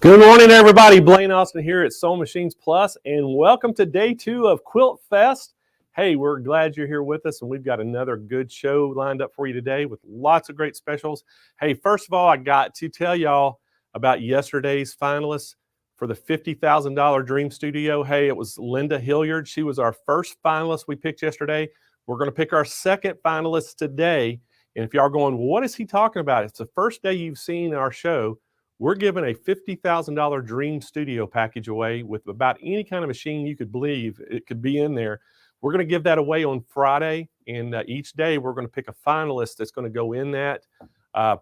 Good morning, everybody. Blaine Austin here at Sewing Machines Plus, and welcome to day 2 of Quilt Fest. Hey, we're glad you're here with us, and we've got another good show lined up for you today with lots of great specials. Hey, first of all, I got to tell y'all about yesterday's finalists for the $50,000 Dream Studio. Hey, it was Linda Hilliard. She was our first finalist we picked yesterday. We're going to pick our second finalist today. And if y'all are going, what is he talking about? It's the first day you've seen our show. We're giving a $50,000 Dream Studio package away with about any kind of machine you could believe it could be in there. We're going to give that away on Friday, and each day we're going to pick a finalist that's going to go in that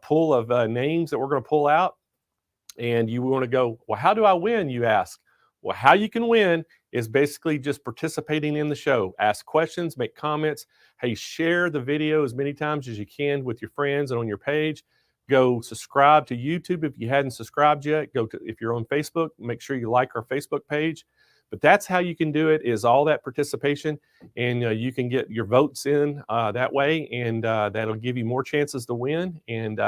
pool of names that we're going to pull out. And you want to go, well, how do I win, you ask? Well, how you can win is basically just participating in the show. Ask questions, make comments. Hey, share the video as many times as you can with your friends and on your page. Go subscribe to YouTube if you hadn't subscribed yet. If you're on Facebook, make sure you like our Facebook page. But that's how you can do it, is all that participation, and you can get your votes in that way, and that'll give you more chances to win. And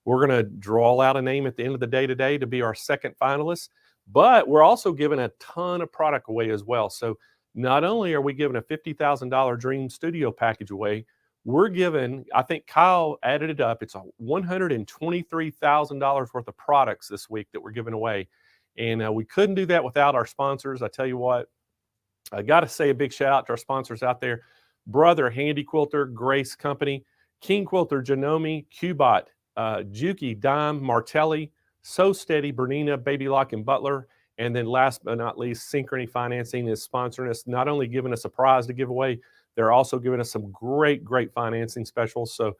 we're going to draw out a name at the end of the day today to be our second finalist. But we're also giving a ton of product away as well. So not only are we giving a $50,000 Dream Studio package away, we're giving, I think Kyle added it up, it's a $123,000 worth of products this week that we're giving away. And we couldn't do that without our sponsors. I tell you what, I got to say a big shout out to our sponsors out there. Brother Handi Quilter, Grace Company, King Quilter, Janome, QBOT, Juki, Dime, Martelli, So Steady, Bernina, Baby Lock, and Butler. And then last but not least, Synchrony Financing is sponsoring us, not only giving us a prize to give away, they're also giving us some great financing specials. So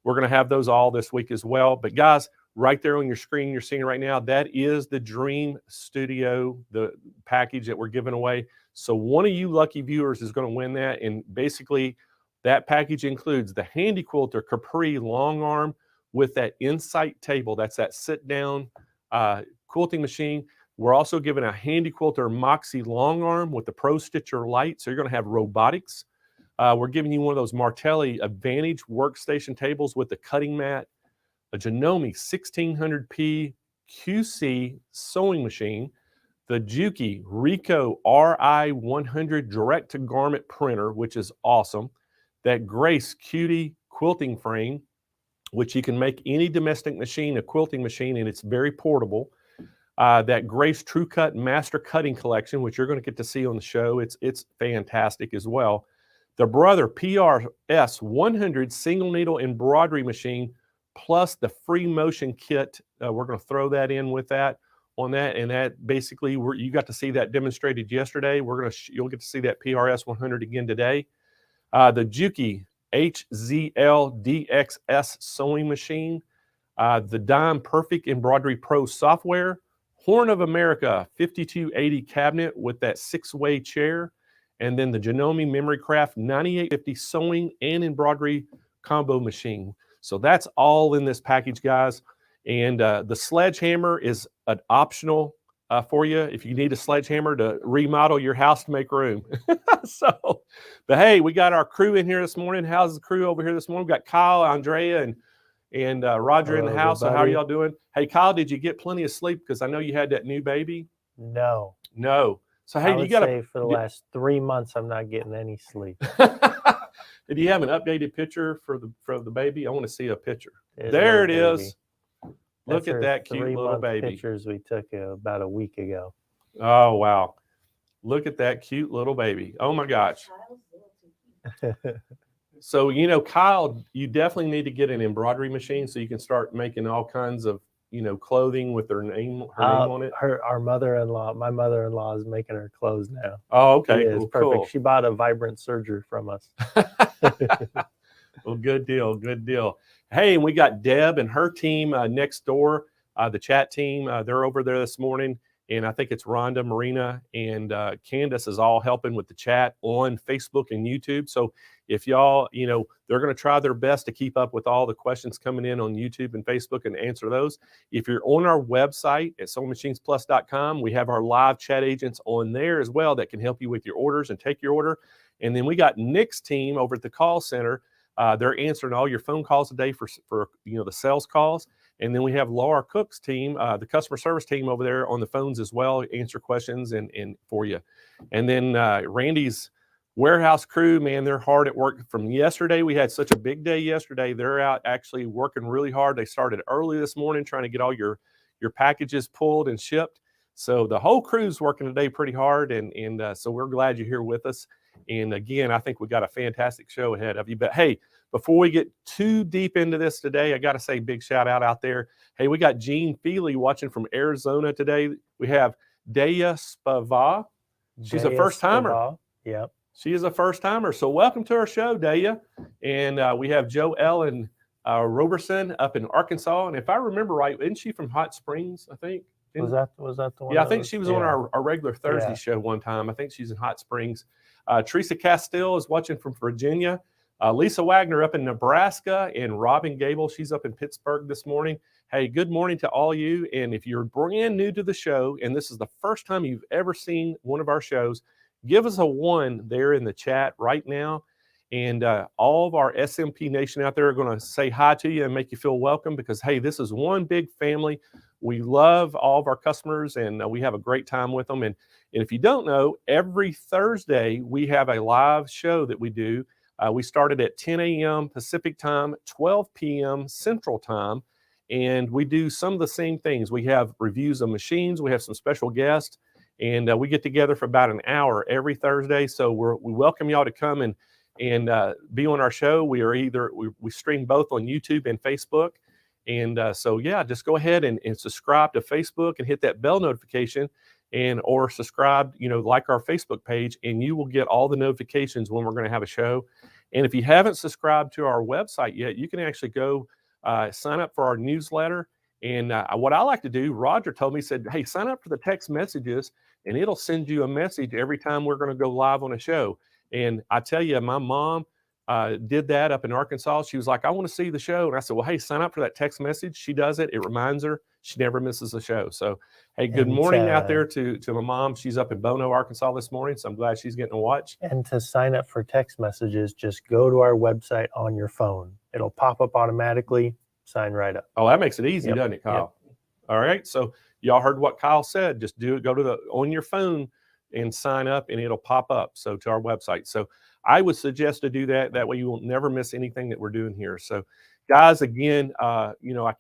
we're going to have those all this week as well. But guys, right there on your screen, you're seeing right now, that is the Dream Studio, the package that we're giving away. So one of you lucky viewers is going to win that. And basically that package includes the Handi Quilter Capri long arm with that Insight table. That's that sit down quilting machine. We're also giving a Handi Quilter Moxie long arm with the Pro Stitcher light. So you're going to have robotics. We're giving you one of those Martelli Advantage workstation tables with the cutting mat, a Janome 1600p QC sewing machine, the Juki Ricoh RI100 direct-to-garment printer, which is awesome, that Grace Cutie quilting frame, which you can make any domestic machine a quilting machine, and it's very portable. That Grace True Cut Master Cutting Collection, which you're going to get to see on the show. It's fantastic as well. The Brother PRS 100 single needle embroidery machine, plus the free motion kit. We're going to throw that in with that on that, and that basically you got to see that demonstrated yesterday. You'll get to see that PRS 100 again today. The Juki HZL DXS sewing machine, the Dime Perfect Embroidery Pro software, Horn of America 5280 cabinet with that 6-way chair, and then the Janome Memory Craft 9850 sewing and embroidery combo machine. So that's all in this package, guys. And the sledgehammer is an optional for you if you need a sledgehammer to remodel your house to make room. But hey, we got our crew in here this morning. How's the crew over here this morning? We got Kyle, Andrea, and Roger in the house. So how are y'all doing? Hey, Kyle, did you get plenty of sleep? Because I know you had that new baby. No. So hey, you got to say for the last 3 months I'm not getting any sleep. Did you have an updated picture for the baby? I want to see a picture. There it is. Look at that cute little baby. Pictures we took about a week ago. Oh wow. Look at that cute little baby. Oh my gosh. So, Kyle, you definitely need to get an embroidery machine so you can start making all kinds of, clothing with her name on it. My mother-in-law is making her clothes now. Oh, okay. Perfect. Cool. She bought a Vibrant Serger from us. Well, good deal. Hey, and we got Deb and her team next door, the chat team. They're over there this morning. And I think it's Rhonda, Marina, and Candace is all helping with the chat on Facebook and YouTube. So if y'all, they're going to try their best to keep up with all the questions coming in on YouTube and Facebook and answer those. If you're on our website at SewingMachinesPlus.com, we have our live chat agents on there as well that can help you with your orders and take your order. And then we got Nick's team over at the call center. They're answering all your phone calls today for the sales calls. And then we have Laura Cook's team, the customer service team over there on the phones as well, answer questions and for you. And then Randy's warehouse crew, man, they're hard at work. From yesterday, we had such a big day yesterday. They're out actually working really hard. They started early this morning trying to get all your packages pulled and shipped. So the whole crew's working today pretty hard, and so we're glad you're here with us. And again, I think we got a fantastic show ahead of you. But hey, before we get too deep into this today, I got to say big shout out there. Hey, we got Jean Feely watching from Arizona today. We have Daya Spava. She's a first timer. Yep. She is a first timer. So welcome to our show, Daya. And we have Joe Ellen Roberson up in Arkansas. And if I remember right, isn't she from Hot Springs, I think? Was that the one? Yeah, I think she was on our regular Thursday show one time. I think she's in Hot Springs. Teresa Castile is watching from Virginia. Lisa Wagner up in Nebraska, and Robin Gable, she's up in Pittsburgh this morning. Hey, good morning to all you. And if you're brand new to the show, and this is the first time you've ever seen one of our shows, give us a 1 there in the chat right now. And all of our SMP Nation out there are going to say hi to you and make you feel welcome because, hey, this is one big family. We love all of our customers, and we have a great time with them. And if you don't know, every Thursday we have a live show that we do. We started at 10 a.m. Pacific time, 12 p.m. Central time, and we do some of the same things. We have reviews of machines. We have some special guests, and we get together for about an hour every Thursday. So we welcome y'all to come and be on our show. We stream both on YouTube and Facebook. And so, yeah, just go ahead and subscribe to Facebook and hit that bell notification or subscribe, like our Facebook page, and you will get all the notifications when we're going to have a show. And if you haven't subscribed to our website yet, you can actually go sign up for our newsletter. And what I like to do, Roger told me, said, hey, sign up for the text messages, and it'll send you a message every time we're going to go live on a show. And I tell you, my mom did that up in Arkansas. She was like, I want to see the show. And I said, well, hey, sign up for that text message. She does it. It reminds her. She never misses a show. So, hey, good morning out there to my mom. She's up in Bono, Arkansas this morning. So I'm glad she's getting to watch. And to sign up for text messages, just go to our website on your phone. It'll pop up automatically. Sign right up. Oh, that makes it easy, doesn't it, Kyle? Yep. All right. So y'all heard what Kyle said. Just go to on your phone and sign up, and it'll pop up. So to our website. So I would suggest to do that. That way you will never miss anything that we're doing here. So guys, again, I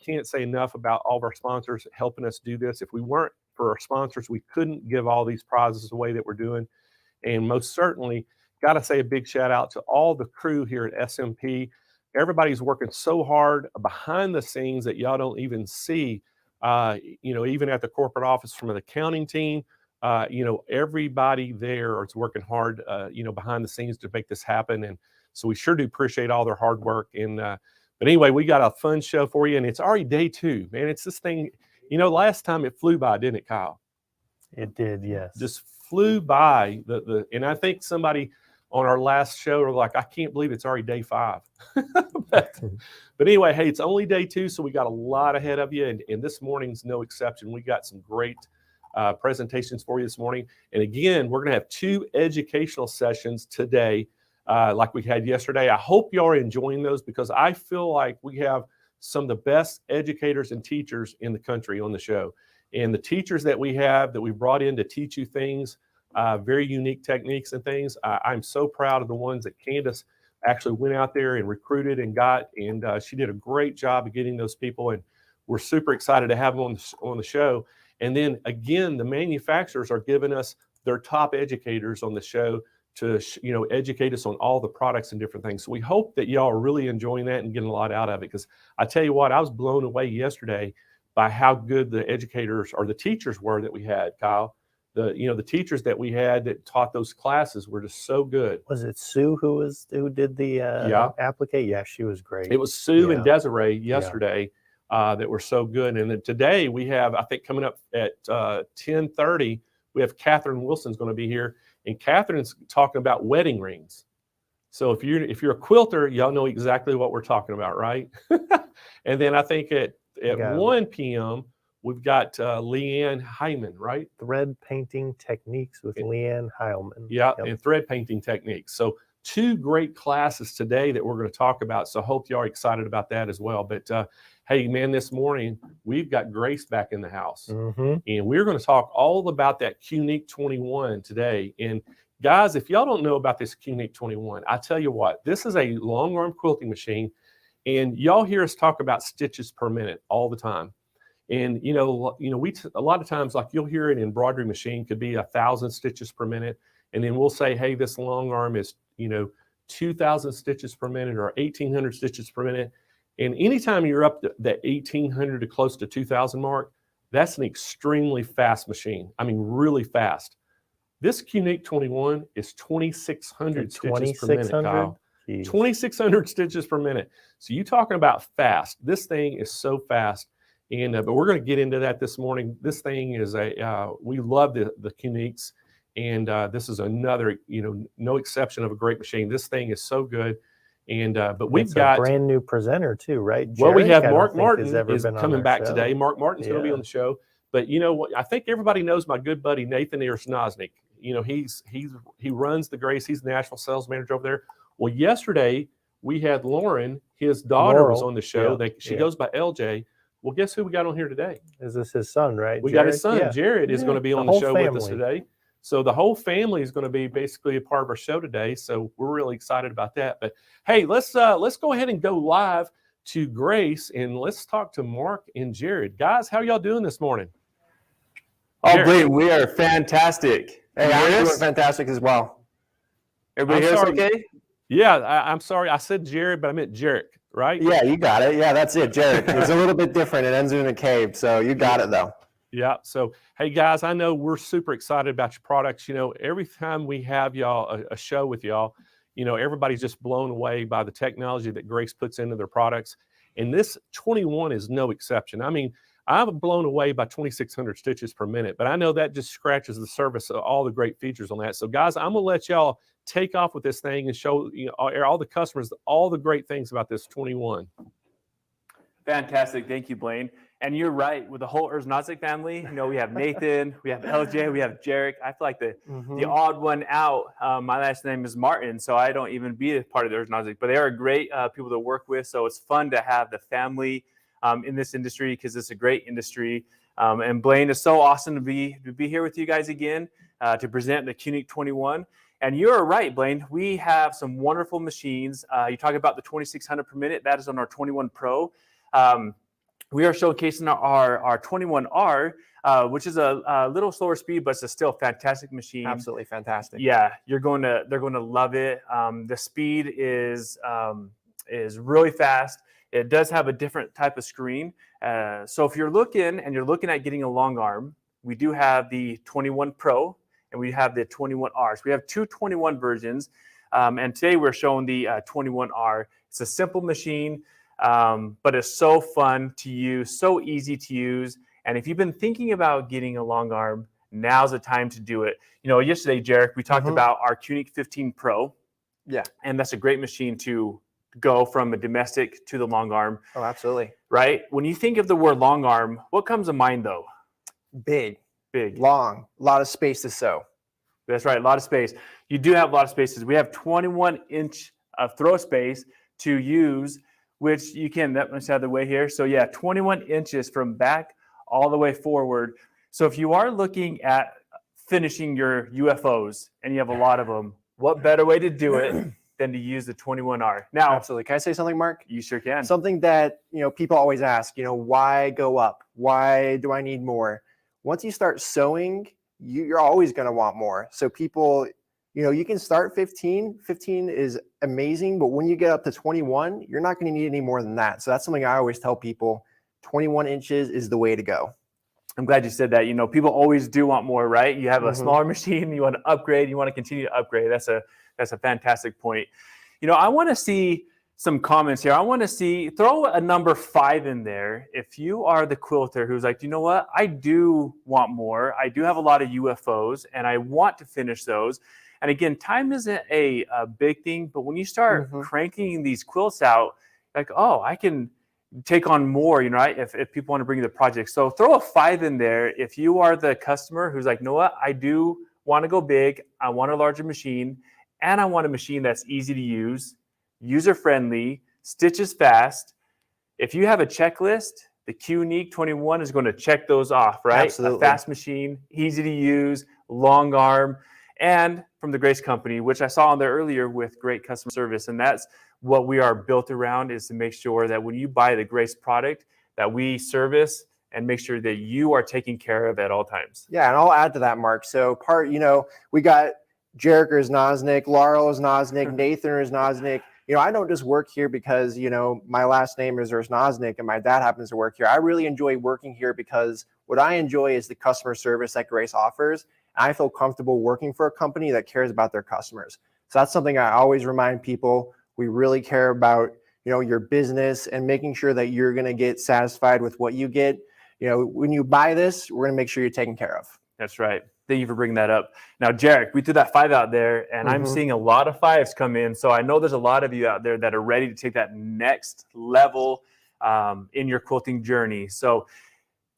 can't say enough about all of our sponsors helping us do this. If we weren't for our sponsors, we couldn't give all these prizes away that we're doing. And most certainly, got to say a big shout out to all the crew here at SMP. Everybody's working so hard behind the scenes that y'all don't even see, even at the corporate office from the accounting team. Everybody there is working hard, behind the scenes to make this happen. And so we sure do appreciate all their hard work. And, but anyway, we got a fun show for you, and it's already day 2, man. It's this thing, last time it flew by, didn't it, Kyle? It did, yes. Just flew by and I think somebody on our last show were like, I can't believe it's already day 5. but anyway, hey, it's only day 2. So we got a lot ahead of you. And this morning's no exception. We got some great presentations for you this morning. And again, we're going to have 2 educational sessions today, like we had yesterday. I hope y'all are enjoying those because I feel like we have some of the best educators and teachers in the country on the show. And the teachers that we have that we brought in to teach you things, very unique techniques and things. I'm so proud of the ones that Candace actually went out there and recruited and got. And she did a great job of getting those people. And we're super excited to have them on the show. And then again, the manufacturers are giving us their top educators on the show to educate us on all the products and different things. So we hope that y'all are really enjoying that and getting a lot out of it. Because I tell you what, I was blown away yesterday by how good the educators or the teachers were that we had, Kyle. The teachers that we had that taught those classes were just so good. Was it Sue who did the applique? Yeah, she was great. It was Sue and Desiree yesterday that were so good. And then today we have, I think coming up at 10:30, we have Catherine Wilson's going to be here, and Catherine's talking about wedding rings. So if you're a quilter, y'all know exactly what we're talking about, right? And then I think at 1 p.m. we've got LeAnn Hileman, right? Thread painting techniques with LeAnn Hileman. Yeah, and thread painting techniques. So 2 great classes today that we're going to talk about. So I hope you are excited about that as well. But hey, man, this morning we've got Grace back in the house. And we're going to talk all about that QNIQ 21 today. And guys, if y'all don't know about this QNIQ 21, I tell you what, this is a long arm quilting machine. And y'all hear us talk about stitches per minute all the time. And, a lot of times, like you'll hear it in embroidery machine, could be 1,000 stitches per minute. And then we'll say, hey, this long arm is, 2,000 stitches per minute or 1,800 stitches per minute. And anytime you're up to that 1,800 to close to 2,000 mark, that's an extremely fast machine. I mean, really fast. This QNIQ 21 is 2,600 stitches per minute, Kyle. 2,600 stitches per minute. So you're talking about fast. This thing is so fast. And but we're going to get into that this morning. This thing is we love the QNIQs. And this is another, no exception of a great machine. This thing is so good. And but we've got a brand new presenter too, right? Well, we have Jarek, Mark Martin is coming back show. today. Mark Martin's going to be on the show. But you know what? I think everybody knows my good buddy Nathan Erznoznik. He runs the Grace. He's the national sales manager over there. Well, yesterday we had Lauren, his daughter, was on the show. She goes by LJ. Well, guess who we got on here today? Is this his son, right? We got his son. Jared is going to be on the show with us today. So the whole family is going to be basically a part of our show today. So we're really excited about that. But hey, let's go ahead and go live to Grace and let's talk to Mark and Jared. Guys, how y'all doing this morning? Oh, Blaine, we are fantastic. Hey, I'm doing fantastic as well. Everybody hear us okay? Yeah, I'm sorry. I said Jared, but I meant Jarek, right? Yeah, you got it. Yeah, that's it, Jarek. It's a little bit different. It ends in a cave, so you got it, though. Yeah. So, hey, guys, I know we're super excited about your products. Every time we have y'all a show with y'all, everybody's just blown away by the technology that Grace puts into their products. And this 21 is no exception. I mean, I'm blown away by 2,600 stitches per minute, but I know that just scratches the surface of all the great features on that. So, guys, I'm going to let y'all take off with this thing and show all the customers all the great things about this 21. Fantastic. Thank you, Blaine. And you're right, with the whole Erznoznik family, we have Nathan, we have LJ, we have Jarek. I feel like the odd one out. My last name is Martin, so I don't even be a part of the Erznoznik, but they are great people to work with. So it's fun to have the family in this industry because it's a great industry. And Blaine, is so awesome to be here with you guys again to present the QNIQ 21. And you're right, Blaine. We have some wonderful machines. You talk about the 2,600 per minute. That is on our 21 Pro. We are showcasing our 21R, which is a little slower speed, but it's still a fantastic machine. Absolutely fantastic. Yeah, they're going to love it. The speed is really fast. It does have a different type of screen. So if you're looking at getting a long arm, we do have the 21 Pro and we have the 21R. So we have 2 21 versions. And today we're showing the 21R. It's a simple machine. But it's so fun to use, so easy to use. And if you've been thinking about getting a long arm, now's the time to do it. Yesterday, Jarek, we talked about our QNIQ 15 Pro. Yeah. And that's a great machine to go from a domestic to the long arm. Oh, absolutely. Right? When you think of the word long arm, what comes to mind though? Big, Big, long, a lot of space to sew. That's right. A lot of space. You do have a lot of spaces. We have 21-inch of throw space to use, which you can, that much out of the way here. So yeah, 21 inches from back all the way forward. So if you are looking at finishing your UFOs and you have a lot of them, what better way to do it than to use the 21R? Now, Absolutely. Can I say something, Mark? You sure can. Something that, people always ask, why go up? Why do I need more? Once you start sewing, you're always going to want more. So people, you can start 15. 15 is amazing, but when you get up to 21, you're not going to need any more than that. So that's something I always tell people, 21 inches is the way to go. I'm glad you said that. People always do want more, right? You have a smaller machine, you want to upgrade, you want to continue to upgrade. That's a fantastic point. I want to see some comments here. I want to throw a number 5 in there. If you are the quilter who's like, you know what? I do want more. I do have a lot of UFOs and I want to finish those. And again, time isn't a big thing, but when you start cranking these quilts out, like, oh, I can take on more, if people want to bring the project. So throw a 5 in there. If you are the customer who's like, you know what? I do want to go big. I want a larger machine and I want a machine that's easy to use, user-friendly, stitches fast. If you have a checklist, the QNeek 21 is going to check those off, right? Absolutely. A fast machine, easy to use, long arm, and from the Grace Company, which I saw on there earlier with great customer service. And that's what we are built around, is to make sure that when you buy the Grace product, that we service and make sure that you are taken care of at all times. Yeah, and I'll add to that, Mark. So we got Jarek Erznoznik, Laurel Erznoznik, Nathan Erznoznik. I don't just work here because, my last name is Erznoznik and my dad happens to work here. I really enjoy working here because what I enjoy is the customer service that Grace offers. And I feel comfortable working for a company that cares about their customers. So that's something I always remind people. We really care about, your business and making sure that you're going to get satisfied with what you get. When you buy this, we're going to make sure you're taken care of. That's right. Thank you for bringing that up. Now, Jarek, we threw that 5 out there, and I'm seeing a lot of 5s come in. So I know there's a lot of you out there that are ready to take that next level in your quilting journey. So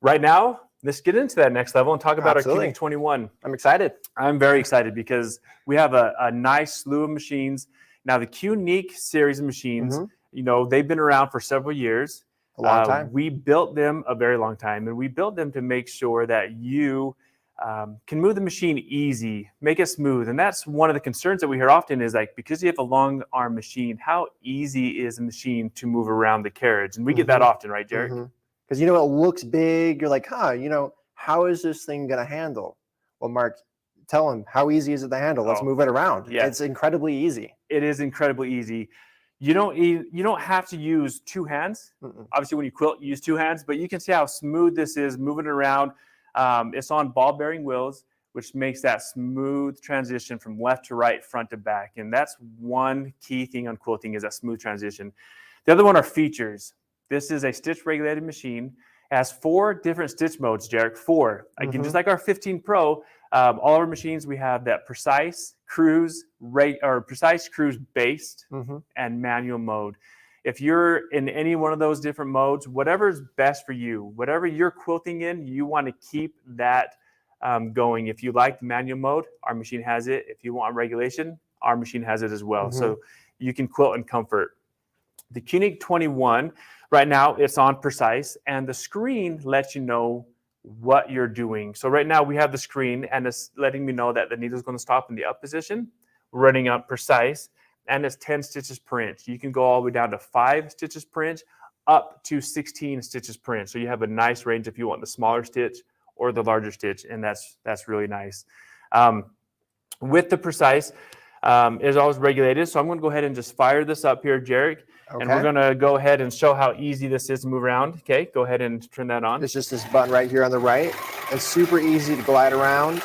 right now, let's get into that next level and talk about Absolutely. our QNeek 21. I'm excited. I'm very excited because we have a nice slew of machines. Now, the QNeek series of machines, they've been around for several years. A long time. We built them a very long time, and we built them to make sure that you can move the machine easy, make it smooth. And that's one of the concerns that we hear often is like, because you have a long arm machine, how easy is a machine to move around the carriage? And we get that often, right, Jarek? Because, it looks big. You're like, how is this thing going to handle? Well, Mark, tell him, how easy is it to handle? Let's move it around. Yeah. It's incredibly easy. It is incredibly easy. You don't have to use 2 hands. Obviously, when you quilt, you use 2 hands, but you can see how smooth this is moving around. It's on ball bearing wheels, which makes that smooth transition from left to right, front to back. And that's one key thing on quilting, is that smooth transition. The other one are features. This is a stitch regulated machine. It has 4 different stitch modes, Jarek. 4. Again, just like our 15 Pro, all of our machines, we have that precise, cruise based, and manual mode. If you're in any one of those different modes, whatever is best for you, whatever you're quilting in, you want to keep that going. If you like the manual mode, our machine has it. If you want regulation, our machine has it as well. So you can quilt in comfort. The QNeek 21, right now it's on precise, and the screen lets you know what you're doing. So right now we have the screen, and it's letting me know that the needle is going to stop in the up position. We're running up precise, and it's 10 stitches per inch. You can go all the way down to 5 stitches per inch, up to 16 stitches per inch. So you have a nice range if you want the smaller stitch or the larger stitch, and that's really nice. With the precise, it's always regulated. So I'm going to go ahead and just fire this up here, Jarek. Okay. And we're going to go ahead and show how easy this is to move around. Okay, go ahead and turn that on. It's just this button right here on the right. It's super easy to glide around.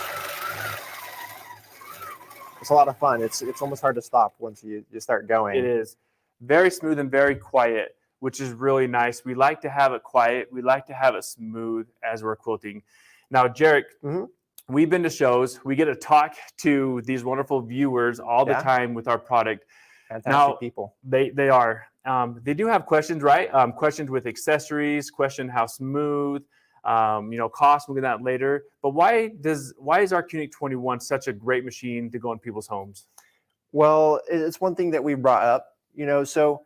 It's a lot of fun. It's almost hard to stop once you start going. It is very smooth and very quiet, which is really nice. We like to have it quiet. We like to have it smooth as we're quilting. Now, Jarek, we've been to shows. We get to talk to these wonderful viewers all the time with our product. Fantastic people. They are. They do have questions, right? Questions with accessories, question how smooth, cost. We'll get that later. But why is our QNeek 21 such a great machine to go in people's homes? Well, it's one thing that we brought up, so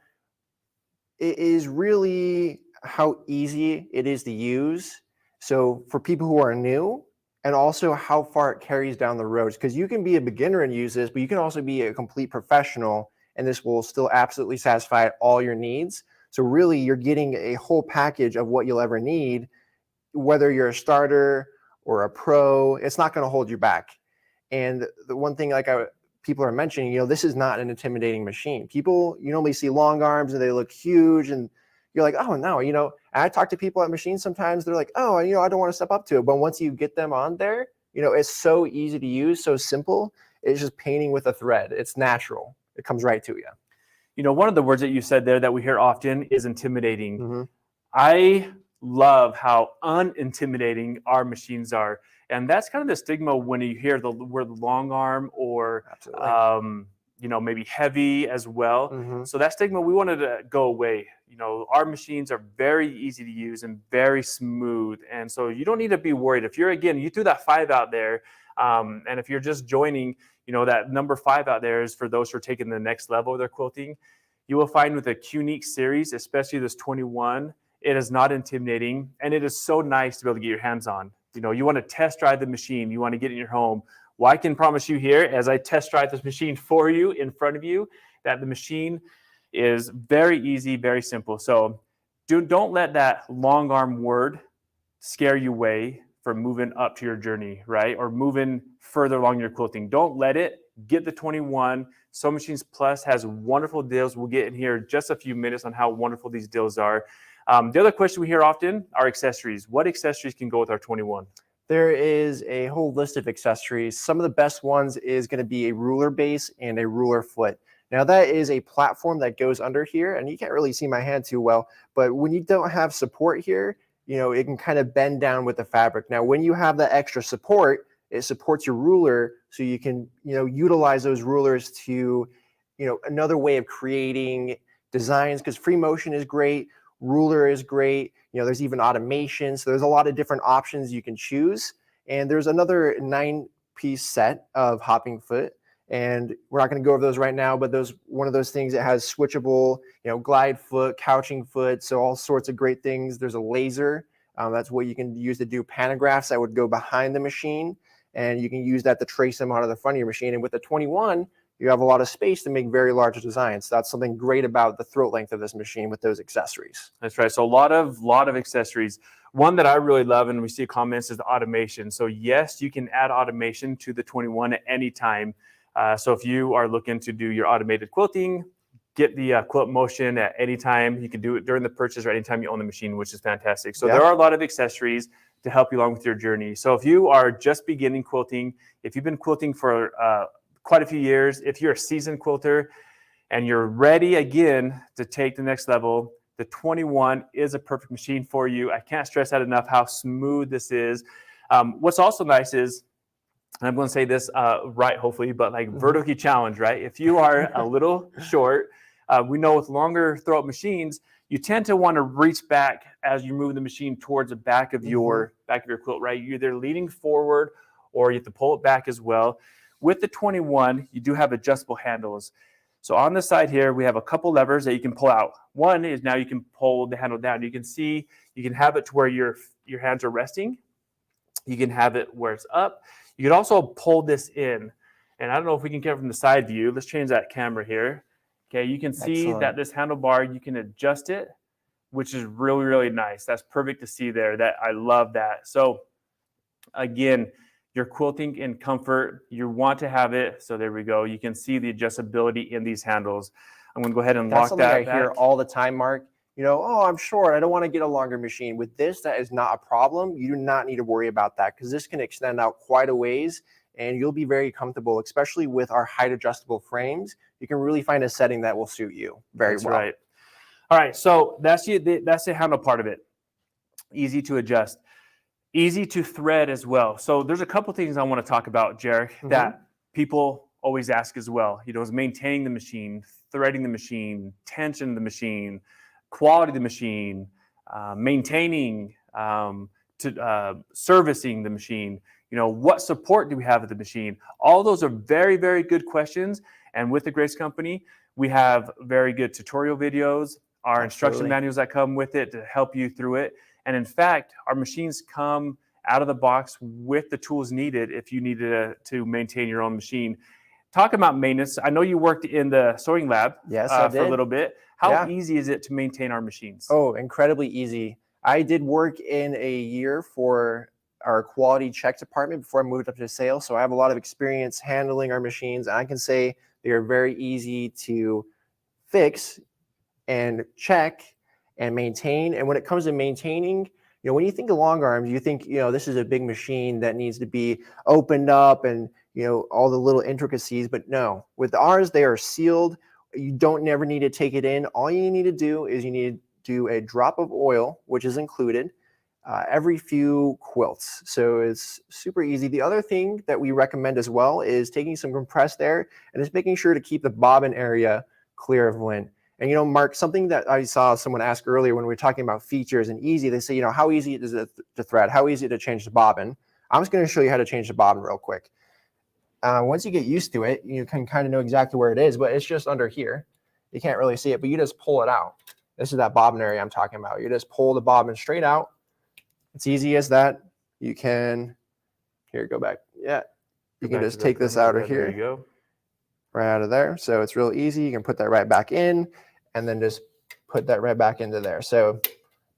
it is really how easy it is to use. So for people who are new, and also how far it carries down the roads, because you can be a beginner and use this, but you can also be a complete professional, and this will still absolutely satisfy all your needs. So really, you're getting a whole package of what you'll ever need, whether you're a starter or a pro. It's not going to hold you back. And the one thing, people are mentioning, this is not an intimidating machine. People, you normally see long arms and they look huge, and you're like, oh no, and I talk to people at machines sometimes. They're like, oh, I don't want to step up to it. But once you get them on there, it's so easy to use, so simple. It's just painting with a thread. It's natural. It comes right to you. One of the words that you said there that we hear often is intimidating. I love how unintimidating our machines are. And that's kind of the stigma when you hear the word long arm or, maybe heavy as well. So that stigma, we wanted to go away. Our machines are very easy to use and very smooth. And so you don't need to be worried. If you threw that 5 out there, And if you're just joining, that number 5 out there is for those who are taking the next level of their quilting. You will find with the QNeek series, especially this 21, it is not intimidating, and it is so nice to be able to get your hands on. You want to test drive the machine. You want to get it in your home. Well, I can promise you here, as I test drive this machine for you in front of you, that the machine is very easy, very simple. So don't let that long arm word scare you away from moving up to your journey, right? Or moving further along your quilting. Don't let it. Get the 21. Sewing Machines Plus has wonderful deals. We'll get in here in just a few minutes on how wonderful these deals are. The other question we hear often are accessories. What accessories can go with our 21? There is a whole list of accessories. Some of the best ones is going to be a ruler base and a ruler foot. Now that is a platform that goes under here, and you can't really see my hand too well, but when you don't have support here, it can kind of bend down with the fabric. Now, when you have that extra support, it supports your ruler, so you can, utilize those rulers to, another way of creating designs, because free motion is great, ruler is great. There's even automation. So there's a lot of different options you can choose. And there's another 9-piece set of hopping foot. And we're not going to go over those right now, but one of those things that has switchable, glide foot, couching foot, so all sorts of great things. There's a laser. That's what you can use to do pantographs that would go behind the machine, and you can use that to trace them out of the front of your machine. And with the 21, you have a lot of space to make very large designs. So that's something great about the throat length of this machine with those accessories. That's right. So a lot of accessories. One that I really love, and we see comments, is the automation. So yes, you can add automation to the 21 at any time. So if you are looking to do your automated quilting, get the quilt motion at any time. You can do it during the purchase or anytime you own the machine, which is fantastic. So there are a lot of accessories to help you along with your journey. So if you are just beginning quilting, if you've been quilting for quite a few years, if you're a seasoned quilter and you're ready again to take the next level, the 21 is a perfect machine for you. I can't stress that enough how smooth this is. What's also nice is, and I'm going to say this right, hopefully, but like vertically challenged, right? If you are a little short, we know with longer throat machines, you tend to want to reach back as you move the machine towards the back of your quilt, right? You're either leaning forward or you have to pull it back as well. With the 21, you do have adjustable handles. So on the side here, we have a couple levers that you can pull out. One is now you can pull the handle down. You can see, you can have it to where your hands are resting. You can have it where it's up. You can also pull this in. And I don't know if we can get it from the side view. Let's change that camera here. Okay, you can see that this handlebar, you can adjust it, which is really, really nice. That's perfect to see there. I love that. So again, you're quilting in comfort. You want to have it. So there we go. You can see the adjustability in these handles. I'm going to go ahead and lock that back. That's something I hear all the time, Mark. Oh, I'm short. I don't want to get a longer machine. With this, that is not a problem. You do not need to worry about that because this can extend out quite a ways and you'll be very comfortable, especially with our height adjustable frames. You can really find a setting that will suit you very well. That's right. All right. So that's the handle part of it. Easy to adjust. Easy to thread as well. So there's a couple things I want to talk about, Jarek, that people always ask as well. Is maintaining the machine, threading the machine, tension the machine, quality of the machine, maintaining, servicing the machine. What support do we have of the machine? All those are very, very good questions. And with the Grace Company, we have very good tutorial videos, our instruction manuals that come with it to help you through it. And in fact, our machines come out of the box with the tools needed if you needed to maintain your own machine. Talk about maintenance. I know you worked in the sewing lab for a little bit. How easy is it to maintain our machines? Oh, incredibly easy. I did work in a year for our quality check department before I moved up to sales. So I have a lot of experience handling our machines. And I can say they are very easy to fix and check and maintain. And when it comes to maintaining, when you think of long arms, you think, this is a big machine that needs to be opened up and, all the little intricacies. But no, with ours, they are sealed. You don't never need to take it in. All you need to do is you need to do a drop of oil, which is included, every few quilts. So it's super easy. The other thing that we recommend as well is taking some compressed air and just making sure to keep the bobbin area clear of wind. And, Mark, something that I saw someone ask earlier when we were talking about features and easy, they say, how easy is it to thread? How easy to change the bobbin? I'm just going to show you how to change the bobbin real quick. Once you get used to it, you can kind of know exactly where it is, but it's just under here. You can't really see it, but you just pull it out. This is that bobbin area I'm talking about. You just pull the bobbin straight out. It's easy as that. You can, here, go back. Yeah. You can just take this out of here. There you go. Right out of there. So it's real easy. You can put that right back in and then just put that right back into there. So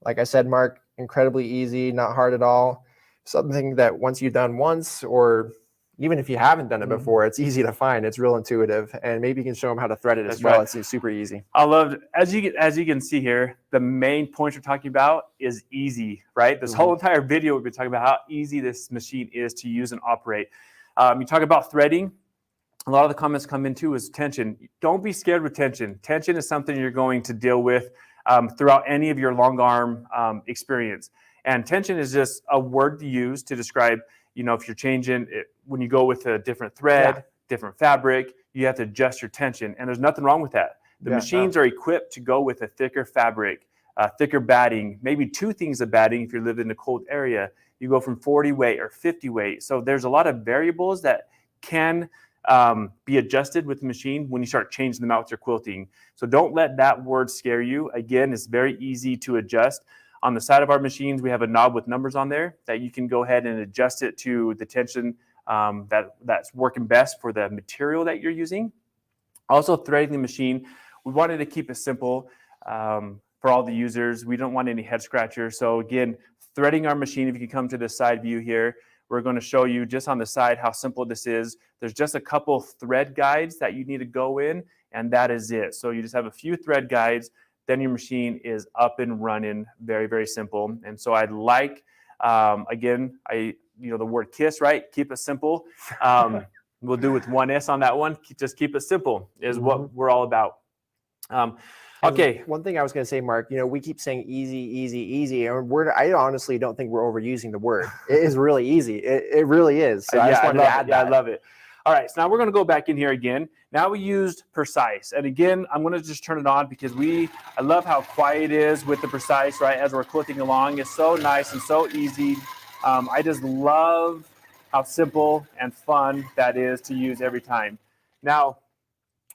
like I said, Mark, incredibly easy, not hard at all. Something that once you've done once, or even if you haven't done it before, it's easy to find. It's real intuitive, and maybe you can show them how to thread it as well. It's super easy. I love, as you can see here, the main point you're talking about is easy, right? This whole entire video we've been talking about how easy this machine is to use and operate. You talk about threading. A lot of the comments come into is tension. Don't be scared with tension. Tension is something you're going to deal with throughout any of your long arm experience. And tension is just a word to use to describe, you know, if you're changing it, when you go with a different thread, different fabric, you have to adjust your tension. And there's nothing wrong with that. The machines are equipped to go with a thicker fabric, thicker batting, maybe 2 things of batting if you live in a cold area. You go from 40 weight or 50 weight. So there's a lot of variables that can be adjusted with the machine when you start changing them out with your quilting. So don't let that word scare you. Again, it's very easy to adjust. On the side of our machines, we have a knob with numbers on there that you can go ahead and adjust it to the tension that's working best for the material that you're using. Also, threading the machine, we wanted to keep it simple for all the users. We don't want any head scratchers. So again, threading our machine, if you can come to the side view here, we're going to show you just on the side how simple this is. There's just a couple thread guides that you need to go in, and that is it. So you just have a few thread guides, then your machine is up and running. Very, very simple. And so I'd like, again, the word KISS, right? Keep it simple. We'll do with 1 S on that one. Just keep it simple is what we're all about. Okay. One thing I was going to say, Mark, you know, we keep saying easy, easy, easy. And I honestly don't think we're overusing the word. It is really easy. It really is. So I just wanted to add that. I love it. All right, so now we're going to go back in here again. Now we used Precise. And again, I'm going to just turn it on because I love how quiet it is with the Precise, right, as we're quilting along. It's so nice and so easy. I just love how simple and fun that is to use every time. Now,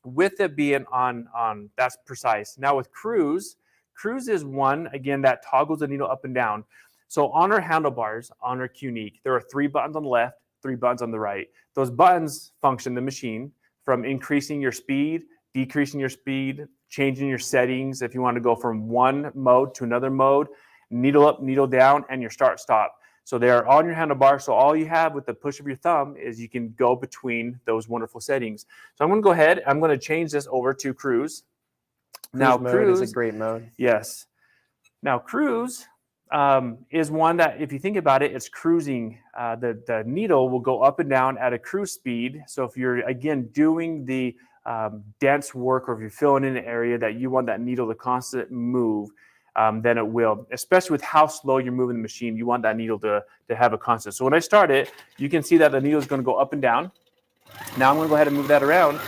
with it being on that's Precise. Now with Cruise is one, again, that toggles the needle up and down. So on our handlebars, on our Unique, there are 3 buttons on the left, 3 buttons on the right. Those buttons function the machine from increasing your speed, decreasing your speed, changing your settings. If you want to go from one mode to another mode, needle up, needle down, and your start stop. So they're on your handlebar. So all you have with the push of your thumb is you can go between those wonderful settings. So I'm going to go ahead. I'm going to change this over to Cruise. Now, Cruise is a great mode. Yes. Now, Cruise is one that, if you think about it, it's cruising. The needle will go up and down at a cruise speed. So if you're, again, doing the dense work, or if you're filling in an area that you want that needle to constantly move, then it will. Especially with how slow you're moving the machine, you want that needle to have a constant. So when I start it, you can see that the needle is going to go up and down. Now I'm going to go ahead and move that around.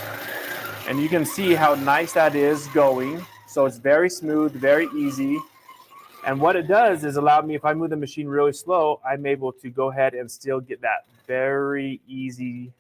And you can see how nice that is going. So it's very smooth, very easy. And what it does is allow me, if I move the machine really slow, I'm able to go ahead and still get that very easy,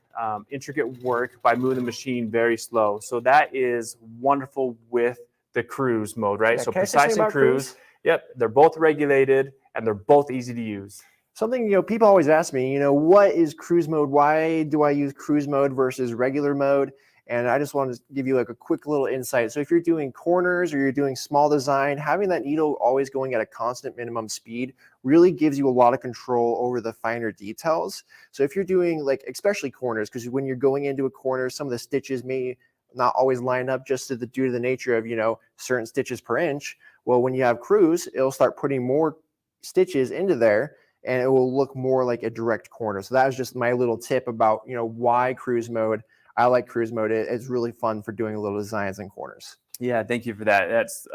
intricate work by moving the machine very slow. So that is wonderful with the Cruise mode, right? Yeah, so can I say Precise something and about Cruise? Yep, they're both regulated and they're both easy to use. Something, you know, people always ask me, you know, what is cruise mode? Why do I use cruise mode versus regular mode? And I just want to give you like a quick little insight. So if you're doing corners or you're doing small design, having that needle always going at a constant minimum speed really gives you a lot of control over the finer details. So if you're doing like, especially corners, because when you're going into a corner, some of the stitches may not always line up just due to the nature of, you know, certain stitches per inch. Well, when you have Cruise, it'll start putting more stitches into there and it will look more like a direct corner. So that was just my little tip about, you know, why Cruise mode. I like Cruise mode. It's really fun for doing little designs and corners. Yeah, thank you for that. That's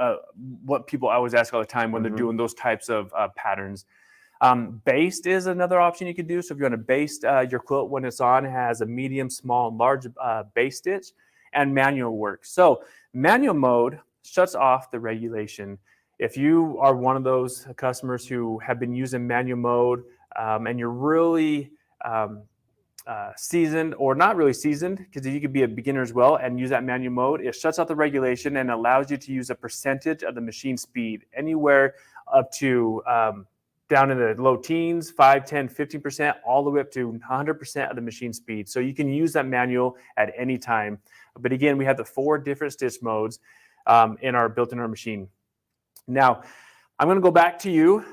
what people always ask all the time when they're doing those types of patterns. Based is another option you can do. So if you want to baste your quilt when it's on, it has a medium, small, and large base stitch and manual work. So manual mode shuts off the regulation. If you are one of those customers who have been using manual mode and you're really seasoned or not really seasoned, because you could be a beginner as well and use that manual mode, it shuts out the regulation and allows you to use a percentage of the machine speed, anywhere up to down in the low teens, 5, 10, 15%, all the way up to 100% of the machine speed. So you can use that manual at any time. But again, we have the 4 different stitch modes built in our machine. Now, I'm going to go back to you.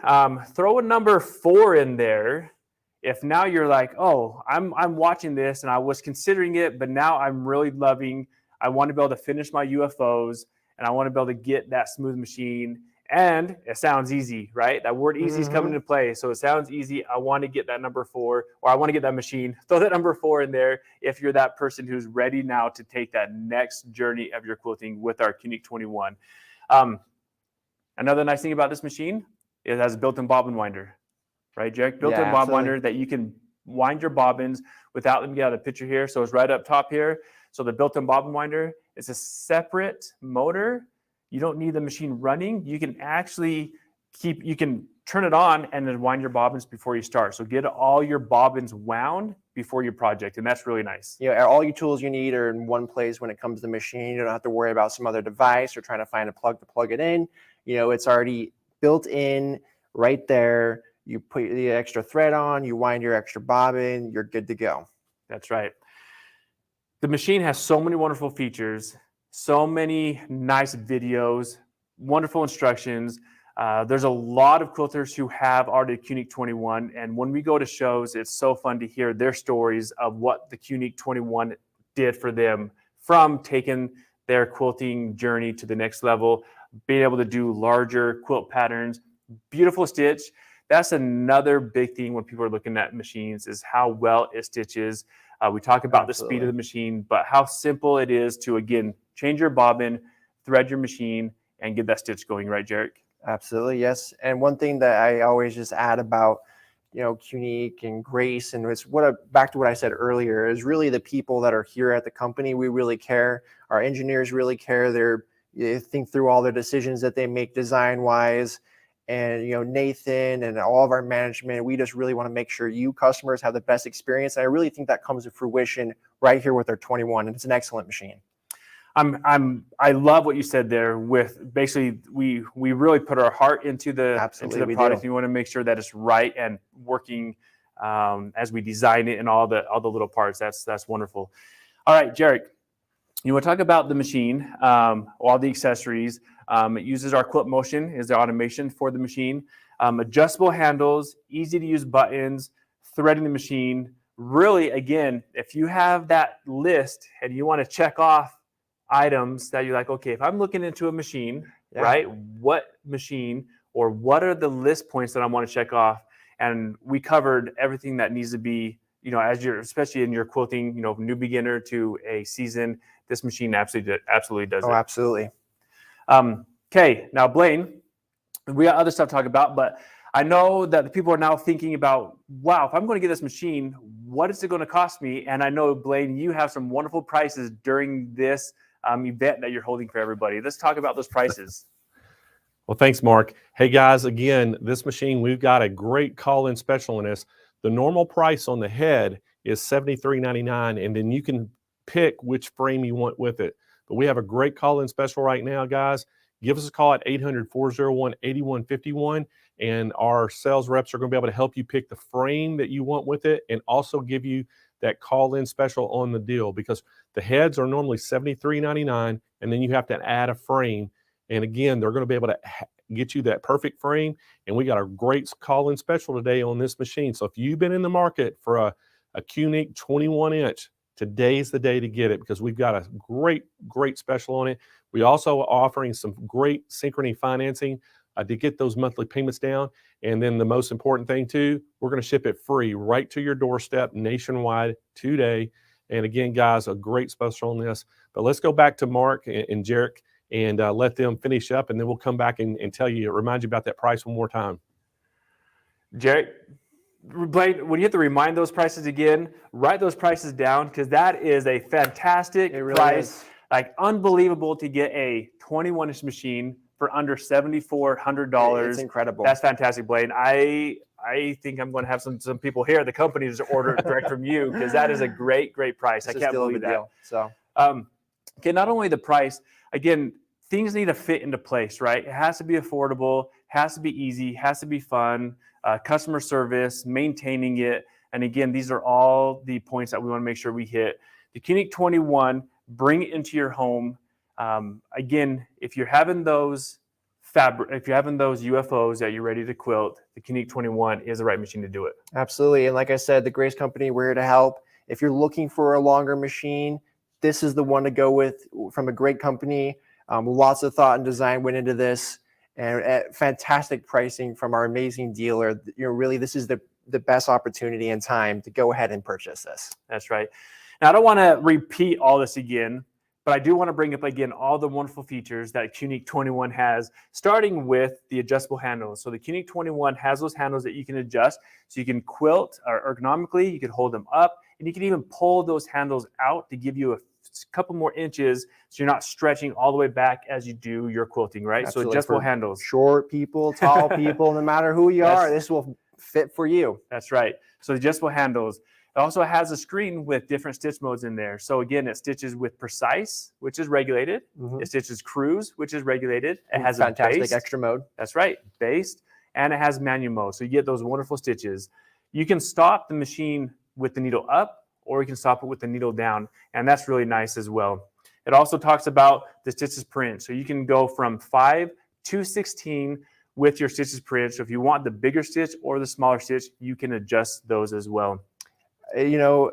Throw a number 4 in there. If now you're like, oh, I'm watching this and I was considering it, but now I'm really loving, I want to be able to finish my UFOs and I want to be able to get that smooth machine. And it sounds easy, right? That word easy is coming into play. So it sounds easy. I want to get that number 4, or I want to get that machine. Throw that number 4 in there if you're that person who's ready now to take that next journey of your quilting with our QNIQ 21. Another nice thing about this machine is it has a built-in bobbin winder. Right, Jarek? Built-in bobbin winder that you can wind your bobbins without them. Get out of the picture here. So it's right up top here. So the built-in bobbin winder is a separate motor. You don't need the machine running. You can actually you can turn it on and then wind your bobbins before you start. So get all your bobbins wound before your project, and that's really nice. All your tools you need are in one place when it comes to the machine. You don't have to worry about some other device or trying to find a plug to plug it in. It's already built in right there. You put the extra thread on, you wind your extra bobbin, you're good to go. That's right. The machine has so many wonderful features, so many nice videos, wonderful instructions. There's a lot of quilters who have already QNIQ 21, and when we go to shows, it's so fun to hear their stories of what the QNIQ 21 did for them, from taking their quilting journey to the next level, being able to do larger quilt patterns, beautiful stitch. That's another big thing when people are looking at machines, is how well it stitches. We talk about the speed of the machine, but how simple it is to, again, change your bobbin, thread your machine, and get that stitch going, right, Jarek? Absolutely, yes. And one thing that I always just add about, QNIQ and Grace, and it's back to what I said earlier, is really the people that are here at the company. We really care. Our engineers really care. They think through all the decisions that they make design-wise. And Nathan and all of our management, we just really want to make sure you customers have the best experience. And I really think that comes to fruition right here with our 21, and it's an excellent machine. I love what you said there. With basically, we really put our heart into the product. We want to make sure that it's right and working as we design it and all the little parts. That's wonderful. All right, Jarek, you want to talk about the machine, all the accessories. It uses our Quilt Motion as the automation for the machine. Adjustable handles, easy to use buttons, threading the machine. Really, again, if you have that list and you want to check off items that you're like, okay, if I'm looking into a machine, right, what machine or what are the list points that I want to check off? And we covered everything that needs to be, especially in your quilting, new beginner to a seasoned, this machine absolutely does it. Oh, absolutely. Okay, now Blaine, we got other stuff to talk about, but I know that the people are now thinking about, wow, if I'm going to get this machine, what is it going to cost me? And I know, Blaine, you have some wonderful prices during this event that you're holding for everybody. Let's talk about those prices. Well, thanks, Mark. Hey, guys, again, this machine, we've got a great call-in special on this. The normal price on the head is $73.99, and then you can pick which frame you want with it. But we have a great call-in special right now, guys. Give us a call at 800-401-8151, and our sales reps are going to be able to help you pick the frame that you want with it and also give you that call-in special on the deal, because the heads are normally $73.99, and then you have to add a frame. And again, they're going to be able to get you that perfect frame. And we got a great call-in special today on this machine. So if you've been in the market for a QNIQ 21-inch, today's the day to get it, because we've got a great special on it. We also are offering some great synchrony financing to get those monthly payments down. And then the most important thing too, we're going to ship it free right to your doorstep nationwide today. And again, guys, a great special on this. But let's go back to Mark and Jarek and let them finish up, and then we'll come back and remind you about that price one more time. Jarek, Blaine, when you have to remind those prices again, write those prices down, because that is a fantastic price. Like, unbelievable to get a 21-inch machine for under $7,400. It's incredible. That's fantastic, Blaine. I I think I'm going to have some people here at the company just order it direct from you, because that is a great price. I can't believe that. So Okay, not only the price, again, things need to fit into place, right? It has to be affordable, has to be easy, has to be fun, customer service, maintaining it. And again, these are all the points that we want to make sure we hit. The QNIC 21, bring it into your home. Again, if you're having those UFOs that you're ready to quilt, the QNIC 21 is the right machine to do it. absolutely. And like I said, the Grace Company, we're here to help. If you're looking for a longer machine, this is the one to go with from a great company. Lots of thought and design went into this, and at fantastic pricing from our amazing dealer. Really, this is the best opportunity and time to go ahead and purchase this. That's right. Now, I don't want to repeat all this again, but I do want to bring up again all the wonderful features that QNIC 21 has, starting with the adjustable handles. So the QNIC 21 has those handles that you can adjust, so you can quilt ergonomically, you can hold them up, and you can even pull those handles out to give you a couple more inches, so you're not stretching all the way back as you do your quilting, right? Absolutely. So adjustable For handles. Short people, tall people, no matter who you are, this will fit for you. That's right. So adjustable handles. It also has a screen with different stitch modes in there. So again, it stitches with precise, which is regulated. It stitches cruise, which is regulated. It has fantastic a based, extra mode. That's right, based, and it has manual mode. So you get those wonderful stitches. You can stop the machine with the needle up, or you can stop it with the needle down, and that's really nice as well. It also talks about the stitches per inch. So you can go from 5 to 16 with your stitches per inch. So if you want the bigger stitch or the smaller stitch, you can adjust those as well. We're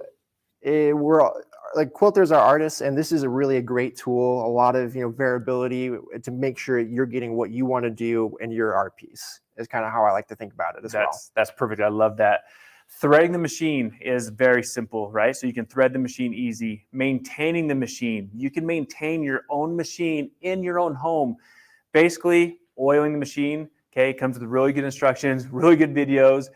like quilters are artists, and this is really a great tool. A lot of variability to make sure you're getting what you want to do in your art piece is kind of how I like to think about it as well. That's perfect. I love that. Threading the machine is very simple, right? So you can thread the machine easy. Maintaining the machine, you can maintain your own machine in your own home. Basically, oiling the machine. Okay, it comes with really good instructions, really good videos.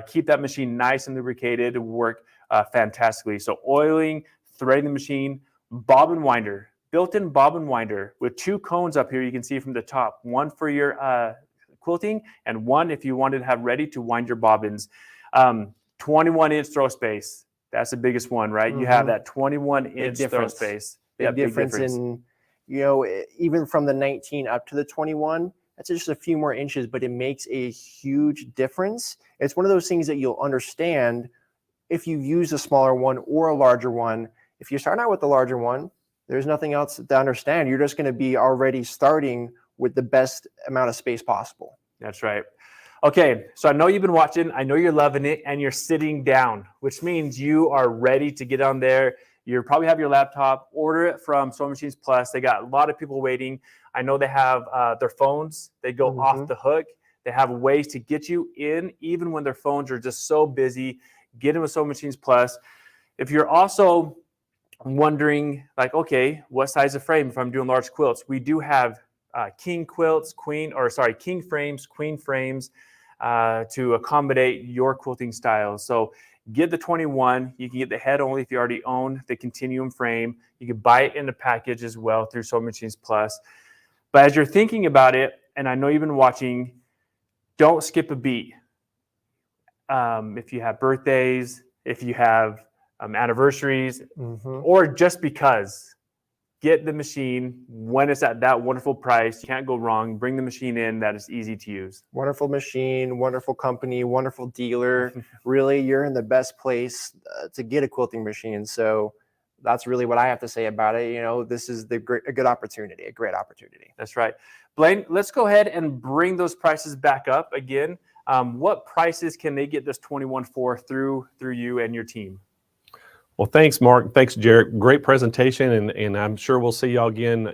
Keep that machine nice and lubricated. It will work fantastically. So oiling, threading the machine, bobbin winder, built-in bobbin winder with 2 cones up here. You can see from the top, one for your quilting and one if you wanted to have ready to wind your bobbins. 21-inch throw space. That's the biggest one, right? You have that 21-inch throw space. Big difference in, even from the 19 up to the 21. That's just a few more inches, but it makes a huge difference. It's one of those things that you'll understand if you use a smaller one or a larger one. If you're starting out with the larger one, there's nothing else to understand. You're just going to be already starting with the best amount of space possible. That's right. Okay, so I know you've been watching. I know you're loving it, and you're sitting down, which means you are ready to get on there. You probably have your laptop. Order it from SewingMachinesPlus. They got a lot of people waiting. I know they have their phones. They go off the hook. They have ways to get you in, even when their phones are just so busy. Get in with SewingMachinesPlus. If you're also wondering, like, okay, what size of frame if I'm doing large quilts? We do have king quilts, king frames, queen frames to accommodate your quilting style. So get the 21. You can get the head only if you already own the continuum frame. You can buy it in a package as well through SewingMachinesPlus. But as you're thinking about it, and I know you've been watching, don't skip a beat. If you have birthdays, if you have anniversaries, or just because, get the machine when it's at that wonderful price. You can't go wrong. Bring the machine in that is easy to use. Wonderful machine, wonderful company, wonderful dealer. Really, you're in the best place to get a quilting machine. So that's really what I have to say about it. This is a good opportunity, a great opportunity. That's right. Blaine, let's go ahead and bring those prices back up again. What prices can they get this 21 for through you and your team? Well, thanks, Mark. Thanks, Jarek. Great presentation, and I'm sure we'll see y'all again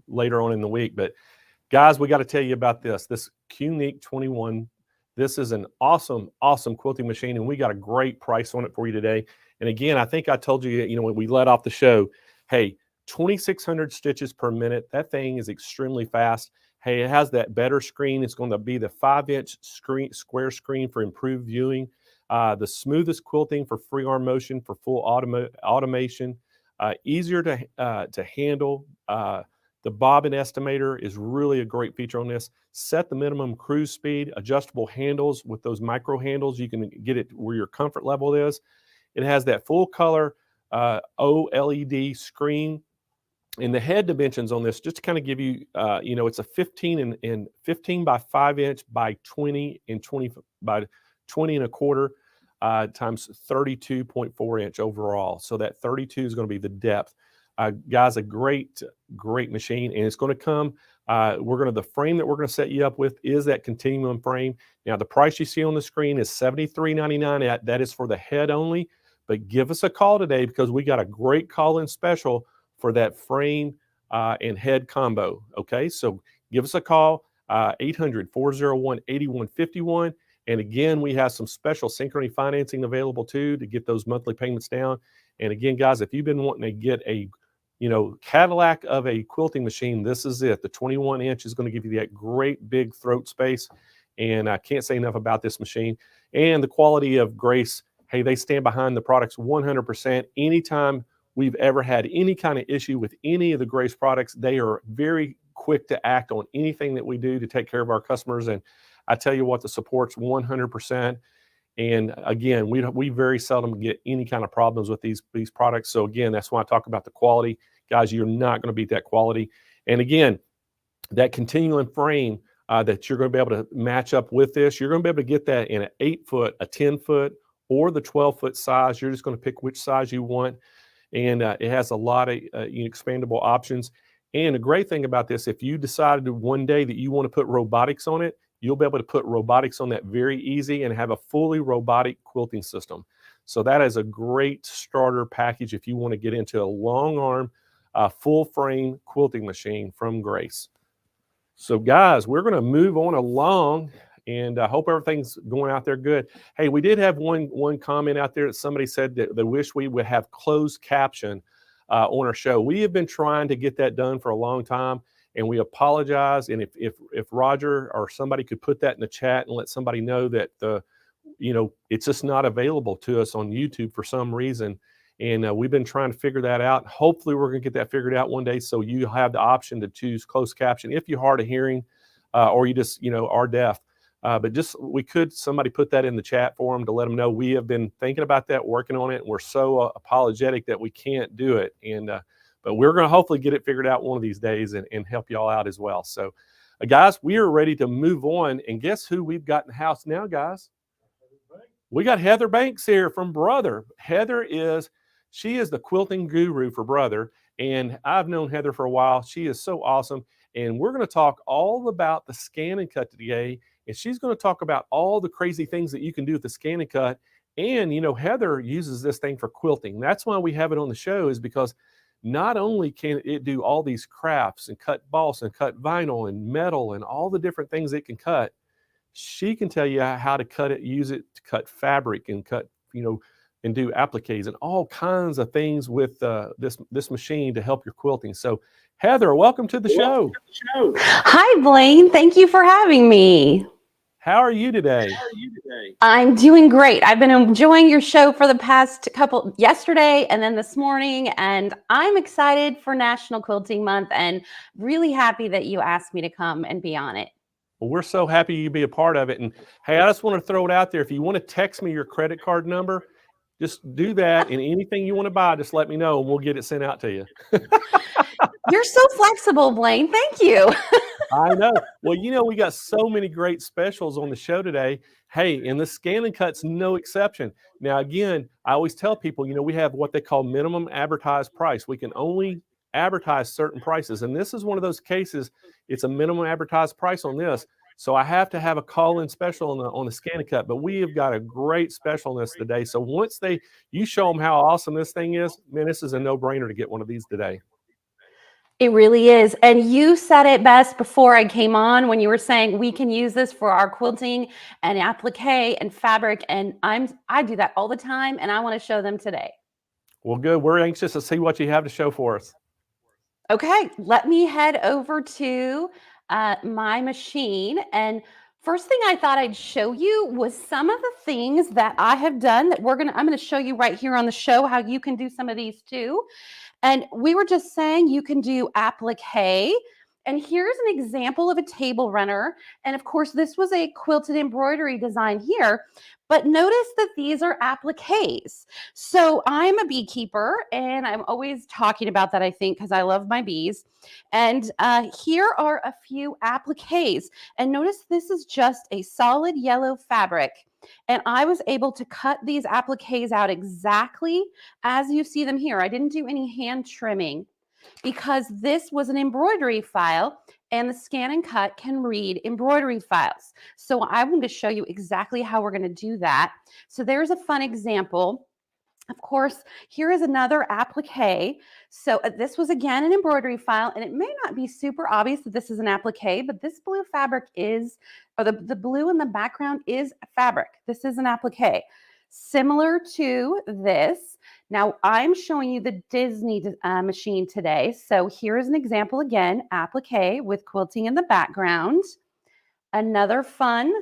later on in the week. But guys, we got to tell you about this QNIC 21. This is an awesome quilting machine, and we got a great price on it for you today. And again, I think I told you, when we let off the show, hey, 2,600 stitches per minute. That thing is extremely fast. Hey, it has that better screen. It's going to be the 5-inch square screen for improved viewing. The smoothest quilting for free arm motion for full automation, easier to handle, The bobbin estimator is really a great feature on this. Set the minimum cruise speed, adjustable handles with those micro handles. You can get it where your comfort level is. It has that full color OLED screen. And the head dimensions on this, just to kind of give you, it's a 15 and 15 by 5 inch by 20 and 20 by 20 and a quarter times 32.4 inch overall. So that 32 is going to be the depth. Guys, a great machine, and it's going to come. The frame that we're going to set you up with is that continuum frame. Now, the price you see on the screen is $73.99. That is for the head only. But give us a call today because we got a great call-in special for that frame and head combo. Okay, so give us a call, 800-401-8151. And again, we have some special synchrony financing available too to get those monthly payments down. And again, guys, if you've been wanting to get a Cadillac of a quilting machine, this is it. The 21 inch is going to give you that great big throat space. And I can't say enough about this machine. And the quality of Grace, hey, they stand behind the products 100%. Anytime we've ever had any kind of issue with any of the Grace products, they are very quick to act on anything that we do to take care of our customers. And I tell you what, the support's 100%. And again, we very seldom get any kind of problems with these products. So again, that's why I talk about the quality. Guys, you're not going to beat that quality. And again, that continuum frame that you're going to be able to match up with this, you're going to be able to get that in an 8-foot, a 10-foot, or the 12-foot size. You're just going to pick which size you want. And it has a lot of expandable options. And the great thing about this, if you decided one day that you want to put robotics on it, you'll be able to put robotics on that very easy and have a fully robotic quilting system. So that is a great starter package if you want to get into a long arm, full frame quilting machine from Grace. So guys, we're going to move on along, and I hope everything's going out there good. Hey, we did have one comment out there that somebody said that they wish we would have closed caption on our show. We have been trying to get that done for a long time, and we apologize. And if Roger or somebody could put that in the chat and let somebody know that it's just not available to us on YouTube for some reason. And we've been trying to figure that out. Hopefully we're going to get that figured out one day, so you have the option to choose closed caption if you're hard of hearing or you just are deaf. But somebody put that in the chat for them to let them know we have been thinking about that, working on it, and we're so apologetic that we can't do it. And but we're going to hopefully get it figured out one of these days and help y'all out as well. So guys, we are ready to move on. And guess who we've got in the house now, guys? We got Heather Banks here from Brother. She is the quilting guru for Brother. And I've known Heather for a while. She is so awesome. And we're going to talk all about the scan and cut today. And she's going to talk about all the crazy things that you can do with the scan and cut. And, Heather uses this thing for quilting. That's why we have it on the show, is because not only can it do all these crafts and cut balsa and cut vinyl and metal and all the different things it can cut, she can tell you how to cut it, use it to cut fabric and cut, and do appliques and all kinds of things with this machine to help your quilting. So Heather, welcome to the show. Hi, Blaine. Thank you for having me. How are you today? I'm doing great. I've been enjoying your show for the past yesterday and then this morning, and I'm excited for National Quilting Month and really happy that you asked me to come and be on it. Well, we're so happy you be a part of it. And hey, I just want to throw it out there. If you want to text me your credit card number, just do that. And anything you want to buy, just let me know and we'll get it sent out to you. You're so flexible, Blaine. Thank you. I know. Well, we got so many great specials on the show today. Hey, and the scan and cut's no exception. Now, again, I always tell people, we have what they call minimum advertised price. We can only advertise certain prices. And this is one of those cases, it's a minimum advertised price on this. So I have to have a call-in special on the scan and cut. But we have got a great special on this today. So once you show them how awesome this thing is, man, this is a no-brainer to get one of these today. It really is. And you said it best before I came on when you were saying we can use this for our quilting and applique and fabric. And I do that all the time, and I want to show them today. Well, good. We're anxious to see what you have to show for us. Okay, let me head over to my machine. And first thing I thought I'd show you was some of the things that I have done that I'm going to show you right here on the show, how you can do some of these too. And we were just saying you can do applique. And here's an example of a table runner. And of course, this was a quilted embroidery design here. But notice that these are appliques. So I'm a beekeeper, and I'm always talking about that, I think, because I love my bees. And here are a few appliques. And notice this is just a solid yellow fabric. And I was able to cut these appliques out exactly as you see them here. I didn't do any hand trimming because this was an embroidery file, and the scan and cut can read embroidery files. So I'm going to show you exactly how we're going to do that. So there's a fun example. Of course, here is another applique. So this was again an embroidery file, and it may not be super obvious that this is an applique, but this blue fabric is, or the blue in the background is fabric. This is an applique. Similar to this. Now I'm showing you the Disney machine today. So here's an example again, applique with quilting in the background. Another fun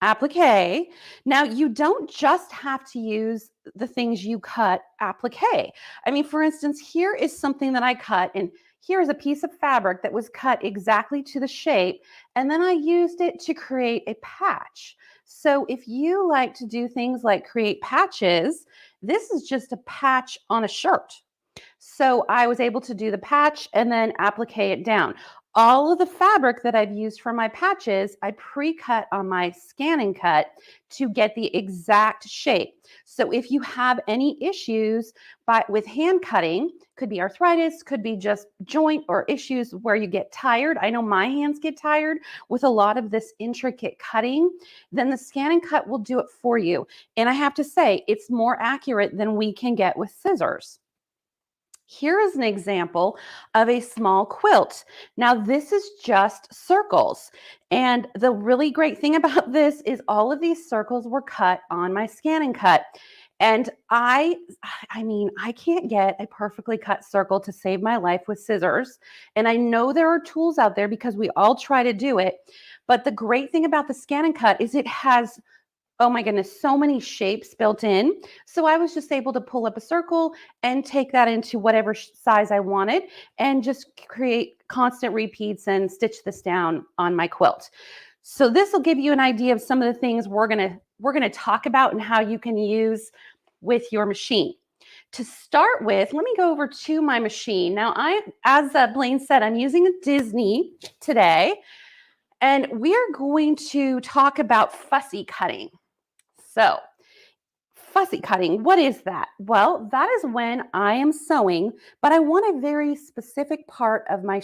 applique. Now you don't just have to use the things you cut applique. I mean, for instance, here is something that I cut, and here is a piece of fabric that was cut exactly to the shape, and then I used it to create a patch. So if you like to do things like create patches, this is just a patch on a shirt. So I was able to do the patch and then applique it down. All of the fabric that I've used for my patches, I pre-cut on my scan and cut to get the exact shape. So if you have any issues with hand cutting, could be arthritis, could be just joint or issues where you get tired. I know my hands get tired with a lot of this intricate cutting, then the scan and cut will do it for you. And I have to say, it's more accurate than we can get with scissors. Here is an example of a small quilt. Now this is just circles. And the really great thing about this is all of these circles were cut on my scan and cut. And I mean, I can't get a perfectly cut circle to save my life with scissors. And I know there are tools out there because we all try to do it. But the great thing about the scan and cut is it has, oh my goodness, so many shapes built in. So I was just able to pull up a circle and take that into whatever size I wanted and just create constant repeats and stitch this down on my quilt. So this will give you an idea of some of the things we're gonna talk about and how you can use with your machine. To start with, let me go over to my machine. Now as Blaine said, I'm using a Disney today, and we are going to talk about fussy cutting. So fussy cutting, what is that? Well, that is when I am sewing, but I want a very specific part of my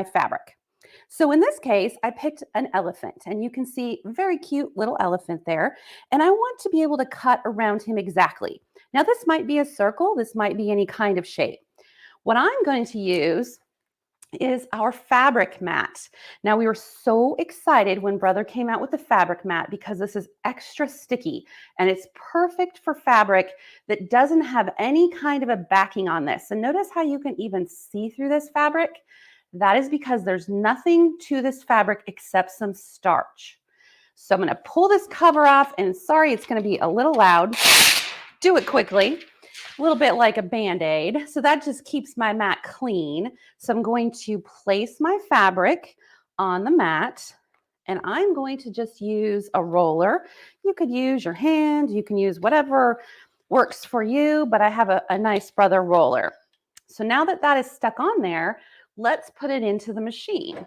fabric. So in this case, I picked an elephant, and you can see very cute little elephant there. And I want to be able to cut around him exactly. Now this might be a circle, this might be any kind of shape. What I'm going to use is our fabric mat. Now we were so excited when Brother came out with the fabric mat because this is extra sticky and it's perfect for fabric that doesn't have any kind of a backing on this. And notice how you can even see through this fabric. That is because there's nothing to this fabric except some starch. So I'm going to pull this cover off, and sorry, it's going to be a little loud. Do it quickly. A little bit like a Band-Aid. So that just keeps my mat clean. So I'm going to place my fabric on the mat, and I'm going to just use a roller. You could use your hand, you can use whatever works for you, but I have a nice Brother roller. So now that that is stuck on there, let's put it into the machine.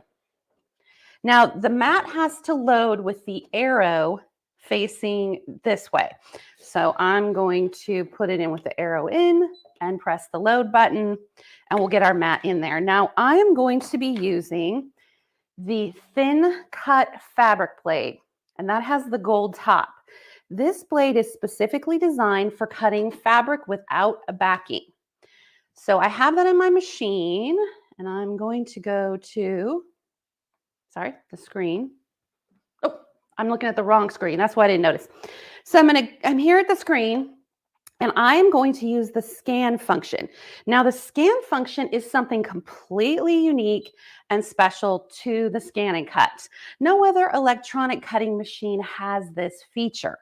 Now the mat has to load with the arrow facing this way. So I'm going to put it in with the arrow in and press the load button, and we'll get our mat in there. Now I am going to be using the thin cut fabric blade, and that has the gold top. This blade is specifically designed for cutting fabric without a backing. So I have that in my machine, and I'm going to go to, sorry, the screen. Oh, I'm looking at the wrong screen. That's why I didn't notice. So I'm here at the screen, and I am going to use the scan function. Now the scan function is something completely unique and special to the scan and cut. No other electronic cutting machine has this feature.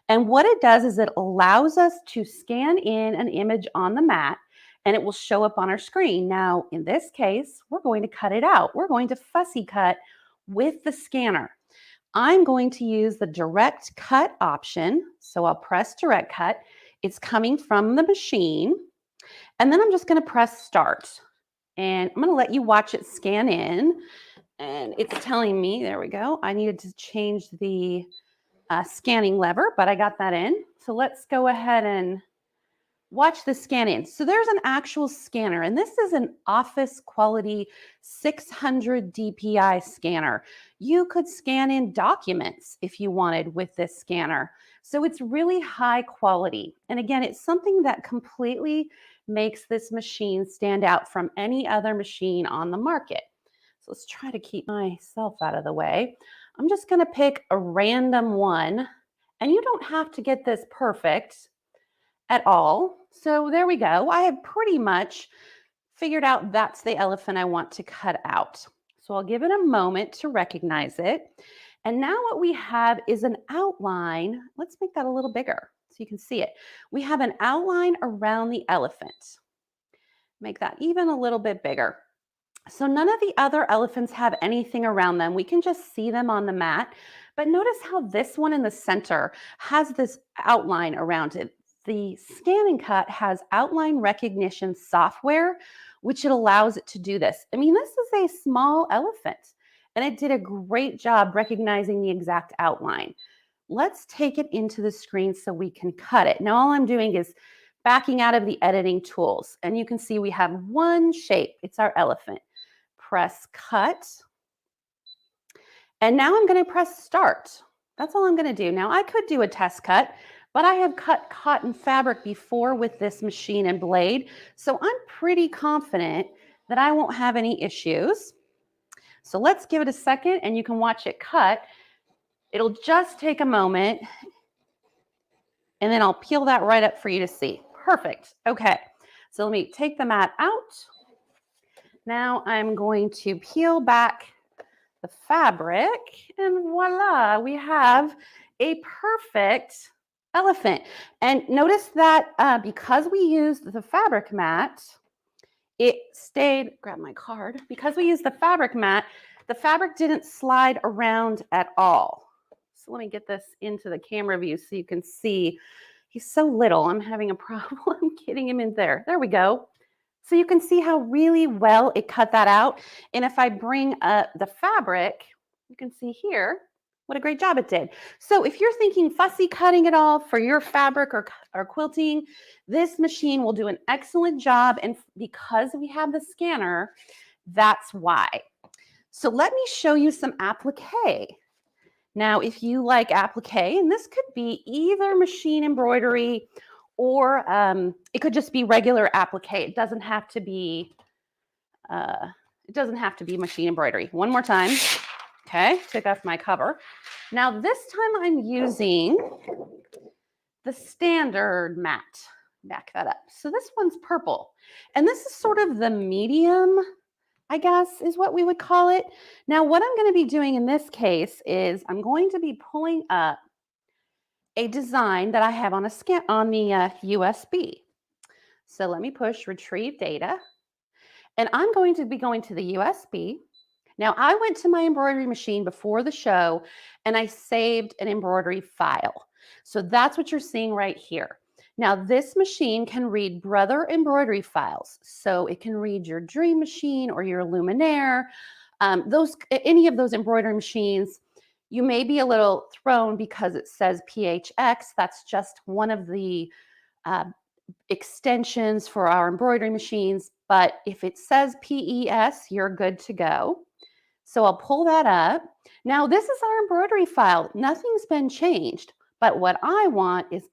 And what it does is it allows us to scan in an image on the mat, and it will show up on our screen. Now, in this case, we're going to cut it out. We're going to fussy cut with the scanner. I'm going to use the direct cut option. So I'll press direct cut. It's coming from the machine. And then I'm just going to press start. And I'm going to let you watch it scan in. And it's telling me, there we go, I needed to change the scanning lever, but I got that in. So let's go ahead and watch the scan in. So there's an actual scanner, and this is an office quality 600 DPI scanner. You could scan in documents if you wanted with this scanner. So it's really high quality. And again, it's something that completely makes this machine stand out from any other machine on the market. So let's try to keep myself out of the way. I'm just going to pick a random one, and you don't have to get this perfect at all. So there we go. I have pretty much figured out that's the elephant I want to cut out. So I'll give it a moment to recognize it. And now what we have is an outline. Let's make that a little bigger so you can see it. We have an outline around the elephant. Make that even a little bit bigger. So none of the other elephants have anything around them. We can just see them on the mat. But notice how this one in the center has this outline around it. The Scan and Cut has outline recognition software, which it allows it to do this. I mean, this is a small elephant, and it did a great job recognizing the exact outline. Let's take it into the screen so we can cut it. Now, all I'm doing is backing out of the editing tools, and you can see we have one shape. It's our elephant. Press cut. And now I'm going to press start. That's all I'm going to do. Now, I could do a test cut, but I have cut cotton fabric before with this machine and blade, so I'm pretty confident that I won't have any issues. So let's give it a second and you can watch it cut. It'll just take a moment, and then I'll peel that right up for you to see. Perfect. Okay, so let me take the mat out. Now I'm going to peel back the fabric, and voila, we have a perfect elephant. And notice that because we used the fabric mat, it stayed, grab my card, because we used the fabric mat, the fabric didn't slide around at all. So let me get this into the camera view so you can see. He's so little, I'm having a problem getting him in there. There we go. So you can see how really well it cut that out. And if I bring the fabric, you can see here what a great job it did. So if you're thinking fussy cutting at all for your fabric or quilting, this machine will do an excellent job. And because we have the scanner, that's why. So let me show you some applique. Now, if you like applique, and this could be either machine embroidery or it could just be regular applique. It doesn't have to be machine embroidery. One more time. Okay, take off my cover. Now this time I'm using the standard mat. Back that up. So this one's purple, and this is sort of the medium, I guess, is what we would call it. Now what I'm going to be doing in this case is I'm going to be pulling up a design that I have on the USB. So let me push retrieve data, and I'm going to be going to the USB. Now I went to my embroidery machine before the show and I saved an embroidery file. So that's what you're seeing right here. Now this machine can read brother embroidery files. So it can read your Dream Machine or your Luminaire, any of those embroidery machines. You may be a little thrown because it says PHX. That's just one of the extensions for our embroidery machines. But if it says PES, you're good to go. So I'll pull that up. Now this is our embroidery file. Nothing's been changed. But what I want is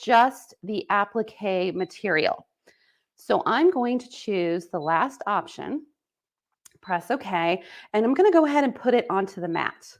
just the applique material. So I'm going to choose the last option. Press OK, and I'm going to go ahead and put it onto the mat.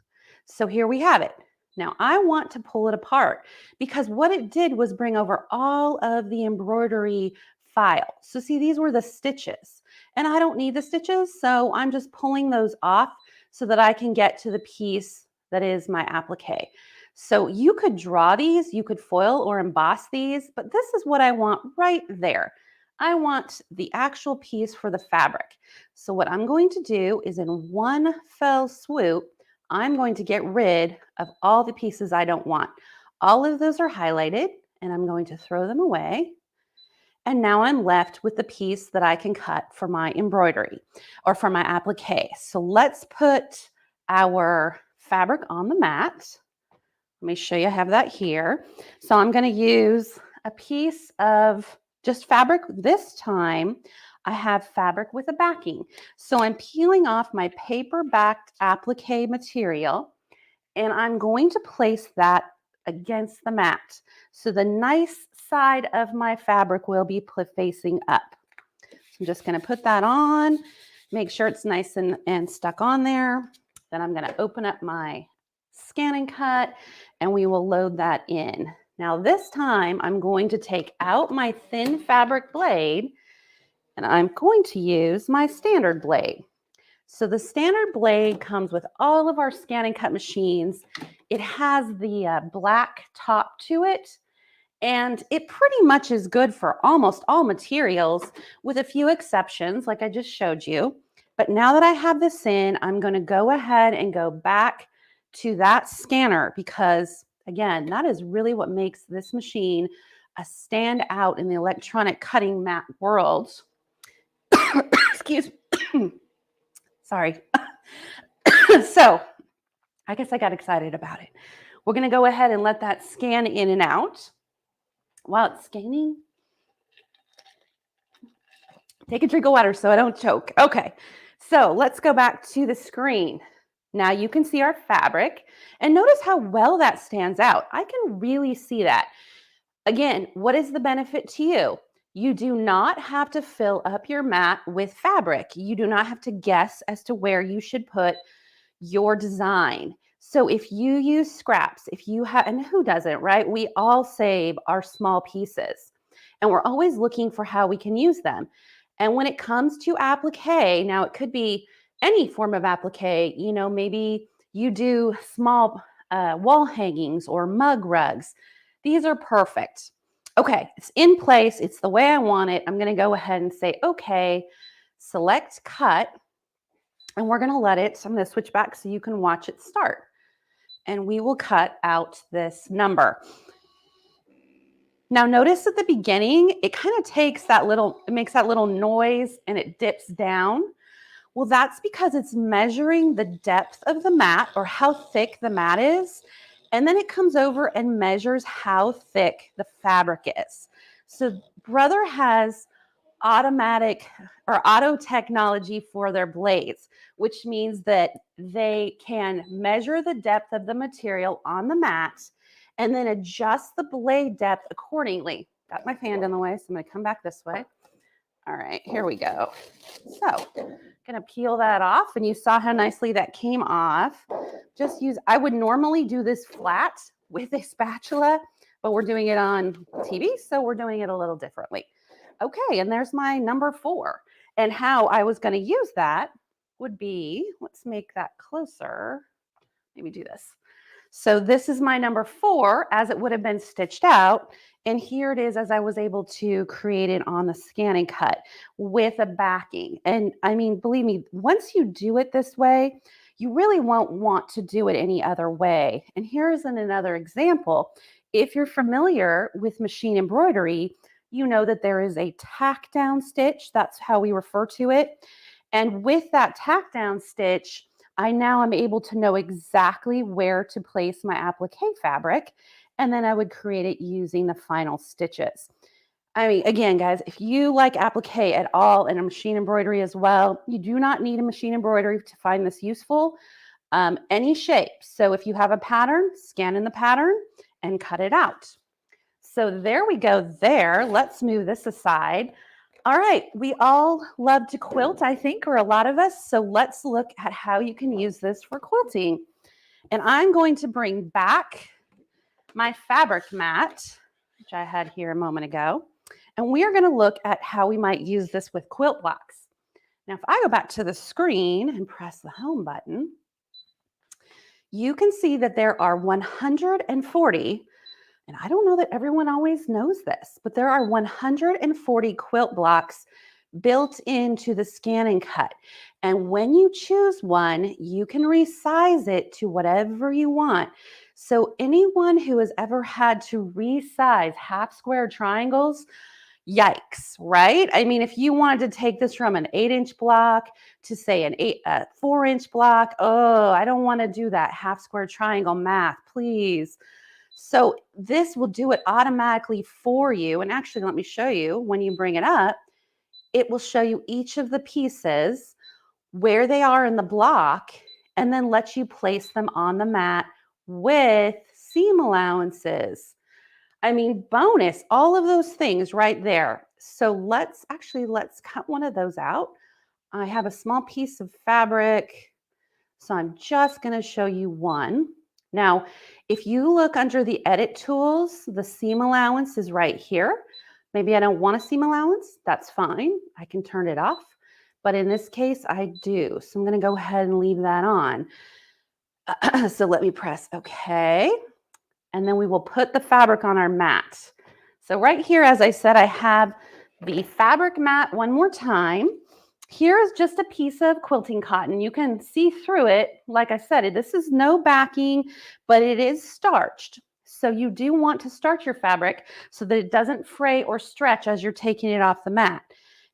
So here we have it. Now I want to pull it apart because what it did was bring over all of the embroidery file. So see, these were the stitches, and I don't need the stitches, so I'm just pulling those off so that I can get to the piece that is my applique. So you could draw these, you could foil or emboss these, but this is what I want right there. I want the actual piece for the fabric. So what I'm going to do is in one fell swoop, I'm going to get rid of all the pieces I don't want. All of those are highlighted and I'm going to throw them away. And now I'm left with the piece that I can cut for my embroidery or for my applique. So let's put our fabric on the mat. Let me show you, I have that here. So I'm going to use a piece of just fabric. This time I have fabric with a backing. So I'm peeling off my paper backed applique material and I'm going to place that against the mat. So the nice side of my fabric will be facing up. So I'm just going to put that on, make sure it's nice and stuck on there. Then I'm going to open up my scan and cut and we will load that in. Now this time I'm going to take out my thin fabric blade and I'm going to use my standard blade. So the standard blade comes with all of our scan and cut machines. It has the black top to it, and it pretty much is good for almost all materials with a few exceptions like I just showed you. But now that I have this in, I'm going to go ahead and go back to that scanner because, again, that is really what makes this machine a standout in the electronic cutting mat world. Excuse me. Sorry. So I guess I got excited about it. We're going to go ahead and let that scan in and out. While it's scanning, take a drink of water so I don't choke. Okay, so let's go back to the screen. Now you can see our fabric and notice how well that stands out. I can really see that. Again, what is the benefit to you? You do not have to fill up your mat with fabric. You do not have to guess as to where you should put your design. So if you use scraps, if you have, and who doesn't, right? We all save our small pieces and we're always looking for how we can use them. And when it comes to applique, now it could be any form of applique, you know, maybe you do small wall hangings or mug rugs. These are perfect. Okay, it's in place. It's the way I want it. I'm going to go ahead and say, okay, select cut. And we're going to let it, so I'm going to switch back so you can watch it start. And we will cut out this number. Now notice at the beginning, it kind of takes that little, it makes that little noise and it dips down. Well, that's because it's measuring the depth of the mat or how thick the mat is. And then it comes over and measures how thick the fabric is. So Brother has automatic or auto technology for their blades, which means that they can measure the depth of the material on the mat and then adjust the blade depth accordingly. Got my fan in the way, so I'm going to come back this way. All right, here we go. So I'm going to peel that off, and you saw how nicely that came off. Just use, I would normally do this flat with a spatula, but we're doing it on TV, so we're doing it a little differently. Okay, and there's my number 4. And how I was going to use that would be, let's make that closer. Maybe do this. So this is my number 4 as it would have been stitched out. And here it is as I was able to create it on the scan and cut with a backing. And I mean, believe me, once you do it this way, you really won't want to do it any other way. And here's another example. If you're familiar with machine embroidery, you know that there is a tack down stitch. That's how we refer to it. And with that tack down stitch, I now am able to know exactly where to place my applique fabric. And then I would create it using the final stitches. I mean, again, guys, if you like applique at all and a machine embroidery as well, you do not need a machine embroidery to find this useful. Any shape. So if you have a pattern, scan in the pattern and cut it out. So there we go there. Let's move this aside. All right, we all love to quilt, I think, or a lot of us. So let's look at how you can use this for quilting. And I'm going to bring back my fabric mat, which I had here a moment ago. And we are going to look at how we might use this with quilt blocks. Now, if I go back to the screen and press the home button, you can see that there are 140 And I don't know that everyone always knows this, but there are 140 quilt blocks built into the Scan and Cut. And when you choose one, you can resize it to whatever you want. So anyone who has ever had to resize half square triangles, yikes, right? I mean, if you wanted to take this from an 8-inch block to say a 4-inch block, oh, I don't want to do that half square triangle math, please. So this will do it automatically for you. And actually, let me show you when you bring it up, it will show you each of the pieces, where they are in the block, and then let you place them on the mat with seam allowances. I mean, bonus, all of those things right there. So let's cut one of those out. I have a small piece of fabric, so I'm just going to show you one. Now, if you look under the edit tools, the seam allowance is right here. Maybe I don't want a seam allowance. That's fine. I can turn it off. But in this case, I do. So I'm going to go ahead and leave that on. So let me press OK. And then we will put the fabric on our mat. So right here, as I said, I have the fabric mat one more time. Here is just a piece of quilting cotton. You can see through it. Like I said, this is no backing, but it is starched. So you do want to starch your fabric so that it doesn't fray or stretch as you're taking it off the mat.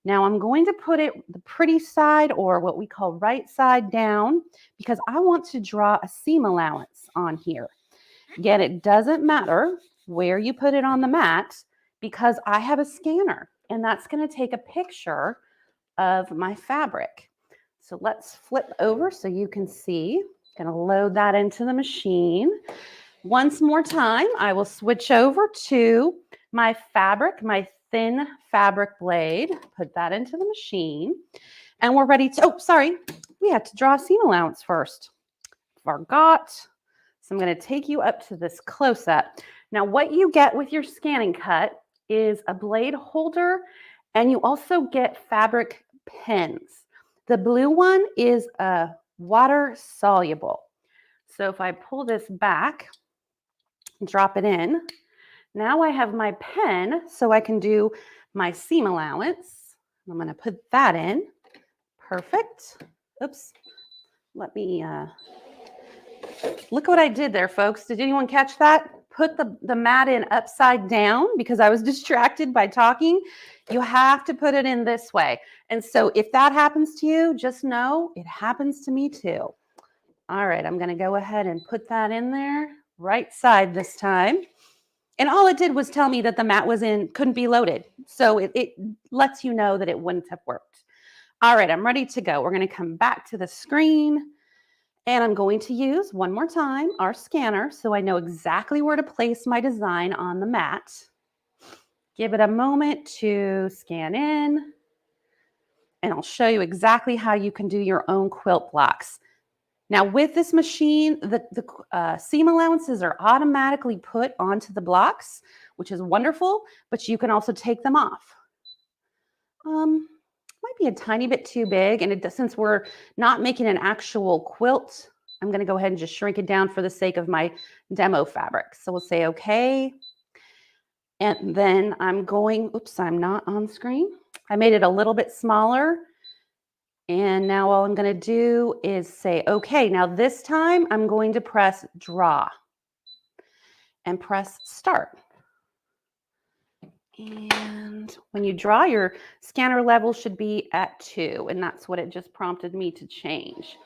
Now I'm going to put it the pretty side, or what we call right side down, because I want to draw a seam allowance on here. Again, it doesn't matter where you put it on the mat because I have a scanner and that's going to take a picture of my fabric. So let's flip over so you can see. I'm going to load that into the machine. Once more time, I will switch over to my fabric, my thin fabric blade, put that into the machine, and we're ready to, oh, sorry, we had to draw a seam allowance first. Forgot. So I'm going to take you up to this close-up. Now, what you get with your Scan and Cut is a blade holder, and you also get fabric pins. The blue one is water soluble. So if I pull this back, drop it in, now I have my pen so I can do my seam allowance. I'm going to put that in. Perfect. Oops. Let me, look what I did there, folks. Did anyone catch that? Put the mat in upside down because I was distracted by talking. You have to put it in this way. And so if that happens to you, just know it happens to me too. All right, I'm going to go ahead and put that in there, right side this time. And all it did was tell me that the mat was in, couldn't be loaded. So it lets you know that it wouldn't have worked. All right, I'm ready to go. We're going to come back to the screen. And I'm going to use, one more time, our scanner so I know exactly where to place my design on the mat. Give it a moment to scan in. And I'll show you exactly how you can do your own quilt blocks. Now with this machine, the seam allowances are automatically put onto the blocks, which is wonderful, but you can also take them off. Might be a tiny bit too big, and since we're not making an actual quilt, I'm going to go ahead and just shrink it down for the sake of my demo fabric. So we'll say okay. And then I'm going, oops, I'm not on screen. I made it a little bit smaller. And now all I'm going to do is say, okay, now this time I'm going to press draw and press start. And when you draw, your scanner level should be at 2, and that's what it just prompted me to change.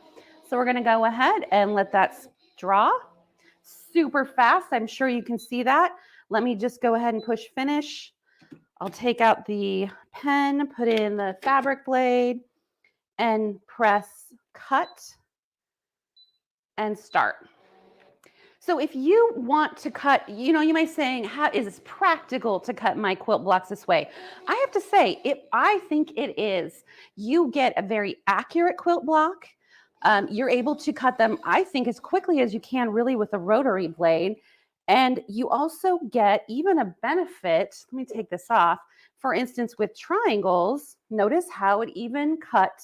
So we're going to go ahead and let that draw super fast. I'm sure you can see that. Let me just go ahead and push finish. I'll take out the pen, put in the fabric blade, and press cut and start. So if you want to cut, you may be saying, how is this practical to cut my quilt blocks this way? I have to say, I think it is. You get a very accurate quilt block. You're able to cut them, I think, as quickly as you can, really, with a rotary blade. And you also get even a benefit. Let me take this off. For instance, with triangles, notice how it even cut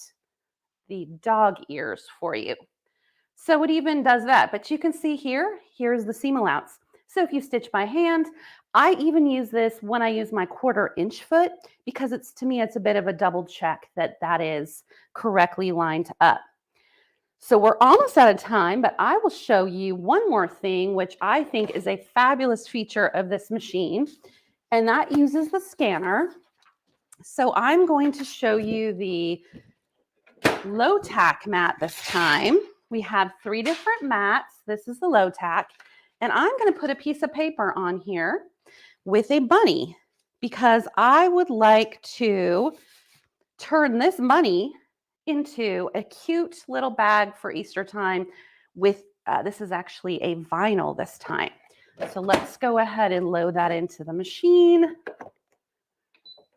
the dog ears for you. So it even does that, but you can see here's the seam allowance. So if you stitch by hand, I even use this when I use my 1/4 inch foot, because to me, it's a bit of a double check that that is correctly lined up. So we're almost out of time, but I will show you one more thing, which I think is a fabulous feature of this machine, and that uses the scanner. So I'm going to show you the low tack mat this time. We have 3 different mats. This is the low tack, and I'm going to put a piece of paper on here with a bunny, because I would like to turn this bunny into a cute little bag for Easter time with, this is actually a vinyl this time. So let's go ahead and load that into the machine.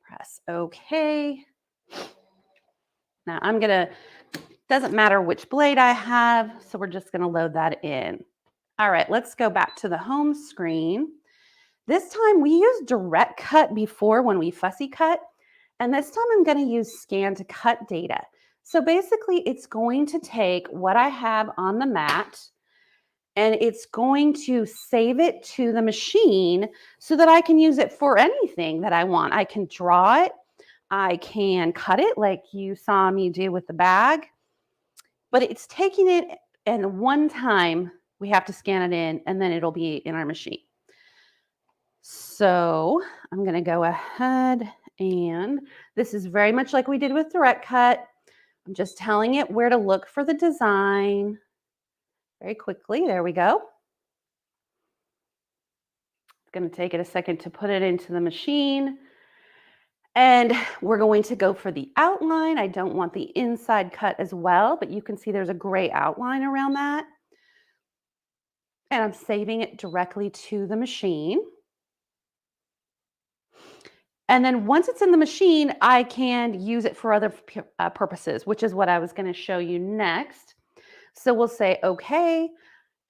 Press OK. Now I'm gonna, doesn't matter which blade I have, so we're just gonna load that in. All right, let's go back to the home screen. This time we used direct cut before when we fussy cut, and this time I'm gonna use scan to cut data. So basically it's going to take what I have on the mat and it's going to save it to the machine so that I can use it for anything that I want. I can draw it, I can cut it like you saw me do with the bag, but it's taking it, and one time we have to scan it in and then it'll be in our machine. So I'm going to go ahead, and this is very much like we did with direct cut. I'm just telling it where to look for the design very quickly. There we go. It's going to take it a second to put it into the machine. And we're going to go for the outline. I don't want the inside cut as well, but you can see there's a gray outline around that. And I'm saving it directly to the machine. And then once it's in the machine, I can use it for other purposes, which is what I was going to show you next. So we'll say, okay,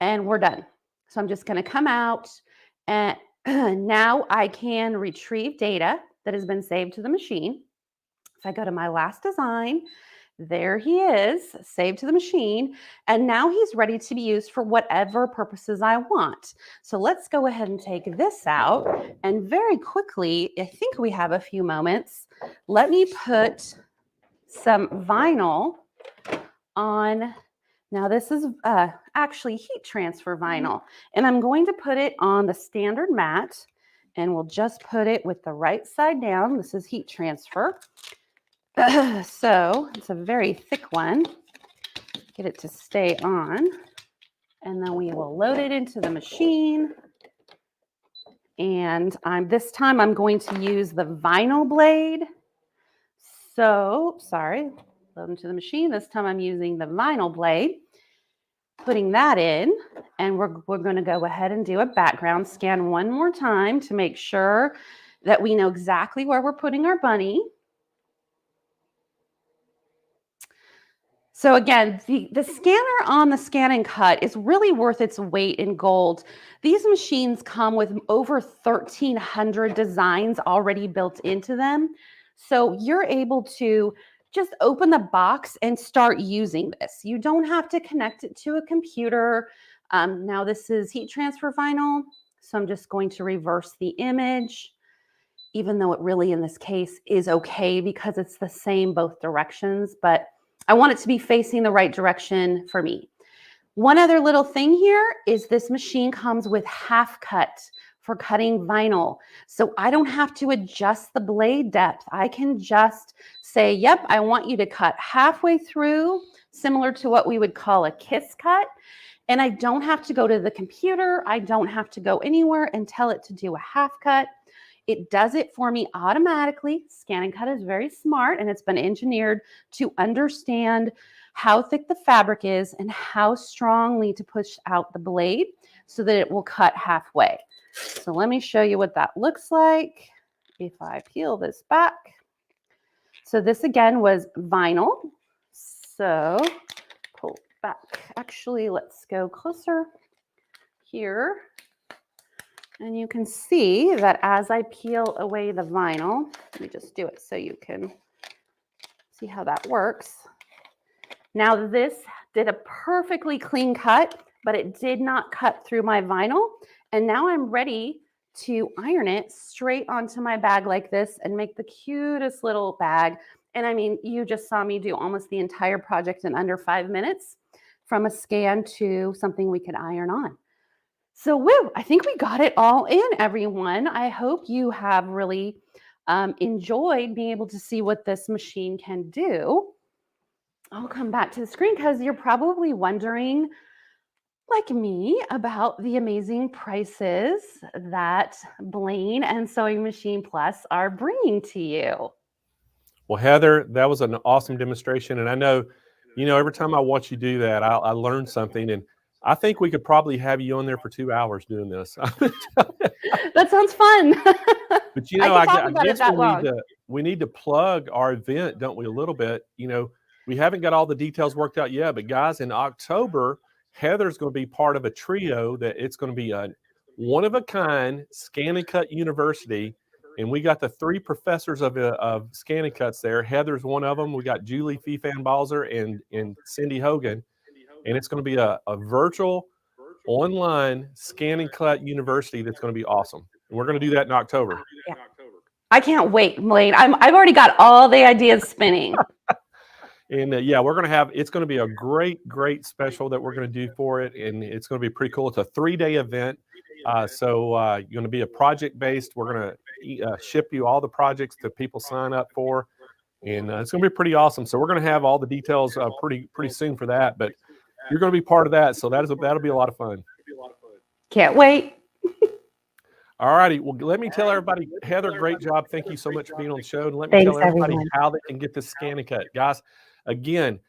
and we're done. So I'm just going to come out, and now I can retrieve data that has been saved to the machine. If I go to my last design, there he is, saved to the machine, and now he's ready to be used for whatever purposes I want. So let's go ahead and take this out, and very quickly, I think we have a few moments, let me put some vinyl on. Now this is actually heat transfer vinyl, and I'm going to put it on the standard mat, and we'll just put it with the right side down. This is heat transfer. So it's a very thick one. Get it to stay on, and then we will load it into the machine. And this time I'm going to use the vinyl blade. So, sorry, load into the machine. This time I'm using the vinyl blade, putting that in, and we're going to go ahead and do a background scan one more time to make sure that we know exactly where we're putting our bunny. So again, the scanner on the Scan and Cut is really worth its weight in gold. These machines come with over 1,300 designs already built into them. So you're able to just open the box and start using this. You don't have to connect it to a computer. Now this is heat transfer vinyl, so I'm just going to reverse the image, even though it really in this case is okay because it's the same both directions, but I want it to be facing the right direction for me. One other little thing here is this machine comes with half cut for cutting vinyl. So I don't have to adjust the blade depth. I can just say, yep, I want you to cut halfway through, similar to what we would call a kiss cut. And I don't have to go to the computer. I don't have to go anywhere and tell it to do a half cut. It does it for me automatically. Scan and Cut is very smart, and it's been engineered to understand how thick the fabric is and how strongly to push out the blade so that it will cut halfway. So let me show you what that looks like if I peel this back. So this again was vinyl. So pull back. Actually, let's go closer here. And you can see that as I peel away the vinyl, let me just do it so you can see how that works. Now this did a perfectly clean cut, but it did not cut through my vinyl. And now I'm ready to iron it straight onto my bag like this and make the cutest little bag. And I mean, you just saw me do almost the entire project in under 5 minutes, from a scan to something we could iron on. So, woo, I think we got it all in, everyone. I hope you have really enjoyed being able to see what this machine can do. I'll come back to the screen because you're probably wondering, like me, about the amazing prices that Blaine and Sewing Machine Plus are bringing to you. Well, Heather, that was an awesome demonstration. And I know, every time I watch you do that, I learn something. And I think we could probably have you on there for 2 hours doing this. That sounds fun. But, I guess we need to plug our event, don't we, a little bit. We haven't got all the details worked out yet. But, guys, in October, Heather's going to be part of a trio that it's going to be a one-of-a-kind Scan and Cut University. And we got the 3 professors of Scan and Cuts there. Heather's one of them. We got Julie Feefan-Balzer and Cindy Hogan. And it's going to be a virtual online Scan and Cut University that's going to be awesome. And we're going to do that in October. Yeah. I can't wait, Blaine. I've already got all the ideas spinning. And we're going to have, it's going to be a great special that we're going to do for it. And it's going to be pretty cool. It's a 3-day event. So you're going to be a project based. We're going to ship you all the projects that people sign up for. And it's going to be pretty awesome. So we're going to have all the details pretty soon for that. But you're going to be part of that. So that'll be a lot of fun. Can't wait. All righty. Well, let me tell everybody, Heather, great job. Thank you so much for being on the show. And let me tell everybody how they can get this Scan and Cut. Guys, again,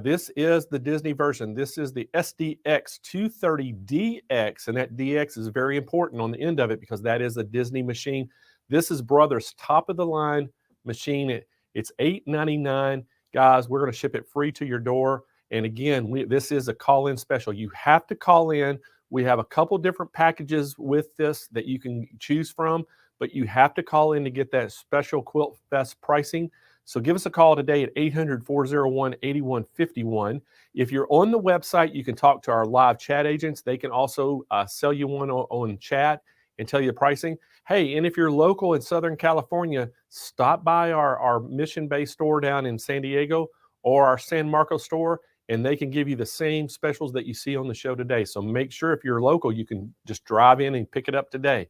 this is the Disney version. This is the SDX 230DX, and that DX is very important on the end of it because that is a Disney machine. This is Brother's top-of-the-line machine. It's $899. Guys, we're going to ship it free to your door. And again, this is a call-in special. You have to call in. We have a couple different packages with this that you can choose from, but you have to call in to get that special Quilt Fest pricing. So give us a call today at 800-401-8151. If you're on the website, you can talk to our live chat agents. They can also sell you one on chat and tell you the pricing. Hey, and if you're local in Southern California, stop by our Mission Bay store down in San Diego or our San Marcos store, and they can give you the same specials that you see on the show today. So make sure if you're local, you can just drive in and pick it up today.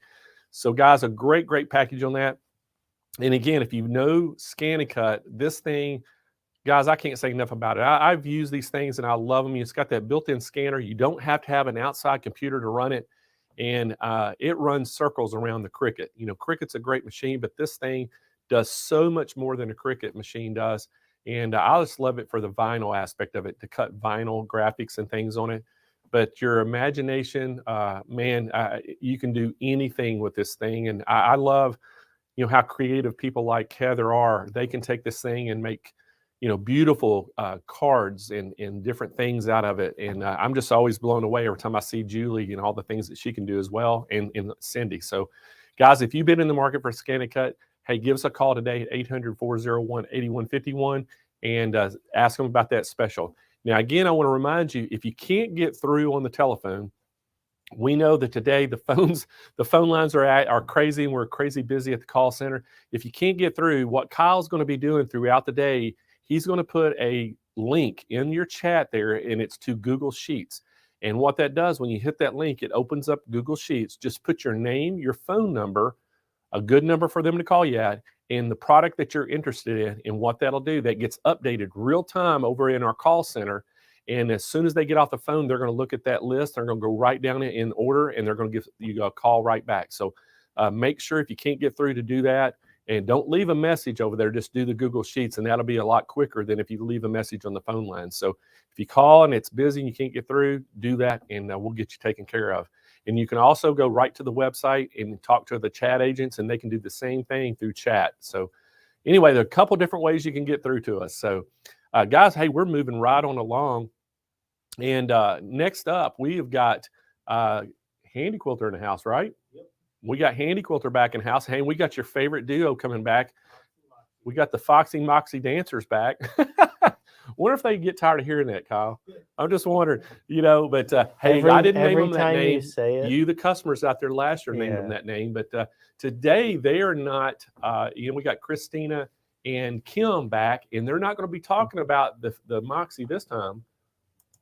So guys, a great package on that. And again, if you know Scan and Cut, this thing, guys, I can't say enough about it. I've used these things and I love them. It's got that built-in scanner. You don't have to have an outside computer to run it. And it runs circles around the Cricut. Cricut's a great machine, but this thing does so much more than a Cricut machine does. And I just love it for the vinyl aspect of it, to cut vinyl graphics and things on it. But your imagination, man, you can do anything with this thing. And I love, how creative people like Heather are. They can take this thing and make, beautiful cards and different things out of it. And I'm just always blown away every time I see Julie and all the things that she can do as well, and Cindy. So, guys, if you've been in the market for Scan and Cut, hey, give us a call today at 800-401-8151 and ask them about that special. Now, again, I want to remind you, if you can't get through on the telephone, we know that today the phone lines are crazy, and we're crazy busy at the call center. If you can't get through, what Kyle's going to be doing throughout the day, he's going to put a link in your chat there, and it's to Google Sheets. And what that does, when you hit that link, it opens up Google Sheets. Just put your name, your phone number, a good number for them to call you at, and the product that you're interested in. And what that'll do, that gets updated real time over in our call center. And as soon as they get off the phone, they're going to look at that list. They're going to go right down it in order, and they're going to give you a call right back. So make sure if you can't get through to do that, and don't leave a message over there. Just do the Google Sheets, and that'll be a lot quicker than if you leave a message on the phone line. So if you call and it's busy and you can't get through, do that, and we'll get you taken care of. And you can also go right to the website and talk to the chat agents, and they can do the same thing through chat. So anyway, there are a couple different ways you can get through to us. So guys, hey, we're moving right on along. And next up, we have got Handi Quilter in the house, right? Yep. We got Handi Quilter back in house. Hey, we got your favorite duo coming back. We got the Foxy Moxie dancers back. Wonder if they get tired of hearing that, Kyle. I'm just wondering, but hey, I didn't name them that time name. you say it. You, the customers out there last year, named them Yeah. that name. But today they are not, we got Kristina and Kim back, and they're not going to be talking about the Moxie this time,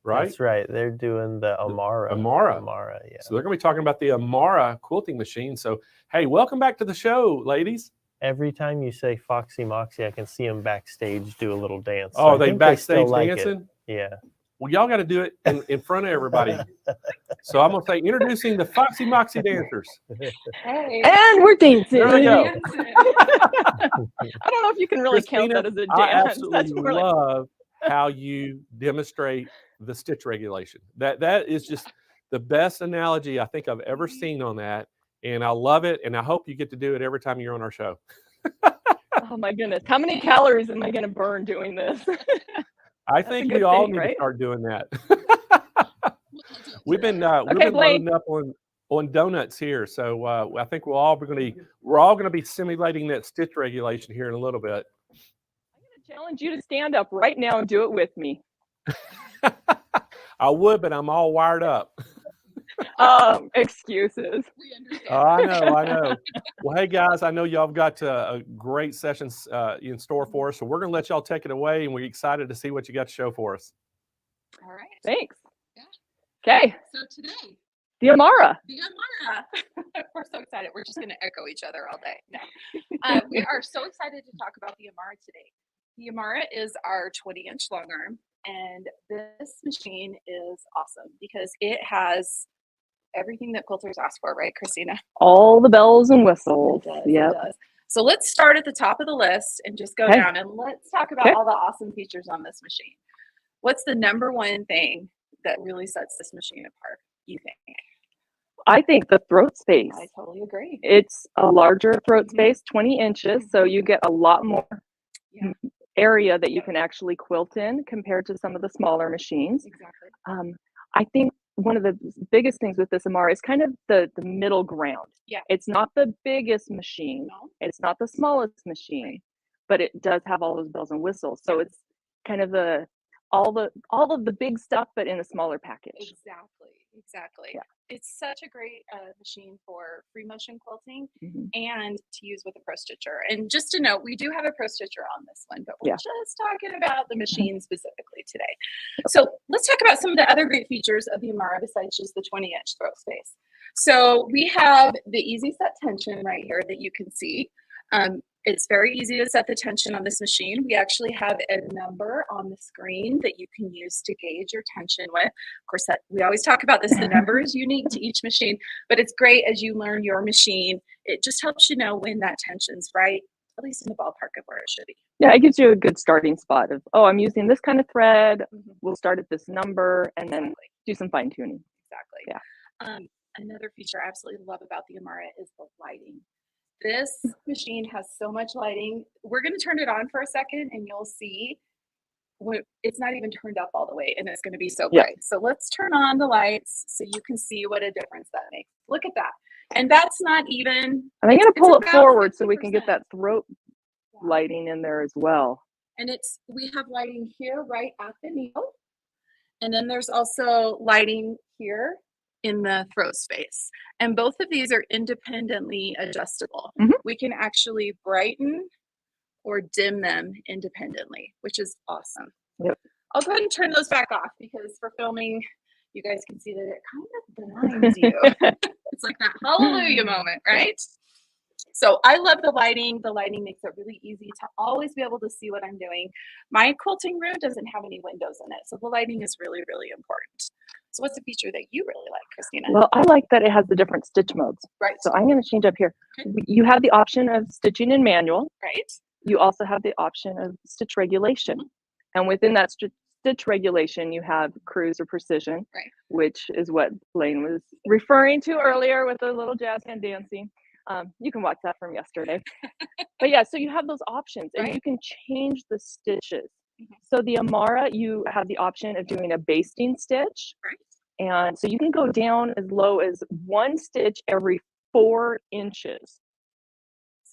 right? That's right. They're doing the Amara. Amara. Yeah. So they're going to be talking about the Amara quilting machine. So, hey, welcome back to the show, ladies. Every time you say Foxy Moxie, I can see them backstage do a little dance. So Oh, I they think backstage still like it. dancing? Yeah. Well, y'all got to do it in front of everybody. So I'm going to say, introducing the Foxy Moxie dancers. Hey. And we're dancing. There we go. I don't know if you can really count Kristina, that as a I dance. absolutely That's more like, love how you demonstrate the stitch regulation. That is just the best analogy I think I've ever seen on that. And I love it. And I hope you get to do it every time you're on our show. oh my goodness, how many calories am I going to burn doing this? I That's a think good we all thing, need to right? start doing that. we've been Okay, Blaine. loading up on donuts here, so I think we're all going to be simulating that stitch regulation here in a little bit. I'm going to challenge you to stand up right now and do it with me. I would, but I'm all wired up. Excuses. We understand. I know. Well, hey guys, I know y'all have got a great session in store for us, so we're going to let y'all take it away, and we're excited to see what you got to show for us. All right. Thanks. Yeah. Okay, So today, the Amara. the Amara. We're so excited. We're just going to echo each other all day. No. We are so excited to talk about the Amara today. The Amara is our 20-inch long arm, and this machine is awesome because it has everything that quilters ask for, right, Kristina? All the bells and whistles. It does. So let's start at the top of the list and just go Okay. down, and let's talk about Okay. all the awesome features on this machine. What's the number one thing that really sets this machine apart, you think? I think the throat space. I totally agree. It's a larger throat Mhm. space, 20 inches, so you get a lot more Yeah, area that you can actually quilt in compared to some of the smaller machines. exactly. I think one of the biggest things with this Amara is kind of the middle ground. Yeah. It's not the biggest machine. No? It's not the smallest machine, but it does have all those bells and whistles. So Yeah. it's kind of all of the big stuff, but in a smaller package. Exactly. Yeah. It's such a great machine for free motion quilting Mhm. and to use with a pro stitcher. And just to note, we do have a pro stitcher on this one, but we're Yeah. just talking about the machine specifically today. So let's talk about some of the other great features of the Amara besides just the 20-inch throat space. So we have the easy set tension right here that you can see. It's very easy to set the tension on this machine. We actually have a number on the screen that you can use to gauge your tension with. Of course, we always talk about this, the number is unique to each machine, but it's great as you learn your machine. It just helps you know when that tension's right, at least in the ballpark of where it should be. Yeah, it gives you a good starting spot of, oh, I'm using this kind of thread. Mhm. We'll start at this number and then Exactly. do some fine tuning. Exactly. Yeah. Another feature I absolutely love about the Amara is the lighting. This machine has so much lighting. We're going to turn it on for a second and you'll see it's not even turned up all the way and it's going to be so Yeah. bright. So let's turn on the lights so you can see what a difference that makes. Look at that. And that's not even, And I'm going to it's pull it about forward so we can get 50%. that throat lighting in there as well. and we have lighting here right at the needle. And then there's also lighting here in the throat space. And both of these are independently adjustable. Mhm. We can actually brighten or dim them independently, which is awesome. Yep. I'll go ahead and turn those back off because for filming, you guys can see that it kind of blinds you. It's like that hallelujah moment, right? So I love the lighting. The lighting makes it really easy to always be able to see what I'm doing. My quilting room doesn't have any windows in it, so the lighting is really, really important. So what's a feature that you really like, Kristina? Well, I like that it has the different stitch modes. Right. So I'm going to change up here. Okay. You have the option of stitching in manual. Right. You also have the option of stitch regulation. And within that stitch regulation, you have cruise or precision, Right. which is what Blaine was referring to earlier with the little jazz hand dancing. You can watch that from yesterday. But yeah, so you have those options and Right. you can change the stitches. Mhm. So the Amara, you have the option of doing a basting stitch. Right. And so you can go down as low as 1 stitch every 4 inches.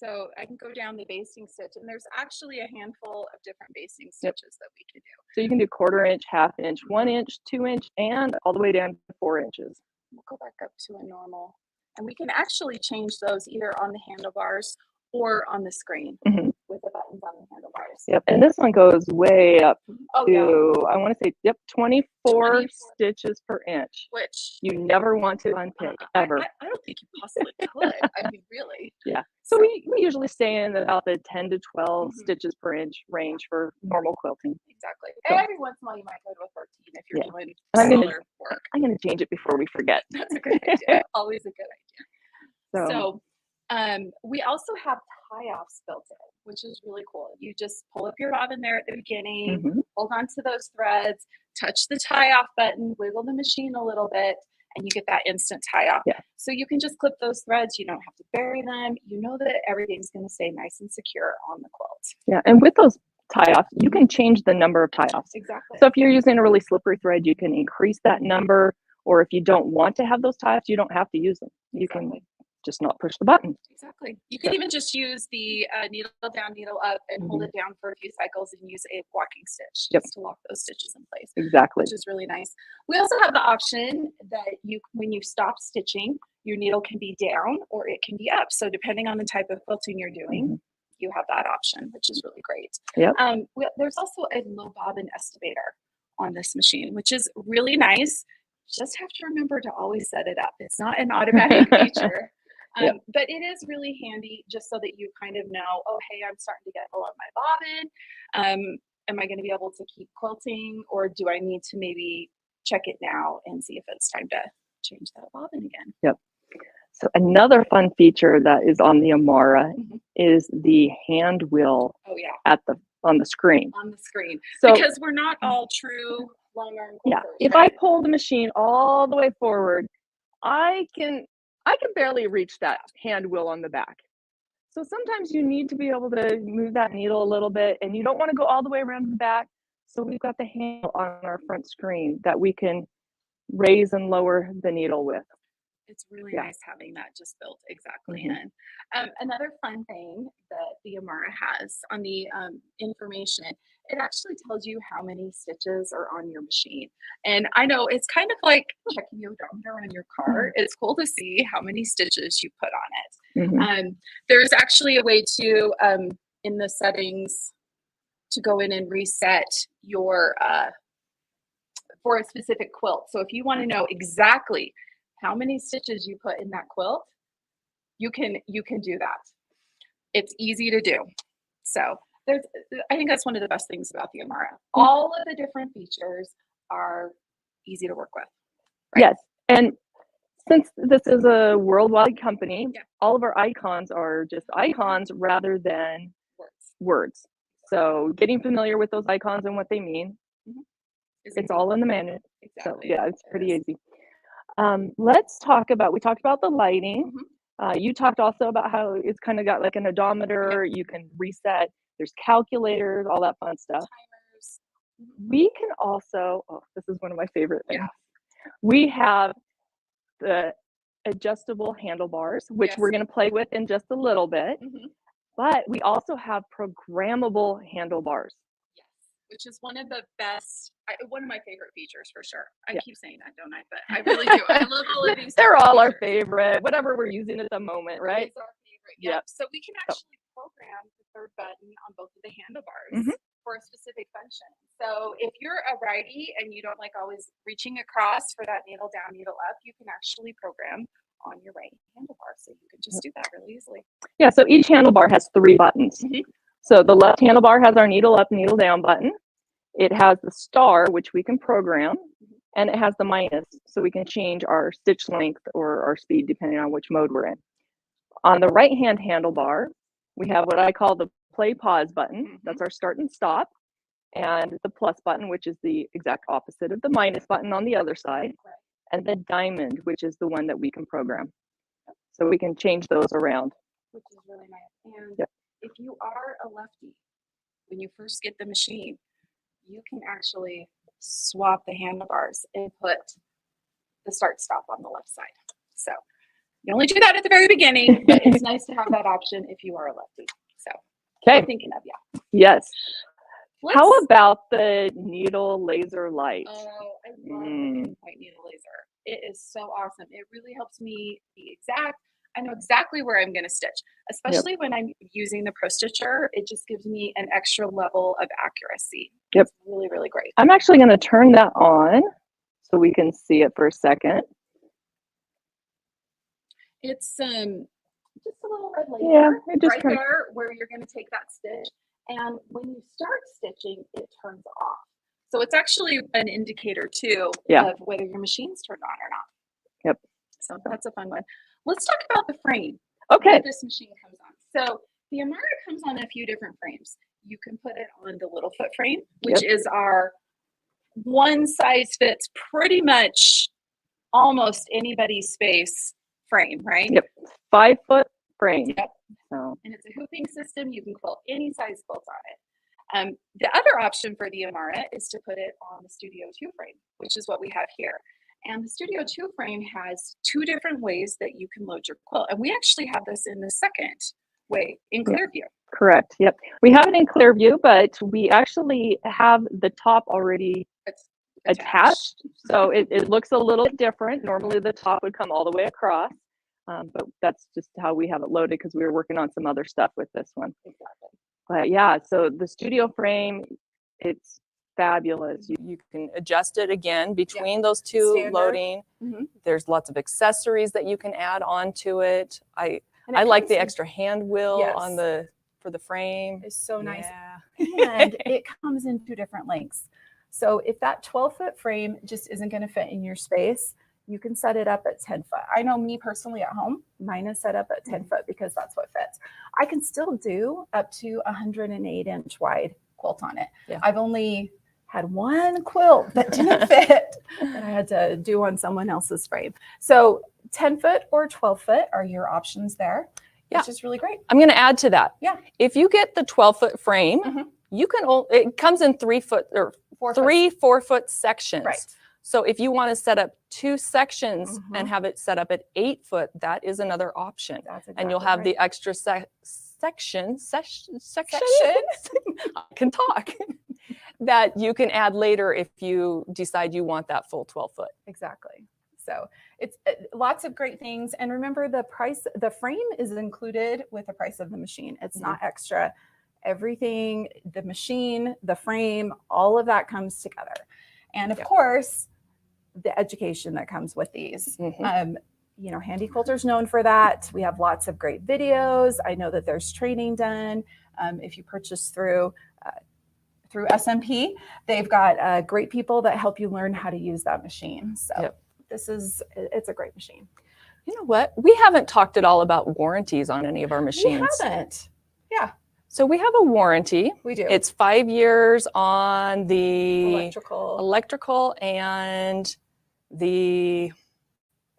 So I can go down the basting stitch, and there's actually a handful of different basting stitches that we can do. So you can do 1/4 inch, 1/2 inch, 1 inch, 2 inch, and all the way down to 4 inches. We'll go back up to a normal, and we can actually change those either on the handlebars or on the screen Mhm. with the buttons on the handlebars. Yep, and this one goes way up Oh to, yeah, I want to say, yep, 24 24. stitches per inch. which You never want to unpick, ever. I don't think you possibly could. I mean, really. Yeah. So we usually stay in about the 10 to 12 Mhm. stitches per inch range for normal quilting. Exactly. So- Every once in a while, you might go to a 13 if you're Yeah. doing And I'm gonna- smaller work. I'm going to change it before we forget. That's a good idea. Always a good idea. So, So we also have tie-offs built in, which is really cool. You just pull up your bobbin there at the beginning, mhm. hold on to those threads, touch the tie-off button, wiggle the machine a little bit, and you get that instant tie-off. Yeah. So you can just clip those threads. You don't have to bury them. You know that everything's going to stay nice and secure on the quilt. Yeah, and with those tie-offs, you can change the number of tie-offs. Exactly. So if you're using a really slippery thread, you can increase that number, or if you don't want to have those tie-offs, you don't have to use them. You can just not push the button. Exactly. You can even just use the needle down, needle up, and hold it down for a few cycles and use a walking stitch Yep. just to lock those stitches in place, Exactly. which is really nice. We also have the option that when you stop stitching, your needle can be down or it can be up. So depending on the type of quilting you're doing, you have that option, which is really great. Yep. There's also a low bobbin estimator on this machine, which is really nice. Just have to remember to always set it up. It's not an automatic feature. Yep. But it is really handy just so that you kind of know, oh, hey, I'm starting to get low on my bobbin. Am I going to be able to keep quilting, or do I need to maybe check it now and see if it's time to change that bobbin again? Yep. So another fun feature that is on the Amara is the hand wheel Oh yeah, on the screen. on the screen. So Because we're not all true long arm yeah, quilters, if I right? pull the machine all the way forward, I can barely reach that hand wheel on the back. So sometimes you need to be able to move that needle a little bit, and you don't want to go all the way around the back. So we've got the handle on our front screen that we can raise and lower the needle with. It's really Yeah. nice having that just built exactly in. Another fun thing that the Amara has on the information, it actually tells you how many stitches are on your machine. And I know it's kind of like checking the odometer on your car. It's cool to see how many stitches you put on it. There's actually a way to, in the settings, to go in and reset your, for a specific quilt. So if you want to know exactly how many stitches you put in that quilt, you can do that. It's easy to do. So I think that's one of the best things about the Amara. All of the different features are easy to work with. Right? Yes, and since this is a worldwide company, Yeah. all of our icons are just icons rather than words. So getting familiar with those icons and what they mean, it's all in the manual. Exactly. So yeah, it's pretty easy. Let's talk about, we talked about the lighting. You talked also about how it's kind of got like an odometer, you can reset, there's calculators, all that fun stuff. Timers. We can also, this is one of my favorite things. We have the adjustable handlebars, which we're going to play with in just a little bit, but we also have programmable handlebars. Which is one of the best, one of my favorite features for sure. I keep saying that, don't I? But I really do. I love all of these. They're all our features. favorite, whatever we're using at the moment, right? It's our favorite. Yep. So we can actually program the third button on both of the handlebars for a specific function. So if you're a righty and you don't like always reaching across for that needle down, needle up, you can actually program on your right handlebar. So you can just do that really easily. Yeah, so each handlebar has 3 buttons. So the left handlebar has our needle up, needle down button. It has the star, which we can program, and it has the minus, so we can change our stitch length or our speed depending on which mode we're in. On the right hand handlebar, we have what I call the play pause button. That's our start and stop. And the plus button, which is the exact opposite of the minus button on the other side. And the diamond, which is the one that we can program. So we can change those around. Which is really nice. And if you are a lefty, when you first get the machine, you can actually swap the handlebars and put the start stop on the left side. So You only do that at the very beginning, but it's nice to have that option if you are a lefty. So Okay. I'm thinking of you. Yes. How Let's- about the needle laser light? Oh, I love the pinpoint needle laser. It is so awesome. It really helps me be exact. I know exactly where I'm going to stitch, especially when I'm using the Pro Stitcher. It just gives me an extra level of accuracy. Yep. It's really, really great. I'm actually going to turn that on so we can see it for a second. It's just a little red laser Yeah, it just right turns. there where you're going to take that stitch. And when you start stitching, it turns off. So it's actually an indicator too Yeah. of whether your machine's turned on or not. Yep. So that's a fun one. Let's talk about the frame. Okay. That this machine comes on. So the Amara comes on a few different frames. You can put it on the little foot frame, which is our one size fits pretty much almost anybody's space frame, right? Yep. 5-foot frame. Yep. So And it's a hooping system. You can quilt any size quilt on it. The other option for the Amara is to put it on the Studio 2 frame, which is what we have here. And the Studio 2 frame has 2 different ways that you can load your quilt. And we actually have this in the second way in Clearview. correct. Yep. We have it in Clearview, but we actually have the top already It's attached. So it looks a little bit different. Normally the top would come all the way across. But that's just how we have it loaded because we were working on some other stuff with this one. Exactly. But yeah, so the studio frame, it's fabulous. You can adjust it again between those two Standard. loading. Mhm. There's lots of accessories that you can add onto it. And I it like comes the in- extra hand wheel on Yes. the for the frame. It's so nice. Yeah. And it comes in 2 different lengths. So if that 12-foot frame just isn't going to fit in your space, you can set it up at 10 foot. I know me personally at home, mine is set up at 10 foot because that's what fits. I can still do up to 108-inch wide quilt on it. Yeah. I've only had one quilt that didn't fit that I had to do on someone else's frame. So 10 foot or 12 foot are your options there. Yeah. Which is really great. I'm going to add to that. Yeah. If you get the 12-foot frame, Mhm. you can it comes in 3-foot or 4-foot sections. Right. So if you want to set up 2 sections Mhm. and have it set up at 8-foot, that is another option. That's And you'll have the extra section I can talk that you can add later if you decide you want that full 12-foot. Exactly. So it's lots of great things. And remember the price, the frame is included with the price of the machine. It's not extra. Everything, the machine, the frame, all of that comes together. And of course, the education that comes with these. You know, Handi Quilter's known for that. We have lots of great videos. I know that there's training done. If you purchase through SMP, they've got great people that help you learn how to use that machine. So it's a great machine. You know what? We haven't talked at all about warranties on any of our machines. We haven't. Yeah, So we have a warranty. we do. It's 5 years on the electrical, and the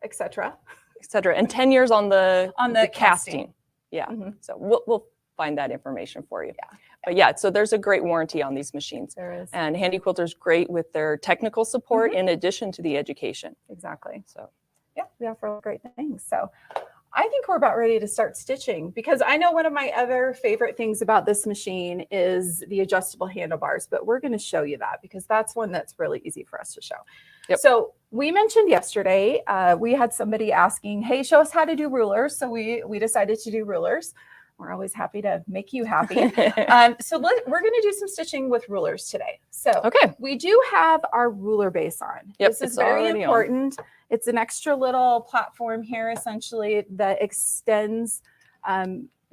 etc. et cetera, and 10 years on the the casting. Yeah. Mhm. So we'll find that information for you. Yeah. But yeah, so there's a great warranty on these machines. There is. And Handi Quilter's great with their technical support in addition to the education. Exactly. So Yeah, we offer great things. So I think we're about ready to start stitching because I know one of my other favorite things about this machine is the adjustable handlebars, but we're going to show you that because that's one that's really easy for us to show. Yep. So we mentioned yesterday, we had somebody asking, hey, show us how to do rulers. So we decided to do rulers. We're always happy to make you happy. So we're going to do some stitching with rulers today. So okay. we do have our ruler base on. Yep, This is it's very already on. important. It's an extra little platform here, essentially, that extends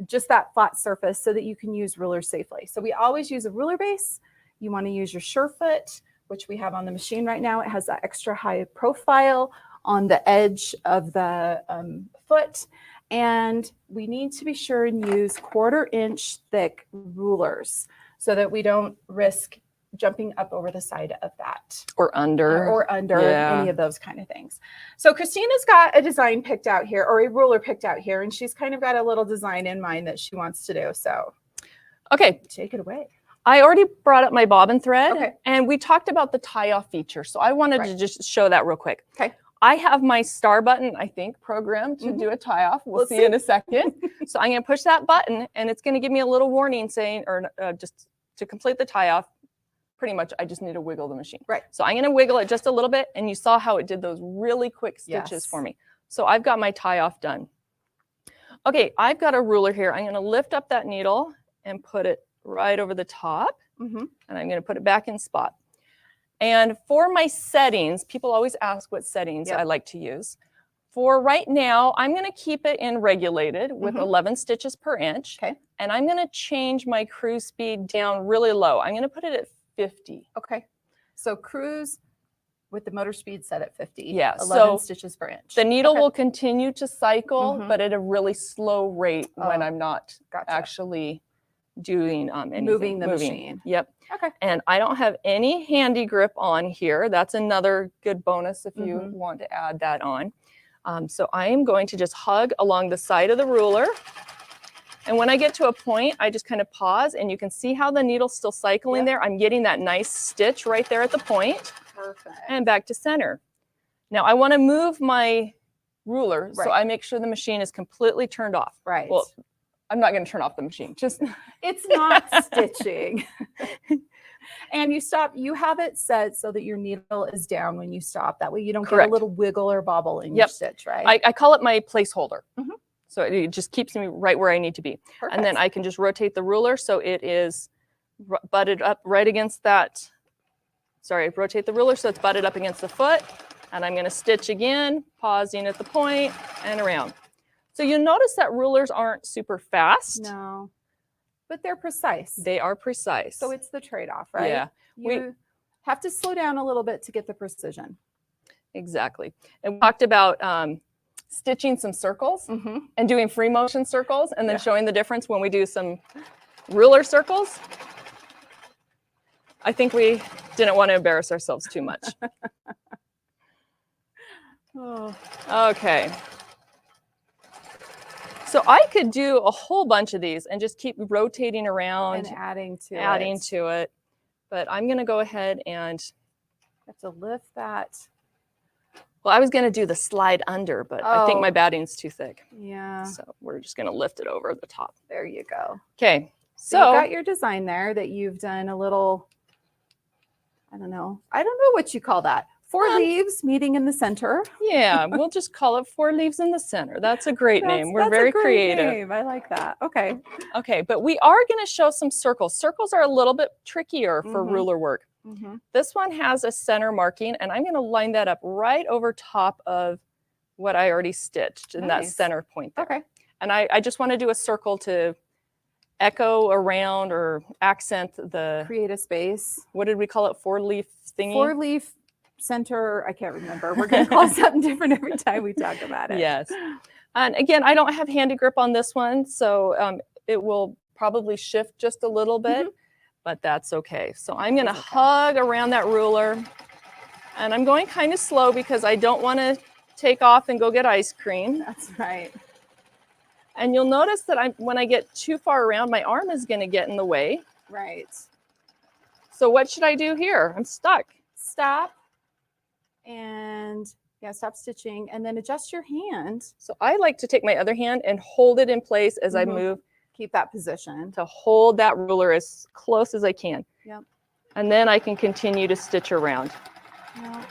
just that flat surface so that you can use rulers safely. So we always use a ruler base. You want to use your Surefoot, which we have on the machine right now. It has that extra high profile on the edge of the foot. And we need to be sure and use 1/4 inch thick rulers so that we don't risk jumping up over the side of that Or under. or under Yeah. any of those kind of things. So Kristina's got a design picked out here or a ruler picked out here, and she's kind of got a little design in mind that she wants to do. So Okay. take it away. I already brought up my bobbin thread Okay. and we talked about the tie-off feature. So I wanted to just show that real quick. Okay. I have my star button, I think, programmed to do a tie off. We'll see in a second. So I'm going to push that button, and it's going to give me a little warning saying, or just to complete the tie off, pretty much I just need to wiggle the machine. Right. So I'm going to wiggle it just a little bit, and you saw how it did those really quick stitches for me. So I've got my tie off done. Okay, I've got a ruler here. I'm going to lift up that needle and put it right over the top, and I'm going to put it back in spot. And for my settings, people always ask what settings I like to use. For right now, I'm going to keep it in regulated with 11 stitches per inch. Okay. And I'm going to change my cruise speed down really low. I'm going to put it at 50. Okay. So cruise with the motor speed set at 50. Yeah. 11 stitches per inch. The needle will continue to cycle, but at a really slow rate when I'm not actually doing anything. Moving the machine. Yep. Okay. And I don't have any handy grip on here. That's another good bonus if you want to add that on. So I am going to just hug along the side of the ruler. And when I get to a point, I just kind of pause, and you can see how the needle's still cycling there. I'm getting that nice stitch right there at the point. Perfect. And back to center. Now I want to move my ruler so I make sure the machine is completely turned off. Right. Well, I'm not going to turn off the machine. Just it's not stitching. And you stop, you have it set so that your needle is down when you stop. That way you don't get a little wiggle or bobble in your stitch, right? I call it my placeholder. So it just keeps me right where I need to be. Perfect. And then I can just rotate the ruler so it is butted up right against that. Sorry, rotate the ruler so it's butted up against the foot. And I'm going to stitch again, pausing at the point and around. So you'll notice that rulers aren't super fast. No, but they're precise. They are precise. So it's the trade-off, right? Yeah. You have to slow down a little bit to get the precision. Exactly. And we talked about stitching some circles and doing free motion circles and then showing the difference when we do some ruler circles. I think we didn't want to embarrass ourselves too much. Okay. So I could do a whole bunch of these and just keep rotating around And adding to it. But I'm going to go ahead and have to lift that. Well, I was going to do the slide under, but I think my batting's too thick. Yeah. So we're just going to lift it over the top. There you go. Okay. So you've got your design there that you've done a little, I don't know what you call that. 4 leaves meeting in the center. Yeah, we'll just call it 4 leaves in the center. That's a great name. We're very creative. Name. I like that. Okay. Okay, but we are going to show some circles. Circles are a little bit trickier for ruler work. This one has a center marking, and I'm going to line that up right over top of what I already stitched in that center point there. Okay. And I just want to do a circle to echo around or accent the... Create a space. What did we call it? 4-leaf thingy? 4-leaf center. I can't remember. We're going to call something different every time we talk about it. Yes. And again, I don't have handy grip on this one, so it will probably shift just a little bit, but that's okay. So I'm going to hug around that ruler, and I'm going kind of slow because I don't want to take off and go get ice cream. That's right. And you'll notice that when I get too far around, my arm is going to get in the way. Right. So what should I do here? I'm stuck. Stop. And stop stitching and then adjust your hand. So I like to take my other hand and hold it in place as I move. Keep that position. To hold that ruler as close as I can. Yep. And then I can continue to stitch around. Yep.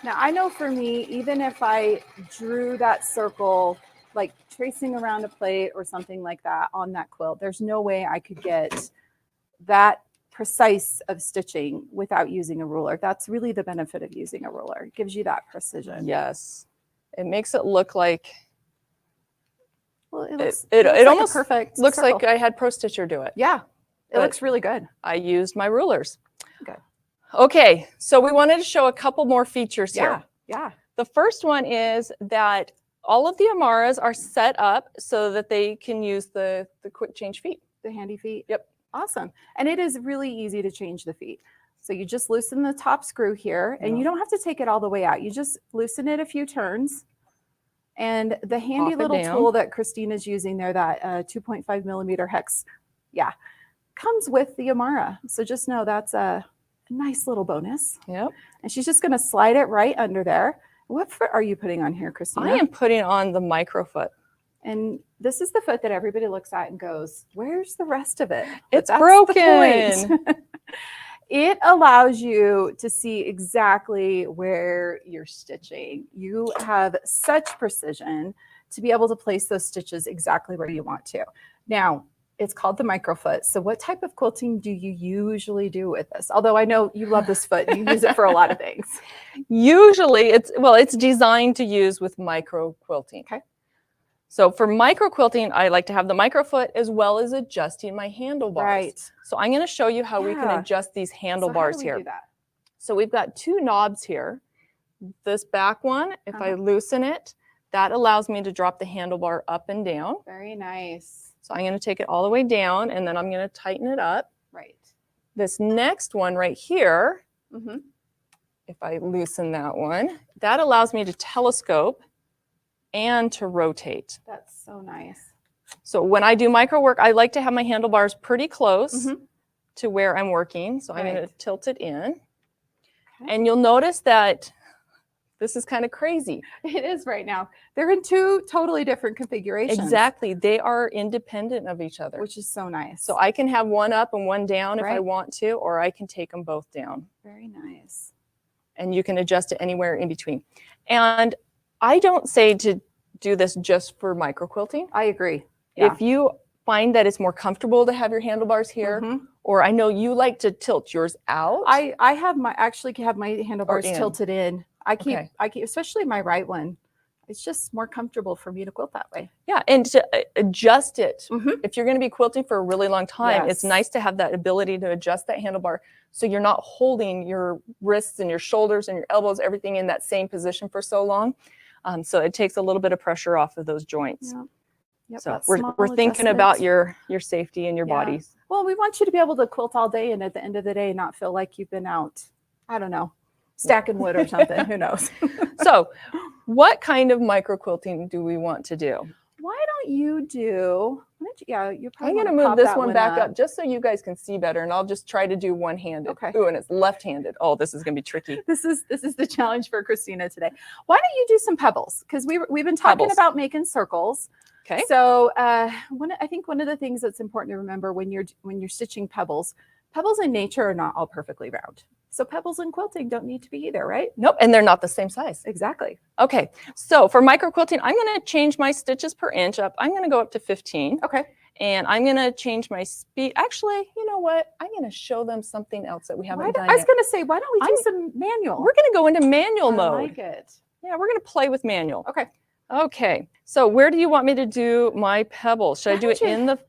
Now I know for me, even if I drew that circle, like tracing around a plate or something like that on that quilt, there's no way I could get that precise of stitching without using a ruler. That's really the benefit of using a ruler. It gives you that precision. Yes. It makes it look like, well, it looks almost perfect. Looks circle. like I had Pro Stitcher do it. Yeah, it But looks really good. I used my rulers. Good. Okay, so we wanted to show a couple more features here. Yeah. The first one is that all of the Amaras are set up so that they can use the quick change feet. The handy feet. Yep. Awesome. And it is really easy to change the feet. So you just loosen the top screw here and you don't have to take it all the way out. You just loosen it a few turns. And the handy little tool that Kristina's using there, that 2.5 millimeter hex, comes with the Amara. So just know that's a nice little bonus. Yep. And she's just going to slide it right under there. What foot are you putting on here, Kristina? I am putting on the micro foot. And this is the foot that everybody looks at and goes, where's the rest of it? It's That's broken. the point. It allows you to see exactly where you're stitching. You have such precision to be able to place those stitches exactly where you want to. Now, it's called the microfoot. So what type of quilting do you usually do with this? Although I know you love this foot, you use it for a lot of things. Usually it's designed to use with micro quilting. Okay. So for micro quilting, I like to have the microfoot as well as adjusting my handlebars. Right. So I'm going to show you how we can Yeah. adjust these So handlebars how do we here. do that? So we've got two knobs here. This back one, if I loosen it, that allows me to drop the handlebar up and down. Very nice. So I'm going to take it all the way down and then I'm going to tighten it up. Right. This next one right here, Mm-hmm. if I loosen that one, that allows me to telescope and to rotate. That's so nice. So when I do micro work, I like to have my handlebars pretty close Mhm. to where I'm working. So I'm going to Right. tilt it in. Okay. And you'll notice that this is kind of crazy. It is right now. They're in two totally different configurations. Exactly. They are independent of each other. Which is so nice. So I can have one up and one down if I Right. want to, or I can take them both down. Very nice. And you can adjust it anywhere in between. And I don't say to do this just for micro quilting. I agree. Yeah. If you find that it's more comfortable to have your handlebars here, Mhm. or I know you like to tilt yours out. I actually have my handlebars in. tilted in. I keep, Okay. especially my right one. It's just more comfortable for me to quilt that way. Yeah, and to adjust it. Mhm. If you're going to be quilting for a really long time, it's Yes. nice to have that ability to adjust that handlebar so you're not holding your wrists and your shoulders and your elbows, everything in that same position for so long. So it takes a little bit of pressure off of those joints. Yep. Yep, So that we're small thinking about adjustment. your safety and your Yeah. bodies. Well, we want you to be able to quilt all day and at the end of the day not feel like you've been out, I don't know, stacking wood or something. Who knows? So what kind of micro quilting do we want to do? Why don't you do, yeah, you probably I'm going to wanna move pop this that one back up just so you guys can see better, and I'll just try to do one-handed. Okay. Ooh, and it's left-handed. Oh, this is going to be tricky. This is the challenge for Kristina today. Why don't you do some pebbles? Because we've been talking Pebbles. about making circles. Okay. So I think one of the things that's important to remember when you're stitching pebbles in nature are not all perfectly round. So pebbles in quilting don't need to be either, right? Nope, and they're not the same size. Exactly. Okay, so for micro quilting, I'm going to change my stitches per inch up. I'm going to go up to 15. Okay. And I'm going to change my speed. Actually, you know what? I'm going to show them something else that we haven't done I was yet. going to say, why don't we do some manual? We're going to go into manual I mode. like it. Yeah, we're going to play with manual. Okay. Okay, so where do you want me to do my pebbles? Should I Why do it don't you- in the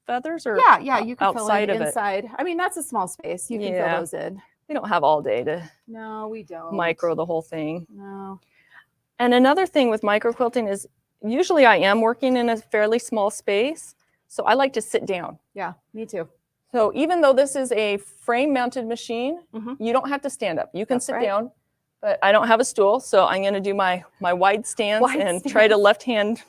feathers or Yeah, you can fill outside in of it? inside. I mean, that's a small space. You can Yeah. fill those in. We don't have all day to No, we don't. micro the whole thing. No. And another thing with micro quilting is usually I am working in a fairly small space, so I like to sit down. Yeah, me too. So even though this is a frame mounted machine, Mhm. you don't have to stand up. You can That's sit right. down, but I don't have a stool, so I'm going to do my wide stance Wide and try to stance. left hand.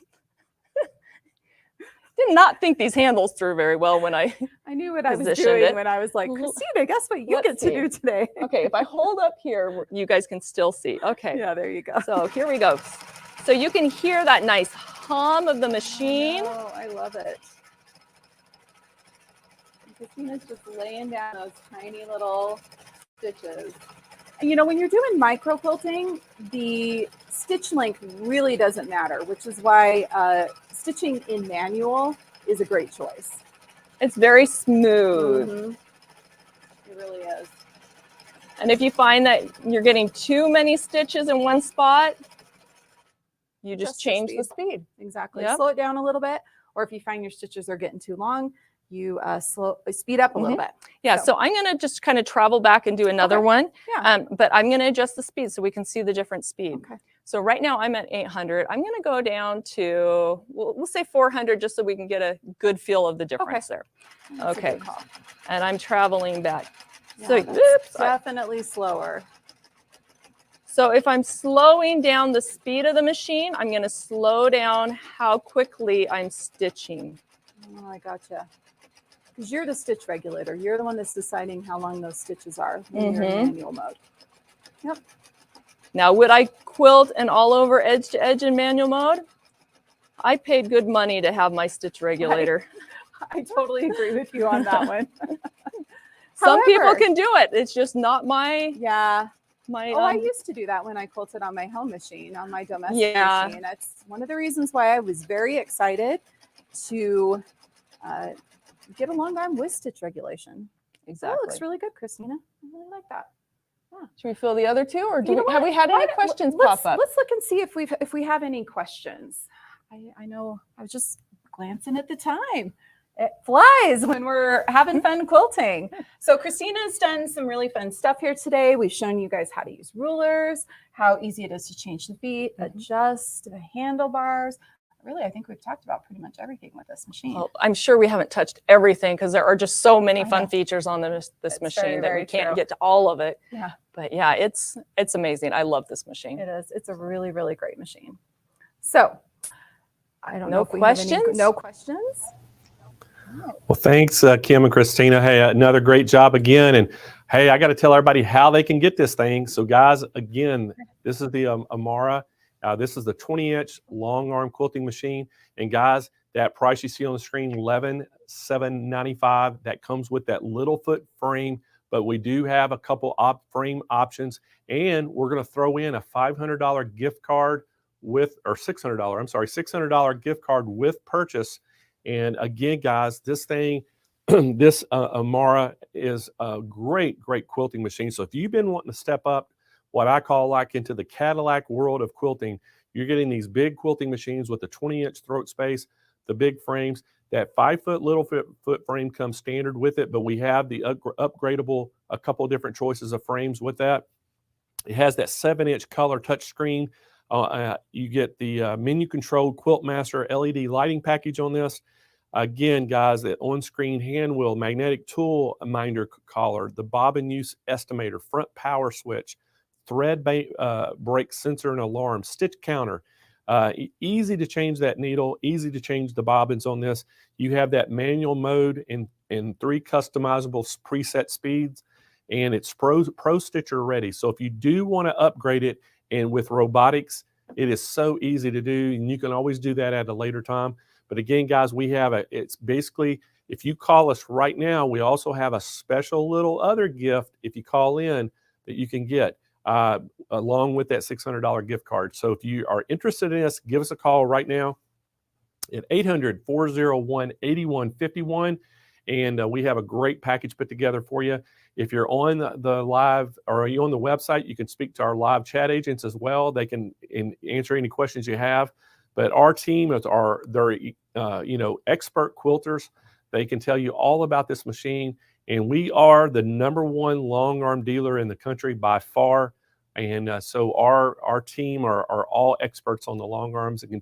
Did not think these handles through very well when I I knew what I was Positioned doing it. when I was like, L- Kristina, guess what you let's get to see. do today? Okay, if I hold up here, you guys can still see. Okay, Yeah, there you go. so here we go. So you can hear that nice hum of the machine. Oh, I love it. Kristina's just laying down those tiny little stitches. And you know, when you're doing micro quilting, the stitch length really doesn't matter, which is why stitching in manual is a great choice. It's very smooth. Mhm. It really is. And if you find that you're getting too many stitches in one spot, you just Adjust your change the speed. Exactly. Yep. Slow it down a little bit, or if you find your stitches are getting too long, you speed up a little bit. Yeah, So- so I'm going to just kind of travel back and do another Okay. one. Yeah. But I'm going to adjust the speed so we can see the different speed. Okay. So right now I'm at 800. I'm going to go down to, we'll say 400 just so we can get a good feel of the difference there. That's a good Okay. call. And I'm traveling back. So, Yeah, that's oops, definitely slower. So if I'm slowing down the speed of the machine, I'm going to slow down how quickly I'm stitching. Oh, I gotcha. Because you're the stitch regulator. You're the one that's deciding how long those stitches are when you're in Mhm. manual mode. Yep. Now, would I quilt and all over edge to edge in manual mode? I paid good money to have my stitch regulator. I totally agree with you on that one. Some people However- can do it. It's just not my Yeah. my. Oh, I used to do that when I quilted on my home machine, on my domestic Yeah. machine. That's one of the reasons why I was very excited to get a long arm with stitch regulation. Exactly. That looks really good, Kristina. I really like that. Should we fill the other two, or You know have we had Why any don't- questions let's, pop up? Let's look and see if we have any questions. I know I was just glancing at the time. It flies when we're having fun quilting. So Kristina's done some really fun stuff here today. We've shown you guys how to use rulers, how easy it is to change the feet, adjust the handlebars. Really, I think we've talked about pretty much everything with this machine. Well, I'm sure we haven't touched everything because there are just so many I fun know. features on this It's machine very, that very we can't true. get to all of it. Yeah. But yeah, it's amazing. I love this machine. It is. It's a really, really great machine. So I don't No know if we have any- questions? no questions. Well, thanks, Kim and Kristina. Hey, another great job again. And hey, I got to tell everybody how they can get this thing. So, guys, again, this is the Amara. This is the 20-inch long arm quilting machine. And guys, that price you see on the screen, $11,795. That comes with that little foot frame. But we do have a couple frame options, and we're going to throw in a $500 gift card with, or $600. I'm sorry, $600 gift card with purchase. And again, guys, this thing, this Amara is a great, great quilting machine. So if you've been wanting to step up what I call like into the Cadillac world of quilting, you're getting these big quilting machines with the 20-inch throat space, the big frames. That 5-foot little foot frame comes standard with it, but we have the upgradable, a couple of different choices of frames with that. It has that 7-inch color touchscreen. You get the menu-controlled Quilt Master LED lighting package on this. Again, guys, the on-screen hand wheel, magnetic tool minder collar, the bobbin use estimator, front power switch, thread brake sensor and alarm, stitch counter. Easy to change that needle, easy to change the bobbins on this. You have that manual mode in 3 customizable preset speeds, and it's Pro Stitcher ready. So if you do want to upgrade it, and with robotics, it is so easy to do, and you can always do that at a later time. But again, guys, we have it's basically, if you call us right now, we also have a special little other gift if you call in that you can get along with that $600 gift card. So if you are interested in this, give us a call right now at 800-401-8151. And we have a great package put together for you. If you're on the live, or are you on the website, you can speak to our live chat agents as well. They can answer any questions you have. But our team they're expert quilters. They can tell you all about this machine. And we are the #1 long arm dealer in the country by far. And so our team are all experts on the long arms and can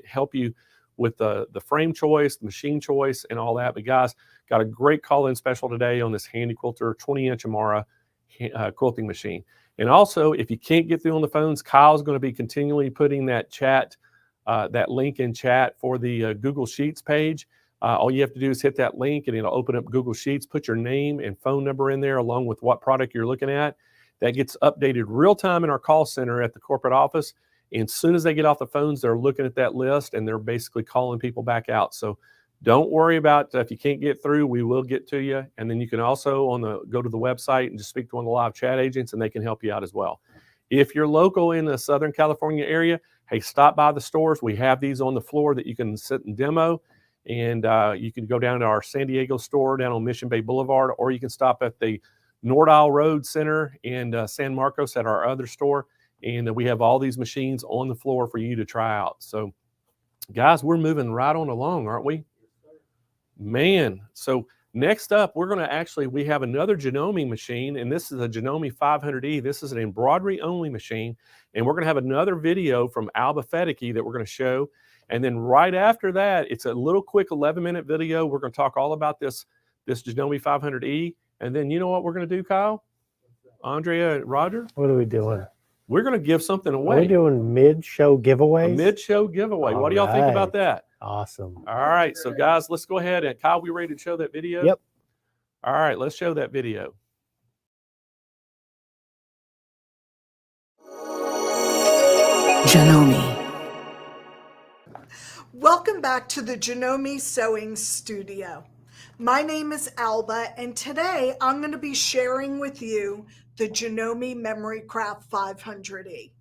help you with the frame choice, the machine choice, and all that. But guys, got a great call-in special today on this Handi Quilter 20-inch Amara quilting machine. And also, if you can't get through on the phones, Kyle's going to be continually putting that link in chat for the Google Sheets page. All you have to do is hit that link, and it'll open up Google Sheets. Put your name and phone number in there along with what product you're looking at. That gets updated real time in our call center at the corporate office. And as soon as they get off the phones, they're looking at that list, and they're basically calling people back out. So don't worry about if you can't get through, we will get to you. And then you can also go to the website and just speak to one of the live chat agents, and they can help you out as well. If you're local in the Southern California area, hey, stop by the stores. We have these on the floor that you can sit and demo. And you can go down to our San Diego store down on Mission Bay Boulevard, or you can stop at the North Isle Road Center in San Marcos at our other store. And we have all these machines on the floor for you to try out. So, guys, we're moving right on along, aren't we? Man, so next up, we have another Janome machine, and this is a Janome 500E. This is an embroidery-only machine, and we're going to have another video from Alba Fekete that we're going to show. And then right after that, it's a little quick 11-minute video. We're going to talk all about this Janome 500E. And then you know what we're going to do, Kyle? Andrea and Roger? What are we doing? We're going to give something Are away. we doing mid-show giveaways? A mid-show giveaway. What do y'all think about that? Awesome. All right. So, guys, let's go ahead. And Kyle, we ready to show that video? Yep. All right. Let's show that video. Janome. Welcome back to the Janome Sewing Studio. My name is Alba, and today I'm going to be sharing with you the Janome Memory Craft 500E.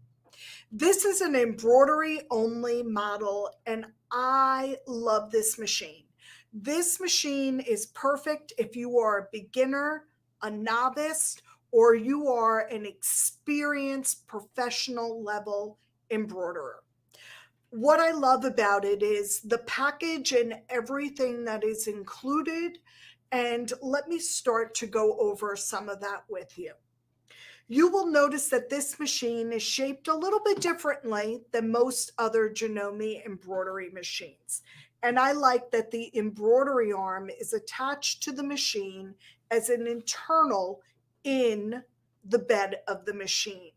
This is an embroidery-only model, and I love this machine. This machine is perfect if you are a beginner, a novice, or you are an experienced professional level embroiderer. What I love about it is the package and everything that is included. And let me start to go over some of that with you. You will notice that this machine is shaped a little bit differently than most other Janome embroidery machines. And I like that the embroidery arm is attached to the machine as an internal in the bed of the machine.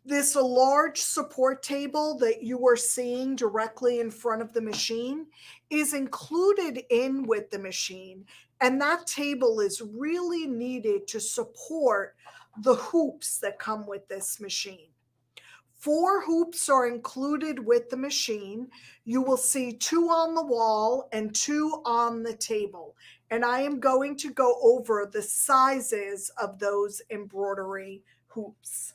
This large support table that you are seeing directly in front of the machine is included in with the machine, and that table is really needed to support the hoops that come with this machine. 4 hoops are included with the machine. You will see 2 on the wall and 2 on the table, and I am going to go over the sizes of those embroidery hoops.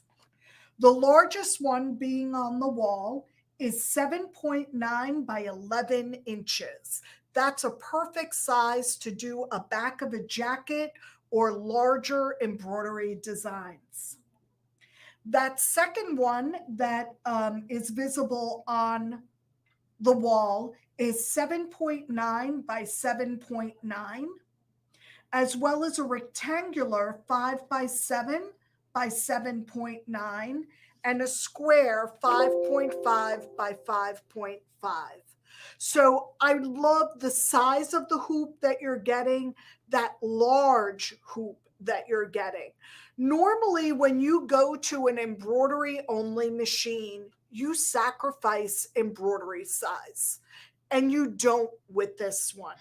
The largest one being on the wall is 7.9 by 11 inches. That's a perfect size to do a back of a jacket or larger embroidery designs. That second one that is visible on the wall is 7.9 by 7.9, as well as a rectangular 5 by 7 by 7.9 and a square 5.5 by 5.5. So I love the size of the hoop that you're getting, that large hoop that you're getting. Normally, when you go to an embroidery only machine, you sacrifice embroidery size, and you don't with this one.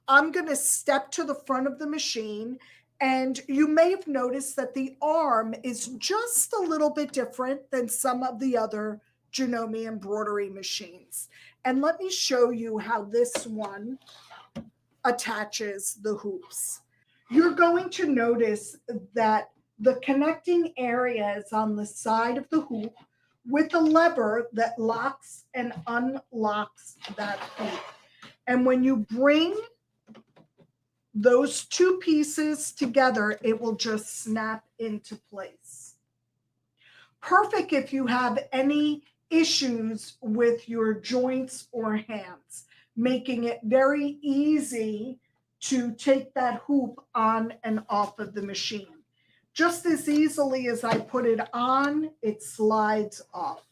I'm going to step to the front of the machine, and you may have noticed that the arm is just a little bit different than some of the other Janome embroidery machines. And let me show you how this one attaches the hoops. You're going to notice that the connecting area is on the side of the hoop with a lever that locks and unlocks that hoop. And when you bring those 2 pieces together, it will just snap into place. Perfect if you have any issues with your joints or hands, making it very easy to take that hoop on and off of the machine. Just as easily as I put it on, it slides off.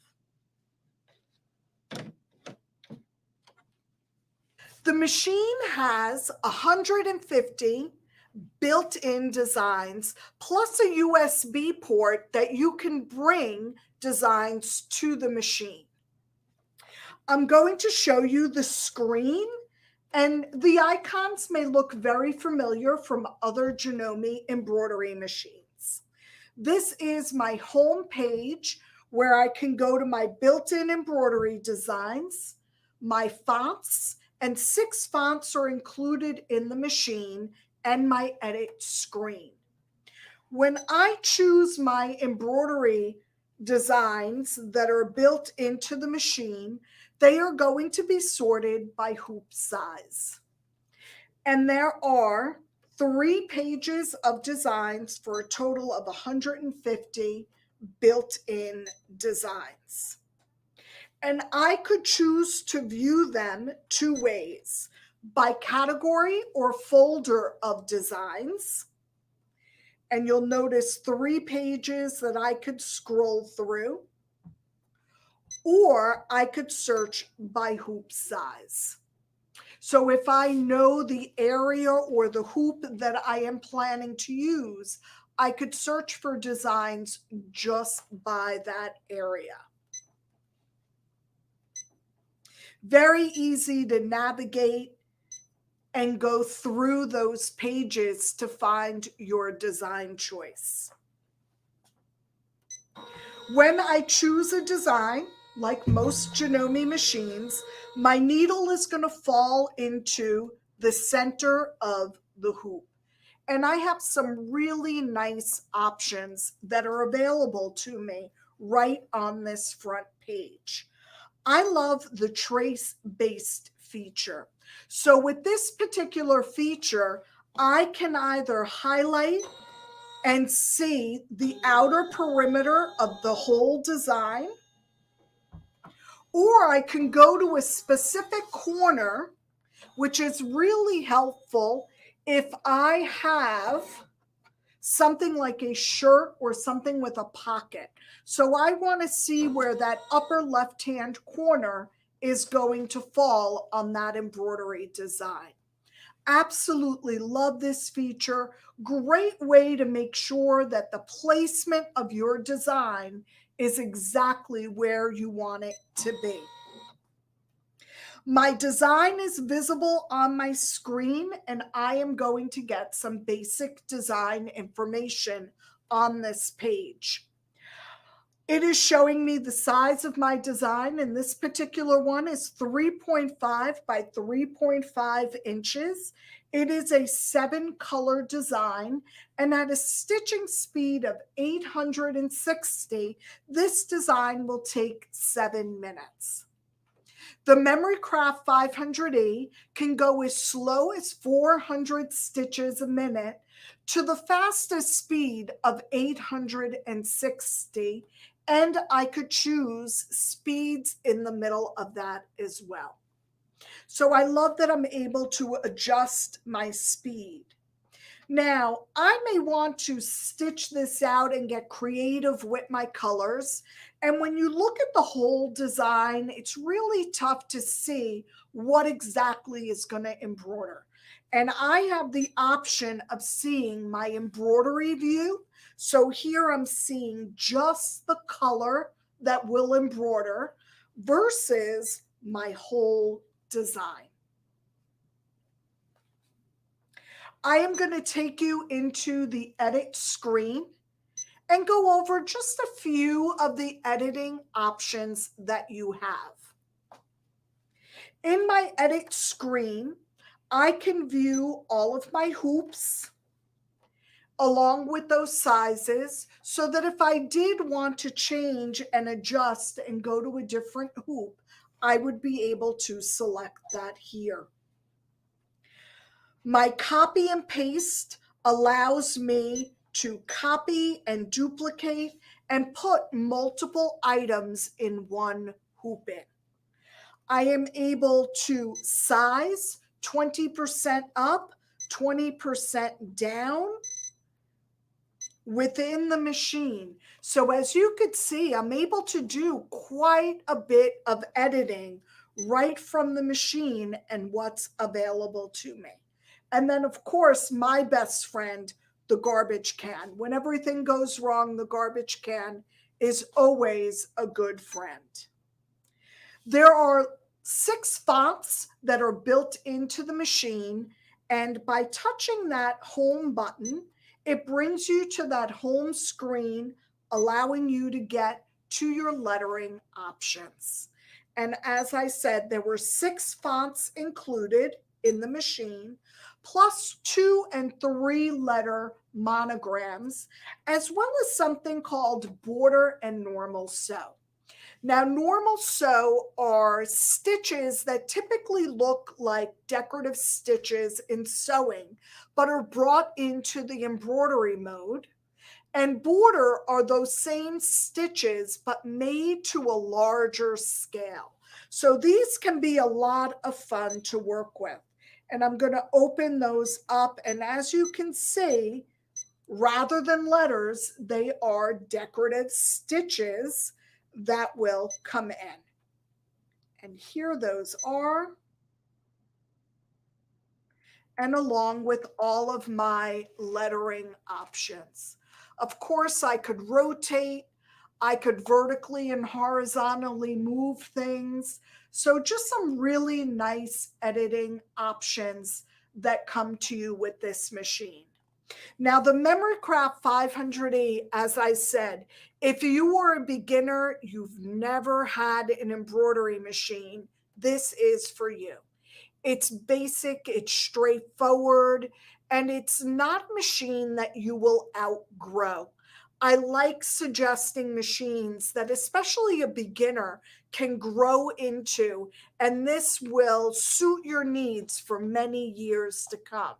The machine has 150 built-in designs, plus a USB port that you can bring designs to the machine. I'm going to show you the screen, and the icons may look very familiar from other Janome embroidery machines. This is my home page where I can go to my built-in embroidery designs, my fonts, and 6 fonts are included in the machine, and my edit screen. When I choose my embroidery designs that are built into the machine, they are going to be sorted by hoop size. And there are 3 pages of designs for a total of 150 built-in designs. And I could choose to view them 2 ways, by category or folder of designs. And you'll notice 3 pages that I could scroll through, or I could search by hoop size. So if I know the area or the hoop that I am planning to use, I could search for designs just by that area. Very easy to navigate and go through those pages to find your design choice. When I choose a design, like most Janome machines, my needle is going to fall into the center of the hoop. And I have some really nice options that are available to me right on this front page. I love the trace-based feature. So with this particular feature, I can either highlight and see the outer perimeter of the whole design, or I can go to a specific corner, which is really helpful if I have something like a shirt or something with a pocket. So I want to see where that upper left-hand corner is going to fall on that embroidery design. Absolutely love this feature. Great way to make sure that the placement of your design is exactly where you want it to be. My design is visible on my screen, and I am going to get some basic design information on this page. It is showing me the size of my design, and this particular one is 3.5 by 3.5 inches. It is a 7-color design, and at a stitching speed of 860, this design will take 7 minutes. The Memory Craft 500E can go as slow as 400 stitches a minute to the fastest speed of 860, and I could choose speeds in the middle of that as well. So I love that I'm able to adjust my speed. Now, I may want to stitch this out and get creative with my colors. And when you look at the whole design, it's really tough to see what exactly is going to embroider. And I have the option of seeing my embroidery view. So here I'm seeing just the color that will embroider versus my whole design. I am going to take you into the edit screen and go over just a few of the editing options that you have. In my edit screen, I can view all of my hoops along with those sizes, so that if I did want to change and adjust and go to a different hoop, I would be able to select that here. My copy and paste allows me to copy and duplicate and put multiple items in one hooping. I am able to size 20% up, 20% down within the machine. So as you could see, I'm able to do quite a bit of editing right from the machine and what's available to me. And then, of course, my best friend, the garbage can. When everything goes wrong, the garbage can is always a good friend. There are 6 fonts that are built into the machine, and by touching that home button, it brings you to that home screen, allowing you to get to your lettering options. And as I said, there were 6 fonts included in the machine, plus 2 and 3 letter monograms, as well as something called border and normal sew. Now, normal sew are stitches that typically look like decorative stitches in sewing, but are brought into the embroidery mode. And border are those same stitches, but made to a larger scale. So these can be a lot of fun to work with. And I'm going to open those up. And as you can see, rather than letters, they are decorative stitches that will come in. And here those are. And along with all of my lettering options. Of course, I could rotate. I could vertically and horizontally move things. So just some really nice editing options that come to you with this machine. Now, the MemoryCraft 500E, as I said, if you are a beginner, you've never had an embroidery machine, this is for you. It's basic, it's straightforward, and it's not a machine that you will outgrow. I like suggesting machines that especially a beginner can grow into, and this will suit your needs for many years to come.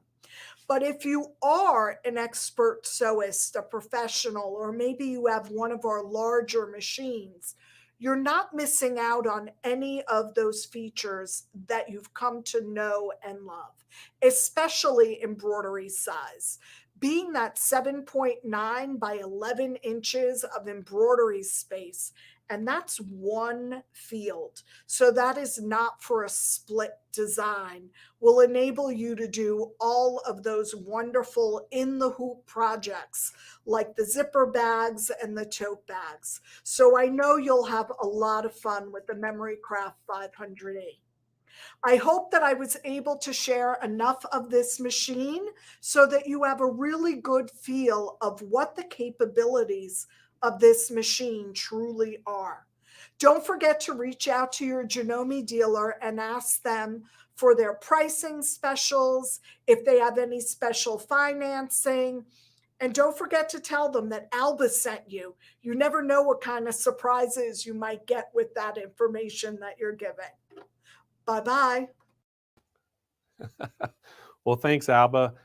But if you are an expert sewist, a professional, or maybe you have one of our larger machines, you're not missing out on any of those features that you've come to know and love, especially embroidery size. Being that 7.9 by 11 inches of embroidery space, and that's one field. So that is not for a split design, will enable you to do all of those wonderful in the hoop projects like the zipper bags and the tote bags. So I know you'll have a lot of fun with the MemoryCraft 500E. I hope that I was able to share enough of this machine so that you have a really good feel of what the capabilities of this machine truly are. Don't forget to reach out to your Janome dealer and ask them for their pricing specials, if they have any special financing. And don't forget to tell them that Alba sent you. You never know what kind of surprises you might get with that information that you're giving. Bye-bye. Well, thanks, Alba.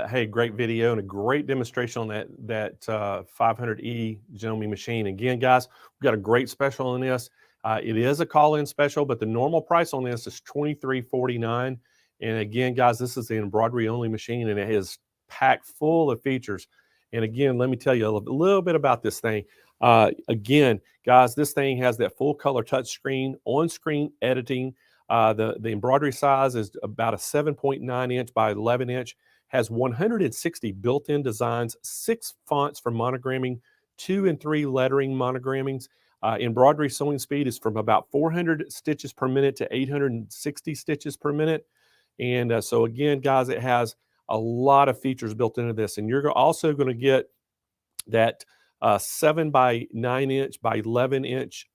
Hey, great video and a great demonstration on that 500E Janome machine. Again, guys, we've got a great special on this. It is a call-in special, but the normal price on this is $23.49. And again, guys, this is the embroidery-only machine, and it is packed full of features. And again, let me tell you a little bit about this thing. Again, guys, this thing has that full-color touchscreen, on-screen editing. The embroidery size is about a 7.9 inch by 11 inch, has 160 built-in designs, 6 fonts for monogramming, 2 and 3 lettering monogrammings. Embroidery sewing speed is from about 400 stitches per minute to 860 stitches per minute. And so again, guys, it has a lot of features built into this. And you're also going to get that 7 by 9 inch by 11 inch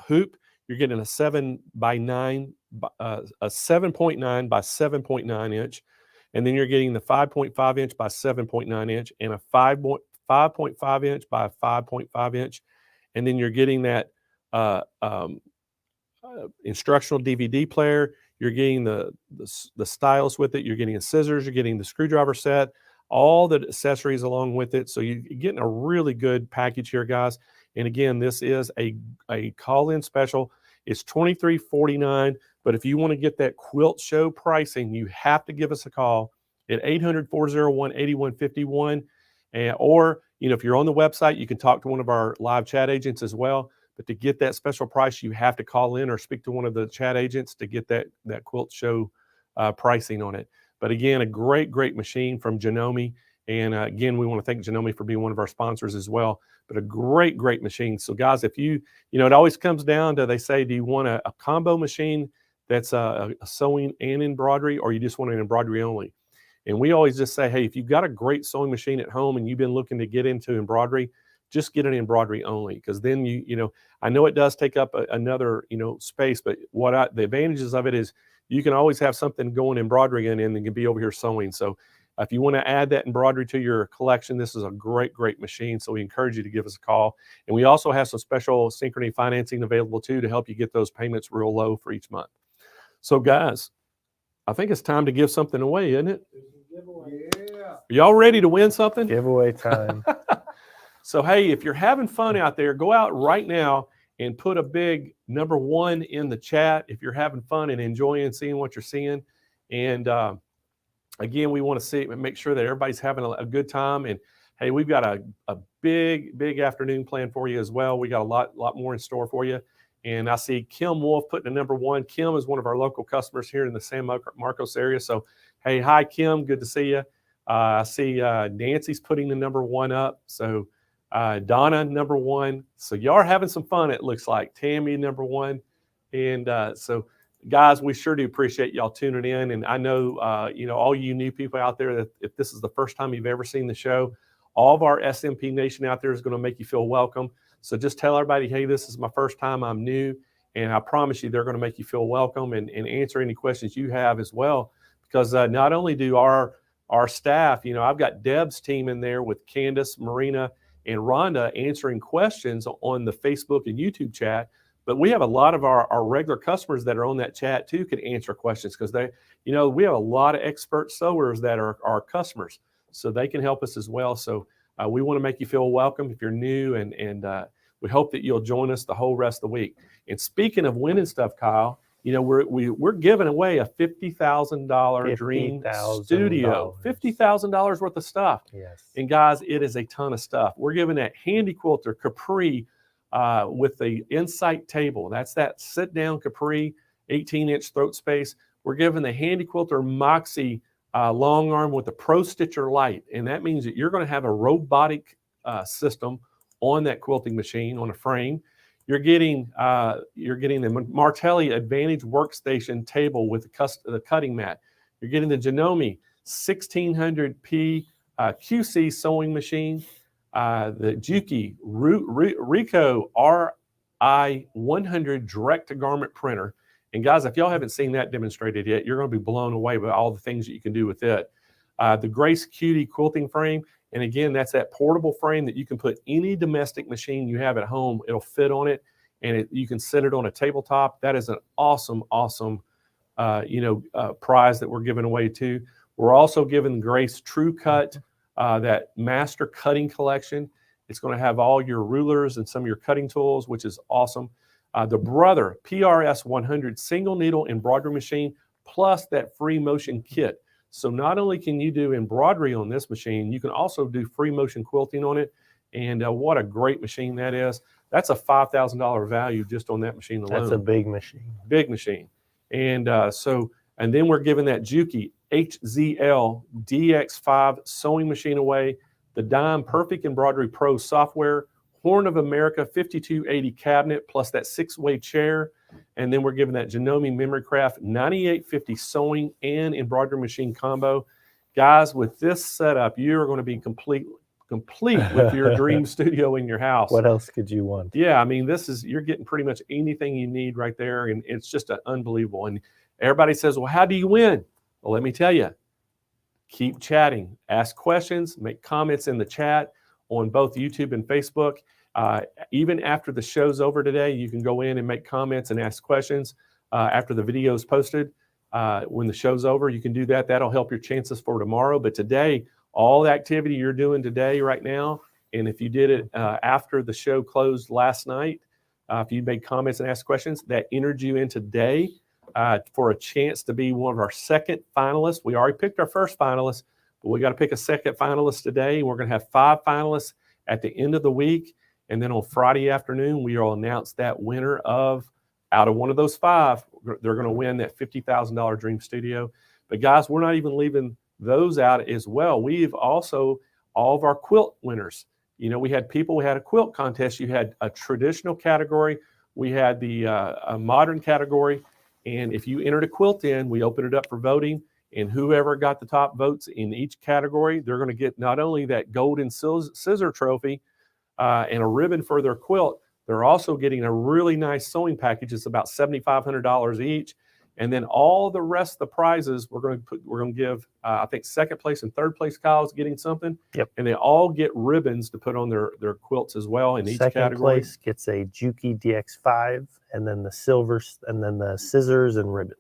hoop. You're getting a 7 by 9, a 7.9 by 7.9 inch. And then you're getting the 5.5 inch by 7.9 inch and a 5.5 inch by 5.5 inch. And then you're getting that instructional DVD player. You're getting the stylus with it. You're getting the scissors. You're getting the screwdriver set, all the accessories along with it. So you're getting a really good package here, guys. And again, this is a call-in special. It's $23.49. But if you want to get that quilt show pricing, you have to give us a call at 800-401-8151. Or, if you're on the website, you can talk to one of our live chat agents as well. But to get that special price, you have to call in or speak to one of the chat agents to get that quilt show pricing on it. But again, a great machine from Janome. And again, we want to thank Janome for being one of our sponsors as well. But a great machine. So guys, if it always comes down to, they say, do you want a combo machine that's a sewing and embroidery, or you just want an embroidery only? And we always just say, hey, if you've got a great sewing machine at home and you've been looking to get into embroidery, just get an embroidery only, because then I know it does take up another space, but the advantages of it is you can always have something going embroidery in and can be over here sewing. So if you want to add that embroidery to your collection, this is a great machine. So we encourage you to give us a call. And we also have some special synchrony financing available too to help you get those payments real low for each month. So guys, I think it's time to give something away, isn't it? Yeah. Are y'all ready to win something? Giveaway time. So, hey, if you're having fun out there, go out right now and put a big number 1 in the chat if you're having fun and enjoying seeing what you're seeing. And again, we want to make sure that everybody's having a good time. And hey, we've got a big afternoon plan for you as well. We got a lot more in store for you. And I see Kim Wolf putting a number 1. Kim is one of our local customers here in the San Marcos area. So, hey, hi, Kim. Good to see you. I see Nancy's putting the number 1 up. So, Donna, number 1. So, y'all are having some fun, it looks like. Tammy, number 1. And so, guys, we sure do appreciate y'all tuning in. And I know, you know, all you new people out there, that if this is the first time you've ever seen the show, all of our SMP Nation out there is going to make you feel welcome. So just tell everybody, hey, this is my first time, I'm new. And I promise you, they're going to make you feel welcome and answer any questions you have as well. Because not only do our staff, you know, I've got Deb's team in there with Candace, Marina, and Rhonda answering questions on the Facebook and YouTube chat, but we have a lot of our regular customers that are on that chat too can answer questions, because they, you know, we have a lot of expert sewers that are our customers, so they can help us as well. So we want to make you feel welcome if you're new, and we hope that you'll join us the whole rest of the week. And speaking of winning stuff, Kyle, you know, we're giving away a $50,000 dream studio, $50,000 worth of stuff. Yes. And guys, it is a ton of stuff. We're giving that Handi Quilter Capri with the Insight table. That's that sit-down Capri, 18-inch throat space. We're giving the Handi Quilter Moxie long arm with the Pro Stitcher Lite, and that means that you're going to have a robotic system on that quilting machine on a frame. You're getting the Martelli Advantage workstation table with the cutting mat. You're getting the Janome 1600P QC sewing machine, the Juki Ricoh RI 100 direct-to-garment printer. And guys, if y'all haven't seen that demonstrated yet, you're going to be blown away by all the things that you can do with it. The Grace Cutie quilting frame. And again, that's that portable frame that you can put any domestic machine you have at home. It'll fit on it, and you can set it on a tabletop. That is an awesome, awesome, prize that we're giving away too. We're also giving Grace True Cut, that master cutting collection. It's going to have all your rulers and some of your cutting tools, which is awesome. The Brother PRS 100 single needle embroidery machine, plus that free motion kit. So not only can you do embroidery on this machine, you can also do free motion quilting on it. And what a great machine that is. That's a $5,000 value just on that machine alone. That's a big machine. Big machine. And and then we're giving that Juki HZL DX5 sewing machine away, the Dime Perfect Embroidery Pro software, Horn of America 5280 cabinet, plus that 6-way chair. And then we're giving that Janome Memory Craft 9850 sewing and embroidery machine combo. Guys, with this setup, you're going to be complete with your dream studio in your house. What else could you want? Yeah, I mean, you're getting pretty much anything you need right there, and it's just unbelievable. And everybody says, well, how do you win? Well, let me tell you, keep chatting, ask questions, make comments in the chat on both YouTube and Facebook. Even after the show's over today, you can go in and make comments and ask questions after the video is posted. When the show's over, you can do that. That'll help your chances for tomorrow. But today, all the activity you're doing today right now, and if you did it after the show closed last night, if you made comments and asked questions, that entered you in today for a chance to be one of our second finalists. We already picked our first finalist, but we got to pick a second finalist today. We're going to have 5 finalists at the end of the week. And then on Friday afternoon, we will announce that winner out of one of those 5, they're going to win that $50,000 Dream Studio. But guys, we're not even leaving those out as well. We've also, all of our quilt winners, you know, we had a quilt contest. You had a traditional category. We had the a modern category. And if you entered a quilt in, we opened it up for voting. And whoever got the top votes in each category, they're going to get not only that golden scissor trophy, and a ribbon for their quilt, they're also getting a really nice sewing package. It's about $7,500 each. And then all the rest of the prizes, we're going to give, I think, second place and third place Kyle's getting something. Yep. And they all get ribbons to put on their quilts as well in each Second category. place gets a Juki DX5, and then the silver, and then the scissors and ribbon.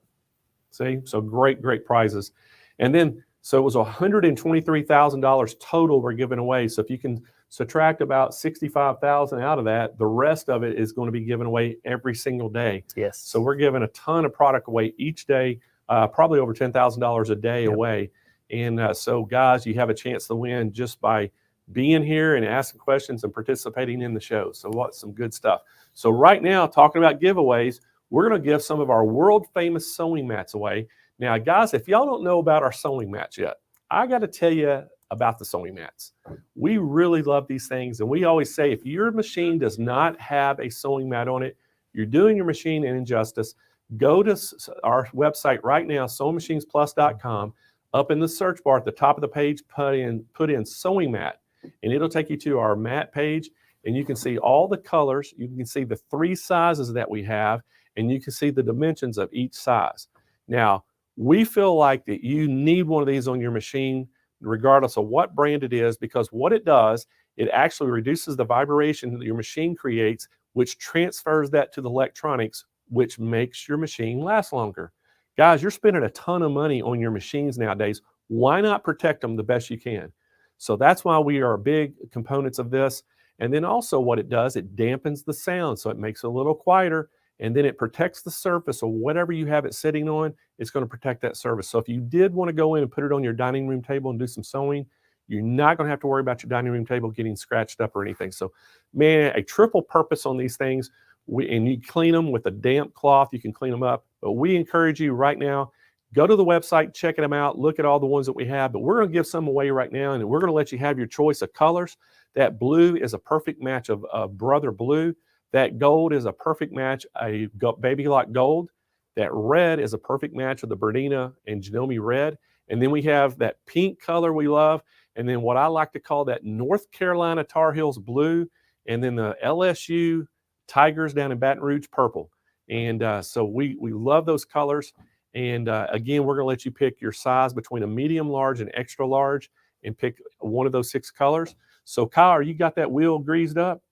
See, so great prizes. And then, so it was $123,000 total we're giving away. So if you can subtract about $65,000 out of that, the rest of it is going to be given away every single day. Yes. So we're giving a ton of product away each day, probably over $10,000 a day away. And so guys, you have a chance to win just by being here and asking questions and participating in the show. So what's some good stuff. So right now, talking about giveaways, we're going to give some of our world famous sewing mats away. Now, guys, if y'all don't know about our sewing mats yet, I got to tell you about the sewing mats. We really love these things. And we always say, if your machine does not have a sewing mat on it, you're doing your machine an injustice, Go to our website right now, SewingMachinesPlus.com. Up in the search bar at the top of the page, put in sewing mat, and it'll take you to our mat page, and you can see all the colors. You can see the 3 sizes that we have, and you can see the dimensions of each size. Now, we feel like that you need one of these on your machine, regardless of what brand it is, because what it does, it actually reduces the vibration that your machine creates, which transfers that to the electronics, which makes your machine last longer. Guys, you're spending a ton of money on your machines nowadays. Why not protect them the best you can? So that's why we are big components of this. And then also what it does, it dampens the sound, so it makes it a little quieter, and then it protects the surface. So whatever you have it sitting on, it's going to protect that surface. So if you did want to go in and put it on your dining room table and do some sewing, you're not going to have to worry about your dining room table getting scratched up or anything. So, man, a triple purpose on these things. And you clean them with a damp cloth. You can clean them up. But we encourage you right now, go to the website, check them out, look at all the ones that we have. But we're going to give some away right now, and we're going to let you have your choice of colors. That blue is a perfect match of Brother Blue. That gold is a perfect match, a baby lock gold. That red is a perfect match of the Bernina and Janome red. And then we have that pink color we love. And then what I like to call that North Carolina Tar Heels blue. And then the LSU Tigers down in Baton Rouge purple. And so we love those colors. And again, we're going to let you pick your size between a medium large and extra large and pick one of those 6 colors. So Kyle, you got that wheel greased up?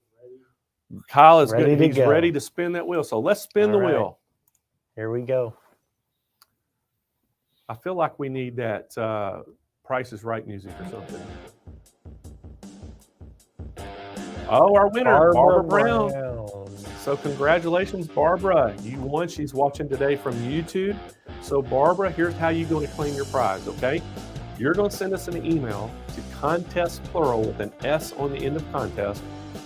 Kyle is good. He's ready to spin that wheel. So let's spin the wheel. Here we go. I feel like we need that Price is Right music or something. Oh, our winner, Barbara Brown. So congratulations, Barbara. You won. She's watching today from YouTube. So Barbara, here's how you're going to claim your prize, okay? You're going to send us an email to contest plural with an S on the end of contest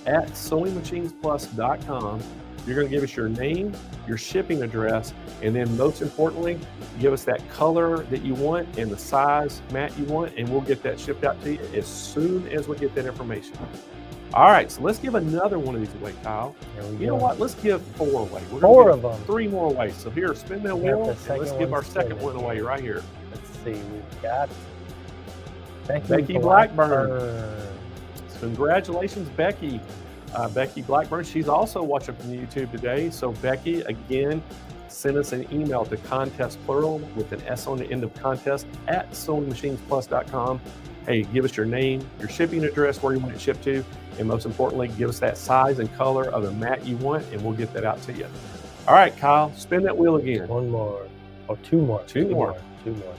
at SewingMachinesPlus.com. You're going to give us your name, your shipping address, and then most importantly, give us that color that you want and the size mat you want, and we'll get that shipped out to you as soon as we get that information. All right, so let's give another one of these away, Kyle. You know what? Let's give 4 away. We're 4 of them. 3 more away. So here, spin that wheel, and let's give our second one away right here. Let's see, we've got Becky Blackburn. Congratulations, Becky. Becky Blackburn, she's also watching from YouTube today. So Becky, again, send us an email to contest plural with an S on the end of contest at SewingMachinesPlus.com. Hey, give us your name, your shipping address, where you want it shipped to, and most importantly, give us that size and color of the mat you want, and we'll get that out to you. All right, Kyle, spin that wheel again. 1 more. Oh, 2 more. 2 more. 2 more.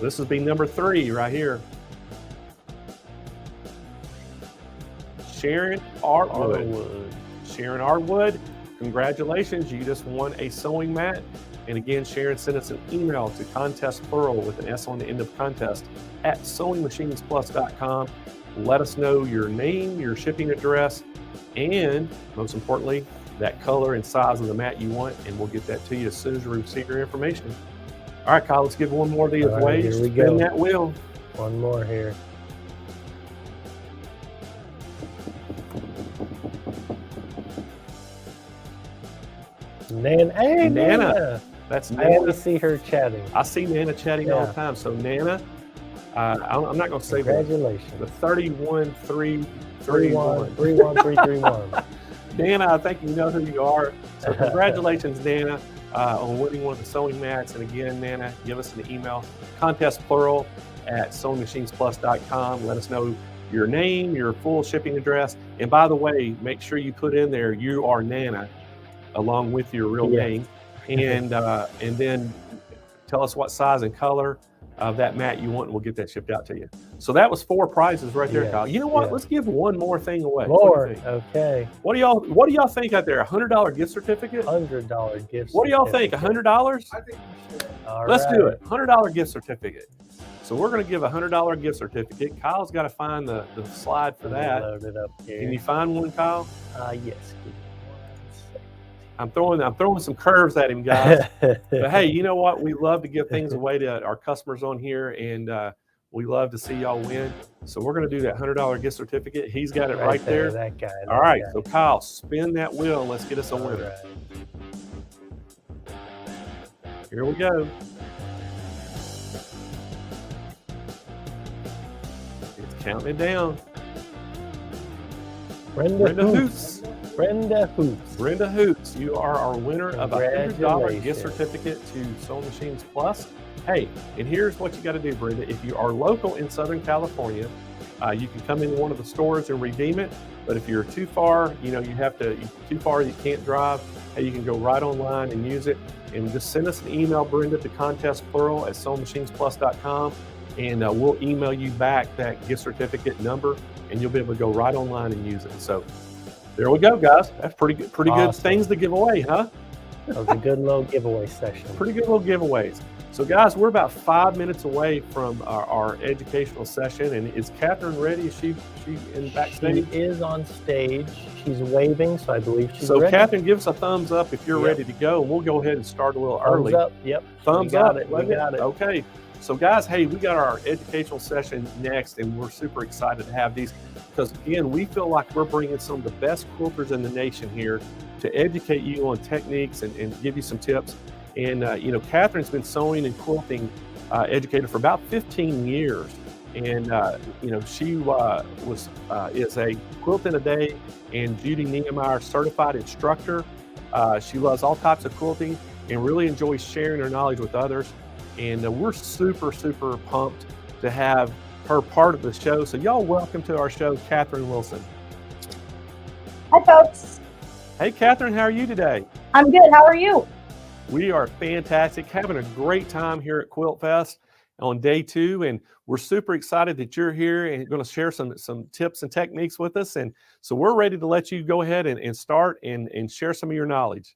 This will be number 3 right here. Sharon Artwood. Sharon Artwood, congratulations. You just won a sewing mat. And again, Sharon, sent us an email to contest plural with an S on the end of contest at SewingMachinesPlus.com. Let us know your name, your shipping address, and most importantly, that color and size of the mat you want, and we'll get that to you as soon as we receive your information. All right, Kyle, let's give one more of these away. Here we Spin go. that wheel. 1 more here. Nana. Hey, Nana. That's I Nana. had to see her chatting. I see Nana chatting all the time. So Nana, I'm not going to say Congratulations. the 31331. 31331. Nana, I think you know who you are. So congratulations, Nana, on winning one of the sewing mats. And again, Nana, give us an email, contest plural at SewingMachinesPlus.com. Let us know your name, your full shipping address. And by the way, make sure you put in there, you are Nana, along with your real name. And then tell us what size and color of that mat you want, and we'll get that shipped out to you. So that was 4 prizes right there, Kyle. You know what? Let's give one more thing away. More. Okay. What do y'all think out there? $100 gift certificate? $100 gift. What do y'all think? $100? I think we should. Let's do it. $100 gift certificate. So we're going to give a $100 gift certificate. Kyle's got to find the slide for that. Load it up here. Can you find one, Kyle? Yes. I'm throwing some curves at him, guys. But hey, you know what? We love to give things away to our customers on here, and we love to see y'all win. So we're going to do that $100 gift certificate. He's got it right there. That guy. All right. So Kyle, spin that wheel and let's get us a winner. Here we go. It's counting it down. Brenda Brenda Hoots. Hoots. Brenda Hoots. Brenda Hoots, you are our winner of a $100 gift Congratulations. certificate to Sewing Machines Plus. Hey, and here's what you got to do, Brenda. If you are local in Southern California, you can come into one of the stores and redeem it. But if you're too far, you can't drive, hey, you can go right online and use it. And just send us an email, Brenda, to contestplural@sewingmachinesplus.com, and we'll email you back that gift certificate number, and you'll be able to go right online and use it. So there we go, guys. That's pretty good Awesome. things to give away, huh? That was a good little giveaway session. Pretty good little giveaways. So guys, we're about 5 minutes away from our educational session. And is Catherine ready? Is she in backstage? She is on stage. She's waving, so I believe she's So ready. Catherine, give us a thumbs up if you're Yep. ready to go. And we'll go ahead and start a little Thumbs early. up. Yep. Thumbs We got up. it. We got it. Okay. So guys, hey, we got our educational session next, and we're super excited to have these because, again, we feel like we're bringing some of the best quilters in the nation here to educate you on techniques and give you some tips. And, Catherine's been sewing and quilting educator for about 15 years. And, she is a Quilt in a Day and Judy Niemeyer certified instructor. She loves all types of quilting and really enjoys sharing her knowledge with others. And we're super, super pumped to have her part of the show. So y'all welcome to our show, Catherine Wilson. Hi, folks. Hey, Catherine, how are you today? I'm good. How are you? We are fantastic, having a great time here at Quilt Fest on day 2. And we're super excited that you're here and going to share some tips and techniques with us. And so we're ready to let you go ahead and start and share some of your knowledge.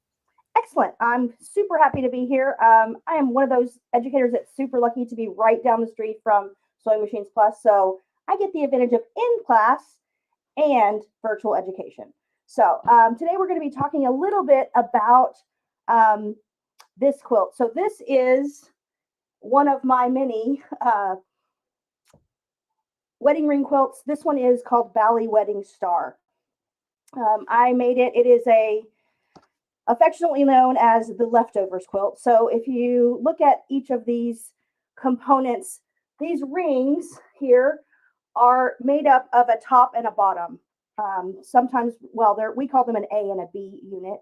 Excellent. I'm super happy to be here. I am one of those educators that's super lucky to be right down the street from Sewing Machines Plus. So I get the advantage of in-class and virtual education. So today we're going to be talking a little bit about this quilt. So this is one of my many wedding ring quilts. This one is called Bally Wedding Star. I made it. It is affectionately known as the leftovers quilt. So if you look at each of these components, these rings here are made up of a top and a bottom. Sometimes, we call them an A and a B unit.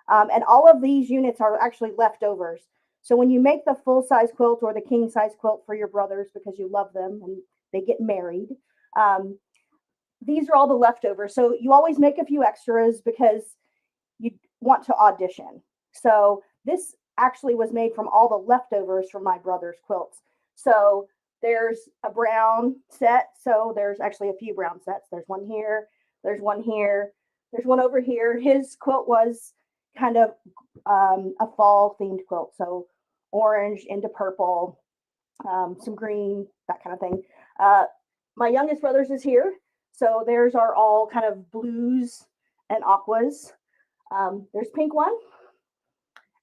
And all of these units are actually leftovers. So when you make the full-size quilt or the king-size quilt for your brothers because you love them and they get married, these are all the leftovers. So you always make a few extras because you want to audition. So this actually was made from all the leftovers from my brother's quilts. So there's a brown set. So there's actually a few brown sets. There's one here. There's one here. There's one over here. His quilt was kind of a fall themed quilt. So orange into purple, some green, that kind of thing. My youngest brother's is here. So theirs are all kind of blues and aquas. There's pink one.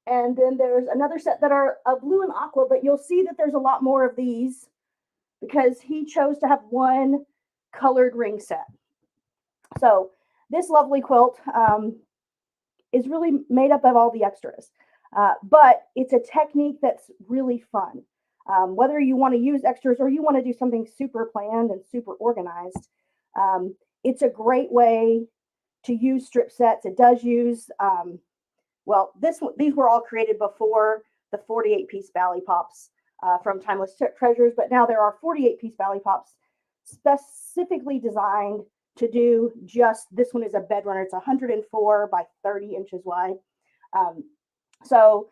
And then there's another set that are a blue and aqua, but you'll see that there's a lot more of these because he chose to have one colored ring set. So this lovely quilt is really made up of all the extras, but it's a technique that's really fun. Whether you want to use extras or you want to do something super planned and super organized, it's a great way to use strip sets. It does use, these were all created before the 48-piece Bally Pops from Timeless Treasures, but now there are 48-piece Bally Pops specifically designed to do just, this one is a bed runner. It's 104 by 30 inches wide. So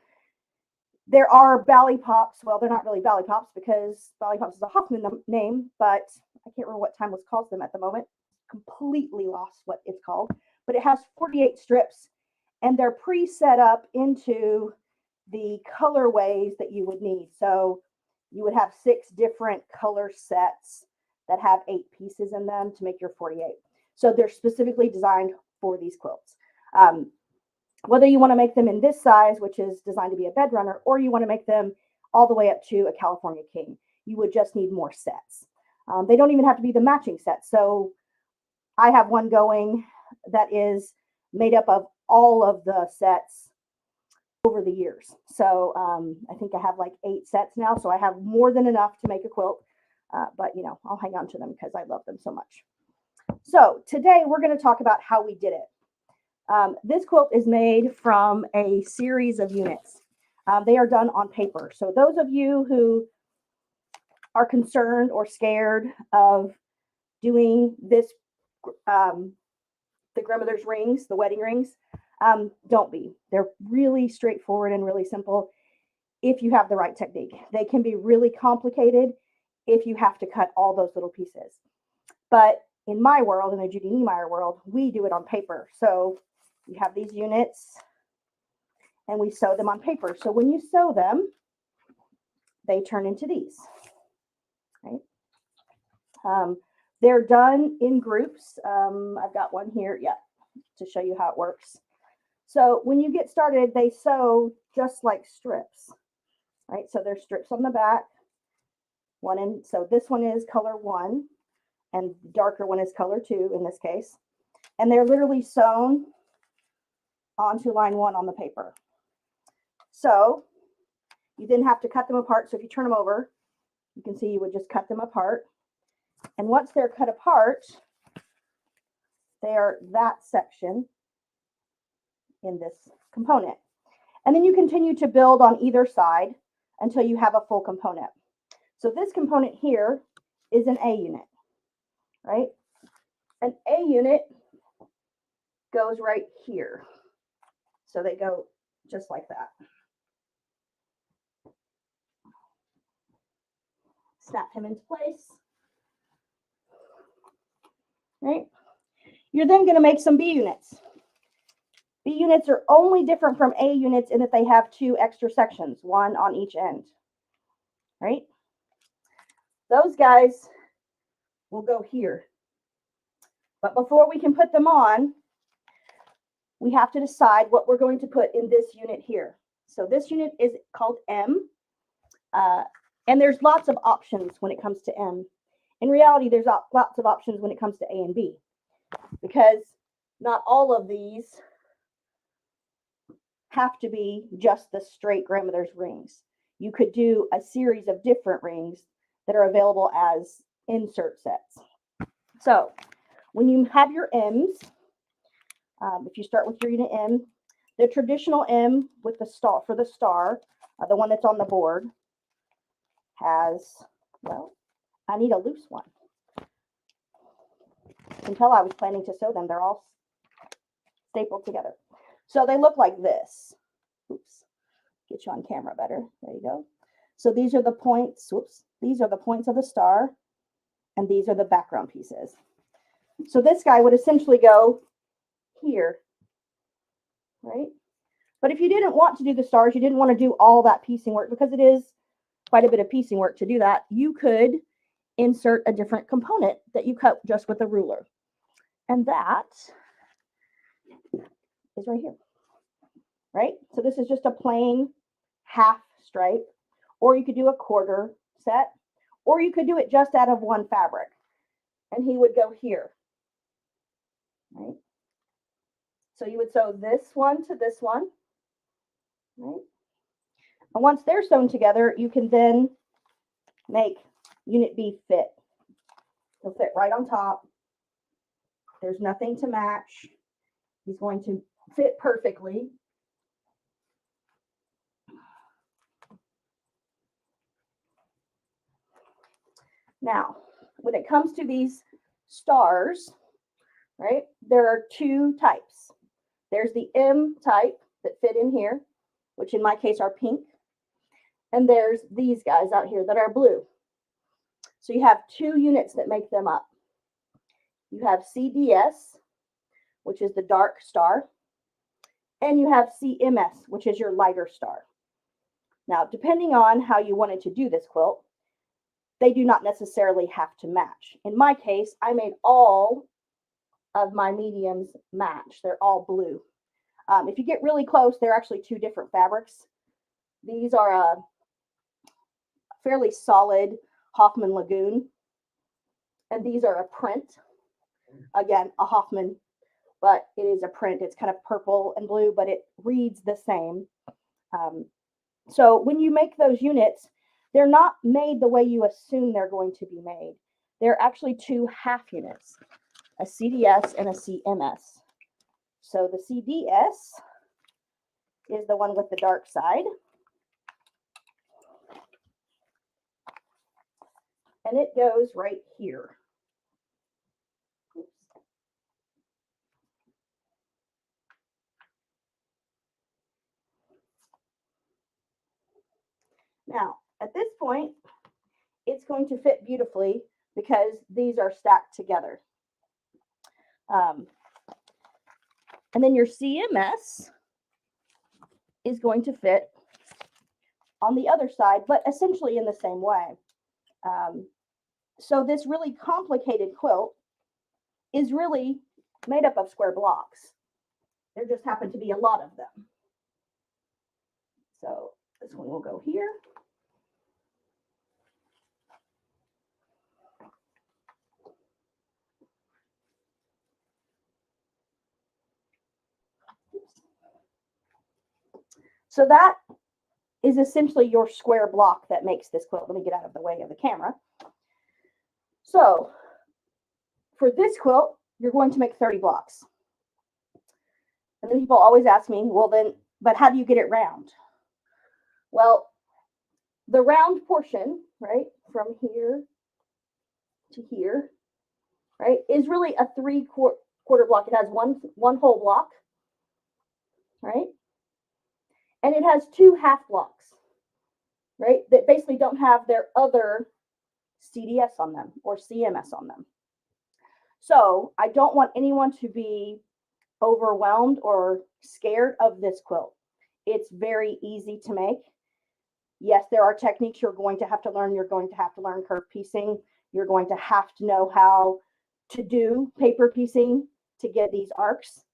there are Bally Pops. Well, they're not really Bally Pops because Bally Pops is a Hoffman name, but I can't remember what Timeless calls them at the moment. Completely lost what it's called, but it has 48 strips and they're pre-set up into the colorways that you would need. So you would have 6 different color sets that have 8 pieces in them to make your 48. So they're specifically designed for these quilts. Whether you want to make them in this size, which is designed to be a bed runner, or you want to make them all the way up to a California King, you would just need more sets. They don't even have to be the matching sets. So I have one going that is made up of all of the sets over the years. So I think I have like 8 sets now. So I have more than enough to make a quilt. But, you know, I'll hang on to them because I love them so much. So today we're going to talk about how we did it. This quilt is made from a series of units. They are done on paper. So those of you who are concerned or scared of doing this, the grandmother's rings, the wedding rings, don't be. They're really straightforward and really simple if you have the right technique. They can be really complicated if you have to cut all those little pieces. But in my world, in the Judy Niemeyer world, we do it on paper. So you have these units and we sew them on paper. So when you sew them, they turn into these, right? They're done in groups. I've got one here, to show you how it works. So when you get started, they sew just like strips, right? So there's strips on the back. So this one is color 1, and the darker one is color 2 in this case. And they're literally sewn onto line 1 on the paper. So you didn't have to cut them apart. So if you turn them over, you can see you would just cut them apart. And once they're cut apart, they are that section in this component. And then you continue to build on either side until you have a full component. So this component here is an A unit, right? An A unit goes right here. So they go just like that. Snap him into place. Right? You're then going to make some B units. B units are only different from A units in that they have 2 extra sections, 1 on each end. Right? Those guys will go here. But before we can put them on, we have to decide what we're going to put in this unit here. So this unit is called M. And there's lots of options when it comes to M. In reality, there's lots of options when it comes to A and B, because not all of these have to be just the straight grandmother's rings. You could do a series of different rings that are available as insert sets. So when you have your M's, if you start with your unit M, the traditional M with the star, for the star, the one that's on the board, has, well, I need a loose one. Until I was planning to sew them, they're all stapled together. So they look like this. Oops, get you on camera better. There you go. So these are the points. Whoops. These are the points of the star, and these are the background pieces. So this guy would essentially go here, right? But if you didn't want to do the stars, you didn't want to do all that piecing work, because it is quite a bit of piecing work to do that, you could insert a different component that you cut just with a ruler. And that is right here, right? So this is just a plain half stripe, or you could do a quarter set, or you could do it just out of one fabric, and he would go here, right? So you would sew this one to this one, right? And once they're sewn together, you can then make unit B fit. He'll fit right on top. There's nothing to match. He's going to fit perfectly. Now, when it comes to these stars, right, there are 2 types. There's the M type that fit in here, which in my case are pink. And there's these guys out here that are blue. So you have 2 units that make them up. You have CDS, which is the dark star, and you have CMS, which is your lighter star. Now, depending on how you wanted to do this quilt, they do not necessarily have to match. In my case, I made all of my mediums match. They're all blue. If you get really close, they're actually 2 different fabrics. These are a fairly solid Hoffman Lagoon, and these are a print. Again, a Hoffman, but it is a print. It's kind of purple and blue, but it reads the same. So when you make those units, they're not made the way you assume they're going to be made. They're actually two half units, a CDS and a CMS. So the CDS is the one with the dark side. And it goes right here. Oops. Now, at this point, it's going to fit beautifully because these are stacked together. And then your CMS is going to fit on the other side, but essentially in the same way. So this really complicated quilt is really made up of square blocks. There just happen to be a lot of them. So this one will go here. So that is essentially your square block that makes this quilt. Let me get out of the way of the camera. So for this quilt, you're going to make 30 blocks. And then people always ask me, well then, but how do you get it round? Well, the round portion, right, from here to here, right, is really a 3/4 block. It has one whole block, right? And it has two half blocks, right, that basically don't have their other CDS on them or CMS on them. So I don't want anyone to be overwhelmed or scared of this quilt. It's very easy to make. Yes, there are techniques you're going to have to learn. You're going to have to learn curve piecing. You're going to have to know how to do paper piecing to get these arcs.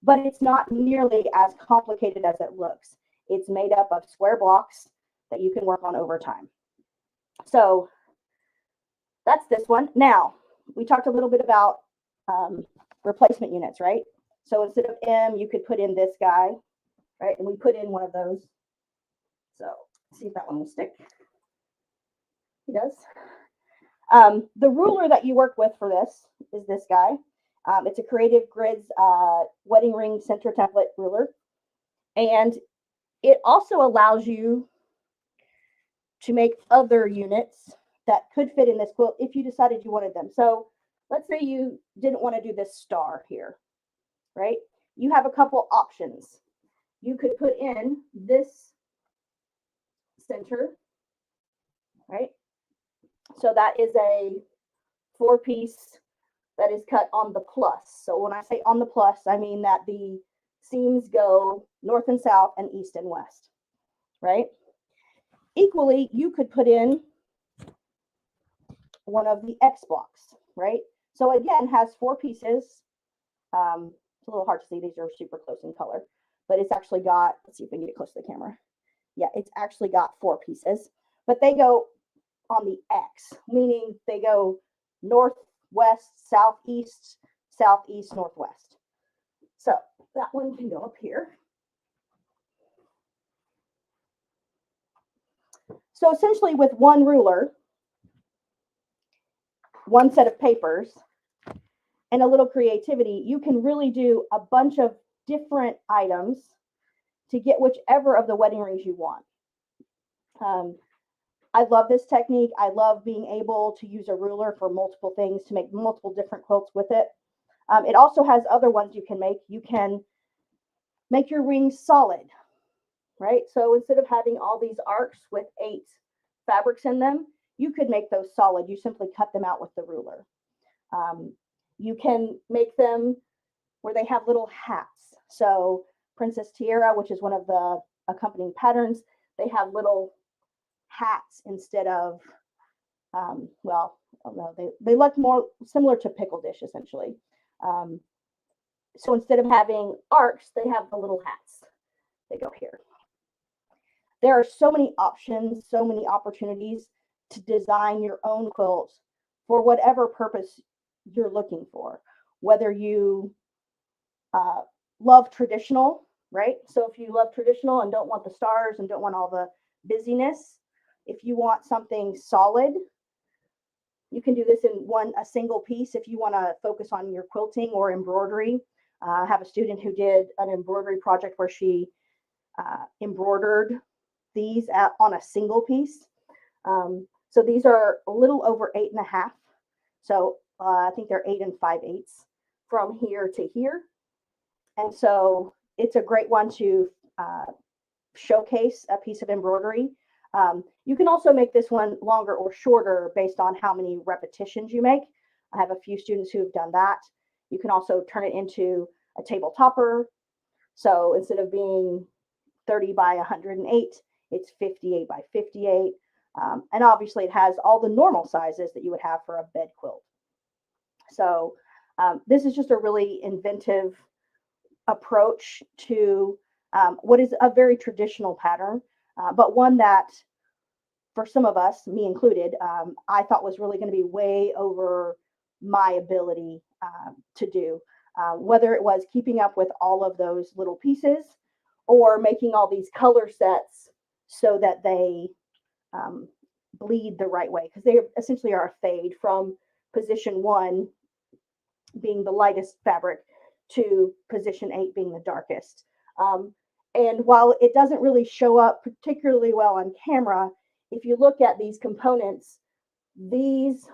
But it's not nearly as complicated as it looks. It's made up of square blocks that you can work on over time. So that's this one. Now, we talked a little bit about replacement units, right? So instead of M, you could put in this guy, right? And we put in one of those. So see if that one will stick. He does. The ruler that you work with for this is this guy. It's a Creative Grids wedding ring center template ruler. And it also allows you to make other units that could fit in this quilt if you decided you wanted them. So let's say you didn't want to do this star here, right? You have a couple options. You could put in this center, right? So that is a 4-piece that is cut on the plus. So when I say on the plus, I mean that the seams go north and south and east and west, right? Equally, you could put in one of the X blocks, right? So again, has 4 pieces. It's a little hard to see. These are super close in color, but it's actually got, let's see if we can get close to the camera. Yeah, it's actually got 4 pieces, but they go on the X, meaning they go northwest, southeast, southeast, northwest. So that one can go up here. So essentially with one ruler, one set of papers, and a little creativity, you can really do a bunch of different items to get whichever of the wedding rings you want. I love this technique. I love being able to use a ruler for multiple things to make multiple different quilts with it. It also has other ones you can make. You can make your rings solid, right? So instead of having all these arcs with 8 fabrics in them, you could make those solid. You simply cut them out with the ruler. You can make them where they have little hats. So Princess Tiara, which is one of the accompanying patterns, they have little hats instead of, well, no, they look more similar to pickle dish essentially. So instead of having arcs, they have the little hats. They go here. There are so many options, so many opportunities to design your own quilts for whatever purpose you're looking for. Whether you love traditional right? So if you love traditional and don't want the stars and don't want all the busyness, if you want something solid, you can do this in a single piece. If you want to focus on your quilting or embroidery, I have a student who did an embroidery project where she embroidered these on a single piece. So these are a little over 8.5. So I think they're 8 5/8 from here to here. And so it's a great one to showcase a piece of embroidery. You can also make this one longer or shorter based on how many repetitions you make. I have a few students who have done that. You can also turn it into a table topper. So instead of being 30 by 108, it's 58 by 58. And obviously it has all the normal sizes that you would have for a bed quilt. So this is just a really inventive approach to what is a very traditional pattern, but one that for some of us, me included, I thought was really going to be way over my ability to do, whether it was keeping up with all of those little pieces or making all these color sets so that they bleed the right way, because they essentially are a fade from position 1 being the lightest fabric to position 8 being the darkest. And while it doesn't really show up particularly well on camera, if you look at these components, these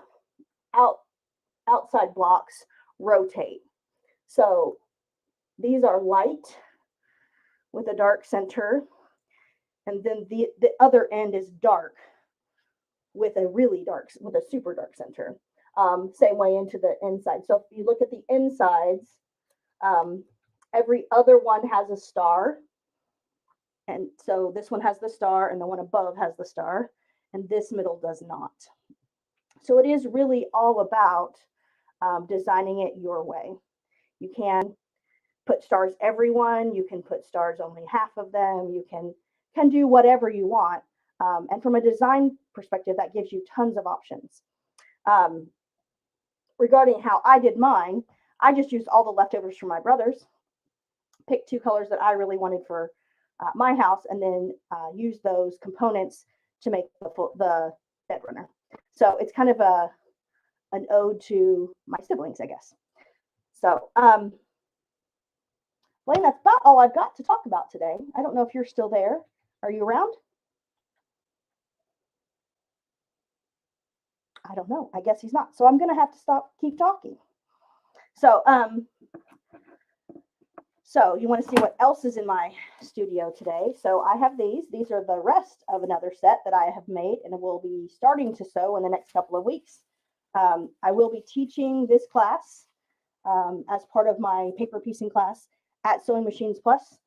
outside blocks rotate. So these are light with a dark center, and then the other end is dark with a super dark center. Same way into the inside. So if you look at the insides, every other one has a star. And so this one has the star and the one above has the star, and this middle does not. So it is really all about designing it your way. You can put stars everyone, you can put stars only half of them, you can do whatever you want. And from a design perspective, that gives you tons of options. Regarding how I did mine, I just used all the leftovers from my brothers, picked 2 colors that I really wanted for my house, and then use those components to make the bed runner. So it's kind of an ode to my siblings, I guess. So, Blaine, that's about all I've got to talk about today. I don't know if you're still there. Are you around? I don't know. I guess he's not. So I'm going to have to keep talking. So, so you want to see what else is in my studio today. So I have these. These are the rest of another set that I have made and will be starting to sew in the next couple of weeks. I will be teaching this class as part of my paper piecing class at Sewing Machines Plus.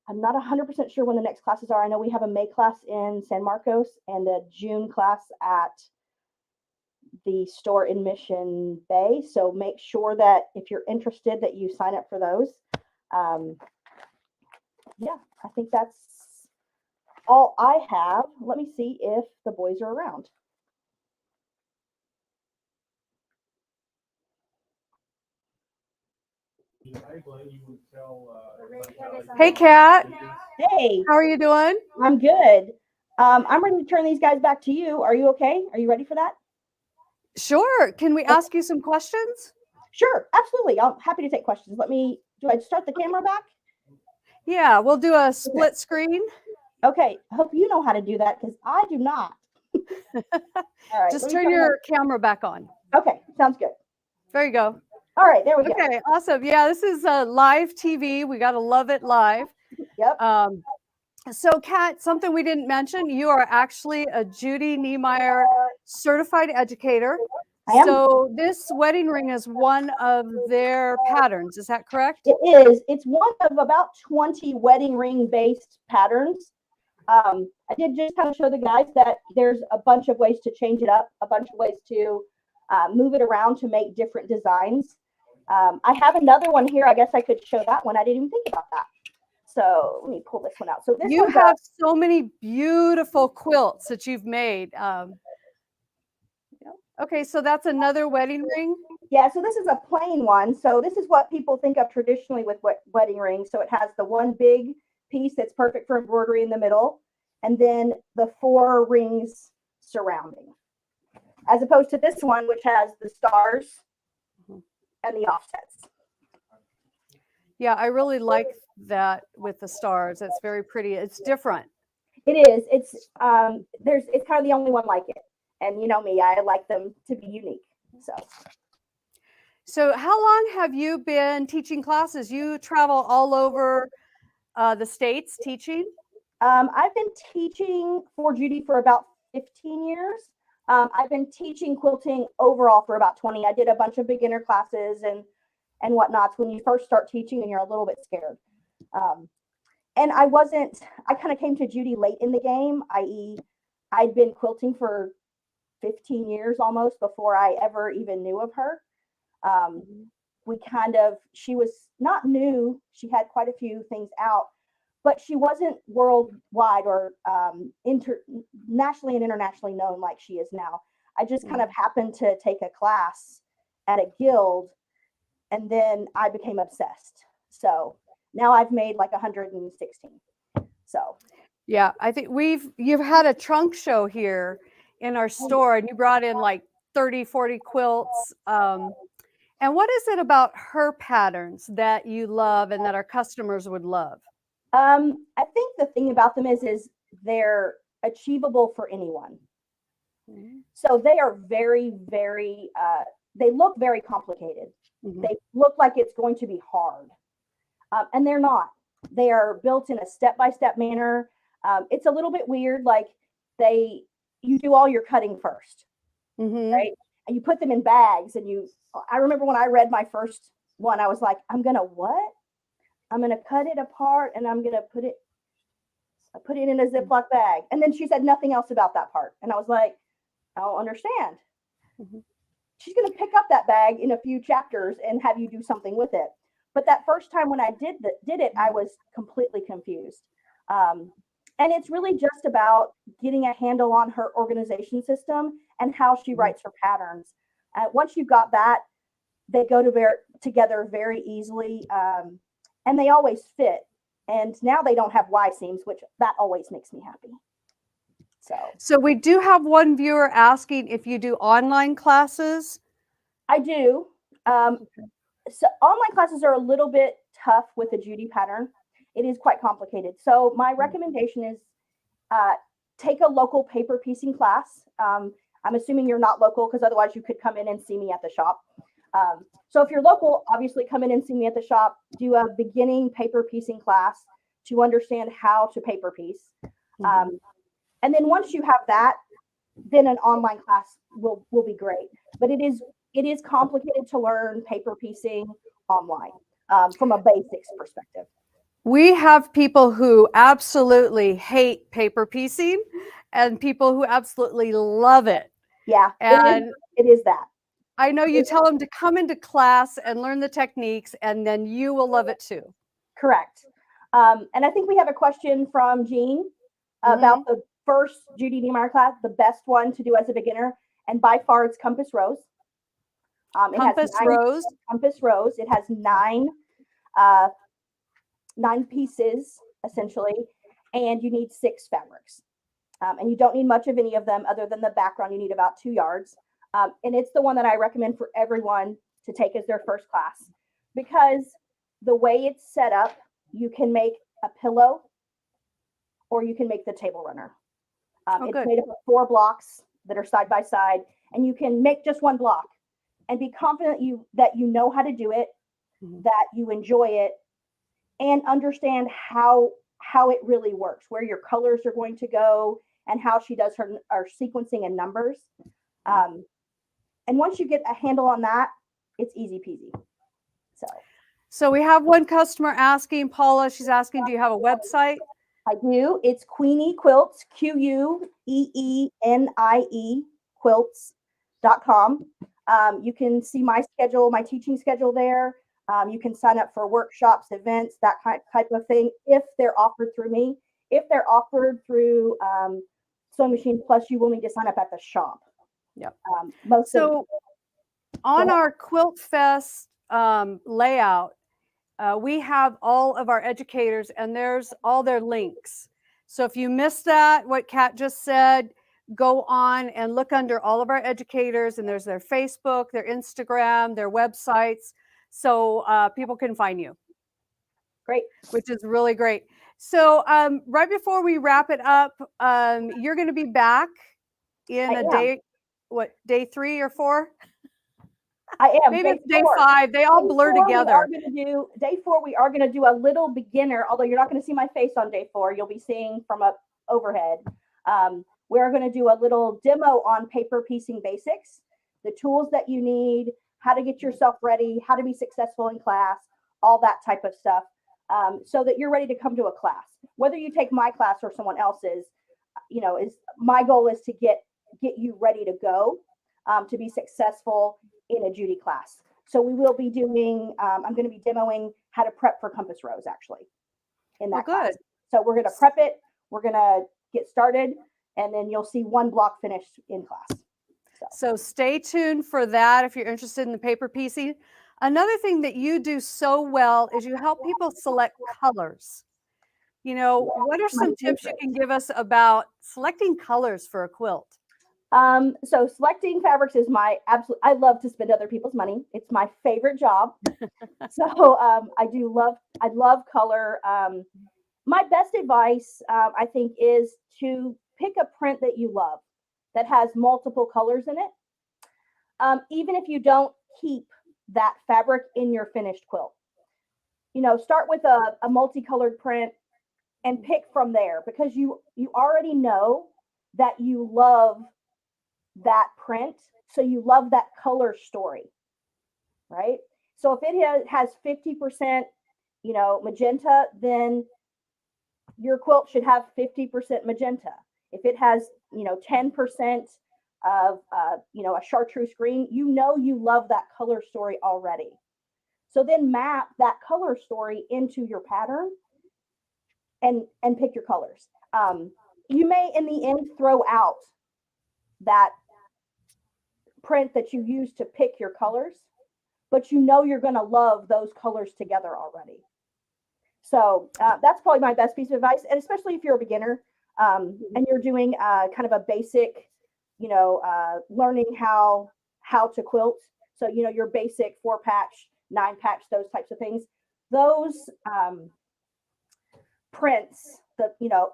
I'm not 100% sure when the next classes are. I know we have a May class in San Marcos and a June class at the store in Mission Bay. So make sure that if you're interested that you sign up for those. Yeah, I think that's all I have. Let me see if the boys are around. Hey, Kat. Hey, How are you doing? I'm good. I'm ready to turn these guys back to you. Are you okay? Are you ready for that? Sure. Can we ask you some questions? Sure, absolutely. I'm happy to take questions. Do I start the camera back? Yeah, we'll do a split screen. Okay, I hope you know how to do that because I do not. All right. Just turn your camera back on. Okay, sounds good. There you go. All right, there we go. Okay, awesome. Yeah, this is live TV. We got to love it live. Yep. So, Kat, something we didn't mention, you are actually a Judy Niemeyer certified educator. I am. So this wedding ring is one of their patterns. Is that correct? It is. It's one of about 20 wedding ring based patterns. I did just kind of show the guys that there's a bunch of ways to change it up, a bunch of ways to move it around to make different designs. I have another one here. I guess I could show that one. I didn't even think about that. So let me pull this one out. So this you have so many beautiful quilts that you've made. Okay, so that's another wedding ring. Yeah, so this is a plain one. So this is what people think of traditionally with wedding rings. So it has the one big piece that's perfect for embroidery in the middle, and then the 4 rings surrounding. As opposed to this one, which has the stars and the offsets. Yeah, I really like that with the stars. It's very pretty. It's different. It is. It's it's kind of the only one like it. And you know me, I like them to be unique. So how long have you been teaching classes? You travel all over the States teaching? I've been teaching for Judy for about 15 years. I've been teaching quilting overall for about 20. I did a bunch of beginner classes and whatnots when you first start teaching and you're a little bit scared. And I kind of came to Judy late in the game, i.e. I'd been quilting for 15 years almost before I ever even knew of her. She was not new. She had quite a few things out, but she wasn't worldwide or nationally and internationally known like she is now. I just kind of happened to take a class at a guild, and then I became obsessed. So now I've made like 116. So yeah, I think you've had a trunk show here in our store, and you brought in like 30, 40 quilts. And what is it about her patterns that you love and that our customers would love? I think the thing about them is they're achievable for anyone. So they are very, very, they look very complicated. They look like it's going to be hard. And they're not. They are built in a step-by-step manner. It's a little bit weird. Like you do all your cutting first, right? And you put them in bags I remember when I read my first one, I was like, I'm going to cut it apart and I'm going to put it in a Ziploc bag. And then she said nothing else about that part. And I was like, I don't understand. She's going to pick up that bag in a few chapters and have you do something with it. But that first time when I did it, I was completely confused. And it's really just about getting a handle on her organization system and how she writes her patterns. Once you've got that, they go together very easily, and they always fit. And now they don't have Y seams, which that always makes me happy. So we do have one viewer asking if you do online classes. I do. So online classes are a little bit tough with the Judy pattern. It is quite complicated. So my recommendation is take a local paper piecing class. I'm assuming you're not local because otherwise you could come in and see me at the shop. So if you're local, obviously come in and see me at the shop, do a beginning paper piecing class to understand how to paper piece. And then once you have that, then an online class will be great. But it is complicated to learn paper piecing online from a basics perspective. We have people who absolutely hate paper piecing and people who absolutely love it. Yeah, and it is that. I know you tell them to come into class and learn the techniques, and then you will love it too. Correct. And I think we have a question from Jean about the first Judy Niemeyer class, the best one to do as a beginner, and by far it's Compass Rose. Compass Rose. Compass Rose. It has 9 pieces essentially, and you need 6 fabrics. And you don't need much of any of them other than the background. You need about 2 yards. And it's the one that I recommend for everyone to take as their first class, because the way it's set up, you can make a pillow or you can make the table runner. It's made up of 4 blocks that are side by side, and you can make just one block and be confident that you know how to do it, that you enjoy it, and understand how it really works, where your colors are going to go, and how she does her sequencing and numbers. And once you get a handle on that, it's easy peasy. So we have one customer asking, Paula, she's asking, do you have a website? I do. It's Queenie Quilts, QUEENIE quilts.com. You can see my schedule, my teaching schedule there. You can sign up for workshops, events, that type of thing, if they're offered through me. If they're offered through Sewing Machines Plus, you will need to sign up at the shop. Yep. on our Quilt Fest layout, we have all of our educators and there's all their links. So if you missed that, what Kat just said, go on and look under all of our educators, and there's their Facebook, their Instagram, their websites, so people can find you. Great. Which is really great. So right before we wrap it up, you're going to be back in day, what, day 3 or 4? I am. Maybe it's day 5. They all blur together. Day 4, we are going to do a little beginner, although you're not going to see my face on day 4. You'll be seeing from up overhead. We're going to do a little demo on paper piecing basics, the tools that you need, how to get yourself ready, how to be successful in class, all that type of stuff, so that you're ready to come to a class. Whether you take my class or someone else's, is my goal is to get you ready to go, to be successful in a Judy class. So we will be doing, I'm going to be demoing how to prep for compass rows actually in that class. So we're going to prep it, we're going to get started, and then you'll see one block finished in class. So stay tuned for that if you're interested in the paper piecing. Another thing that you do so well is you help people select colors. What are some tips you can give us about selecting colors for a quilt? So selecting fabrics is my absolute, I love to spend other people's money. It's my favorite job. So I love color. My best advice, I think, is to pick a print that you love that has multiple colors in it. Even if you don't keep that fabric in your finished quilt, start with a multicolored print and pick from there, because you already know that you love that print. So you love that color story, right? So if it has 50%, magenta, then your quilt should have 50% magenta. If it has, 10% of, a chartreuse green, you love that color story already. So then map that color story into your pattern and pick your colors. You may, in the end, throw out that print that you use to pick your colors, but you're going to love those colors together already. So that's probably my best piece of advice, and especially if you're a beginner and you're doing kind of a basic, learning how to quilt. So, your basic 4-patch, 9-patch, those types of things. Those prints,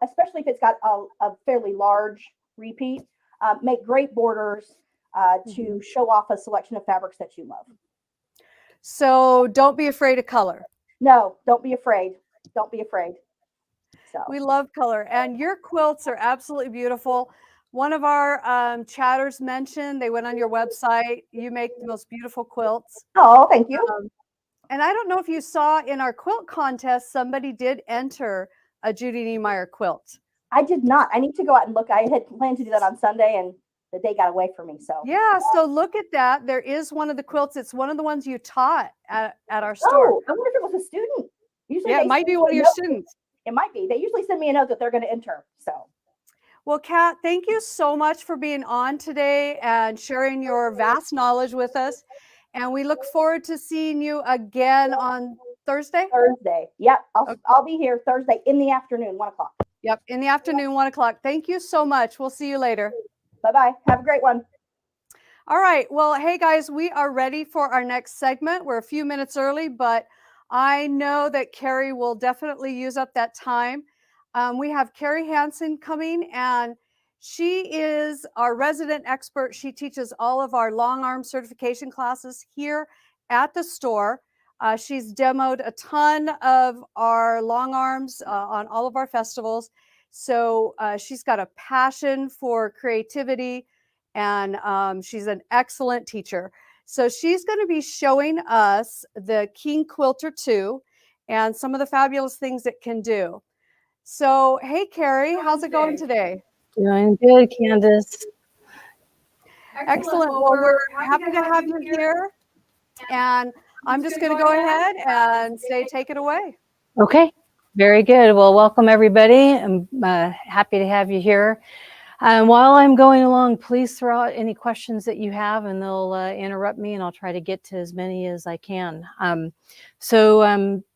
especially if it's got a fairly large repeat, make great borders to show off a selection of fabrics that you love. So don't be afraid of color. No, don't be afraid. Don't be afraid. So we love color, and your quilts are absolutely beautiful. One of our chatters mentioned they went on your website. You make the most beautiful quilts. Oh, thank you. And I don't know if you saw in our quilt contest, somebody did enter a Judy Niemeyer quilt. I did not. I need to go out and look. I had planned to do that on Sunday, and the day got away from me. So yeah, so look at that. There is one of the quilts. It's one of the ones you taught at our store. Oh, I wonder if it was a student. Usually it might be one of your students. It might be. They usually send me a note that they're going to enter. So, well, Kat, thank you so much for being on today and sharing your vast knowledge with us. And we look forward to seeing you again on Thursday. Yep, I'll be here Thursday in the afternoon, 1 o'clock. Yep, in the afternoon, 1 o'clock. Thank you so much. We'll see you later. Bye-bye. Have a great one. All right. Well, hey, guys, we are ready for our next segment. We're a few minutes early, but I know that Carrie will definitely use up that time. We have Carrie Hanson coming, and she is our resident expert. She teaches all of our long arm certification classes here at the store. She's demoed a ton of our long arms on all of our festivals. So she's got a passion for creativity, and she's an excellent teacher. So she's going to be showing us the King Quilter 2 and some of the fabulous things it can do. So, hey, Carrie, how's it going today? Doing good, Candace. Excellent. Well, we're happy to have you here. And I'm just going to go ahead and say, take it away. Okay, very good. Well, welcome everybody. I'm happy to have you here. While I'm going along, please throw out any questions that you have, and they'll interrupt me, and I'll try to get to as many as I can.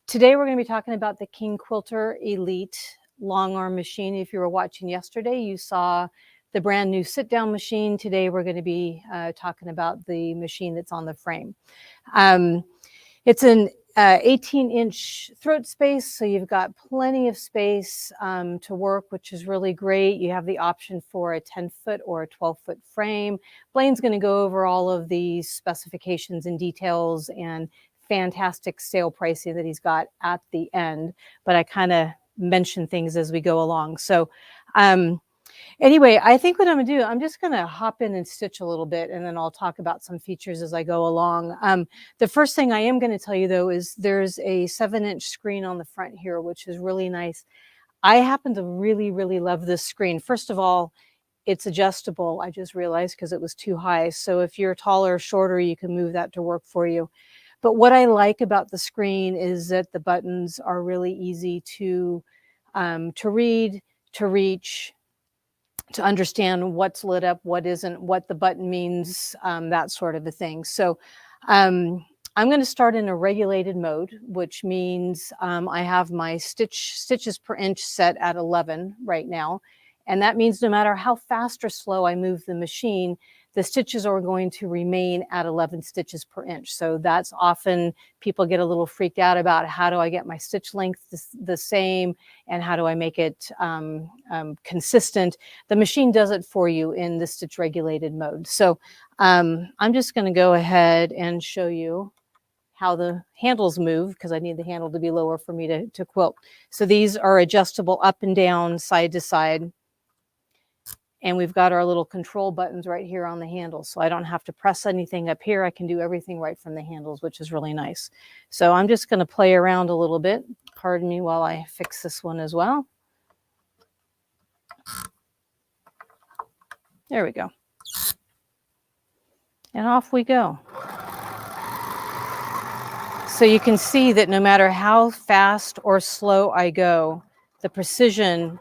Today we're going to be talking about the King Quilter Elite long arm machine. If you were watching yesterday, you saw the brand new sit-down machine. Today we're going to be talking about the machine that's on the frame. It's an 18-inch throat space, so you've got plenty of space to work, which is really great. You have the option for a 10-foot or a 12-foot frame. Blaine's going to go over all of these specifications and details and fantastic sale pricing that he's got at the end, but I kind of mention things as we go along. So anyway, I think what I'm gonna do, I'm just gonna hop in and stitch a little bit, and then I'll talk about some features as I go along. The first thing I am gonna tell you though is there's a 7-inch screen on the front here, which is really nice. I happen to really, really love this screen. First of all, it's adjustable. I just realized because it was too high. So if you're taller or shorter, you can move that to work for you. But what I like about the screen is that the buttons are really easy to read, to reach, to understand what's lit up, what isn't, what the button means, that sort of a thing. So I'm going to start in a regulated mode, which means I have my stitches per inch set at 11 right now. And that means no matter how fast or slow I move the machine, the stitches are going to remain at 11 stitches per inch. So that's often people get a little freaked out about how do I get my stitch length the same and how do I make it consistent. The machine does it for you in the stitch regulated mode. So I'm just going to go ahead and show you how the handles move because I need the handle to be lower for me to quilt. So these are adjustable up and down, side to side. And we've got our little control buttons right here on the handles. So I don't have to press anything up here. I can do everything right from the handles, which is really nice. So I'm just going to play around a little bit. Pardon me while I fix this one as well. There we go. And off we go. So you can see that no matter how fast or slow I go, the precision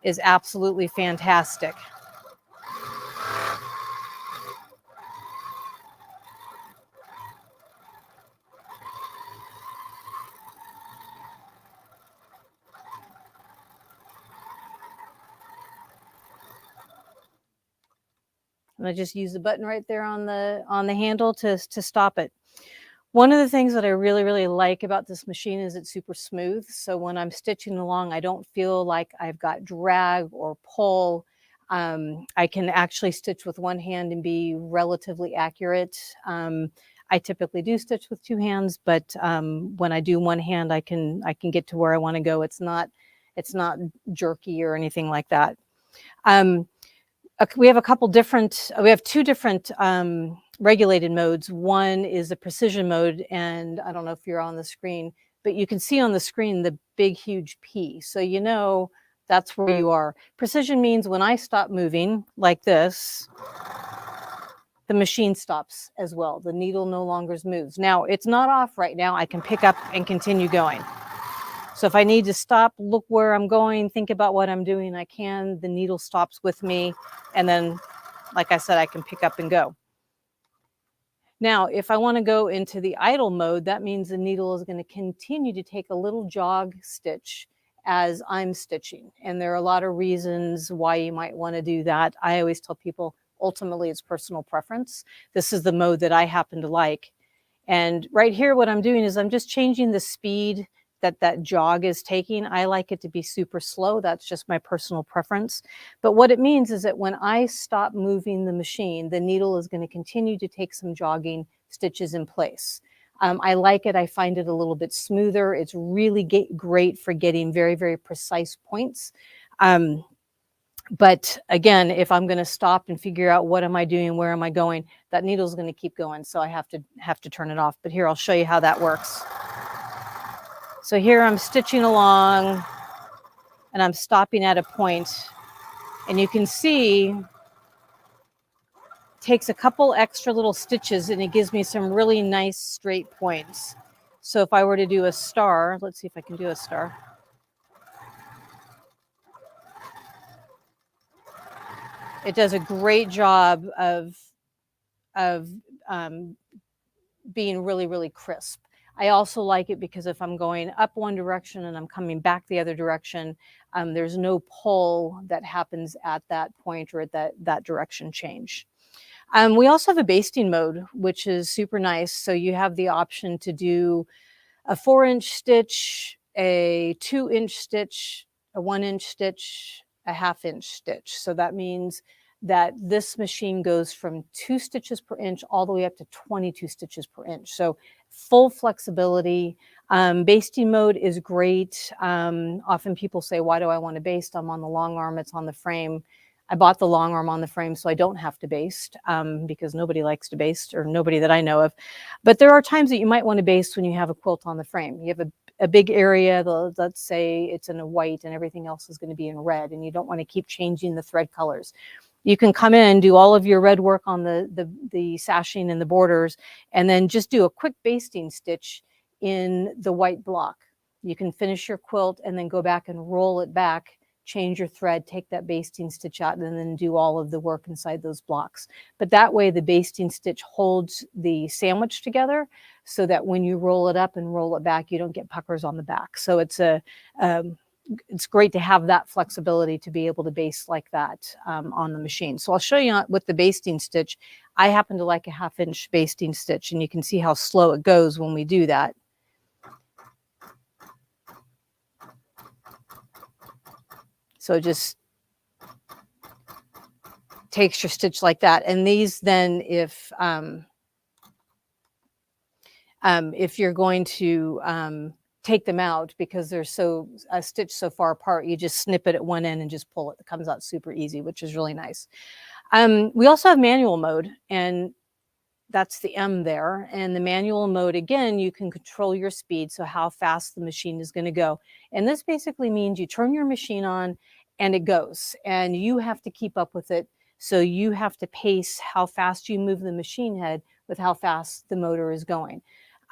is absolutely fantastic. And I just use the button right there on the handle to stop it. One of the things that I really, really like about this machine is it's super smooth. So when I'm stitching along, I don't feel like I've got drag or pull. I can actually stitch with one hand and be relatively accurate. I typically do stitch with two hands, but when I do one hand, I can get to where I want to go. It's not jerky or anything like that. We have two different regulated modes. One is the precision mode, and I don't know if you're on the screen, but you can see on the screen the big, huge P. So you know that's where you are. Precision means when I stop moving like this, the machine stops as well. The needle no longer moves. Now, it's not off right now. I can pick up and continue going. So if I need to stop, look where I'm going, think about what I'm doing, I can. The needle stops with me. And then, like I said, I can pick up and go. Now, if I want to go into the idle mode, that means the needle is going to continue to take a little jog stitch as I'm stitching. And there are a lot of reasons why you might want to do that. I always tell people, ultimately, it's personal preference. This is the mode that I happen to like. And right here, what I'm doing is I'm just changing the speed that jog is taking. I like it to be super slow. That's just my personal preference. But what it means is that when I stop moving the machine, the needle is going to continue to take some jogging stitches in place. I like it. I find it a little bit smoother. It's really great for getting very, very precise points. But again, if I'm going to stop and figure out what am I doing, where am I going, that needle is going to keep going. So I have to turn it off. But here, I'll show you how that works. So here I'm stitching along and I'm stopping at a point, and you can see it takes a couple extra little stitches and it gives me some really nice straight points. So if I were to do a star, let's see if I can do a star. It does a great job of being really, really crisp. I also like it because if I'm going up one direction and I'm coming back the other direction, there's no pull that happens at that point or at that direction change. We also have a basting mode, which is super nice. So you have the option to do a 4-inch stitch, a 2-inch stitch, a 1-inch stitch, a 1/2-inch stitch. So that means that this machine goes from 2 stitches per inch all the way up to 22 stitches per inch. So full flexibility. Basting mode is great. Often people say, why do I want to baste? I'm on the long arm, it's on the frame. I bought the long arm on the frame so I don't have to baste because nobody likes to baste, or nobody that I know of. But there are times that you might want to baste when you have a quilt on the frame. You have a big area, let's say it's in a white and everything else is going to be in red, and you don't want to keep changing the thread colors. You can come in, do all of your red work on the sashing and the borders, and then just do a quick basting stitch in the white block. You can finish your quilt and then go back and roll it back, change your thread, take that basting stitch out, and then do all of the work inside those blocks. But that way the basting stitch holds the sandwich together so that when you roll it up and roll it back, you don't get puckers on the back. So it's great to have that flexibility to be able to baste like that on the machine. So I'll show you with the basting stitch. I happen to like a 1/2-inch basting stitch, and you can see how slow it goes when we do that. So it just takes your stitch like that. And these then, if you're going to take them out because they're stitched so far apart, you just snip it at one end and just pull it. It comes out super easy, which is really nice. We also have manual mode, and that's the M there. And the manual mode, again, you can control your speed, so how fast the machine is going to go. And this basically means you turn your machine on and it goes, and you have to keep up with it. So you have to pace how fast you move the machine head with how fast the motor is going.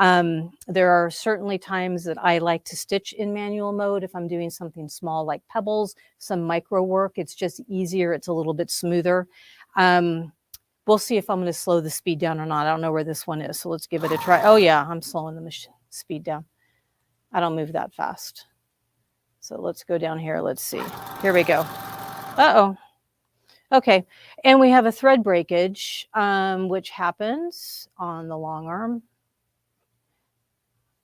There are certainly times that I like to stitch in manual mode if I'm doing something small like pebbles, some micro work. It's just easier. It's a little bit smoother. We'll see if I'm going to slow the speed down or not. I don't know where this one is, so let's give it a try. Oh yeah, I'm slowing the speed down. I don't move that fast. So let's go down here. Let's see. Here we go. Uh-oh. Okay. And we have a thread breakage, which happens on the long arm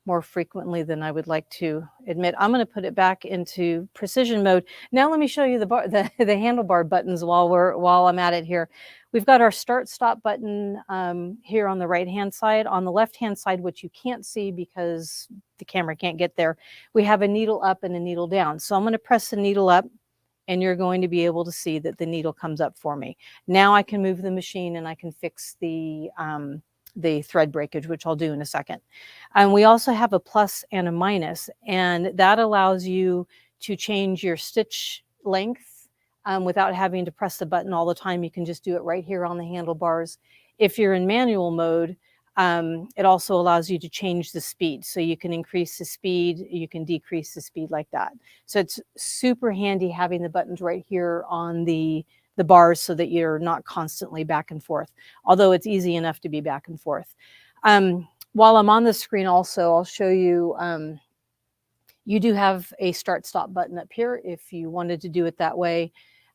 more frequently than I would like to admit. I'm going to put it back into precision mode. Now let me show you the handlebar buttons while I'm at it here. We've got our start stop button here on the right hand side. On the left hand side, which you can't see because the camera can't get there, we have a needle up and a needle down. So I'm going to press the needle up, and you're going to be able to see that the needle comes up for me. Now I can move the machine and I can fix the thread breakage, which I'll do in a second. And we also have a plus and a minus, and that allows you to change your stitch length without having to press the button all the time. You can just do it right here on the handlebars. If you're in manual mode, it also allows you to change the speed. So you can increase the speed, you can decrease the speed like that. So it's super handy having the buttons right here on the bars so that you're not constantly back and forth, although it's easy enough to be back and forth. While I'm on the screen also, I'll show you, you do have a start stop button up here if you wanted to do it that way.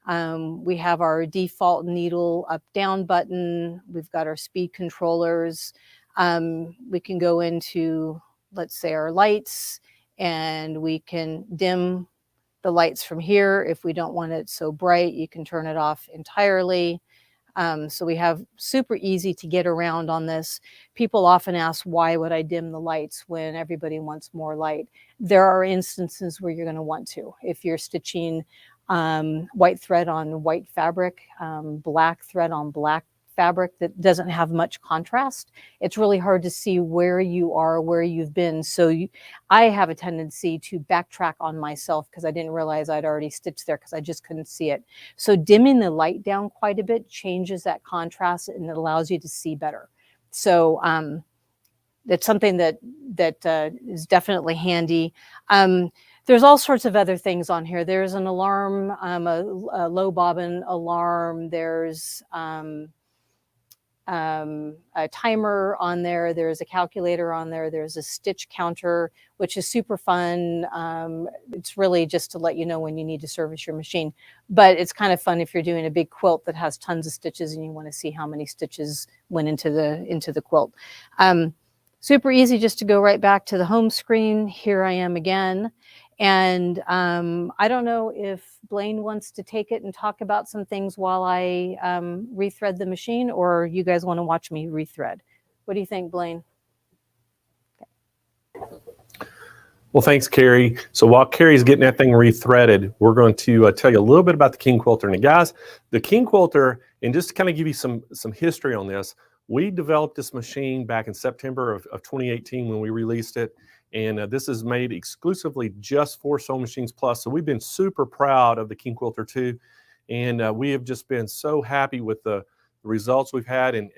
We have our default needle up down button. We've got our speed controllers. We can go into, let's say, our lights, and we can dim the lights from here. If we don't want it so bright, you can turn it off entirely. So we have super easy to get around on this. People often ask, why would I dim the lights when everybody wants more light? There are instances where you're going to want to. If you're stitching white thread on white fabric, black thread on black fabric that doesn't have much contrast, it's really hard to see where you are, where you've been. So I have a tendency to backtrack on myself because I didn't realize I'd already stitched there because I just couldn't see it. So dimming the light down quite a bit changes that contrast, and it allows you to see better. So that's something that is definitely handy. there's all sorts of other things on here. There's an alarm, a low bobbin alarm. There's a timer on there. There's a calculator on there. There's a stitch counter, which is super fun. It's really just to let you know when you need to service your machine. But it's kind of fun if you're doing a big quilt that has tons of stitches and you want to see how many stitches went into the quilt. Super easy just to go right back to the home screen. Here I am again. And I don't know if Blaine wants to take it and talk about some things while I rethread the machine, or you guys want to watch me rethread. What do you think, Blaine? Well, thanks, Carrie. So while Carrie's getting that thing rethreaded, we're going to tell you a little bit about the King Quilter. And guys, the King Quilter, and just to kind of give you some history on this, we developed this machine back in September of 2018 when we released it. And this is made exclusively just for SewingMachinesPlus. So we've been super proud of the King Quilter 2. And we have just been so happy with the results we've had. And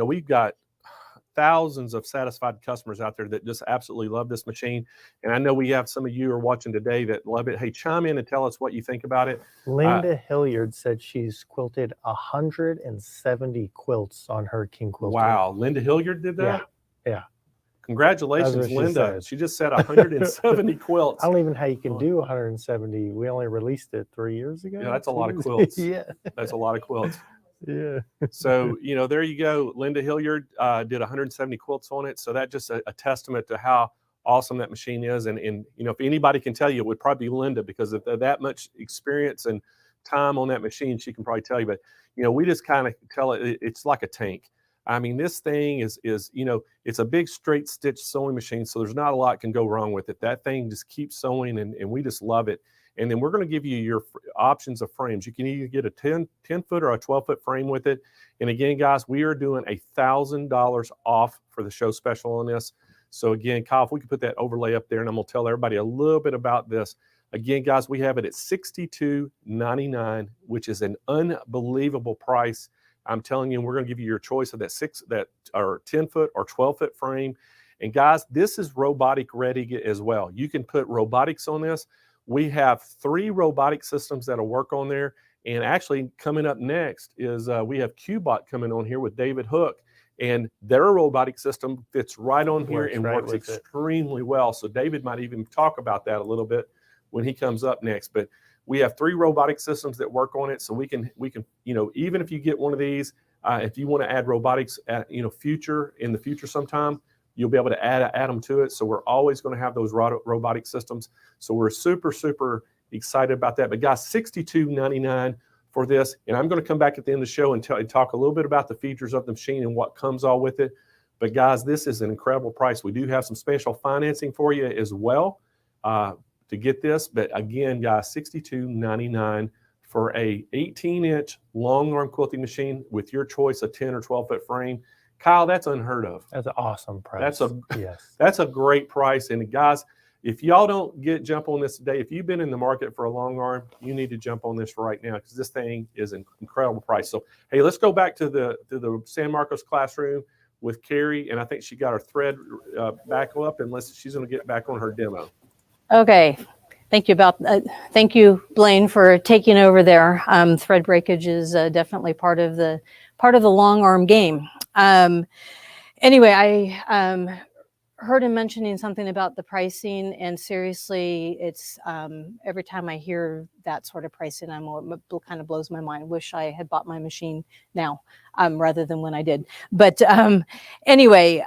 we've got thousands of satisfied customers out there that just absolutely love this machine. And I know we have some of you are watching today that love it. Hey, chime in and tell us what you think about it. Linda Hilliard said she's quilted 170 quilts on her King Quilter. Wow, Linda Hilliard did that? Yeah. Congratulations, Linda. She just said 170 quilts. I don't even know how you can do 170. We only released it 3 years ago. Yeah, that's a lot of quilts. Yeah. That's a lot of quilts. Yeah. So, there you go. Linda Hilliard did 170 quilts on it. So that's just a testament to how awesome that machine is. And if anybody can tell you, it would probably be Linda, because of that much experience and time on that machine, she can probably tell you. But, we just kind of tell it, it's like a tank. I mean, this thing is it's a big straight stitch sewing machine, so there's not a lot can go wrong with it. That thing just keeps sewing, and we just love it. And then we're going to give you your options of frames. You can either get a 10-foot or a 12-foot frame with it. And again, guys, we are doing $1,000 off for the show special on this. So again, Kyle, if we could put that overlay up there, and I'm going to tell everybody a little bit about this. Again, guys, we have it at $62.99, which is an unbelievable price. I'm telling you, we're going to give you your choice of that 10-foot or 12-foot frame. And guys, this is robotic ready as well. You can put robotics on this. We have 3 robotic systems that'll work on there. And actually coming up next is we have QBOT coming on here with David Hooke. And their robotic system fits right on here and works extremely well. So David might even talk about that a little bit when he comes up next. But we have 3 robotic systems that work on it. So we can even if you get one of these, if you want to add robotics in the future sometime, you'll be able to add them to it. So we're always going to have those robotic systems. So we're super, super excited about that. But guys, $62.99 for this. And I'm going to come back at the end of the show and talk a little bit about the features of the machine and what comes all with it. But guys, this is an incredible price. We do have some special financing for you as well to get this. But again, guys, $62.99 for a 18-inch long arm quilting machine with your choice of 10 or 12-foot frame. Kyle, that's unheard of. That's an awesome price. That's a great price. And guys, if y'all don't jump on this today, if you've been in the market for a long arm, you need to jump on this right now, because this thing is an incredible price. So, hey, let's go back to the San Marcos classroom with Carrie, and I think she got her thread back up, unless she's going to get back on her demo. Okay. Thank you, Blaine, for taking over there. Thread breakage is definitely part of the long arm game. Anyway, I heard him mentioning something about the pricing, and seriously, it's every time I hear that sort of pricing, it kind of blows my mind. Wish I had bought my machine now rather than when I did. But anyway,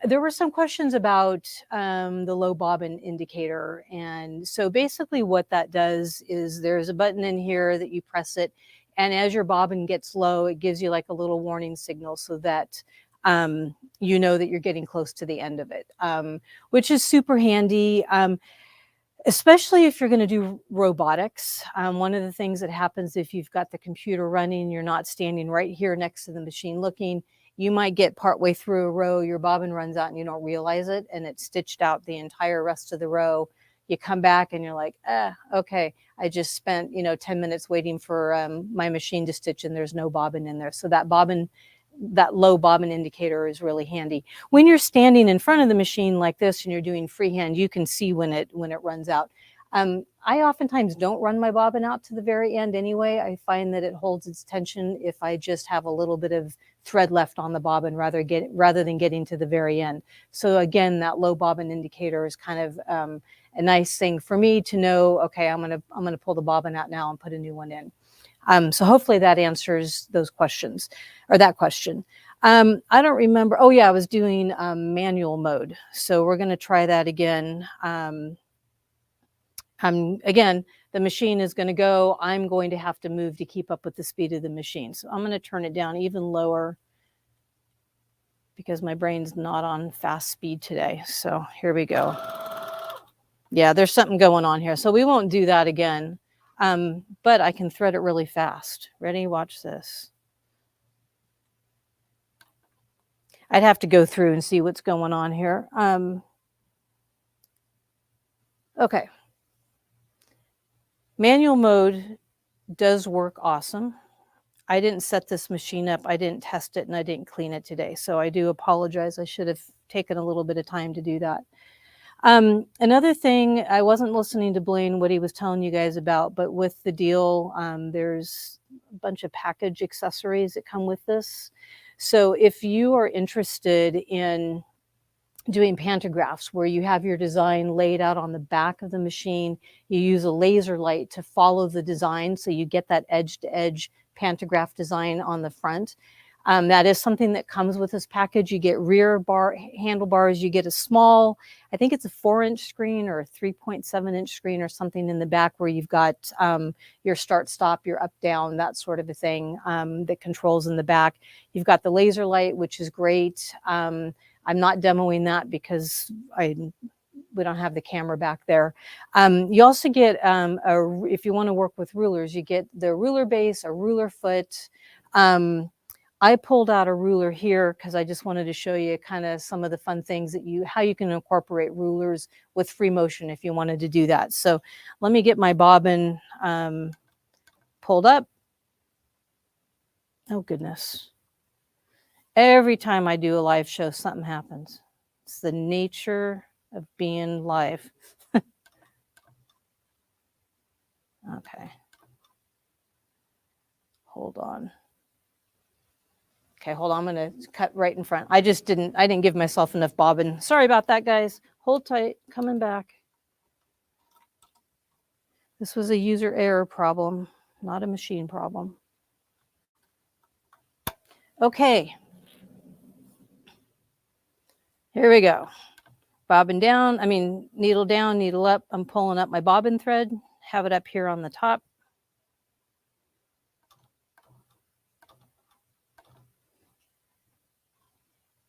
there were some questions about the low bobbin indicator. And so basically what that does is there's a button in here that you press it, and as your bobbin gets low, it gives you like a little warning signal so that you know that you're getting close to the end of it, which is super handy, especially if you're going to do robotics. One of the things that happens if you've got the computer running, you're not standing right here next to the machine looking, you might get partway through a row, your bobbin runs out and you don't realize it, and it's stitched out the entire rest of the row. You come back and you're like, okay, I just spent 10 minutes waiting for my machine to stitch, and there's no bobbin in there. So that low bobbin indicator is really handy. When you're standing in front of the machine like this and you're doing freehand, you can see when it runs out. I oftentimes don't run my bobbin out to the very end anyway. I find that it holds its tension if I just have a little bit of thread left on the bobbin rather than getting to the very end. So again, that low bobbin indicator is kind of a nice thing for me to know, okay, I'm gonna pull the bobbin out now and put a new one in. So hopefully that answers those questions, or that question. I don't remember. Oh yeah, I was doing manual mode. So we're going to try that again. Again, the machine is going to go. I'm going to have to move to keep up with the speed of the machine. So I'm going to turn it down even lower because my brain's not on fast speed today. So here we go. Yeah, there's something going on here. So we won't do that again. But I can thread it really fast. Ready? Watch this. I'd have to go through and see what's going on here. Okay. Manual mode does work awesome. I didn't set this machine up. I didn't test it and I didn't clean it today. So I do apologize. I should have taken a little bit of time to do that. Another thing, I wasn't listening to Blaine, what he was telling you guys about, but with the deal, there's a bunch of package accessories that come with this. So if you are interested in doing pantographs where you have your design laid out on the back of the machine, you use a laser light to follow the design so you get that edge-to-edge pantograph design on the front. That is something that comes with this package. You get rear handlebars, you get a small, I think it's a 4-inch screen or a 3.7-inch screen or something in the back where you've got your start stop, your up down, that sort of a thing that controls in the back. You've got the laser light, which is great. I'm not demoing that because we don't have the camera back there. You also get, if you want to work with rulers, you get the ruler base, a ruler foot. I pulled out a ruler here because I just wanted to show you kind of some of the fun things that how you can incorporate rulers with free motion if you wanted to do that. So let me get my bobbin pulled up. Oh goodness. Every time I do a live show, something happens. It's the nature of being live. Okay. Hold on. Okay, hold on. I'm going to cut right in front. I didn't give myself enough bobbin. Sorry about that, guys. Hold tight. Coming back. This was a user error problem, not a machine problem. Okay. Here we go. Bobbin down. Needle down, needle up. I'm pulling up my bobbin thread. Have it up here on the top.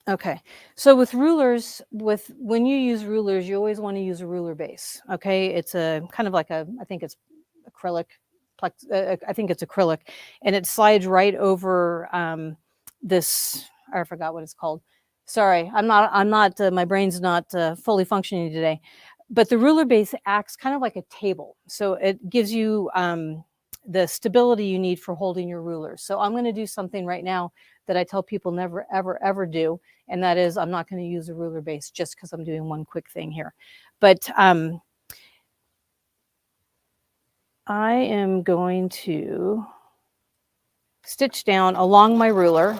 Okay, so with rulers, when you use rulers, you always want to use a ruler base. Okay, it's a kind of like I think it's acrylic, I think it's acrylic, and it slides right over this. I forgot what it's called. Sorry, I'm not. My brain's not fully functioning today. But the ruler base acts kind of like a table, so it gives you the stability you need for holding your ruler. So I'm going to do something right now that I tell people never, ever, ever do. And that is I'm not going to use a ruler base just because I'm doing one quick thing here. But I am going to stitch down along my ruler.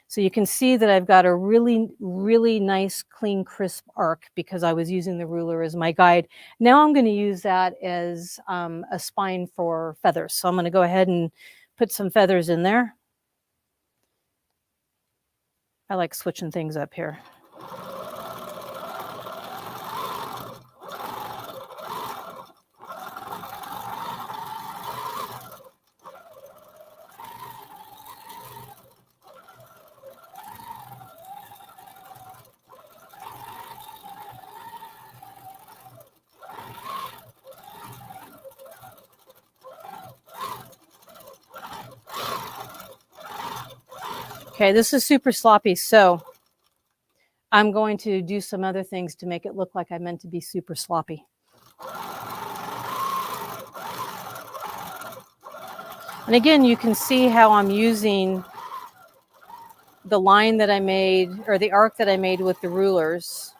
So you can see that I've got a really, really nice, clean, crisp arc because I was using the ruler as my guide. Now I'm going to use that as a spine for feathers. So I'm going to go ahead and put some feathers in there. I like switching things up here. Okay, this is super sloppy, so I'm going to do some other things to make it look like I meant to be super sloppy. And again, you can see how I'm using the line that I made, or the arc that I made with the rulers,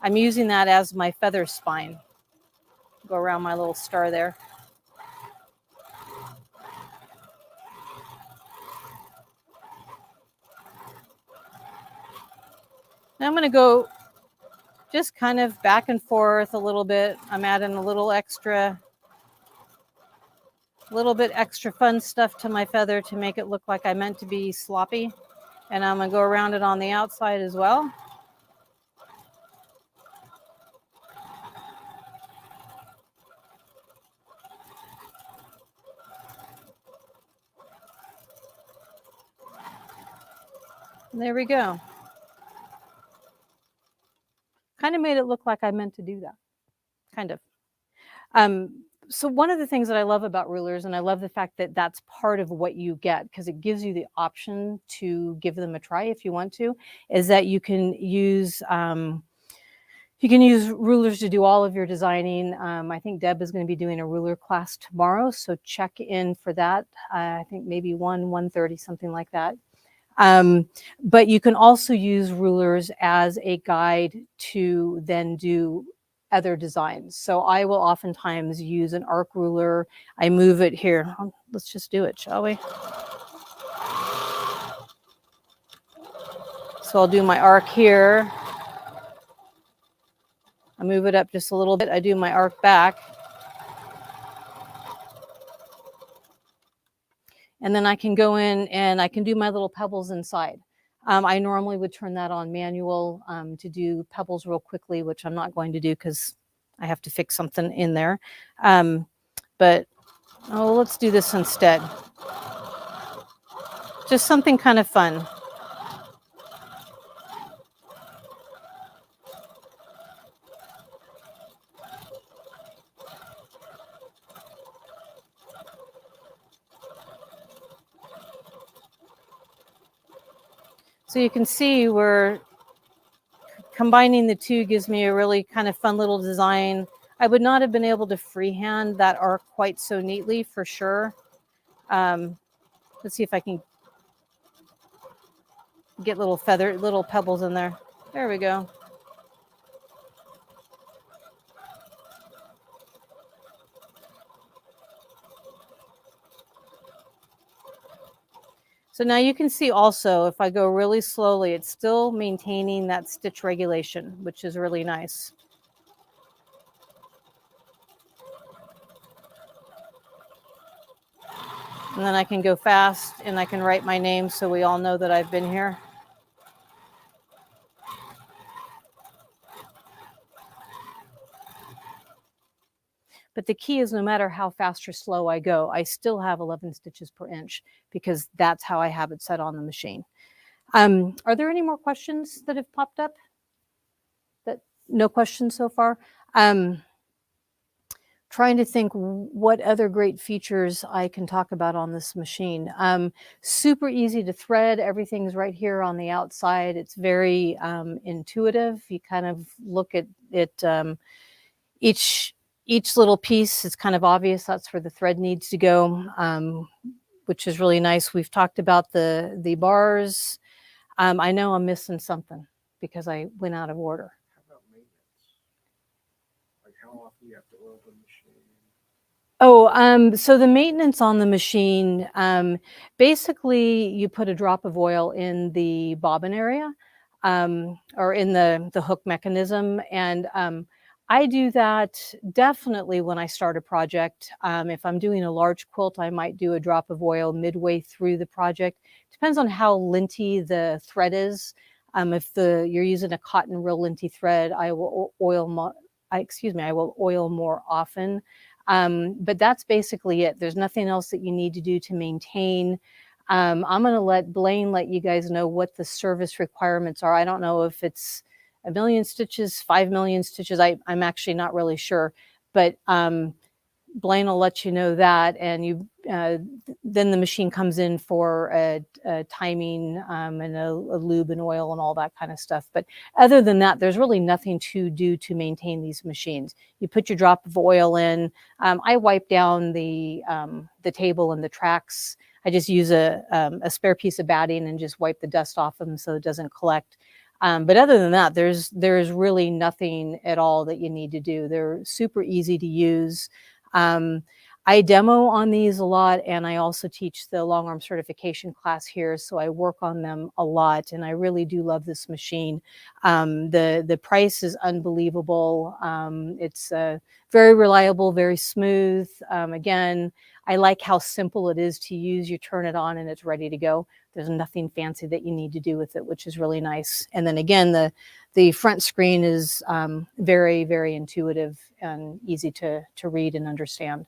I'm using that as my feather spine. Go around my little star there. Now I'm going to go just kind of back and forth a little bit. I'm adding a little bit extra fun stuff to my feather to make it look like I meant to be sloppy. And I'm going to go around it on the outside as well. And there we go. Kind of made it look like I meant to do that. Kind of. So one of the things that I love about rulers, and I love the fact that that's part of what you get, because it gives you the option to give them a try if you want to, is that you can use rulers to do all of your designing. I think Deb is going to be doing a ruler class tomorrow, so check in for that. I think maybe 1:30, something like that. But you can also use rulers as a guide to then do other designs. So I will oftentimes use an arc ruler. I move it here. Let's just do it, shall we? So I'll do my arc here. I move it up just a little bit. I do my arc back. And then I can go in and I can do my little pebbles inside. I normally would turn that on manual to do pebbles real quickly, which I'm not going to do because I have to fix something in there. But let's do this instead. Just something kind of fun. So you can see we're combining the two gives me a really kind of fun little design. I would not have been able to freehand that arc quite so neatly for sure. Let's see if I can get little pebbles in there. There we go. So now you can see also, if I go really slowly, it's still maintaining that stitch regulation, which is really nice. And then I can go fast and I can write my name so we all know that I've been here. But the key is no matter how fast or slow I go, I still have 11 stitches per inch because that's how I have it set on the machine. Are there any more questions that have popped up? No questions so far? Trying to think what other great features I can talk about on this machine. Super easy to thread. Everything's right here on the outside. It's very intuitive. You kind of look at it, each little piece is kind of obvious. That's where the thread needs to go, which is really nice. We've talked about the bars. I know I'm missing something because I went out of order. How about maintenance? Like how often do you have to oil the machine? So the maintenance on the machine, basically you put a drop of oil in the bobbin area or in the hook mechanism. And I do that definitely when I start a project. If I'm doing a large quilt, I might do a drop of oil midway through the project. Depends on how linty the thread is. If you're using a cotton real linty thread, I will oil more often. But that's basically it. There's nothing else that you need to do to maintain. I'm going to let Blaine let you guys know what the service requirements are. I don't know if it's 1 million stitches, 5 million stitches. I'm actually not really sure, but Blaine will let you know that. And then the machine comes in for a timing and a lube and oil and all that kind of stuff. But other than that, there's really nothing to do to maintain these machines. You put your drop of oil in. I wipe down the table and the tracks. I just use a spare piece of batting and just wipe the dust off them so it doesn't collect. But other than that, there's really nothing at all that you need to do. They're super easy to use. I demo on these a lot, and I also teach the long arm certification class here, so I work on them a lot, and I really do love this machine. The price is unbelievable. It's very reliable, very smooth. Again, I like how simple it is to use. You turn it on and it's ready to go. There's nothing fancy that you need to do with it, which is really nice. And then again, the front screen is very, very intuitive and easy to read and understand.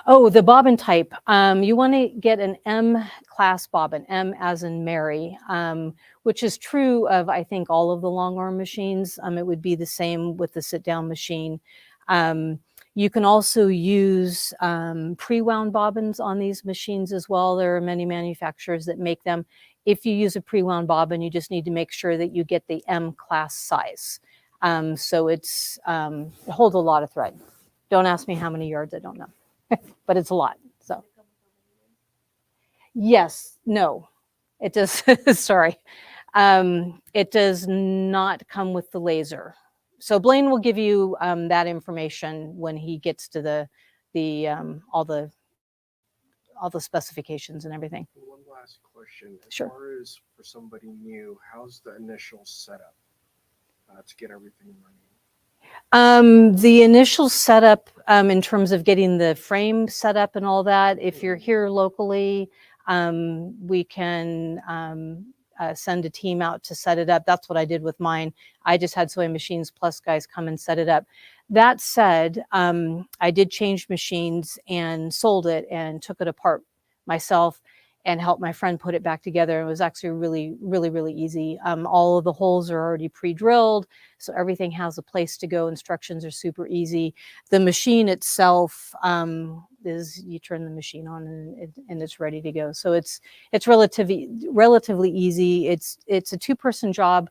Oh, the bobbin type. You want to get an M class bobbin, M as in Mary, which is true of, I think, all of the long arm machines. It would be the same with the sit down machine. You can also use pre-wound bobbins on these machines as well. There are many manufacturers that make them. If you use a pre-wound bobbin, you just need to make sure that you get the M class size. So it holds a lot of thread. Don't ask me how many yards, I don't know. But it's a lot. So yes, no, it does. Sorry. It does not come with the laser. So Blaine will give you that information when he gets to all the specifications and everything. One last question. As Sure. far as for somebody new, how's the initial setup to get everything running? The initial setup in terms of getting the frame set up and all that, if you're here locally, we can send a team out to set it up. That's what I did with mine. I just had SewingMachinesPlus guys come and set it up. That said, I did change machines and sold it and took it apart myself and helped my friend put it back together. It was actually really, really, really easy. All of the holes are already pre-drilled, so everything has a place to go. Instructions are super easy. The machine itself is, you turn the machine on and it's ready to go. So it's relatively easy. It's a two-person job,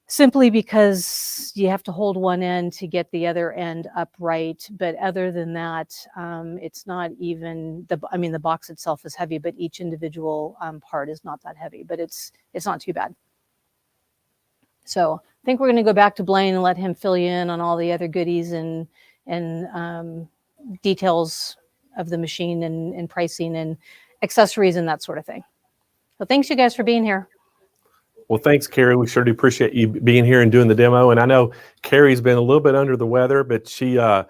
simply because you have to hold one end to get the other end upright. But other than that, it's not even, the box itself is heavy, but each individual part is not that heavy, but it's not too bad. So I think we're going to go back to Blaine and let him fill you in on all the other goodies and details of the machine and pricing and accessories and that sort of thing. So thanks you guys for being here. Well, thanks, Carrie. We sure do appreciate you being here and doing the demo. And I know Carrie's been a little bit under the weather, but she's a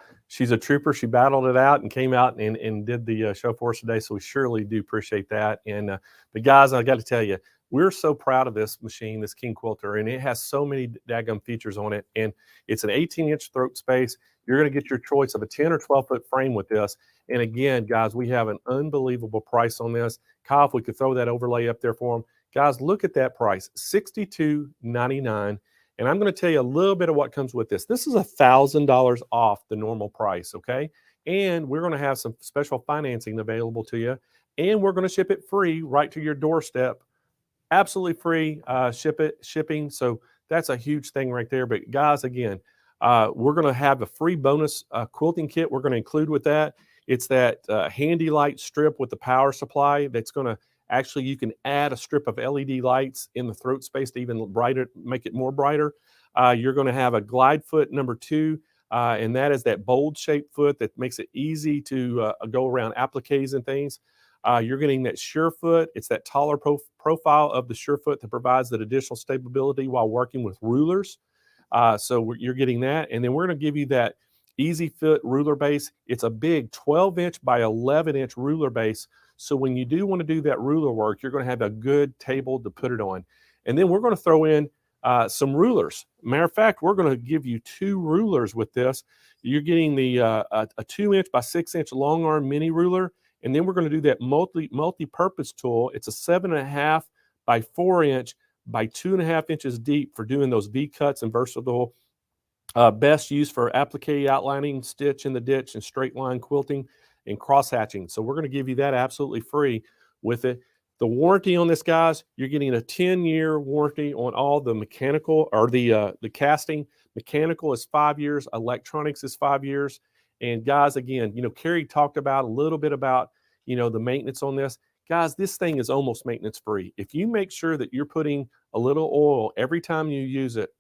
trooper. She battled it out and came out and did the show for us today. So we surely do appreciate that. And the guys, I got to tell you, we're so proud of this machine, this King Quilter, and it has so many daggum features on it. And it's an 18-inch throat space. You're going to get your choice of a 10 or 12-foot frame with this. And again, guys, we have an unbelievable price on this. Kyle, if we could throw that overlay up there for them. Guys, look at that price, $62.99. And I'm going to tell you a little bit of what comes with this. This is $1,000 off the normal price, okay? And we're going to have some special financing available to you. And we're going to ship it free right to your doorstep. Absolutely free shipping. So that's a huge thing right there. But guys, again, we're going to have a free bonus quilting kit we're going to include with that. It's that handy light strip with the power supply that's going to actually, you can add a strip of LED lights in the throat space to even brighter, make it more brighter. You're going to have a glide foot number 2, and that is that bold shaped foot that makes it easy to go around appliques and things. You're getting that sure foot. It's that taller profile of the sure foot that provides that additional stability while working with rulers. So you're getting that. And then we're going to give you that easy fit ruler base. It's a big 12-inch by 11-inch ruler base. So when you do want to do that ruler work, you're going to have a good table to put it on. And then we're going to throw in some rulers. Matter of fact, we're going to give you 2 rulers with this. You're getting the a 2-inch by 6-inch long arm mini ruler. And then we're going to do that multi-purpose tool. It's a 7.5 by 4-inch by 2.5 inches deep for doing those V cuts and versatile. Best used for applique outlining, stitch in the ditch, and straight line quilting and cross hatching. So we're going to give you that absolutely free with it. The warranty on this, guys, you're getting a 10-year warranty on all the mechanical or the casting. Mechanical is 5 years, electronics is 5 years, And guys, again, Carrie talked about a little bit about, the maintenance on this. Guys, this thing is almost maintenance free. If you make sure that you're putting a little oil every time you use it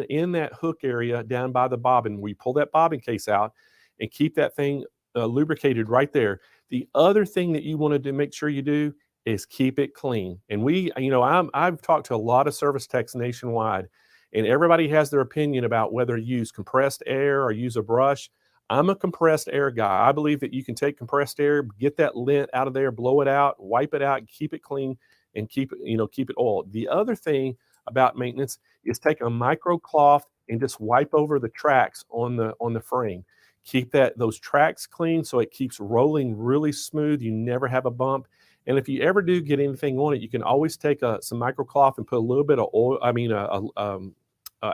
in that hook area down by the bobbin, where you pull that bobbin case out and keep that thing lubricated right there. The other thing that you want to make sure you do is keep it clean. And I've talked to a lot of service techs nationwide, and everybody has their opinion about whether to use compressed air or use a brush. I'm a compressed air guy. I believe that you can take compressed air, get that lint out of there, blow it out, wipe it out, keep it clean, and keep it oiled. The other thing about maintenance is take a micro cloth and just wipe over the tracks on the frame. Keep those tracks clean so it keeps rolling really smooth. You never have a bump. And if you ever do get anything on it, you can always take some micro cloth and put a little bit of oil,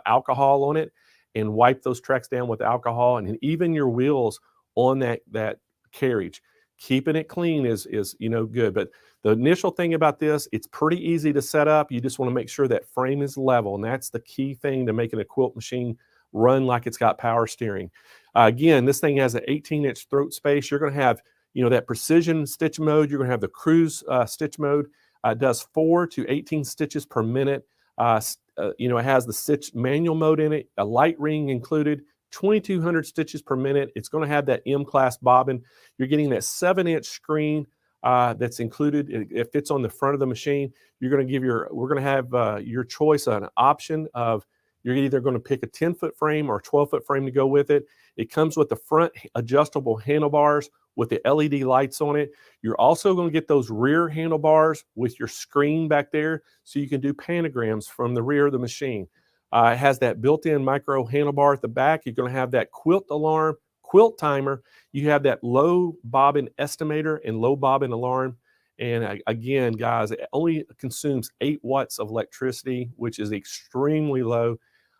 alcohol on it, and wipe those tracks down with alcohol, and even your wheels on that carriage. Keeping it clean is good. But the initial thing about this, it's pretty easy to set up. You just want to make sure that frame is level, and that's the key thing to making a quilt machine run like it's got power steering. Again, this thing has an 18-inch throat space. You're going to have that precision stitch mode. You're going to have the cruise stitch mode. It does 4 to 18 stitches per minute. It has the stitch manual mode in it, a light ring included, 2,200 stitches per minute. It's going to have that M-class bobbin. You're getting that 7-inch screen that's included. It fits on the front of the machine. We're going to have your choice, an option of, you're either going to pick a 10-foot frame or a 12-foot frame to go with it. It comes with the front adjustable handlebars with the LED lights on it. You're also going to get those rear handlebars with your screen back there, so you can do panograms from the rear of the machine. It has that built-in micro handlebar at the back. You're going to have that quilt alarm, quilt timer. You have that low bobbin estimator and low bobbin alarm. And again, guys, it only consumes 8 watts of electricity, which is extremely low.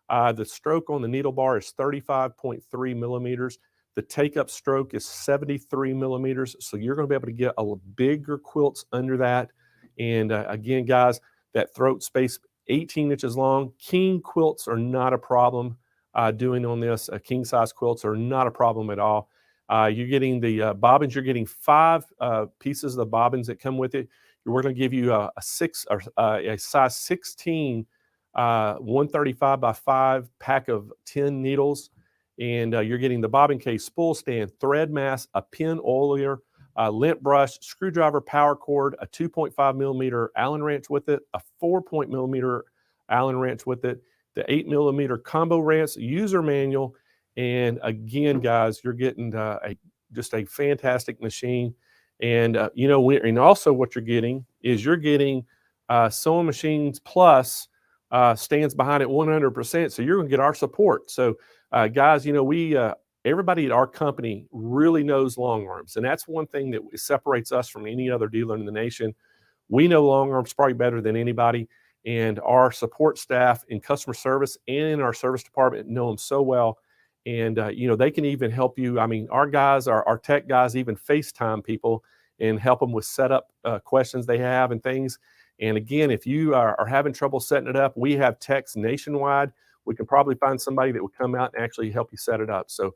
The stroke on the needle bar is 35.3 millimeters. The take-up stroke is 73 millimeters. So you're going to be able to get a bigger quilts under that. And again, guys, that throat space, 18 inches long. King quilts are not a problem doing on this. King size quilts are not a problem at all. You're getting the bobbins. You're getting 5 pieces of the bobbins that come with it. We're going to give you a size 16 135 by 5 pack of 10 needles. And you're getting the bobbin case, spool stand, thread mass, a pin oiler, lint brush, screwdriver, power cord, a 2.5 millimeter Allen wrench with it, a 4 millimeter Allen wrench with it, the 8 millimeter combo wrench, user manual. And again, guys, you're getting just a fantastic machine. And and also what you're getting is SewingMachinesPlus stands behind it 100%. So you're going to get our support. So guys, everybody at our company really knows long arms, and that's one thing that separates us from any other dealer in the nation. We know long arms probably better than anybody, and our support staff in customer service and in our service department know them so well. And they can even help you. I mean, our guys, our tech guys, even FaceTime people and help them with setup questions they have and things. And again, if you are having trouble setting it up, we have techs nationwide. We can probably find somebody that would come out and actually help you set it up. So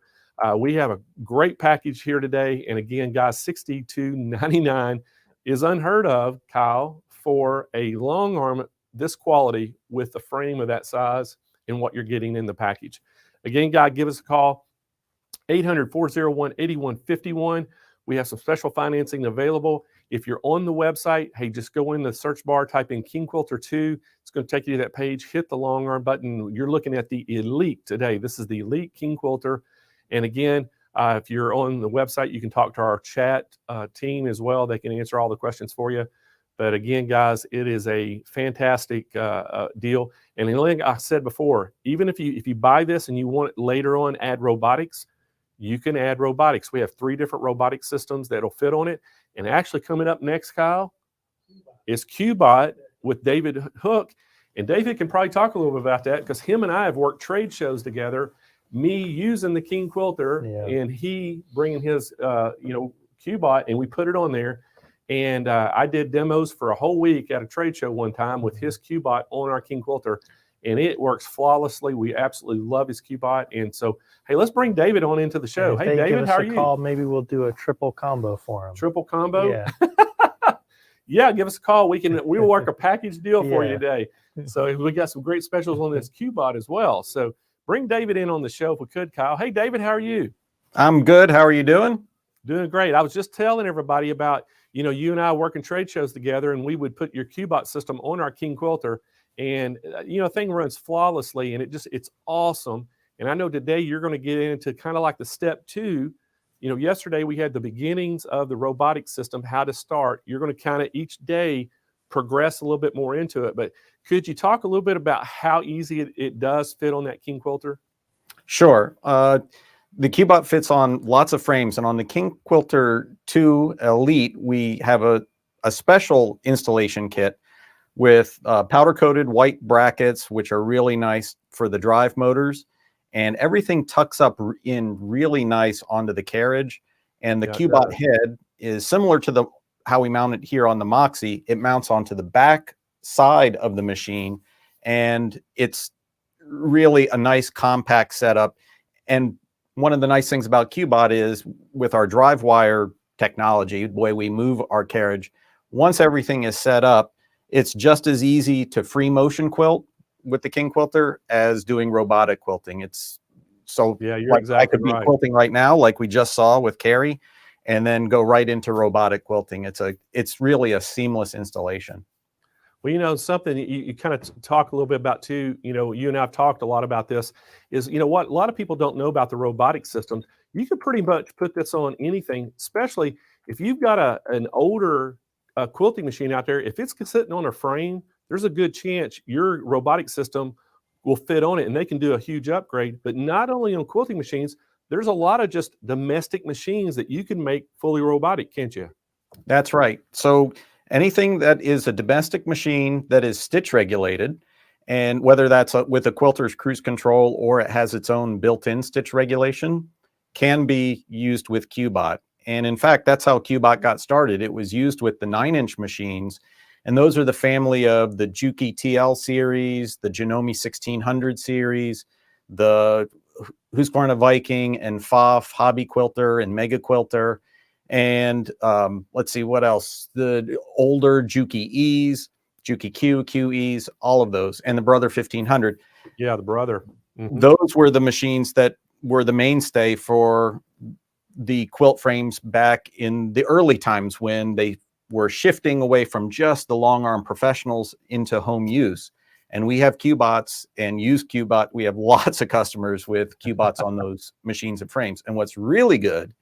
we have a great package here today. And again, guys, $62.99 is unheard of, Kyle, for a long arm this quality with the frame of that size and what you're getting in the package. Again, guys, give us a call, 800-401-8151. We have some special financing available. If you're on the website, hey, just go in the search bar, type in King Quilter 2. It's going to take you to that page. Hit the long arm button. You're looking at the Elite today. This is the Elite King Quilter. And again, if you're on the website, you can talk to our chat team as well. They can answer all the questions for you. But again, guys, it is a fantastic deal. And like I said before, even if you buy this and you want later on add robotics, you can add robotics. We have 3 different robotic systems that'll fit on it. And actually coming up next, Kyle, is QBOT with David Hooke. And David can probably talk a little bit about that because him and I have worked trade shows together, me using the King Quilter and he bringing his, QBOT, and we put it on there. And I did demos for a whole week at a trade show one time with his QBOT on our King Quilter. and it works flawlessly. We absolutely love his QBOT. And so, hey, let's bring David on into the show. If Hey, they give David, us how a are you? Call, maybe we'll do a triple combo for them. Triple combo? Yeah. Yeah, give us a call. We'll work a package deal for you Yeah. today. So we got some great specials on this QBOT as well. So bring David in on the show if we could, Kyle. Hey, David, how are you? I'm good. How are you doing? Doing great. I was just telling everybody about, you and I working trade shows together, and we would put your QBOT system on our King Quilter, and thing runs flawlessly, and it's awesome. And I know today you're going to get into kind of like the step 2. Yesterday we had the beginnings of the robotics system, how to start. You're going to kind of each day progress a little bit more into it. But could you talk a little bit about how easy it does fit on that King Quilter? Sure. The QBOT fits on lots of frames, and on the King Quilter 2 Elite, we have a special installation kit with powder-coated white brackets, which are really nice for the drive motors. And everything tucks up in really nice onto the carriage. And the QBOT head is similar to how we mount it here on the Moxie. It mounts onto the back side of the machine, and it's really a nice compact setup. And one of the nice things about QBOT is with our drive wire technology, the way we move our carriage, once everything is set up, it's just as easy to free motion quilt with the King Quilter as doing robotic quilting. It's so you're exactly I could be right. quilting right now, like we just saw with Carrie, and then go right into robotic quilting. It's really a seamless installation. Well, something you kind of talk a little bit about too, you and I have talked a lot about this, is, what a lot of people don't know about the robotic systems. You can pretty much put this on anything, especially if you've got an older quilting machine out there. If it's sitting on a frame, there's a good chance your robotic system will fit on it, and they can do a huge upgrade. But not only on quilting machines, there's a lot of just domestic machines that you can make fully robotic, can't you? That's right. So anything that is a domestic machine that is stitch regulated, and whether that's with a quilter's cruise control or it has its own built-in stitch regulation, can be used with QBOT. And in fact, that's how QBOT got started. It was used with the 9-inch machines, and those are the family of the Juki TL series, the Janome 1600 series, the Husqvarna Viking and Pfaff Hobby Quilter and Mega Quilter. And let's see what else. The older Juki E's, Juki Q, QE's, all of those, and the Brother 1500. Yeah, the Brother. Mm-hmm. Those were the machines that were the mainstay for the quilt frames back in the early times when they were shifting away from just the long arm professionals into home use. And we have QBOTs and use QBOT. We have lots of customers with QBOTs on those machines and frames. And what's really good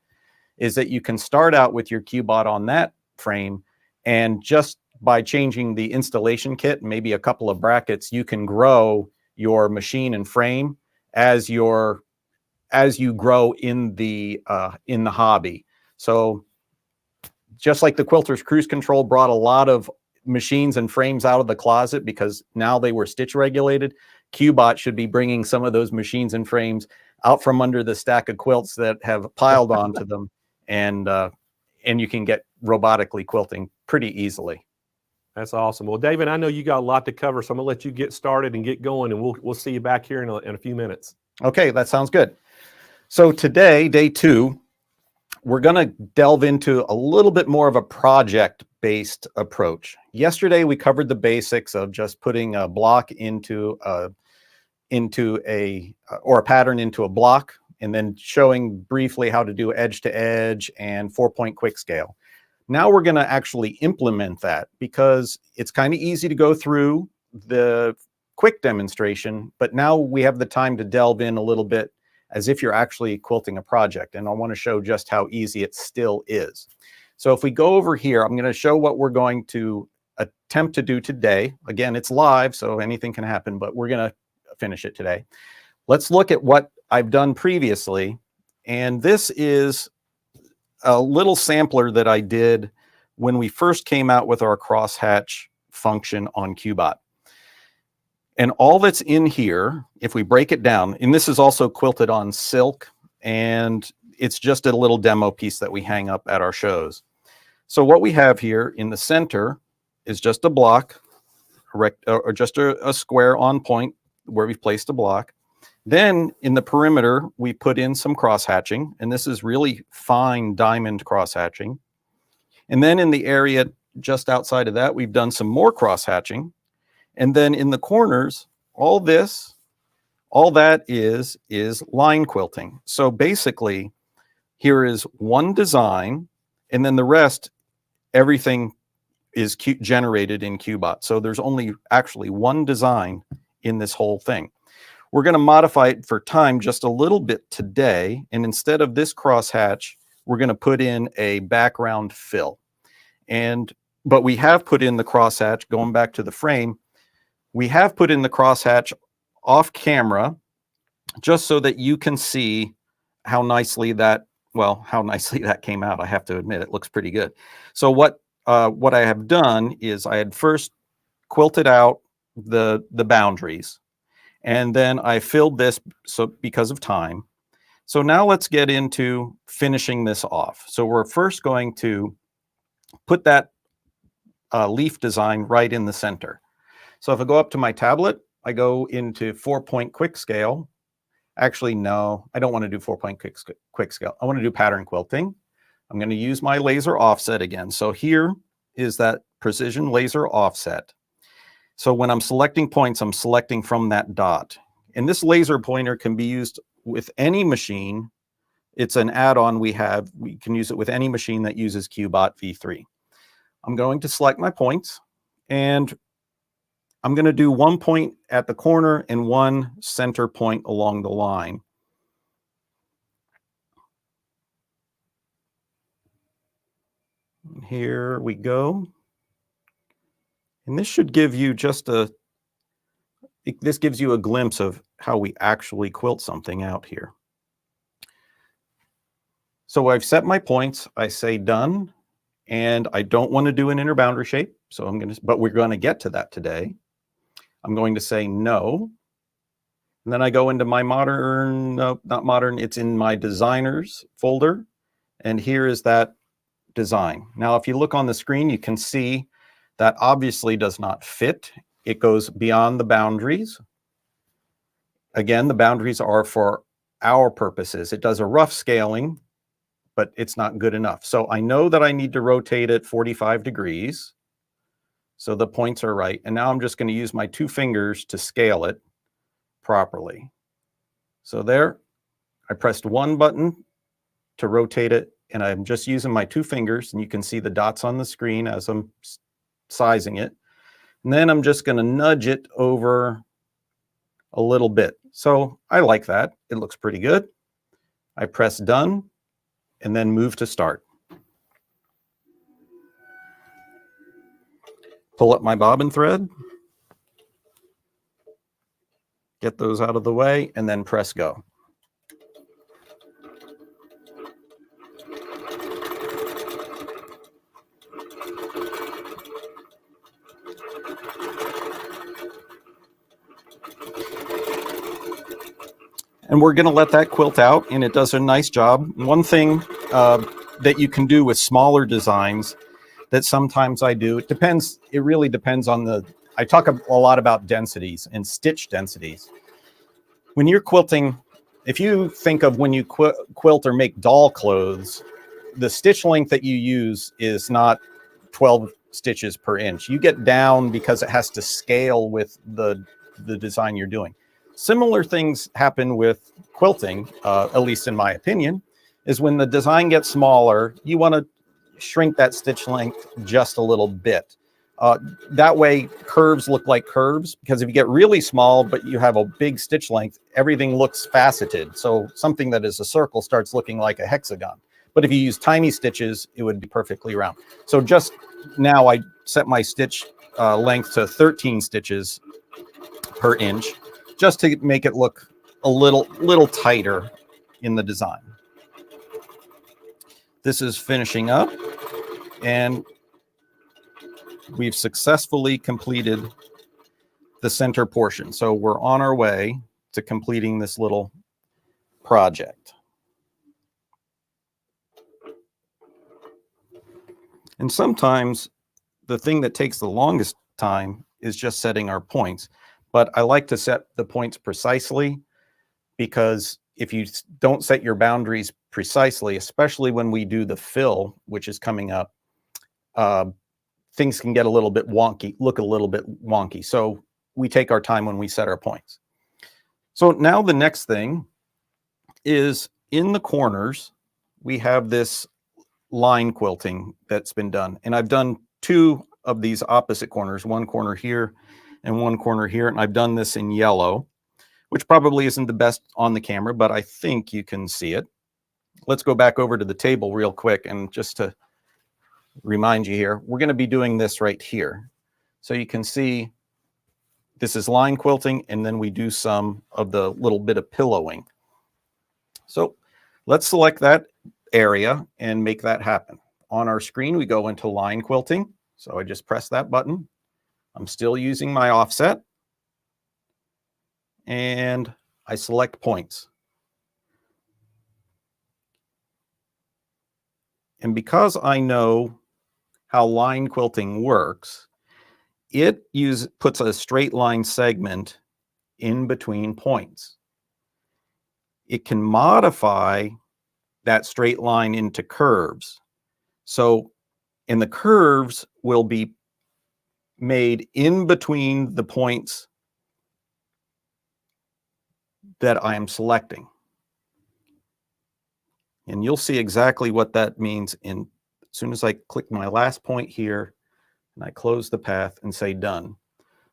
is that you can start out with your QBOT on that frame, and just by changing the installation kit, maybe a couple of brackets, you can grow your machine and frame as you grow in the hobby. So just like the Quilter's cruise control brought a lot of machines and frames out of the closet because now they were stitch regulated, QBOT should be bringing some of those machines and frames out from under the stack of quilts that have piled onto them, and you can get robotically quilting pretty easily. That's awesome. Well, David, I know you got a lot to cover, so I'm gonna let you get started and get going, and we'll see you back here in a few minutes. Okay, that sounds good. So today, day 2, we're going to delve into a little bit more of a project-based approach. Yesterday, we covered the basics of just putting a block into a pattern into a block, and then showing briefly how to do edge to edge and 4-point quick scale. Now we're going to actually implement that, because it's kind of easy to go through the quick demonstration, but now we have the time to delve in a little bit as if you're actually quilting a project. And I want to show just how easy it still is. So if we go over here, I'm going to show what we're going to attempt to do today. Again, it's live, so anything can happen, but we're going to finish it today. Let's look at what I've done previously. And this is a little sampler that I did when we first came out with our crosshatch function on QBOT. And all that's in here, if we break it down, and this is also quilted on silk, and it's just a little demo piece that we hang up at our shows. So what we have here in the center is just a block, or just a square on point where we've placed a block. Then in the perimeter, we put in some cross hatching, and this is really fine diamond cross hatching. And then in the area just outside of that, we've done some more cross hatching. And then in the corners, all that is line quilting. So basically, here is one design, and then the rest, everything is generated in QBOT. So there's only actually one design in this whole thing. We're going to modify it for time just a little bit today. And instead of this crosshatch, we're going to put in a background fill. But we have put in the crosshatch, going back to the frame, we have put in the crosshatch off camera just so that you can see how nicely that came out. I have to admit, it looks pretty good. So what I have done is I had first quilted out the boundaries, and then I filled this because of time. So now let's get into finishing this off. So we're first going to put that leaf design right in the center. So if I go up to my tablet, I go into 4-point quick scale. Actually, no, I don't want to do 4-point quick scale. I want to do pattern quilting. I'm going to use my laser offset again. So here is that precision laser offset. So when I'm selecting points, I'm selecting from that dot. And this laser pointer can be used with any machine. It's an add-on we have. We can use it with any machine that uses QBOT v3. I'm going to select my points, and I'm going to do 1 point at the corner and 1 center point along the line. Here we go. And this should give you this gives you a glimpse of how we actually quilt something out here. So I've set my points. I say done, and I don't want to do an inner boundary shape. So but we're going to get to that today. I'm going to say no. And then I go into my modern, no, not modern, it's in my designers folder. And here is that design. Now, if you look on the screen, you can see that obviously does not fit. It goes beyond the boundaries. Again, the boundaries are for our purposes. It does a rough scaling, but it's not good enough. So I know that I need to rotate it 45 degrees. So the points are right. And now I'm just going to use my 2 fingers to scale it properly. So there, I pressed 1 button to rotate it, and I'm just using my 2 fingers, and you can see the dots on the screen as I'm sizing it. And then I'm just going to nudge it over a little bit. So I like that. It looks pretty good. I press done and then move to start. Pull up my bobbin thread, get those out of the way, and then press go. And we're going to let that quilt out, and it does a nice job. One thing that you can do with smaller designs that sometimes I do, it really depends on I talk a lot about densities and stitch densities. When you're quilting, if you think of when you quilt or make doll clothes, the stitch length that you use is not 12 stitches per inch. You get down because it has to scale with the design you're doing. Similar things happen with quilting, at least in my opinion, is when the design gets smaller, you want to shrink that stitch length just a little bit. That way curves look like curves, because if you get really small but you have a big stitch length, everything looks faceted. So something that is a circle starts looking like a hexagon. But if you use tiny stitches, it would be perfectly round. So just now I set my stitch length to 13 stitches per inch, just to make it look a little tighter in the design. This is finishing up, and we've successfully completed the center portion. So we're on our way to completing this little project. And sometimes the thing that takes the longest time is just setting our points. but I like to set the points precisely, because if you don't set your boundaries precisely, especially when we do the fill, which is coming up, things can get a little bit wonky, look a little bit wonky. So we take our time when we set our points. So now the next thing is in the corners, we have this line quilting that's been done. And I've done 2 of these opposite corners, one corner here and one corner here. And I've done this in yellow, which probably isn't the best on the camera, but I think you can see it. Let's go back over to the table real quick. And just to remind you here, we're going to be doing this right here. So you can see this is line quilting, and then we do some of the little bit of pillowing. So let's select that area and make that happen. On our screen, we go into line quilting. So I just press that button. I'm still using my offset. And I select points. And because I know how line quilting works, it puts a straight line segment in between points. It can modify that straight line into curves. So, and the curves will be made in between the points that I am selecting. And you'll see exactly what that means as soon as I click my last point here and I close the path and say done.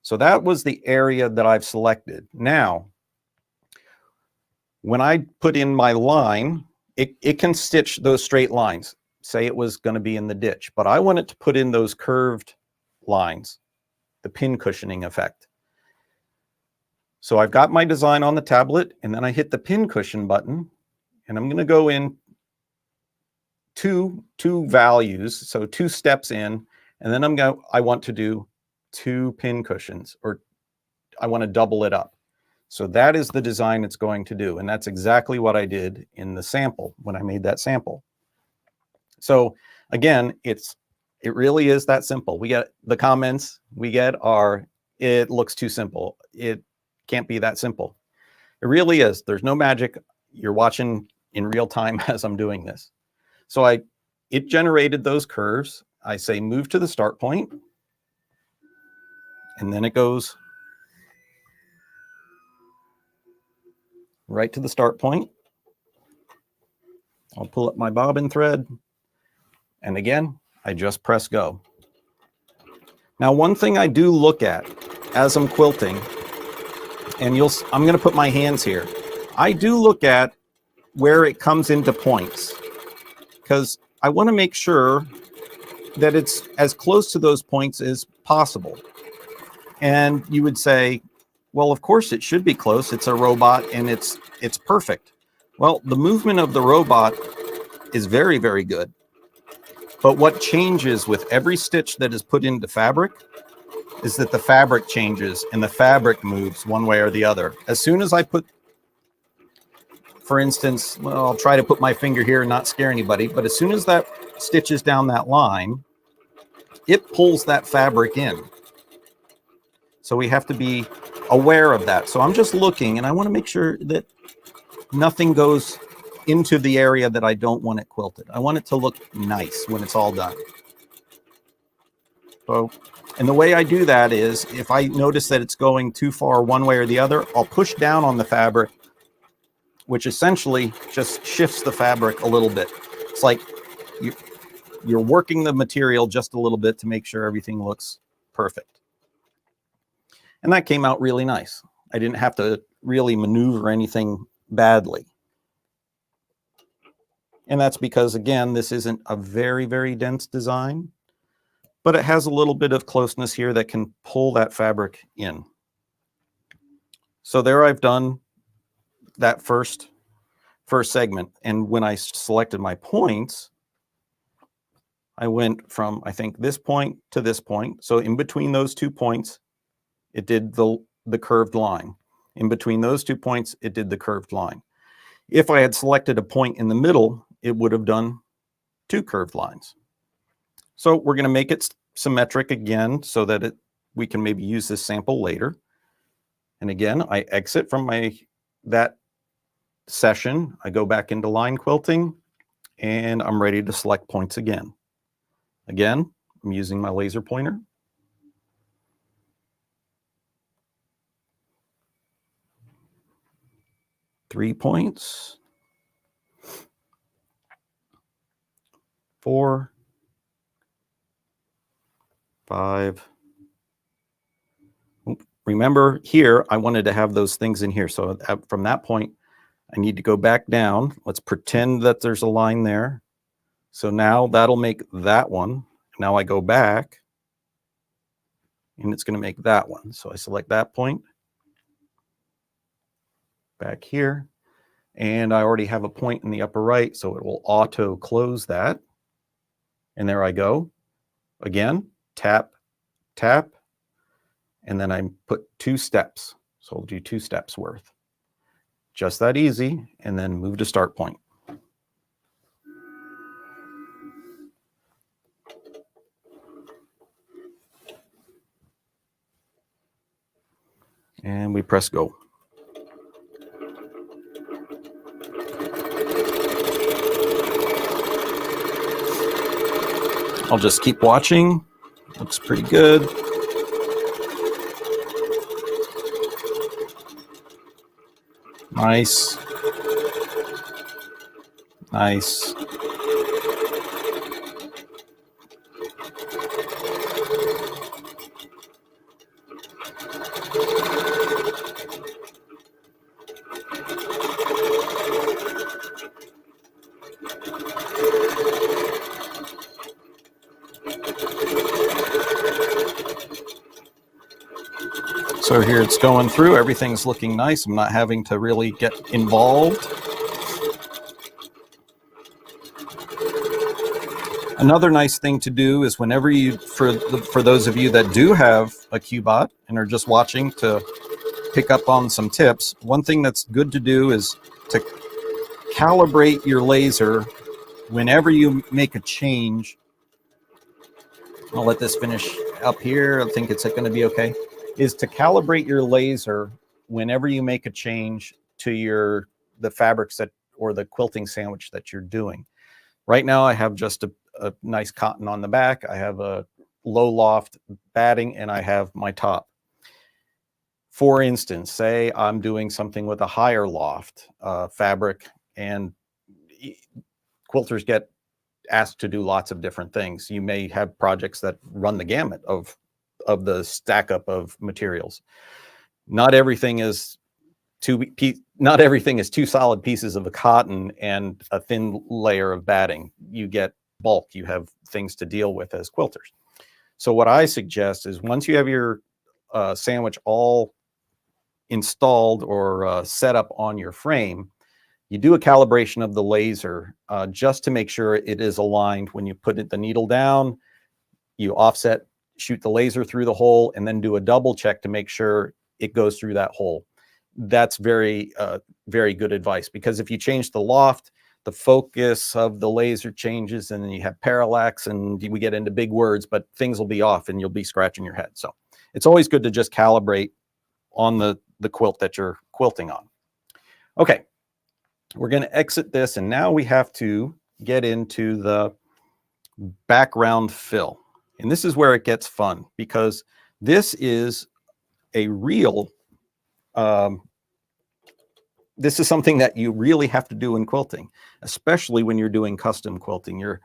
So that was the area that I've selected. Now, when I put in my line, it can stitch those straight lines. Say it was going to be in the ditch, but I want it to put in those curved lines, the pin cushioning effect. So I've got my design on the tablet, and then I hit the pin cushion button, and I'm going to go in two values, so 2 steps in, and then I want to do 2 pin cushions, or I want to double it up. So that is the design it's going to do, and that's exactly what I did in the sample when I made that sample. So again, it really is that simple. We get the comments we get are, it looks too simple. It can't be that simple. It really is. There's no magic. You're watching in real time as I'm doing this. So it generated those curves. I say move to the start point, and then it goes right to the start point. I'll pull up my bobbin thread, and again, I just press go. Now, one thing I do look at as I'm quilting, and I'm going to put my hands here. I do look at where it comes into points, because I want to make sure that it's as close to those points as possible. And you would say, well, of course it should be close. It's a robot and it's perfect. Well, the movement of the robot is very, very good. But what changes with every stitch that is put into fabric is that the fabric changes and the fabric moves one way or the other. As soon as I put, for instance, well, I'll try to put my finger here and not scare anybody, but as soon as that stitches down that line, it pulls that fabric in. So we have to be aware of that. So I'm just looking, and I want to make sure that nothing goes into the area that I don't want it quilted. I want it to look nice when it's all done. So, and the way I do that is, if I notice that it's going too far one way or the other, I'll push down on the fabric, which essentially just shifts the fabric a little bit. It's like you're working the material just a little bit to make sure everything looks perfect. And that came out really nice. I didn't have to really maneuver anything badly. And that's because, again, this isn't a very, very dense design, but it has a little bit of closeness here that can pull that fabric in. So there I've done that first segment. And when I selected my points, I went from, I think, this point to this point. So in between those 2 points, it did the curved line. In between those 2 points, it did the curved line. If I had selected a point in the middle, it would have done 2 curved lines. So we're going to make it symmetric again so that we can maybe use this sample later. And again, I exit from that session. I go back into line quilting, and I'm ready to select points again. Again, I'm using my laser pointer. Three points. 4, 5. Remember here, I wanted to have those things in here. So from that point, I need to go back down. Let's pretend that there's a line there. So now that'll make that one. Now I go back, and it's going to make that one. So I select that point back here, and I already have a point in the upper right, so it will auto close that. And there I go. Again, tap, tap, and then I put 2 steps. So I'll do 2 steps worth. Just that easy, and then move to start point. And we press go. I'll just keep watching. Looks pretty good. Nice. Nice. So here it's going through, everything's looking nice. I'm not having to really get involved. Another nice thing to do is whenever you, for those of you that do have a QBOT and are just watching to pick up on some tips, one thing that's good to do is to calibrate your laser whenever you make a change. I'll let this finish up here. I think it's going to be okay. Is to calibrate your laser whenever you make a change to the fabrics or the quilting sandwich that you're doing. Right now I have just a nice cotton on the back. I have a low loft batting, and I have my top. For instance, say I'm doing something with a higher loft fabric, and quilters get asked to do lots of different things. You may have projects that run the gamut of the stack up of materials. Not everything is two solid pieces of a cotton and a thin layer of batting. You get bulk, you have things to deal with as quilters. So what I suggest is once you have your sandwich all installed or set up on your frame, you do a calibration of the laser just to make sure it is aligned. When you put the needle down, you offset, shoot the laser through the hole, and then do a double check to make sure it goes through that hole. That's very, very good advice, because if you change the loft, the focus of the laser changes, and then you have parallax, and we get into big words, but things will be off and you'll be scratching your head. So it's always good to just calibrate on the quilt that you're quilting on. Okay, we're going to exit this, and now we have to get into the background fill. And this is where it gets fun, because this is a real, this is something that you really have to do in quilting, especially when you're doing custom quilting. You're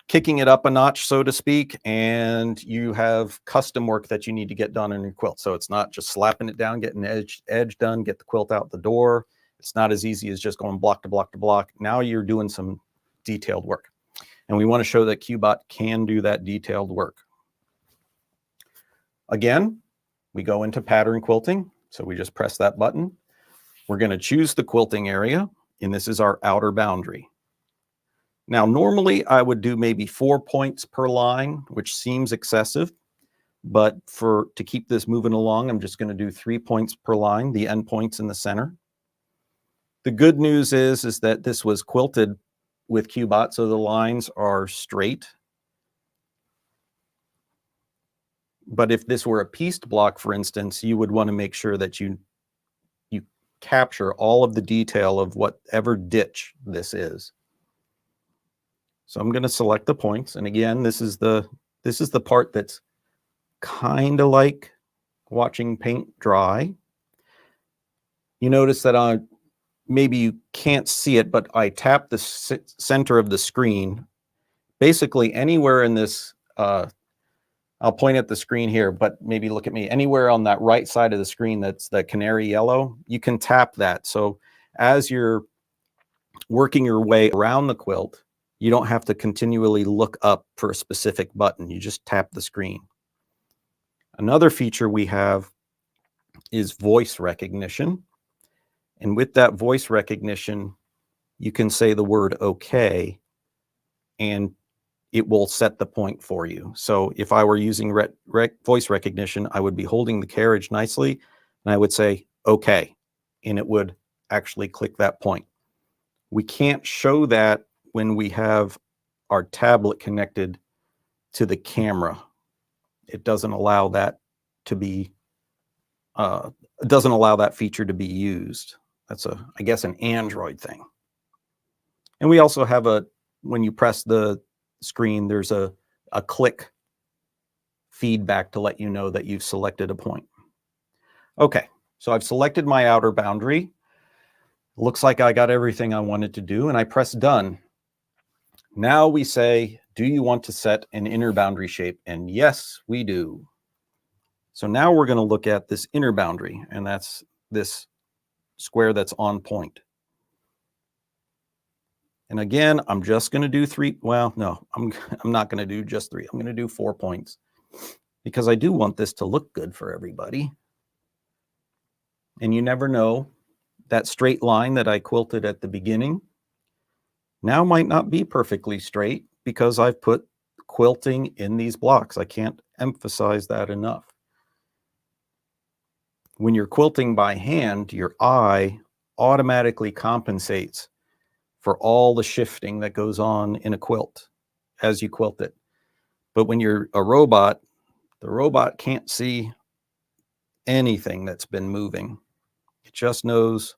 kicking it up a notch, so to speak, and you have custom work that you need to get done on your quilt. So it's not just slapping it down, getting edge done, get the quilt out the door. It's not as easy as just going block to block to block. Now you're doing some detailed work. And we want to show that QBOT can do that detailed work. Again, we go into pattern quilting. So we just press that button. We're going to choose the quilting area, and this is our outer boundary. Now, normally I would do maybe 4 points per line, which seems excessive, but to keep this moving along, I'm just going to do 3 points per line, the end points in the center. The good news is that this was quilted with QBOT, so the lines are straight. But if this were a pieced block, for instance, you would want to make sure that you capture all of the detail of whatever ditch this is. So I'm going to select the points. And again, this is the part that's kind of like watching paint dry. You notice that maybe you can't see it, but I tap the center of the screen. Basically anywhere in this, I'll point at the screen here, but maybe look at me. Anywhere on that right side of the screen that's the canary yellow, you can tap that. So as you're working your way around the quilt, you don't have to continually look up for a specific button. You just tap the screen. Another feature we have is voice recognition. And with that voice recognition, you can say the word okay, and it will set the point for you. So if I were using voice recognition, I would be holding the carriage nicely, and I would say, okay, and it would actually click that point. We can't show that when we have our tablet connected to the camera. It doesn't allow that to be, it doesn't allow that feature to be used. That's I guess an Android thing. And we also have when you press the screen, there's a click feedback to let you know that you've selected a point. Okay, so I've selected my outer boundary. Looks like I got everything I wanted to do, and I press done. Now we say, do you want to set an inner boundary shape? And yes, we do. So now we're going to look at this inner boundary, and that's this square that's on point. And again, I'm just going to do 3. Well, no, I'm not going to do just 3. I'm going to do 4 points because I do want this to look good for everybody. And you never know, that straight line that I quilted at the beginning now might not be perfectly straight because I've put quilting in these blocks. I can't emphasize that enough. When you're quilting by hand, your eye automatically compensates for all the shifting that goes on in a quilt as you quilt it. But when you're a robot, the robot can't see anything that's been moving. It just knows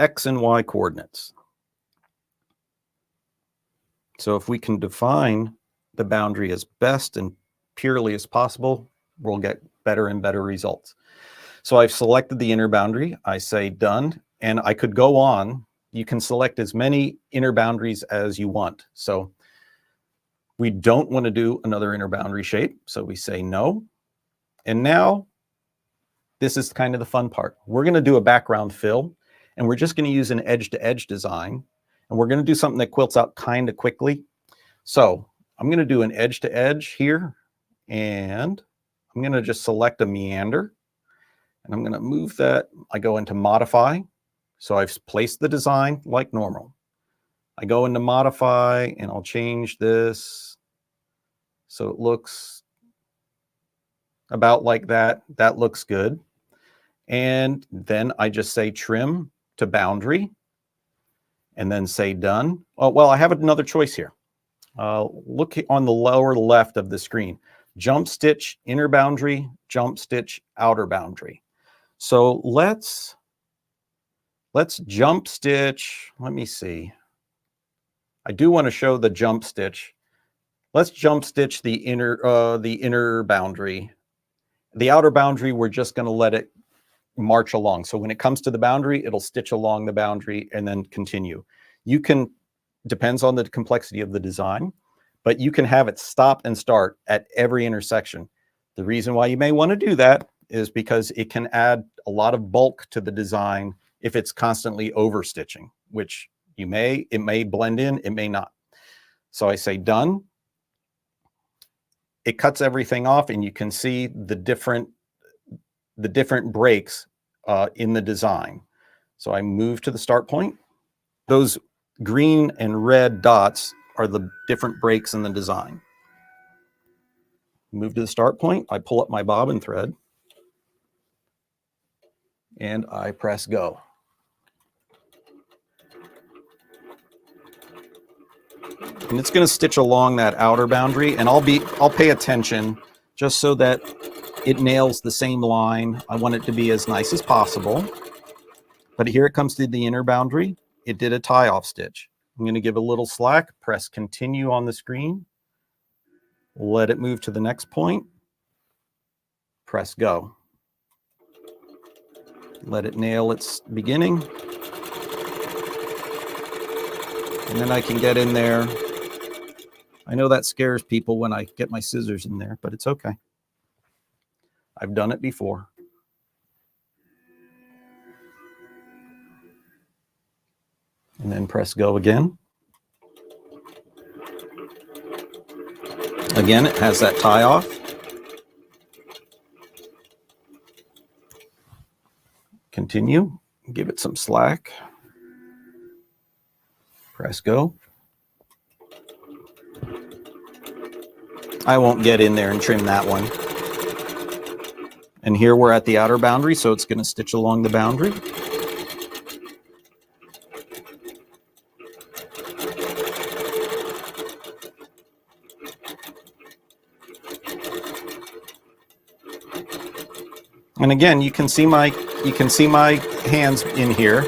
X and Y coordinates. So if we can define the boundary as best and purely as possible, we'll get better and better results. So I've selected the inner boundary. I say done, and I could go on. You can select as many inner boundaries as you want. So we don't want to do another inner boundary shape. So we say no. And now this is kind of the fun part. We're going to do a background fill, and we're just going to use an edge-to-edge design. And we're going to do something that quilts out kind of quickly. So I'm going to do an edge-to-edge here, and I'm going to just select a meander. And I'm going to move that. I go into modify. So I've placed the design like normal. I go into modify and I'll change this so it looks about like that. That looks good. And then I just say trim to boundary and then say done. Oh, well, I have another choice here. Look on the lower left of the screen. Jump stitch inner boundary, jump stitch outer boundary. So let's jump stitch. Let me see. I do want to show the jump stitch. Let's jump stitch the inner boundary. The outer boundary, we're just going to let it march along. So when it comes to the boundary, it'll stitch along the boundary and then continue. You can, depends on the complexity of the design, but you can have it stop and start at every intersection. The reason why you may want to do that is because it can add a lot of bulk to the design if it's constantly overstitching, which it may blend in, it may not. So I say done. It cuts everything off, and you can see the different breaks in the design. So I move to the start point. Those green and red dots are the different breaks in the design. Move to the start point. I pull up my bobbin thread and I press go. And it's going to stitch along that outer boundary, and I'll pay attention just so that it nails the same line. I want it to be as nice as possible. But here it comes to the inner boundary. It did a tie-off stitch. I'm going to give a little slack, press continue on the screen, let it move to the next point, press go. Let it nail its beginning. And then I can get in there. I know that scares people when I get my scissors in there, but it's okay. I've done it before. And then press go again. Again, it has that tie off. Continue, give it some slack. Press go. I won't get in there and trim that one. And here we're at the outer boundary, so it's going to stitch along the boundary. And again, you can see my hands in here,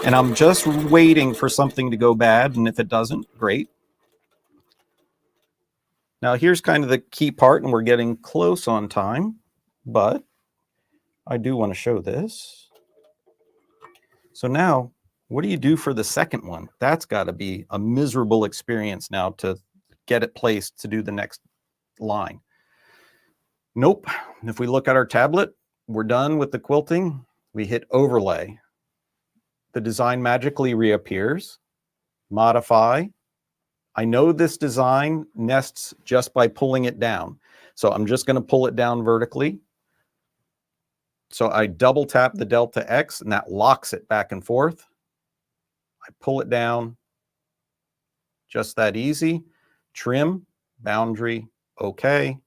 and I'm just waiting for something to go bad, and if it doesn't, great. Now here's kind of the key part, and we're getting close on time, but I do want to show this. So now, what do you do for the second one? That's got to be a miserable experience now to get it placed to do the next line. Nope. If we look at our tablet, we're done with the quilting. We hit overlay. The design magically reappears. Modify. I know this design nests just by pulling it down. So I'm just going to pull it down vertically. So I double tap the Delta X and that locks it back and forth. I pull it down. Just that easy. Trim, boundary, okay.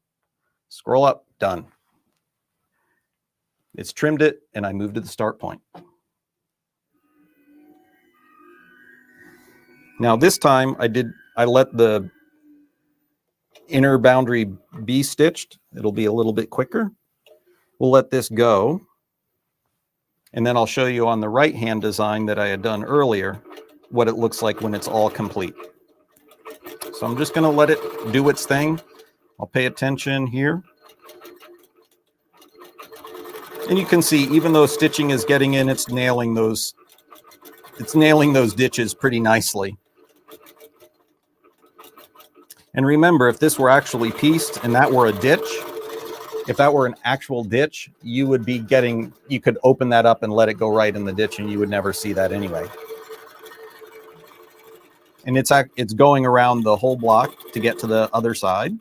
Scroll up, done. It's trimmed it, and I moved to the start point. Now this time I let the inner boundary be stitched. It'll be a little bit quicker. We'll let this go. And then I'll show you on the right-hand design that I had done earlier, what it looks like when it's all complete. So I'm just gonna let it do its thing. I'll pay attention here. And you can see, even though stitching is getting in, it's nailing those ditches pretty nicely. And remember, if this were actually pieced and that were a ditch, if that were an actual ditch, you could open that up and let it go right in the ditch and you would never see that anyway. And it's going around the whole block to get to the other side.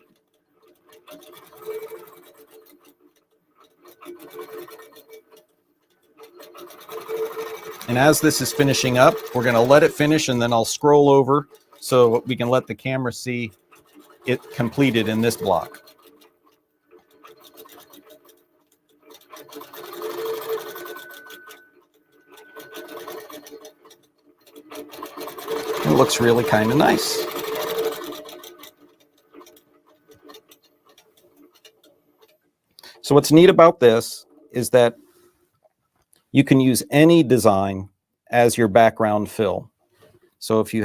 And as this is finishing up, we're going to let it finish, and then I'll scroll over so we can let the camera see it completed in this block. It looks really kind of nice. So what's neat about this is that you can use any design as your background fill. So if you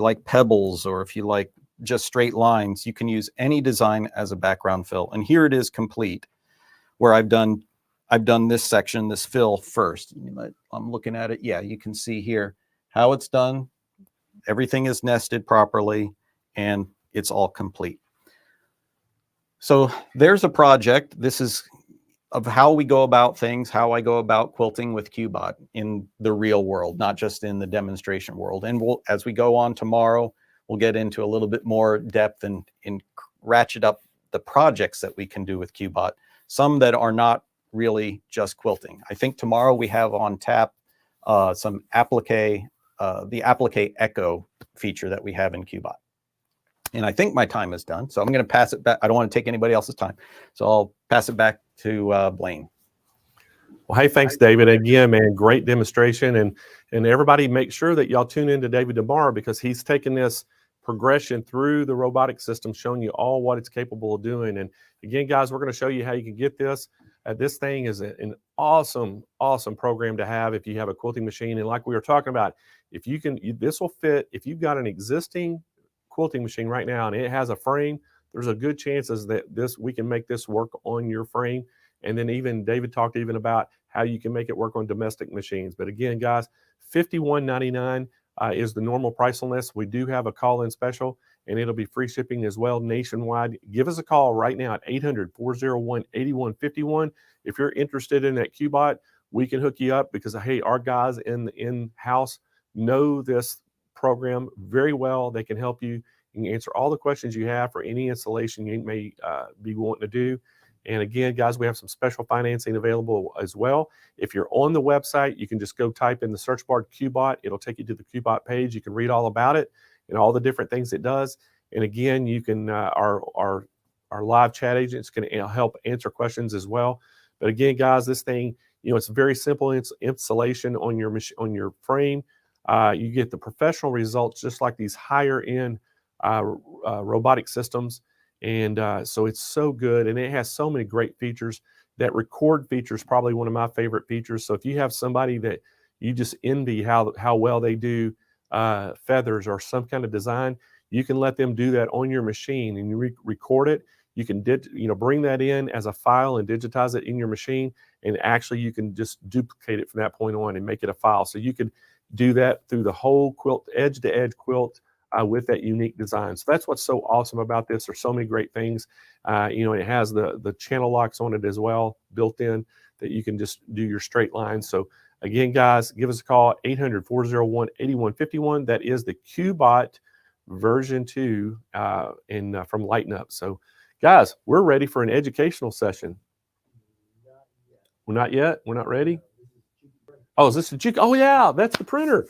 like pebbles, or if you like just straight lines, you can use any design as a background fill. And here it is complete, where I've done this section, this fill first. I'm looking at it. Yeah, you can see here how it's done. Everything is nested properly, and it's all complete. So there's a project. This is of how we go about things, how I go about quilting with QBOT in the real world, not just in the demonstration world. And as we go on tomorrow, we'll get into a little bit more depth and ratchet up the projects that we can do with QBOT, some that are not really just quilting. I think tomorrow we have on tap some applique, the applique echo feature that we have in QBOT. And I think my time is done, so I'm going to pass it back. I don't want to take anybody else's time, so I'll pass it back to Blaine. Well, hey, thanks, David. Again, man, great demonstration. And everybody make sure that y'all tune in to David tomorrow, because he's taking this progression through the robotic system, showing you all what it's capable of doing. And again, guys, we're going to show you how you can get this. This thing is an awesome, awesome program to have if you have a quilting machine. And like we were talking about, if you can, this will fit. If you've got an existing quilting machine right now and it has a frame, there's a good chances that we can make this work on your frame. And then even David talked even about how you can make it work on domestic machines. But again, guys, $51.99 is the normal price on this. We do have a call-in special, and it'll be free shipping as well nationwide. Give us a call right now at 800-401-8151. If you're interested in that QBOT, we can hook you up because, hey, our guys in-house know this program very well. They can help you. You can answer all the questions you have for any installation you may be wanting to do. And again, guys, we have some special financing available as well. If you're on the website, you can just go type in the search bar QBOT. It'll take you to the QBOT page. You can read all about it and all the different things it does. And again, you can our live chat agents can help answer questions as well. But again, guys, this thing, it's very simple installation on your frame. You get the professional results just like these higher end robotic systems. And so it's so good, and it has so many great features. That record feature is probably one of my favorite features. So if you have somebody that you just envy how well they do feathers or some kind of design, you can let them do that on your machine, and you record it. You can bring that in as a file and digitize it in your machine, and actually you can just duplicate it from that point on and make it a file. So you could do that through the whole quilt, edge to edge quilt. With that unique design. So that's what's so awesome about this. There's so many great things. It has the channel locks on it as well, built in, that you can just do your straight lines. So again, guys, give us a call, 800-401-8151. That is the QBOT version 2 from Lighten Up. So guys, we're ready for an educational session. We're not yet? We're not ready? Oh, is this the Juki? Oh yeah, that's the printer.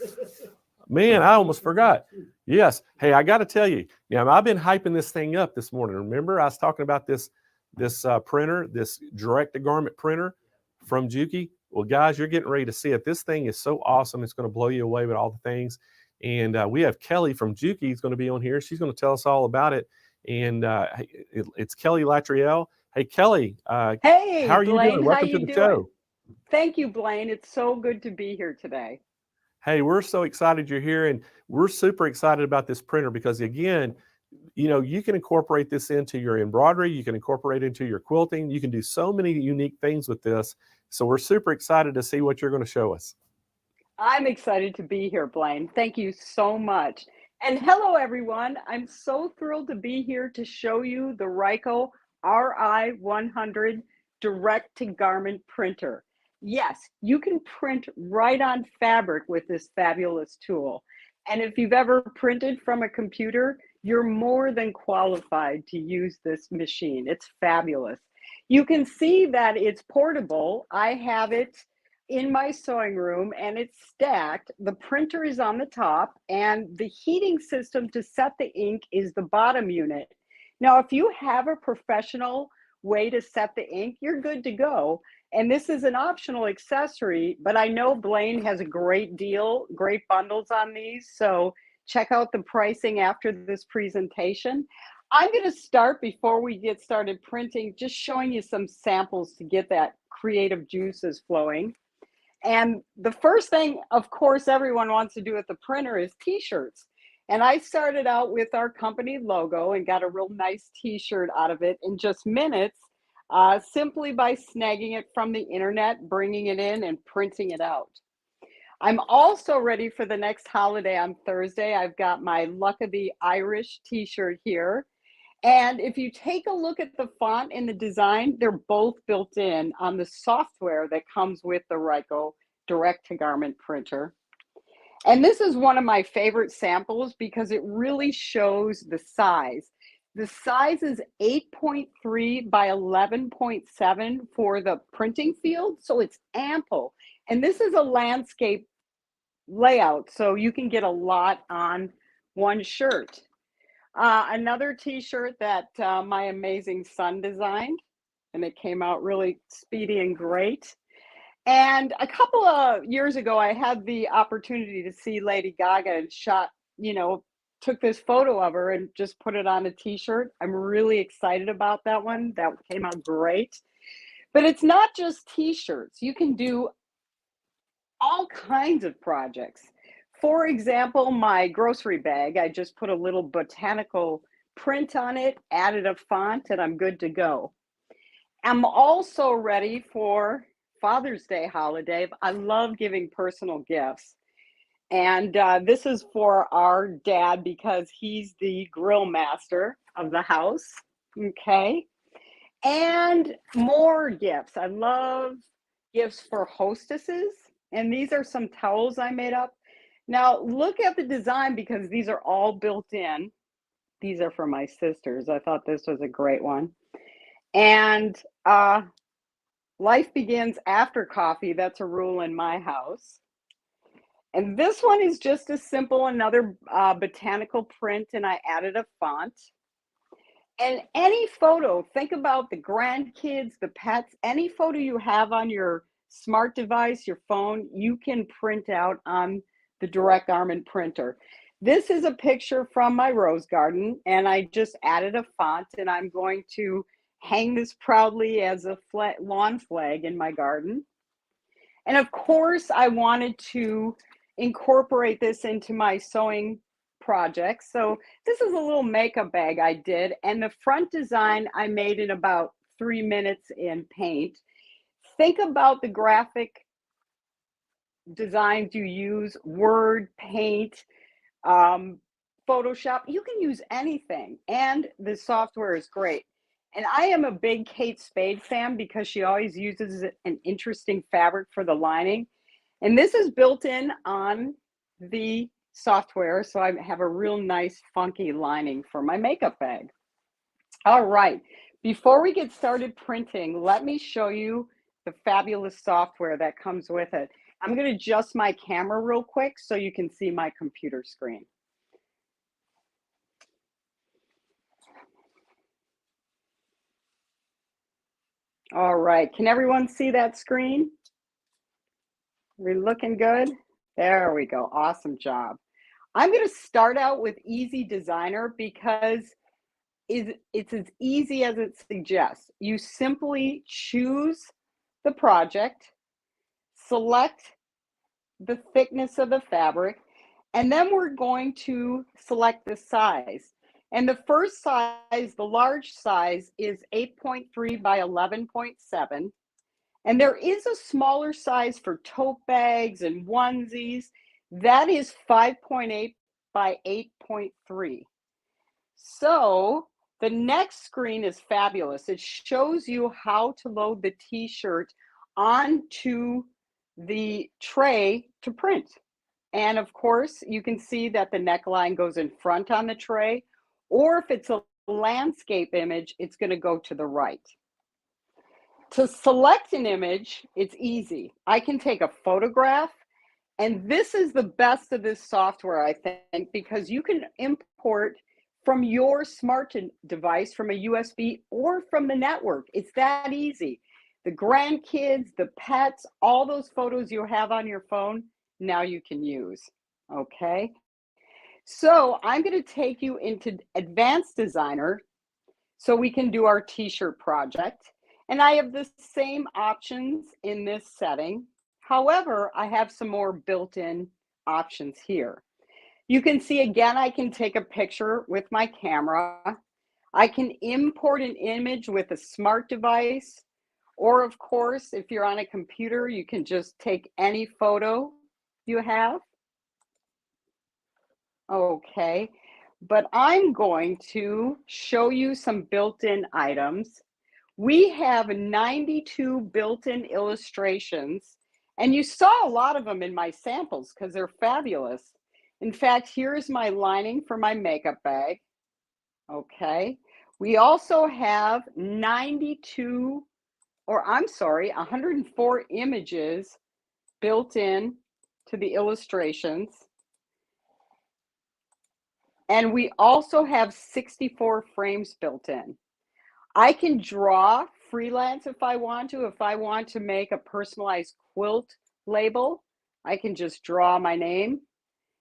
Man, I almost forgot. Yes. Hey, I got to tell you, I've been hyping this thing up this morning. Remember, I was talking about this printer, this direct-to-garment printer from Juki. Well, guys, you're getting ready to see it. This thing is so awesome. It's going to blow you away with all the things. And we have Kelly from Juki. Is going to be on here. She's going to tell us all about it. And it's Kelly Latreille. Hey, Kelly. Hey, how are you Blaine, doing? Welcome to the show. Thank you, Blaine. It's so good to be here today. Hey, we're so excited you're here, and we're super excited about this printer because, again, you can incorporate this into your embroidery. You can incorporate it into your quilting. You can do so many unique things with this. So we're super excited to see what you're going to show us. I'm excited to be here, Blaine. Thank you so much. And hello, everyone. I'm so thrilled to be here to show you the Ricoh RI100 direct-to-garment printer. Yes, you can print right on fabric with this fabulous tool. And if you've ever printed from a computer, you're more than qualified to use this machine. It's fabulous. You can see that it's portable. I have it in my sewing room and it's stacked. The printer is on the top and the heating system to set the ink is the bottom unit. Now, if you have a professional way to set the ink, you're good to go. And this is an optional accessory, but I know Blaine has a great deal, great bundles on these. So check out the pricing after this presentation. I'm going to start before we get started printing, just showing you some samples to get that creative juices flowing. And the first thing, of course, everyone wants to do with the printer is t-shirts. And I started out with our company logo and got a real nice t-shirt out of it in just minutes. Simply by snagging it from the internet, bringing it in and printing it out. I'm also ready for the next holiday on Thursday. I've got my Luck of the Irish t-shirt here. And if you take a look at the font and the design, they're both built in on the software that comes with the Ricoh direct-to-garment printer. And this is one of my favorite samples because it really shows the size. The size is 8.3 by 11.7 for the printing field, so it's ample. And this is a landscape layout, so you can get a lot on one shirt. Another t-shirt that my amazing son designed, and it came out really speedy and great. And a couple of years ago, I had the opportunity to see Lady Gaga and shot, took this photo of her and just put it on a t-shirt. I'm really excited about that one. That came out great. But it's not just t-shirts. You can do all kinds of projects. For example, my grocery bag, I just put a little botanical print on it, added a font, and I'm good to go. I'm also ready for Father's Day holiday. I love giving personal gifts. And this is for our dad because he's the grill master of the house. Okay. And more gifts. I love gifts for hostesses. And these are some towels I made up. Now look at the design because these are all built in. These are for my sisters. I thought this was a great one. And life begins after coffee. That's a rule in my house. And this one is just as simple, another botanical print, and I added a font. And any photo, think about the grandkids, the pets, any photo you have on your smart device, your phone, you can print out on the direct garment printer. This is a picture from my rose garden, and I just added a font, and I'm going to hang this proudly as a lawn flag in my garden. And of course, I wanted to incorporate this into my sewing project. So this is a little makeup bag I did, and the front design I made in about 3 minutes in paint. Think about the graphic designs you use, Word, Paint, Photoshop. You can use anything, and the software is great. And I am a big Kate Spade fan because she always uses an interesting fabric for the lining. And this is built in on the software, so I have a real nice funky lining for my makeup bag. All right, before we get started printing, let me show you the fabulous software that comes with it. I'm going to adjust my camera real quick so you can see my computer screen. All right, can everyone see that screen? We're looking good? There we go, awesome job. I'm going to start out with Easy Designer because it's as easy as it suggests. You simply choose the project, select the thickness of the fabric, and then we're going to select the size. And the first size, the large size, is 8.3 by 11.7. And there is a smaller size for tote bags and onesies. That is 5.8 by 8.3. So the next screen is fabulous. It shows you how to load the t-shirt onto the tray to print. And of course, you can see that the neckline goes in front on the tray, or if it's a landscape image, it's going to go to the right. To select an image, it's easy. I can take a photograph, and this is the best of this software, I think, because you can import from your smart device, from a USB, or from the network. It's that easy. The grandkids, the pets, all those photos you have on your phone, now you can use, okay? So I'm going to take you into Advanced Designer so we can do our t-shirt project. And I have the same options in this setting. However, I have some more built-in options here. You can see again, I can take a picture with my camera. I can import an image with a smart device. Or of course, if you're on a computer, you can just take any photo you have. Okay, but I'm going to show you some built-in items. We have 92 built-in illustrations, and you saw a lot of them in my samples because they're fabulous. In fact, here's my lining for my makeup bag. Okay, we also have 104 images built in to the illustrations. And we also have 64 frames built in. I can draw freelance if I want to. If I want to make a personalized quilt label, I can just draw my name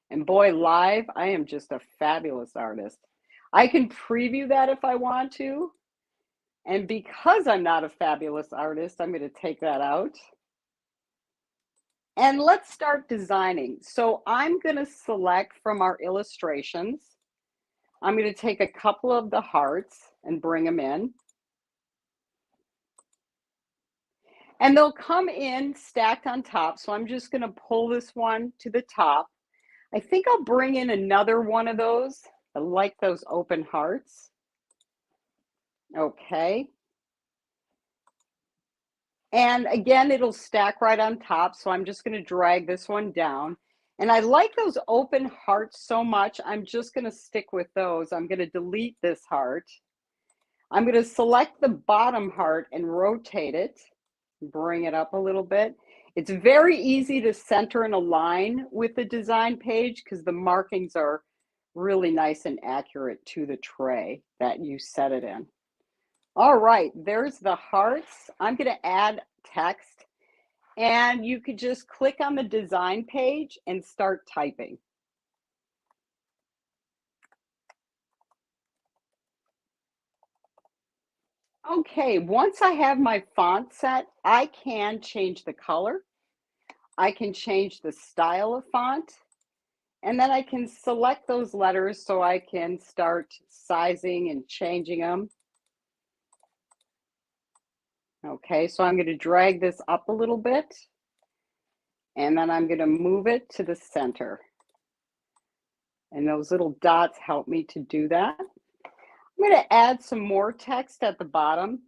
And boy, live, I am just a fabulous artist. I can preview that if I want to. And because I'm not a fabulous artist, I'm going to take that out. And let's start designing. So I'm going to select from our illustrations. I'm going to take a couple of the hearts and bring them in. And they'll come in stacked on top. So I'm just going to pull this one to the top. I think I'll bring in another one of those. I like those open hearts. Okay. And again, it'll stack right on top. So I'm just going to drag this one down. And I like those open hearts so much, I'm just going to stick with those. I'm going to delete this heart. I'm going to select the bottom heart and rotate it. Bring it up a little bit. It's very easy to center and align with the design page because the markings are really nice and accurate to the tray that you set it in. All right, there's the hearts. I'm going to add text, and you could just click on the design page and start typing. Okay, once I have my font set, I can change the color. I can change the style of font, and then I can select those letters so I can start sizing and changing them. Okay, so I'm going to drag this up a little bit, and then I'm going to move it to the center. And those little dots help me to do that. I'm going to add some more text at the bottom.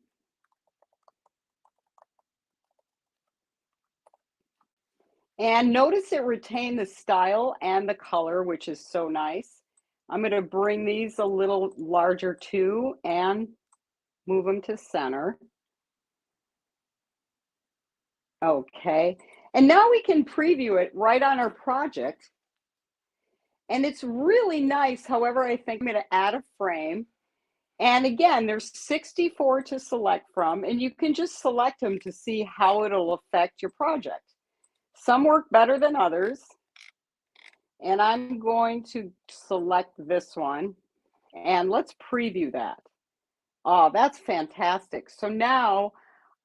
And notice it retained the style and the color, which is so nice. I'm going to bring these a little larger too and move them to center. Okay, and now we can preview it right on our project. And it's really nice. However, I think I'm going to add a frame. And again, there's 64 to select from, and you can just select them to see how it'll affect your project. Some work better than others. And I'm going to select this one, and let's preview that. Oh, that's fantastic. So now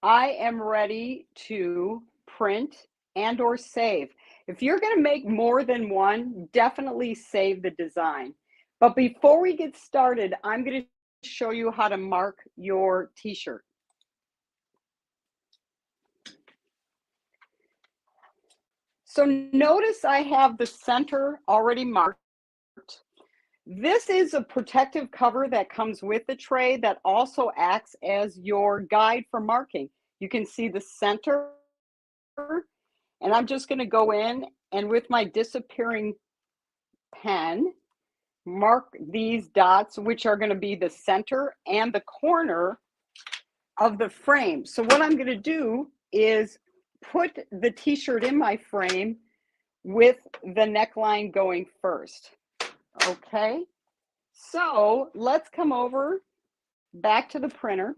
I am ready to print and or save. If you're going to make more than one, definitely save the design. But before we get started, I'm going to show you how to mark your t-shirt. So notice I have the center already marked. This is a protective cover that comes with the tray that also acts as your guide for marking. You can see the center, and I'm just going to go in and with my disappearing pen, mark these dots, which are going to be the center and the corner of the frame. So what I'm going to do is put the t-shirt in my frame with the neckline going first. Okay, so let's come over back to the printer.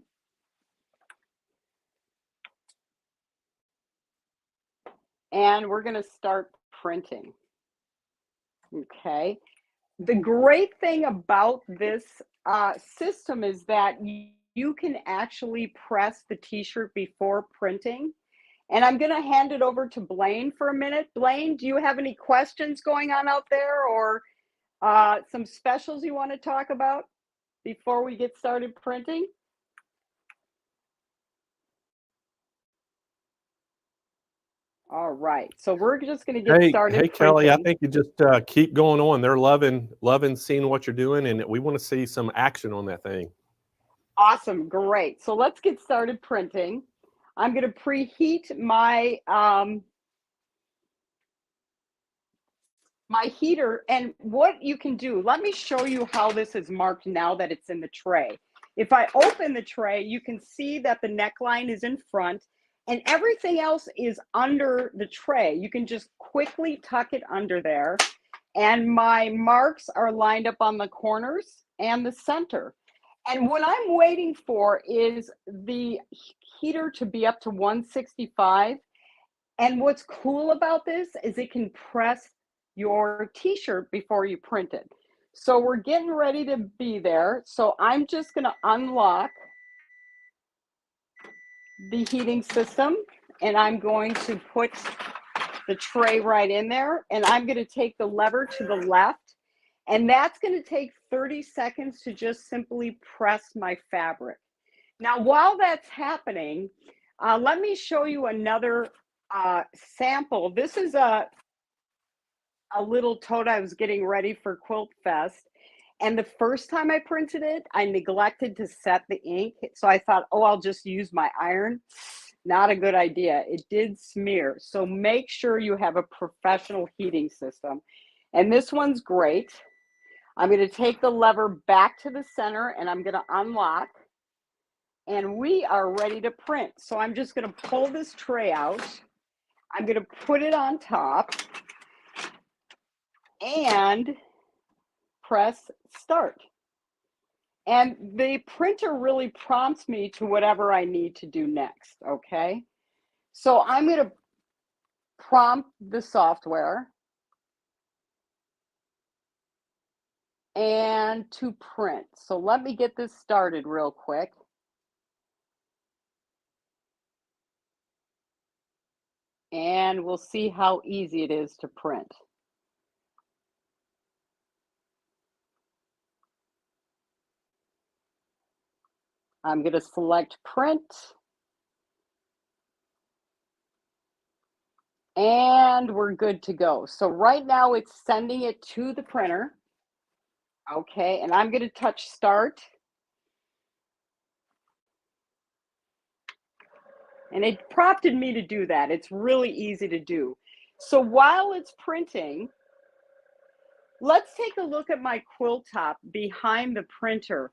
And we're going to start printing. Okay. The great thing about this system is that you can actually press the t-shirt before printing. And I'm going to hand it over to Blaine for a minute. Blaine, do you have any questions going on out there or some specials you want to talk about before we get started printing? All right, so we're just going to get started. Hey, Kelly, I think you just keep going on. They're loving seeing what you're doing, and we want to see some action on that thing. Awesome, great. So let's get started printing. I'm going to preheat my my heater, and what you can do, let me show you how this is marked now that it's in the tray. If I open the tray, you can see that the neckline is in front and everything else is under the tray. You can just quickly tuck it under there. And my marks are lined up on the corners and the center. And what I'm waiting for is the heater to be up to 165. And what's cool about this is it can press your t-shirt before you print it. So we're getting ready to be there. So I'm just going to unlock the heating system, and I'm going to put the tray right in there, and I'm going to take the lever to the left, and that's going to take 30 seconds to just simply press my fabric. Now, while that's happening, let me show you another sample. This is a little tote I was getting ready for Quilt Fest. And the first time I printed it, I neglected to set the ink. So I thought, oh, I'll just use my iron. Not a good idea. It did smear. So make sure you have a professional heating system. And this one's great. I'm going to take the lever back to the center and I'm going to unlock. And we are ready to print. So I'm just going to pull this tray out. I'm going to put it on top and press start. And the printer really prompts me to whatever I need to do next, okay? So I'm going to prompt the software and to print. So let me get this started real quick. And we'll see how easy it is to print. I'm going to select print. And we're good to go. So right now it's sending it to the printer. Okay, and I'm going to touch start. And it prompted me to do that. It's really easy to do. So while it's printing, let's take a look at my quilt top behind the printer.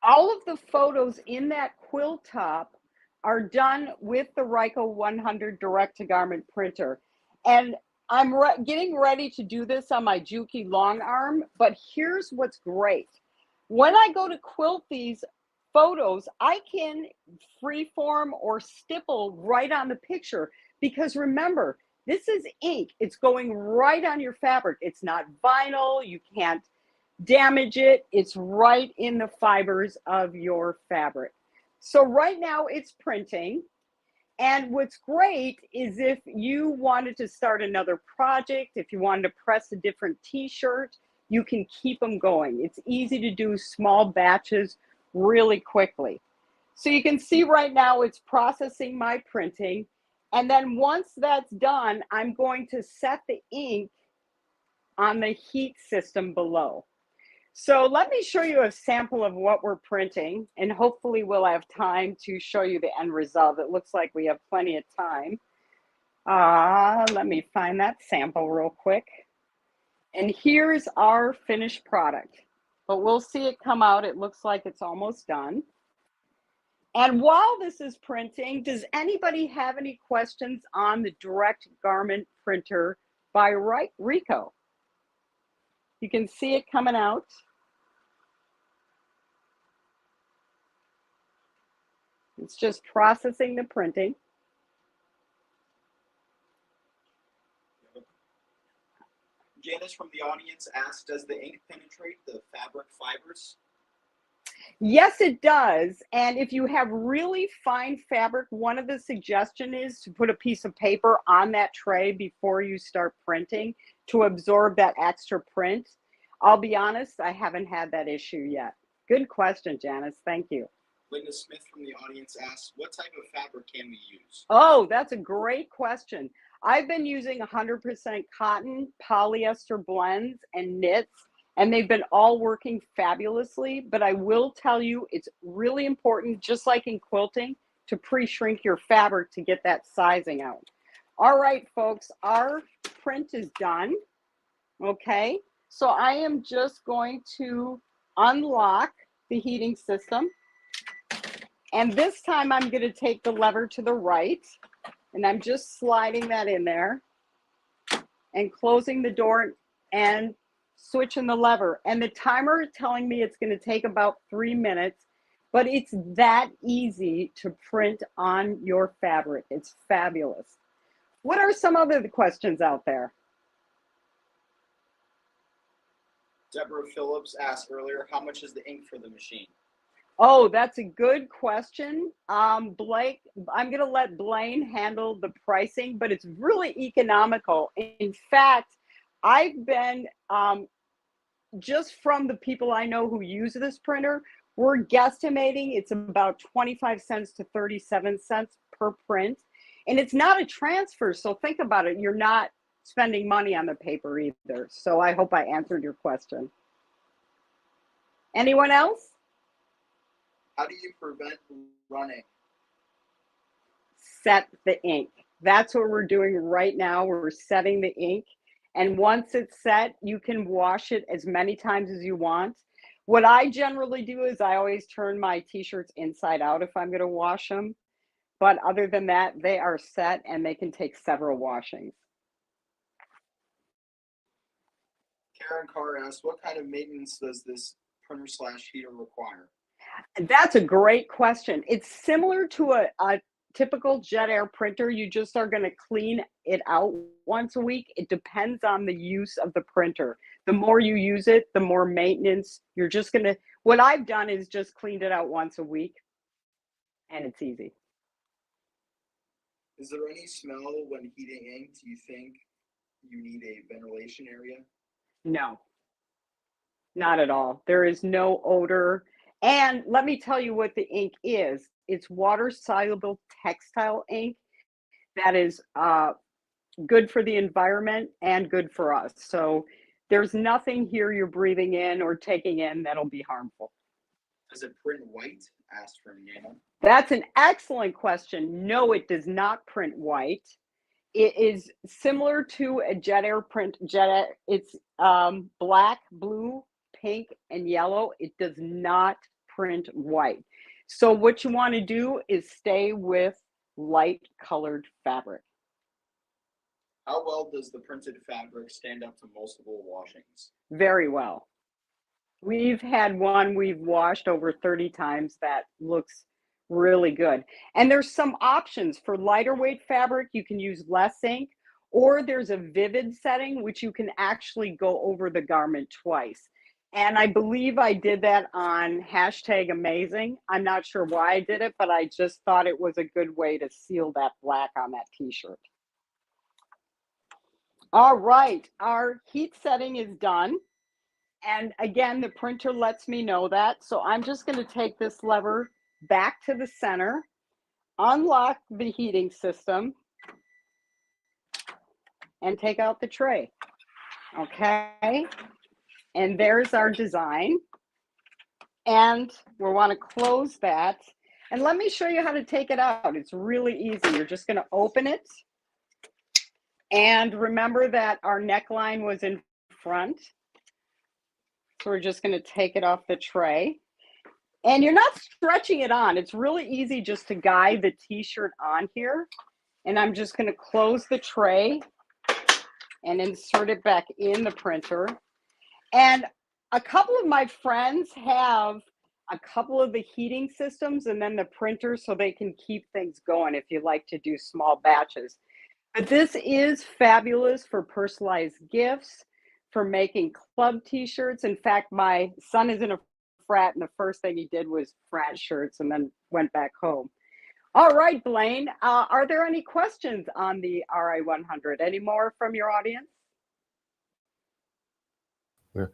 All of the photos in that quilt top are done with the Ricoh 100 direct-to-garment printer. And I'm getting ready to do this on my Juki long arm, but here's what's great. When I go to quilt these photos, I can freeform or stipple right on the picture, because remember, this is ink. It's going right on your fabric. It's not vinyl. You can't damage it. It's right in the fibers of your fabric. So right now it's printing. And what's great is if you wanted to start another project, if you wanted to press a different t-shirt, you can keep them going. It's easy to do small batches really quickly. So you can see right now it's processing my printing. And then once that's done, I'm going to set the ink on the heat system below. So let me show you a sample of what we're printing, and hopefully we'll have time to show you the end result. It looks like we have plenty of time. Let me find that sample real quick. And here's our finished product. But we'll see it come out. It looks like it's almost done. And while this is printing, does anybody have any questions on the direct garment printer by Ricoh? You can see it coming out. It's just processing the printing. Janice from the audience asked, does the ink penetrate the fabric fibers? Yes, it does. And if you have really fine fabric, one of the suggestions is to put a piece of paper on that tray before you start printing to absorb that extra print. I'll be honest, I haven't had that issue yet. Good question, Janice. Thank you. Linda Smith from the audience asks, what type of fabric can we use? Oh, that's a great question. I've been using 100% cotton, polyester blends, and knits, and they've been all working fabulously. But I will tell you, it's really important, just like in quilting, to pre-shrink your fabric to get that sizing out. All right, folks, our print is done. Okay, so I am just going to unlock the heating system. And this time I'm going to take the lever to the right, and I'm just sliding that in there and closing the door and switching the lever. And the timer is telling me it's going to take about 3 minutes, but it's that easy to print on your fabric. It's fabulous. What are some other questions out there? Deborah Phillips asked earlier, how much is the ink for the machine? Oh, that's a good question. Blake, I'm going to let Blaine handle the pricing, but it's really economical. In fact, I've been, just from the people I know who use this printer, we're guesstimating it's about 25 cents to 37 cents per print. And it's not a transfer, so think about it. You're not spending money on the paper either. So I hope I answered your question. Anyone else? How do you prevent running? Set the ink. That's what we're doing right now. We're setting the ink. And once it's set, you can wash it as many times as you want. What I generally do is I always turn my t-shirts inside out if I'm going to wash them. But other than that, they are set and they can take several washings. Karen Carr asked, what kind of maintenance does this printer / heater require? That's a great question. It's similar to a typical jet air printer. You just are going to clean it out once a week. It depends on the use of the printer. The more you use it, the more maintenance. You're just going to, what I've done is just cleaned it out once a week, and it's easy. Is there any smell when heating ink? Do you think you need a ventilation area? No, not at all. There is no odor. And let me tell you what the ink is. It's water-soluble textile ink that is good for the environment and good for us. So there's nothing here you're breathing in or taking in that'll be harmful. Does it print white? Asked from Nana. That's an excellent question. No, it does not print white. It is similar to a jet air print. It's black, blue, pink, and yellow. It does not print white. So what you want to do is stay with light colored fabric. How well does the printed fabric stand up to multiple washings? Very well. We've had one we've washed over 30 times that looks really good. And there's some options for lighter weight fabric. You can use less ink, or there's a vivid setting, which you can actually go over the garment twice. And I believe I did that on #amazing. I'm not sure why I did it, but I just thought it was a good way to seal that black on that t-shirt. All right, our heat setting is done. And again, the printer lets me know that. So I'm just going to take this lever back to the center, unlock the heating system, and take out the tray. Okay. And there's our design. And we want to close that. And let me show you how to take it out. It's really easy. You're just going to open it. And remember that our neckline was in front. So we're just going to take it off the tray. And you're not stretching it on. It's really easy just to guide the t-shirt on here. And I'm just going to close the tray and insert it back in the printer. And a couple of my friends have a couple of the heating systems and then the printer so they can keep things going if you like to do small batches. But this is fabulous for personalized gifts, for making club t-shirts. In fact, my son is in a frat and the first thing he did was frat shirts and then went back home. All right, Blaine, are there any questions on the RI100? Any more from your audience? Yeah.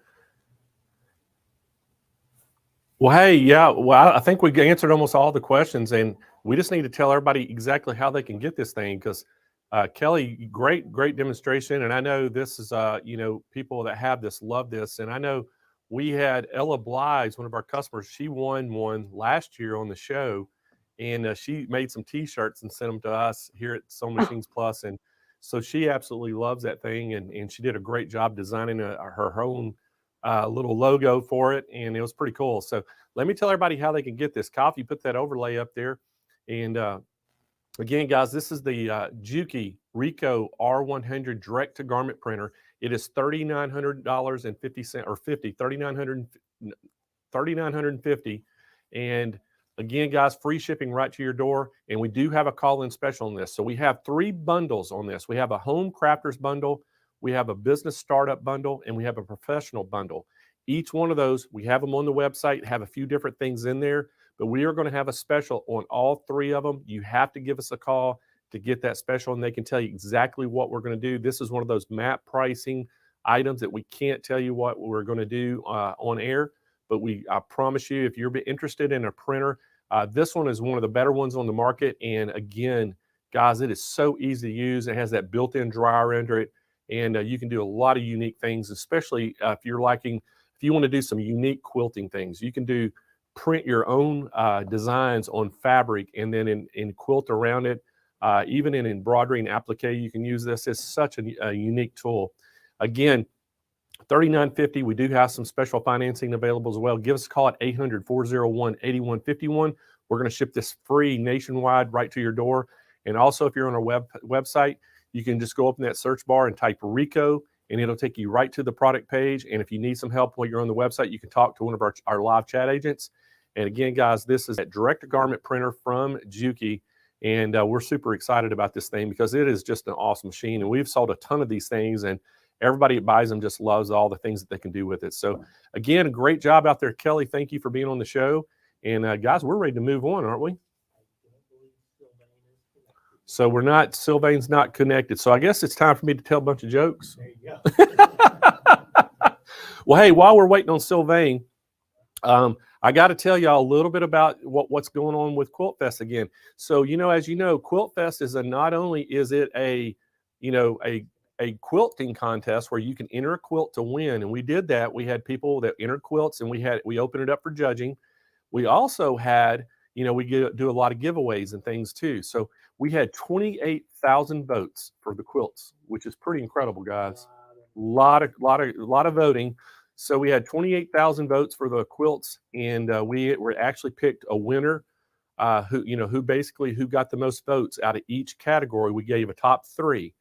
Well, hey, yeah, well, I think we answered almost all the questions, and we just need to tell everybody exactly how they can get this thing, because Kelly, great demonstration. And I know this is, people that have this love this. And I know we had Ella Blythe, one of our customers, she won one last year on the show, and she made some t-shirts and sent them to us here at SewingMachinesPlus. And so she absolutely loves that thing. And she did a great job designing her own little logo for it. And it was pretty cool. So let me tell everybody how they can get this. Kyle, if you put that overlay up there. And again, guys, this is the Juki Ricoh R100 direct to garment printer. It is $3,900.50 or $3,950. And again, guys, free shipping right to your door. And we do have a call-in special on this. So we have 3 bundles on this. We have a home crafters bundle, we have a business startup bundle, and we have a professional bundle. each one of those, we have them on the website, have a few different things in there, but we are going to have a special on all 3 of them. You have to give us a call to get that special, and they can tell you exactly what we're going to do. This is one of those map pricing items that we can't tell you what we're going to do on air, but I promise you, if you're interested in a printer, this one is one of the better ones on the market. And again, guys, it is so easy to use. It has that built-in dryer under it, and you can do a lot of unique things, especially if you want to do some unique quilting things. You can print your own designs on fabric and then in quilt around it. Even in embroidery and applique, you can use this. It's such a unique tool. Again, $39.50. We do have some special financing available as well. Give us a call at 800-401-8151. We're going to ship this free nationwide right to your door. And also, if you're on our website, you can just go up in that search bar and type Ricoh, and it'll take you right to the product page. And if you need some help while you're on the website, you can talk to one of our live chat agents. And again, guys, this is a direct-to-garment printer from Juki. And we're super excited about this thing because it is just an awesome machine. And we've sold a ton of these things, and everybody that buys them just loves all the things that they can do with it. So again, a great job out there, Kelly. Thank you for being on the show. And guys, we're ready to move on, aren't we? So Sylvain's not connected. So I guess it's time for me to tell a bunch of jokes. There you go. Well, hey, while we're waiting on Sylvain, I got to tell y'all a little bit about what's going on with Quilt Fest again. So, as you know, Quilt Fest is not only is it a quilting contest where you can enter a quilt to win. And we did that. We had people that entered quilts, and we opened it up for judging. We also had, we do a lot of giveaways and things too. So we had 28,000 votes for the quilts, which is pretty incredible, guys. A lot of voting. So we had 28,000 votes for the quilts, and we were actually picked a winner who got the most votes out of each category. We gave a top 3,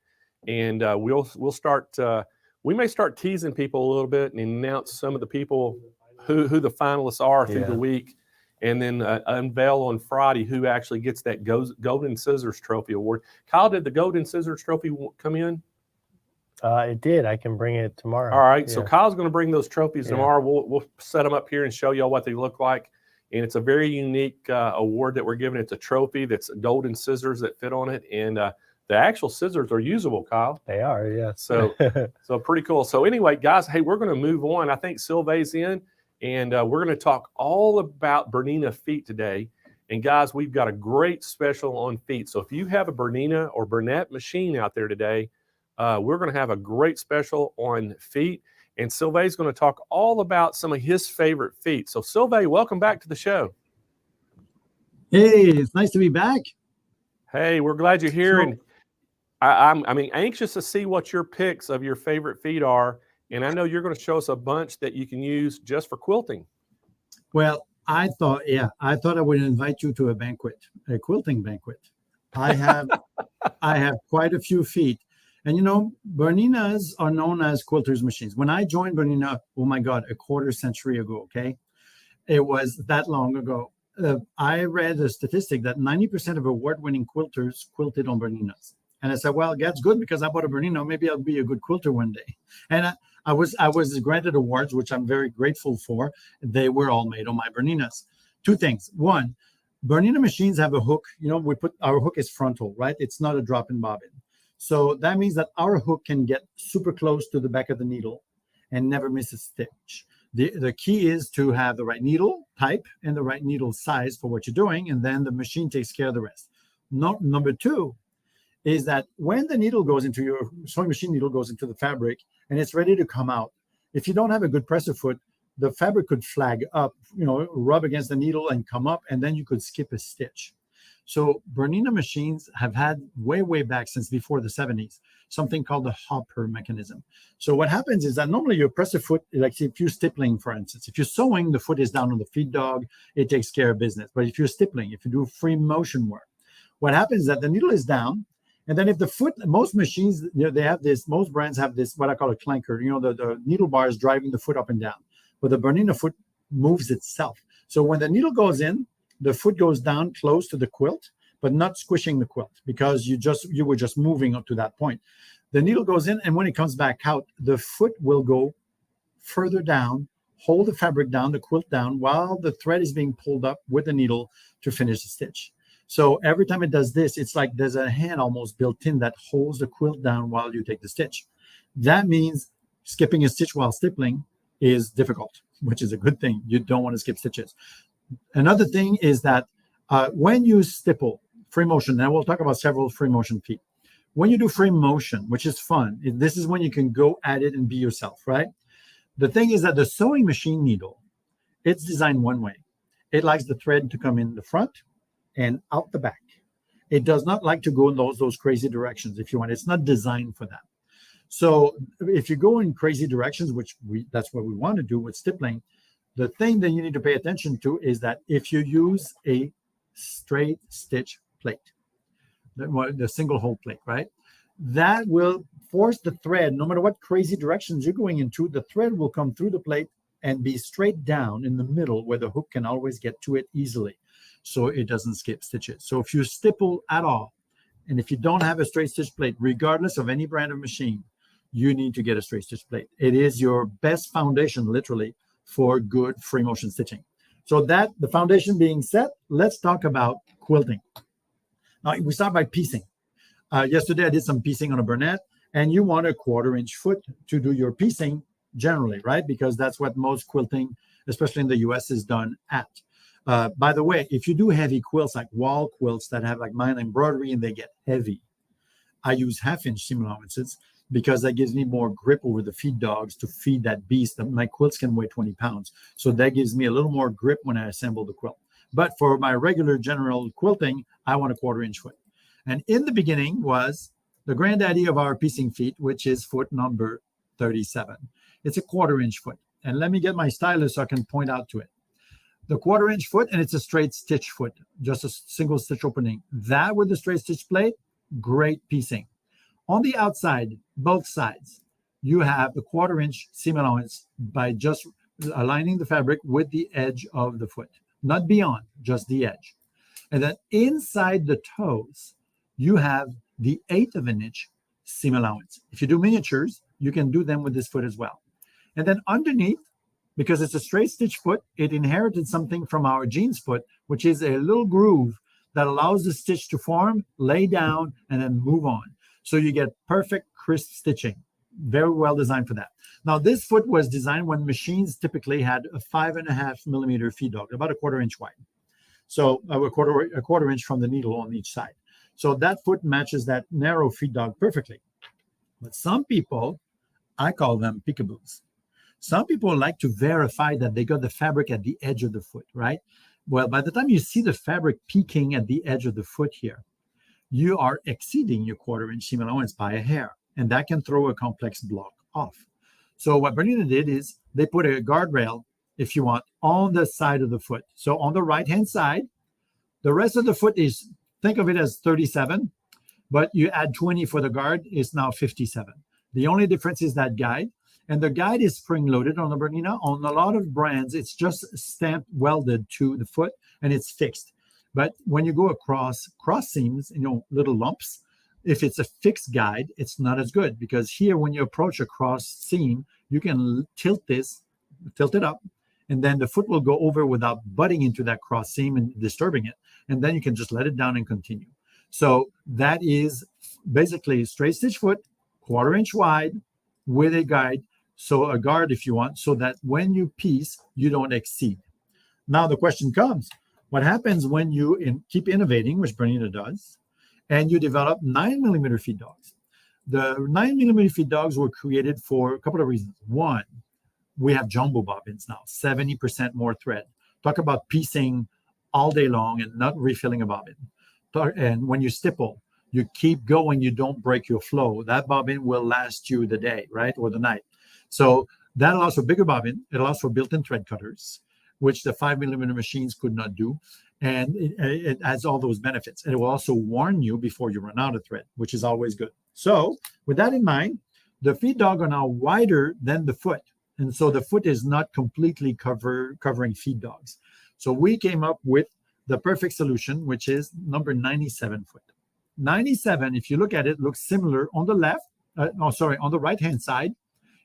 and we'll start. We may start teasing people a little bit and announce some of the people who the finalists are through the week, and then unveil on Friday who actually gets that Golden Scissors Trophy award. Kyle, did the Golden Scissors Trophy come in? It did. I can bring it tomorrow. All right. Yeah. So Kyle's going to bring those trophies tomorrow. We'll set them up here and show y'all what they look like. And it's a very unique award that we're giving. It's a trophy that's golden scissors that fit on it. And the actual scissors are usable, Kyle. They are, yeah. So pretty cool. So anyway, guys, hey, we're going to move on. I think Sylvain's in, and we're going to talk all about Bernina feet today. And guys, we've got a great special on feet. So if you have a Bernina or Bernette machine out there today, we're going to have a great special on feet, and Sylvain's going to talk all about some of his favorite feet. So Sylvain, welcome back to the show. Hey, it's nice to be back. Hey, we're glad you're here, and I'm anxious to see what your picks of your favorite feet are, and I know you're going to show us a bunch that you can use just for quilting. Well, I thought I would invite you to a quilting banquet. I have quite a few feet. And Berninas are known as quilters' machines. When I joined Bernina, oh my God, a quarter century ago, okay? It was that long ago. I read a statistic that 90% of award-winning quilters quilted on Berninas. And I said, well, that's good because I bought a Bernina. Maybe I'll be a good quilter one day. And I was granted awards, which I'm very grateful for. They were all made on my Berninas. 2 things. 1, Bernina machines have a hook. Our hook is frontal, right? It's not a drop-in bobbin. So that means that our hook can get super close to the back of the needle and never miss a stitch. The key is to have the right needle type and the right needle size for what you're doing, and then the machine takes care of the rest. Number 2 is that when the needle goes into your sewing machine needle goes into the fabric and it's ready to come out, if you don't have a good presser foot, the fabric could flag up, rub against the needle and come up, and then you could skip a stitch. So Bernina machines have had way back since before the 70s, something called the hopper mechanism. So what happens is that normally you press a foot, like if you're stippling, for instance, if you're sewing, the foot is down on the feed dog, it takes care of business. But if you're stippling, if you do free motion work, what happens is that the needle is down, and then if the foot, most machines, they have this, most brands have this, what I call a clanker, the needle bar is driving the foot up and down, but the Bernina foot moves itself. So when the needle goes in, the foot goes down close to the quilt, but not squishing the quilt because you were just moving up to that point. The needle goes in, and when it comes back out, the foot will go further down, hold the fabric down, the quilt down, while the thread is being pulled up with the needle to finish the stitch. So every time it does this, it's like there's a hand almost built in that holds the quilt down while you take the stitch. That means skipping a stitch while stippling is difficult, which is a good thing. You don't want to skip stitches. Another thing is that when you stipple free motion, and we'll talk about several free motion feet. When you do free motion, which is fun, this is when you can go at it and be yourself, right? The thing is that the sewing machine needle, it's designed one way. It likes the thread to come in the front and out the back. It does not like to go in those crazy directions if you want. It's not designed for that. So if you go in crazy directions, which that's what we want to do with stippling, the thing that you need to pay attention to is that if you use a straight stitch plate, the single hole plate, right? That will force the thread, no matter what crazy directions you're going into, the thread will come through the plate and be straight down in the middle where the hook can always get to it easily, so it doesn't skip stitches. So if you stipple at all, and if you don't have a straight stitch plate, regardless of any brand of machine, you need to get a straight stitch plate. It is your best foundation, literally, for good free motion stitching. So that the foundation being set, let's talk about quilting. Now we start by piecing. Yesterday I did some piecing on a Bernette, and you want a 1/4 inch foot to do your piecing generally, right? Because that's what most quilting, especially in the US, is done at. By the way, if you do heavy quilts like wall quilts that have like mine embroidery and they get heavy, I use 1/2 inch seam allowances because that gives me more grip over the feed dogs to feed that beast. My quilts can weigh 20 pounds. So that gives me a little more grip when I assemble the quilt. But for my regular general quilting, I want a 1/4 inch foot. And in the beginning was the granddaddy of our piecing feet, which is foot number 37. It's a 1/4 inch foot. And let me get my stylus so I can point out to it. The 1/4 inch foot, and it's a straight stitch foot, just a single stitch opening. That with the straight stitch plate, great piecing. On the outside, both sides, you have the 1/4 inch seam allowance by just aligning the fabric with the edge of the foot, not beyond, just the edge. And then inside the toes, you have the 1/8 of an inch seam allowance. If you do miniatures, you can do them with this foot as well. And then underneath, because it's a straight stitch foot, it inherited something from our jeans foot, which is a little groove that allows the stitch to form, lay down, and then move on. So you get perfect, crisp stitching. Very well designed for that. Now, this foot was designed when machines typically had a 5.5 millimeter feed dog, about a 1/4 inch wide. So a quarter inch from the needle on each side. So that foot matches that narrow feed dog perfectly. But some people, I call them peekaboos. Some people like to verify that they got the fabric at the edge of the foot, right? Well, by the time you see the fabric peeking at the edge of the foot here, you are exceeding your 1/4 inch seam allowance by a hair, and that can throw a complex block off. So what Bernina did is they put a guardrail, if you want, on the side of the foot. So on the right-hand side, the rest of the foot is, think of it as 37, but you add 20 for the guard, it's now 57. The only difference is that guide, and the guide is spring-loaded on the Bernina. On a lot of brands, it's just stamped, welded to the foot, and it's fixed. But when you go across cross seams, little lumps, if it's a fixed guide, it's not as good, because here, when you approach a cross seam, you can tilt it up, and then the foot will go over without butting into that cross seam and disturbing it. And then you can just let it down and continue. So that is basically straight stitch foot, 1/4 inch wide with a guide. So a guard, if you want, so that when you piece, you don't exceed. Now the question comes, what happens when you keep innovating, which Bernina does, and you develop 9 millimeter feed dogs? The 9 millimeter feed dogs were created for a couple of reasons. One, we have jumbo bobbins now, 70% more thread. Talk about piecing all day long and not refilling a bobbin. And when you stipple, you keep going, you don't break your flow. That bobbin will last you the day, right, or the night. So that allows for bigger bobbin. It allows for built-in thread cutters, which the 5 millimeter machines could not do. And it has all those benefits. And it will also warn you before you run out of thread, which is always good. So with that in mind, the feed dog are now wider than the foot. And so the foot is not completely covering feed dogs. So we came up with the perfect solution, which is number 97 foot. 97, if you look at it, looks similar on the left, on the right-hand side.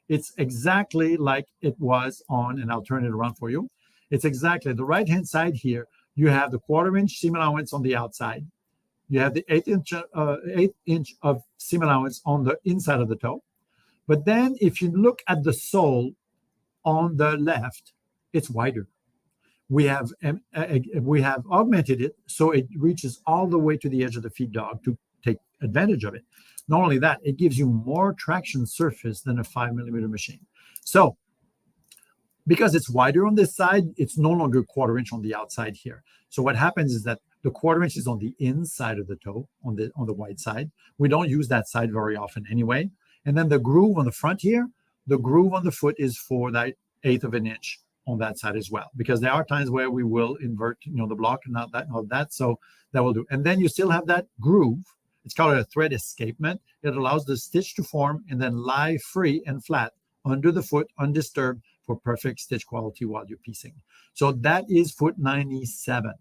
It's exactly like it was on, and I'll turn it around for you. It's exactly the right-hand side here. You have the 1/4" seam allowance on the outside. You have the 1/8 inch of seam allowance on the inside of the toe. But then if you look at the sole on the left, it's wider. We have augmented it so it reaches all the way to the edge of the feed dog to take advantage of it. Not only that, it gives you more traction surface than a 5mm machine. So because it's wider on this side, it's no longer 1/4 inch on the outside here. So what happens is that the 1/4 inch is on the inside of the toe, on the wide side. We don't use that side very often anyway. And then the groove on the front here, the groove on the foot is for that 1/8 of an inch on that side as well, because there are times where we will invert, the block and not that. So that will do. And then you still have that groove. It's called a thread escapement. It allows the stitch to form and then lie free and flat under the foot, undisturbed, for perfect stitch quality while you're piecing. So that is foot 97.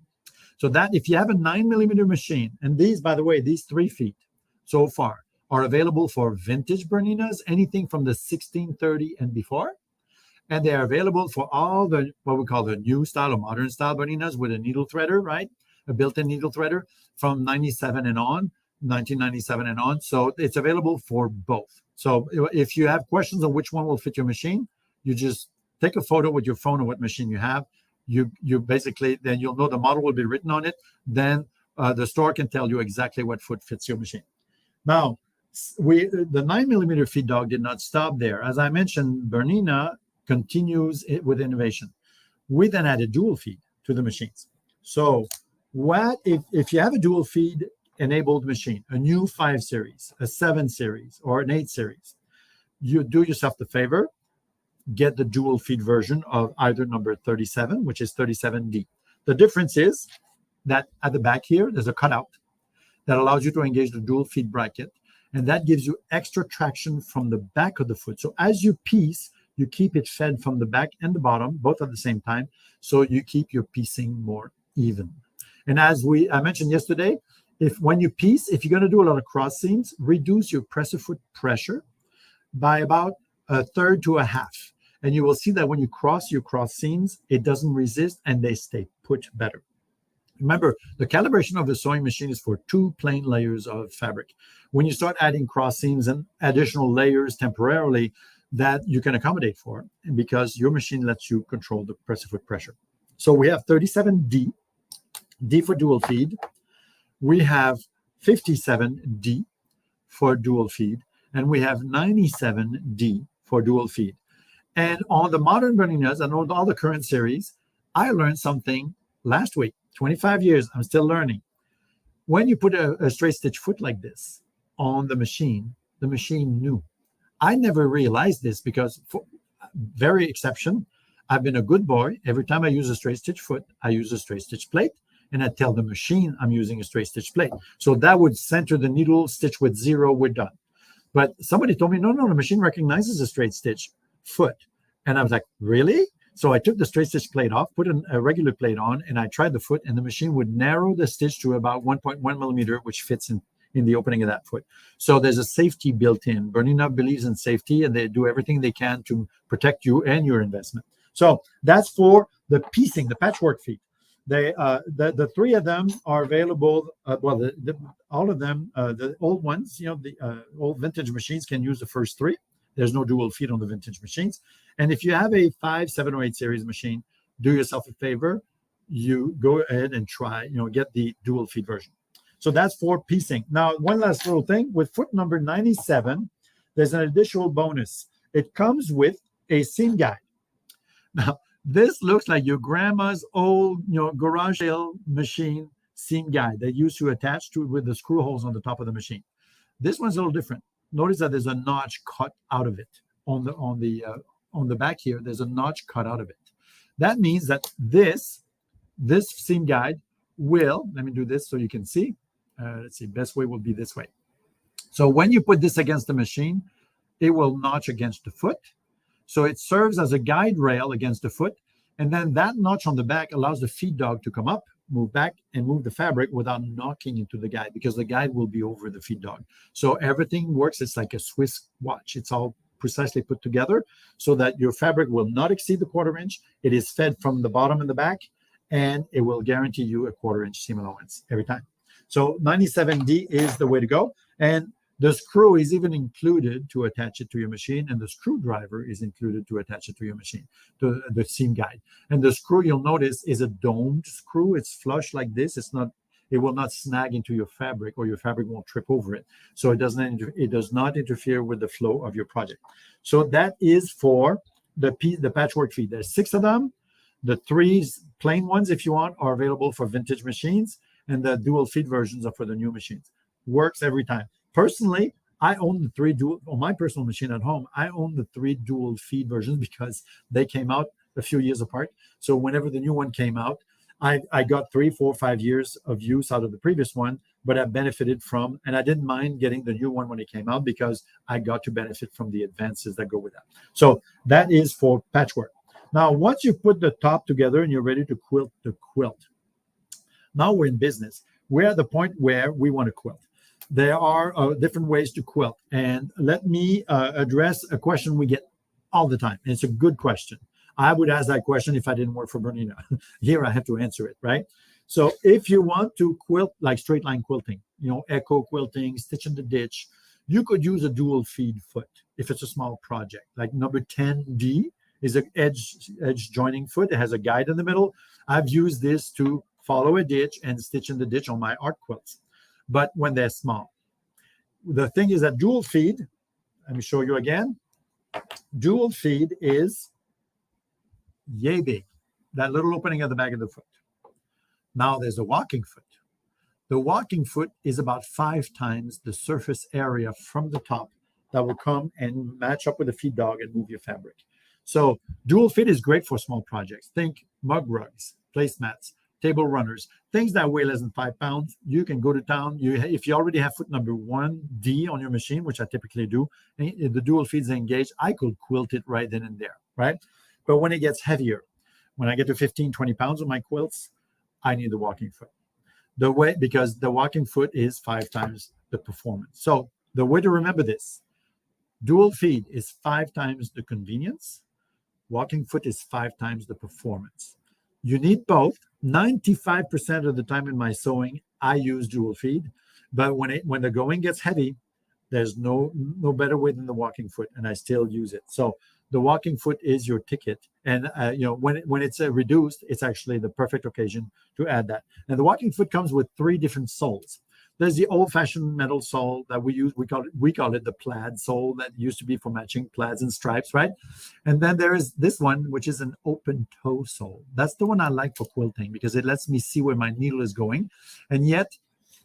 So that if you have a 9mm machine, and these, by the way, these 3 feet so far are available for vintage Berninas, anything from the 1630 and before. And they are available for all the, what we call the new style or modern style Berninas with a needle threader, right? A built-in needle threader from 97 and on, 1997 and on. So it's available for both. So if you have questions on which one will fit your machine, you just take a photo with your phone of what machine you have. You basically, then you'll know the model will be written on it. Then the store can tell you exactly what foot fits your machine. Now, the 9mm feed dog did not stop there. As I mentioned, Bernina continues it with innovation. We then added dual feed to the machines. So what if you have a dual feed enabled machine, a new 5 series, a 7 series, or an 8 series, you do yourself the favor, get the dual feed version of either number 37, which is 37D. The difference is that at the back here, there's a cutout that allows you to engage the dual feed bracket, and that gives you extra traction from the back of the foot. So as you piece, you keep it fed from the back and the bottom, both at the same time, so you keep your piecing more even. And as I mentioned yesterday, when you piece, if you're going to do a lot of cross seams, reduce your presser foot pressure by about 1/3 to 1/2. And you will see that when you cross your cross seams, it doesn't resist and they stay put better. Remember, the calibration of a sewing machine is for 2 plain layers of fabric. When you start adding cross seams and additional layers temporarily, that you can accommodate for, because your machine lets you control the presser foot pressure. So we have 37D, D for dual feed. We have 57D for dual feed, and we have 97D for dual feed. And on the modern Berninas and on all the current series, I learned something last week. 25 years, I'm still learning. When you put a straight stitch foot like this on the machine knew. I never realized this because, for very exception, I've been a good boy. Every time I use a straight stitch foot, I use a straight stitch plate, and I tell the machine I'm using a straight stitch plate. So that would center the needle, stitch with 0, we're done. But somebody told me, no, the machine recognizes a straight stitch foot. And I was like, really? So I took the straight stitch plate off, put a regular plate on, and I tried the foot, and the machine would narrow the stitch to about 1.1mm, which fits in the opening of that foot. So there's a safety built in. Bernina believes in safety, and they do everything they can to protect you and your investment. So that's for the piecing, the patchwork feet. The 3 of them are available. All of them, the old ones, the old vintage machines can use the first 3. There's no dual feed on the vintage machines. And if you have a 5, 7, or 8 series machine, do yourself a favor. You go ahead and try, get the dual feed version. So that's for piecing. Now, one last little thing. With foot number 97, there's an additional bonus. It comes with a seam guide. Now, this looks like your grandma's old, garage sale machine seam guide that used to attach to it with the screw holes on the top of the machine. This one's a little different. Notice that there's a notch cut out of it on the back here. There's a notch cut out of it. That means that this seam guide will. Let me do this so you can see. Let's see. Best way will be this way. So when you put this against the machine, it will notch against the foot. So it serves as a guide rail against the foot. And then that notch on the back allows the feed dog to come up, move back, and move the fabric without knocking into the guide, because the guide will be over the feed dog. So everything works. It's like a Swiss watch. It's all precisely put together so that your fabric will not exceed the 1/4 inch. It is fed from the bottom and the back, and it will guarantee you a 1/4 inch seam allowance every time. So 97D is the way to go. And the screw is even included to attach it to your machine, and the screwdriver is included to attach it to your machine, to the seam guide. And the screw, you'll notice, is a domed screw. It's flush like this. It will not snag into your fabric, or your fabric won't trip over it. So it does not interfere with the flow of your project. So that is for the patchwork feet. There's 6 of them. The 3 plain ones, if you want, are available for vintage machines, and the dual feed versions are for the new machines. Works every time. Personally, I own the 3 dual on my personal machine at home. I own the 3 dual feed versions because they came out a few years apart. So whenever the new one came out, I got 3, 4, 5 years of use out of the previous one, but I benefited from, and I didn't mind getting the new one when it came out because I got to benefit from the advances that go with that. So that is for patchwork. Now, once you put the top together and you're ready to quilt the quilt, now we're in business. We're at the point where we want to quilt. There are different ways to quilt. And let me address a question we get all the time. And it's a good question. I would ask that question if I didn't work for Bernina. Here I have to answer it, right? So if you want to quilt like straight line quilting, echo quilting, stitch in the ditch, you could use a dual feed foot if it's a small project. Like number 10D is an edge joining foot. It has a guide in the middle. I've used this to follow a ditch and stitch in the ditch on my art quilts. But when they're small, the thing is that dual feed, let me show you again. Dual feed is yay big, that little opening at the back of the foot. Now there's a walking foot. The walking foot is about 5 times the surface area from the top that will come and match up with a feed dog and move your fabric. So dual feed is great for small projects. Think mug rugs, placemats, table runners, things that weigh less than 5 pounds. You can go to town. If you already have foot number 1D on your machine, which I typically do, and the dual feeds engaged, I could quilt it right then and there, right? But when it gets heavier, when I get to 15, 20 pounds on my quilts, I need the walking foot. Because the walking foot is 5 times the performance. So the way to remember this, dual feed is 5 times the convenience. Walking foot is 5 times the performance. You need both. 95% of the time in my sewing, I use dual feed. But when the going gets heavy, there's no better way than the walking foot, and I still use it. So the walking foot is your ticket. And when it's reduced, it's actually the perfect occasion to add that. And the walking foot comes with 3 different soles. There's the old-fashioned metal sole that we use. We call it the plaid sole that used to be for matching plaids and stripes, right? And then there is this one, which is an open toe sole. That's the one I like for quilting because it lets me see where my needle is going. And yet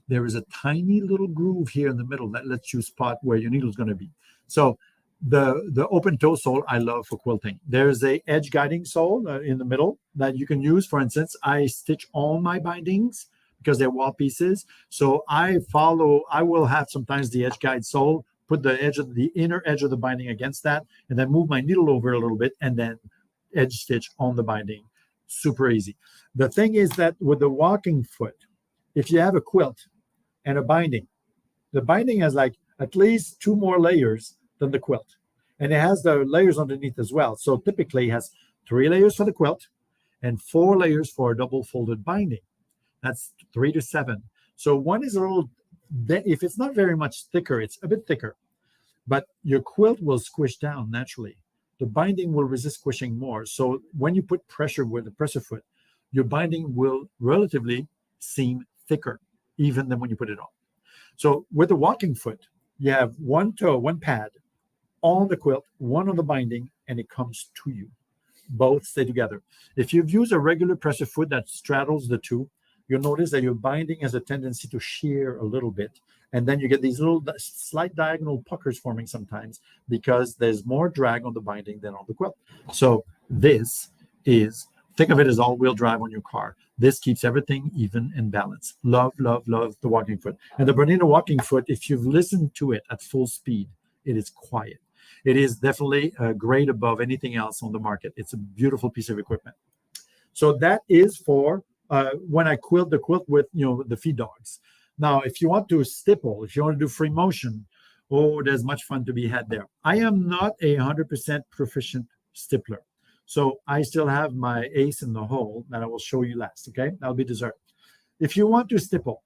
there is a tiny little groove here in the middle that lets you spot where your needle is going to be. So the open toe sole I love for quilting. There's a edge guiding sole in the middle that you can use. For instance, I stitch all my bindings because they're wall pieces. So I will have sometimes the edge guide sole, put the inner edge of the binding against that, and then move my needle over a little bit and then edge stitch on the binding. Super easy. The thing is that with the walking foot, if you have a quilt and a binding, the binding has like at least 2 more layers than the quilt. And it has the layers underneath as well. So typically it has 3 layers for the quilt and 4 layers for a double folded binding. That's 3 to 7. So one is a little, if it's not very much thicker, it's a bit thicker, but your quilt will squish down naturally. The binding will resist squishing more. So when you put pressure with the presser foot, your binding will relatively seem thicker, even than when you put it on. So with the walking foot, you have 1 toe, 1 pad on the quilt, 1 on the binding, and it comes to you. Both stay together. If you've used a regular presser foot that straddles the 2, you'll notice that your binding has a tendency to shear a little bit. And then you get these little slight diagonal puckers forming sometimes because there's more drag on the binding than on the quilt. So this is, think of it as all-wheel drive on your car. This keeps everything even and balanced. Love, love, love the walking foot. And the Bernina walking foot, if you've listened to it at full speed, it is quiet. It is definitely a grade above anything else on the market. It's a beautiful piece of equipment. So that is for when I quilt the quilt with the feed dogs. Now, if you want to stipple, if you want to do free motion, oh, there's much fun to be had there. I am not a 100% proficient stippler. So I still have my ace in the hole that I will show you last, okay? That'll be dessert. If you want to stipple,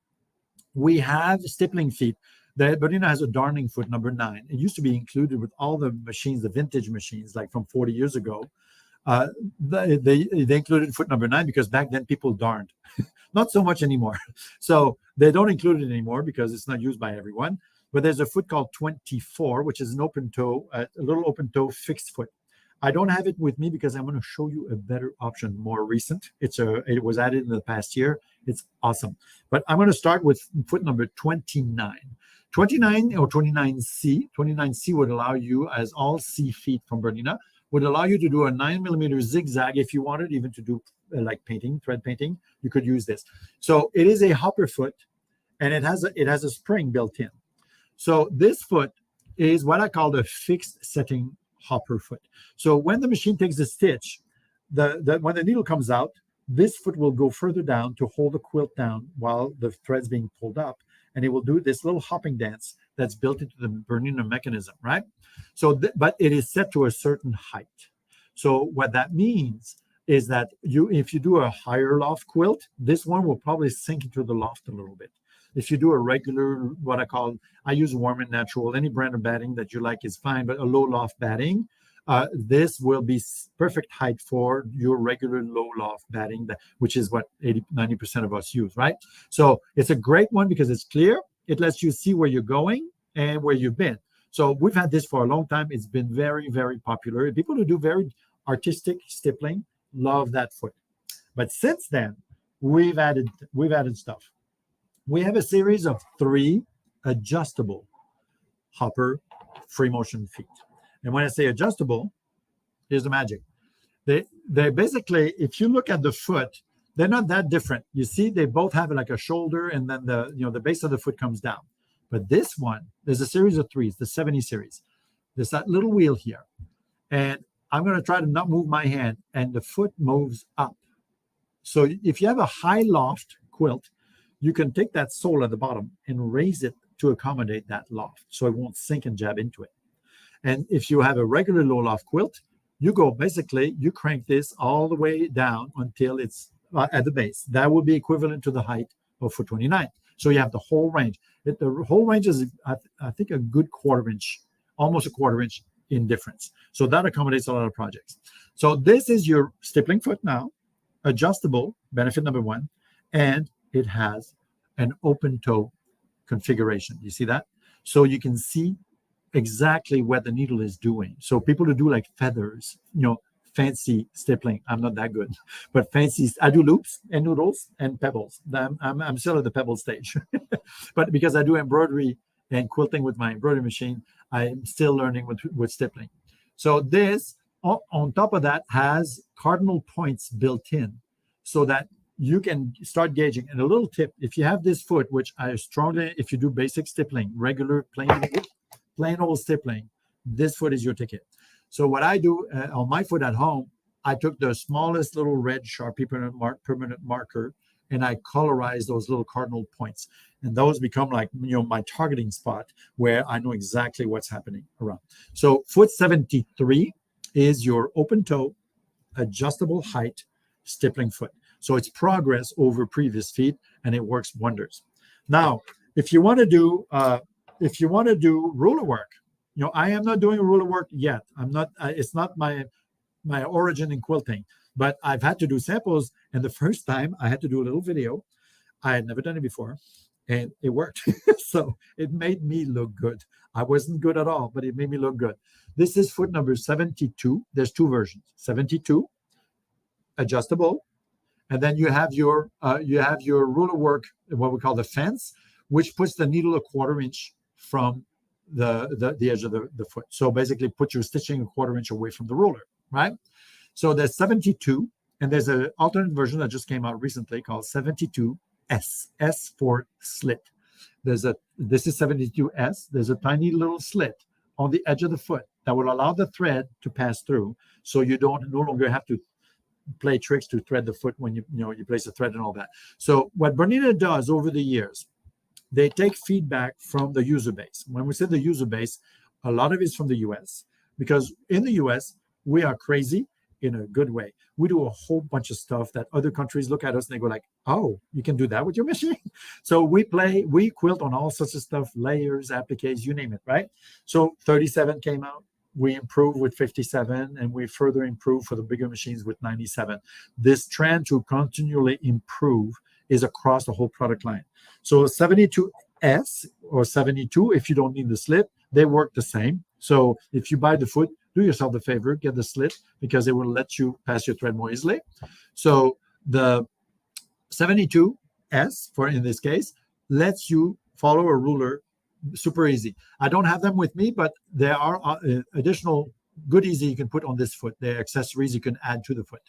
we have stippling feet. The Bernina has a darning foot number 9. It used to be included with all the machines, the vintage machines, like from 40 years ago. They included foot number 9 because back then people darned. Not so much anymore. So they don't include it anymore because it's not used by everyone. But there's a foot called 24, which is an open toe, a little open toe fixed foot. I don't have it with me because I'm going to show you a better option, more recent. It was added in the past year. It's awesome. But I'm going to start with foot number 29. 29 or 29C. 29C would allow you, as all C feet from Bernina, would allow you to do a 9mm zigzag if you wanted even to do like painting, thread painting. You could use this. So it is a hopper foot, and it has a spring built in. So this foot is what I call the fixed setting hopper foot. So when the machine takes the stitch, when the needle comes out, this foot will go further down to hold the quilt down while the thread's being pulled up, and it will do this little hopping dance that's built into the Bernina mechanism, right? So, but it is set to a certain height. So what that means is that if you do a higher loft quilt, this one will probably sink into the loft a little bit. If you do a regular, I use Warm and Natural, any brand of batting that you like is fine, but a low loft batting, this will be perfect height for your regular low loft batting, which is what 90% of us use, right? So it's a great one because it's clear. It lets you see where you're going and where you've been. So we've had this for a long time. It's been very, very popular. People who do very artistic stippling love that foot. But since then, we've added stuff. We have a series of 3 adjustable hopper free motion feet. And when I say adjustable, here's the magic. They basically, if you look at the foot, they're not that different. You see, they both have like a shoulder, and then the base of the foot comes down. But this one, there's a series of 3s, the 70 series. There's that little wheel here. And I'm going to try to not move my hand, and the foot moves up. So if you have a high loft quilt, you can take that sole at the bottom and raise it to accommodate that loft so it won't sink and jab into it. And if you have a regular low loft quilt, you crank this all the way down until it's at the base. That would be equivalent to the height of foot 29. So you have the whole range. The whole range is, I think, a good quarter inch, almost a quarter inch in difference. So that accommodates a lot of projects. So this is your stippling foot now, adjustable, benefit number 1, and it has an open toe configuration. You see that? So you can see exactly what the needle is doing. So people who do like feathers, fancy stippling, I'm not that good, but fancy, I do loops and noodles and pebbles. I'm still at the pebble stage. But because I do embroidery and quilting with my embroidery machine, I'm still learning with stippling. So this, on top of that, has cardinal points built in so that you can start gauging. And a little tip, if you have this foot, which I strongly, if you do basic stippling, regular plain old stippling, this foot is your ticket. So what I do on my foot at home, I took the smallest little red Sharpie permanent marker, and I colorized those little cardinal points. And those become like, my targeting spot where I know exactly what's happening around. So foot 73 is your open toe, adjustable height, stippling foot. So it's progress over previous feet, and it works wonders. Now, if you want to do ruler work, I am not doing ruler work yet. I'm not. It's not my origin in quilting, but I've had to do samples. And the first time I had to do a little video. I had never done it before, and it worked. So it made me look good. I wasn't good at all, but it made me look good. This is foot number 72. There's 2 versions. 72, adjustable. And then you have your ruler work, what we call the fence, which puts the needle a quarter inch from the edge of the foot. So basically put your stitching a quarter inch away from the ruler, right? So there's 72, and there's an alternate version that just came out recently called 72S, S for slit. This is 72S. There's a tiny little slit on the edge of the foot that will allow the thread to pass through, so you no longer have to play tricks to thread the foot when you place a thread and all that. So what Bernina does over the years, they take feedback from the user base. When we say the user base, a lot of it is from the US, because in the US, we are crazy in a good way. We do a whole bunch of stuff that other countries look at us and they go like, oh, you can do that with your machine? So we quilt on all sorts of stuff, layers, appliques, you name it, right? So 37 came out. We improved with 57, and we further improved for the bigger machines with 97. This trend to continually improve is across the whole product line. So 72S or 72, if you don't need the slit, they work the same. So if you buy the foot, do yourself the favor, get the slit, because it will let you pass your thread more easily. So the 72S, for in this case, lets you follow a ruler super easy. I don't have them with me, but there are additional goodies that you can put on this foot. They're accessories you can add to the foot.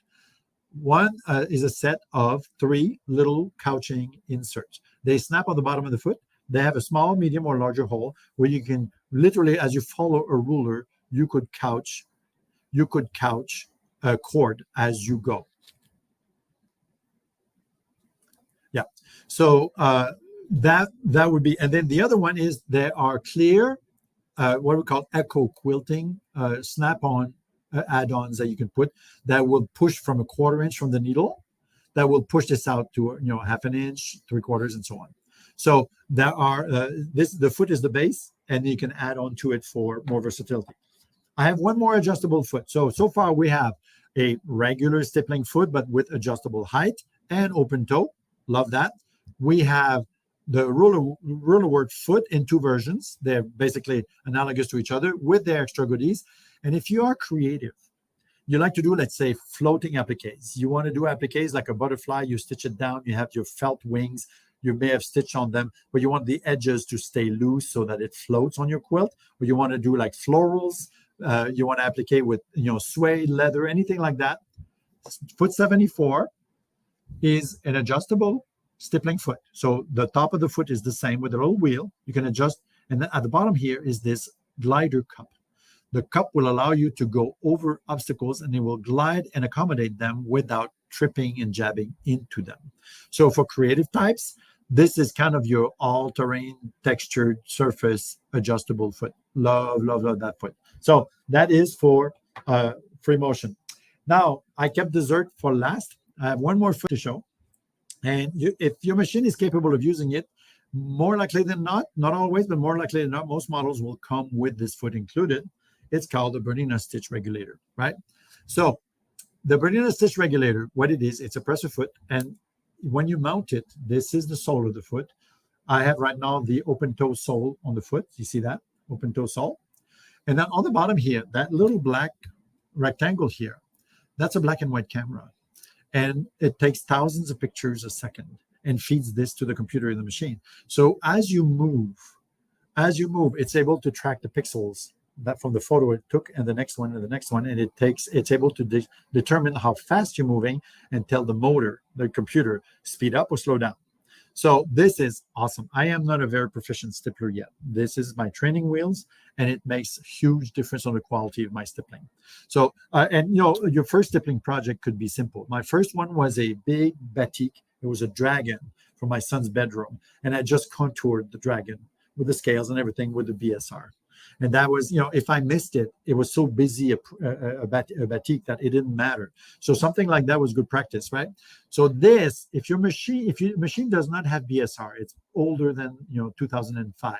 One is a set of 3 little couching inserts. They snap on the bottom of the foot. They have a small, medium, or larger hole where you can literally, as you follow a ruler, you could couch a cord as you go. Yeah. So that would be, and then the other one is there are clear, what we call echo quilting snap-on add-ons that you can put that will push from 1/4 inch from the needle, that will push this out to 1/2 inch, 3/4, and so on. So there are the foot is the base, and you can add on to it for more versatility. I have one more adjustable foot. So far we have a regular stippling foot, but with adjustable height and open toe. Love that. We have the ruler work foot in 2 versions. They're basically analogous to each other with their extra goodies. And if you are creative, you like to do, let's say, floating appliques. You want to do appliques like a butterfly, you stitch it down, you have your felt wings, you may have stitched on them, but you want the edges to stay loose so that it floats on your quilt. Or you want to do like florals, you want to applique with suede, leather, anything like that. Foot 74 is an adjustable stippling foot. So the top of the foot is the same with a little wheel. You can adjust, and then at the bottom here is this glider cup. The cup will allow you to go over obstacles, and it will glide and accommodate them without tripping and jabbing into them. So for creative types, this is kind of your all-terrain textured surface adjustable foot. Love, love, love that foot. So that is for free motion. Now, I kept dessert for last. I have one more foot to show. And if your machine is capable of using it, more likely than not always, but more likely than not, most models will come with this foot included. It's called the Bernina stitch regulator, right? So the Bernina stitch regulator, what it is, it's a presser foot. And when you mount it, this is the sole of the foot. I have right now the open toe sole on the foot. You see that? Open toe sole. And then on the bottom here, that little black rectangle here, that's a black and white camera. And it takes thousands of pictures a second and feeds this to the computer in the machine. So as you move, it's able to track the pixels that from the photo it took and the next one and the next one. And it's able to determine how fast you're moving and tell the motor, the computer, speed up or slow down. So this is awesome. I am not a very proficient stippler yet. This is my training wheels, and it makes a huge difference on the quality of my stippling. So, your first stippling project could be simple. My first one was a big batik. It was a dragon from my son's bedroom, and I just contoured the dragon with the scales and everything with the BSR. And that was, if I missed it, it was so busy a batik that it didn't matter. So something like that was good practice, right? So this, if your machine does not have BSR, it's older than 2005.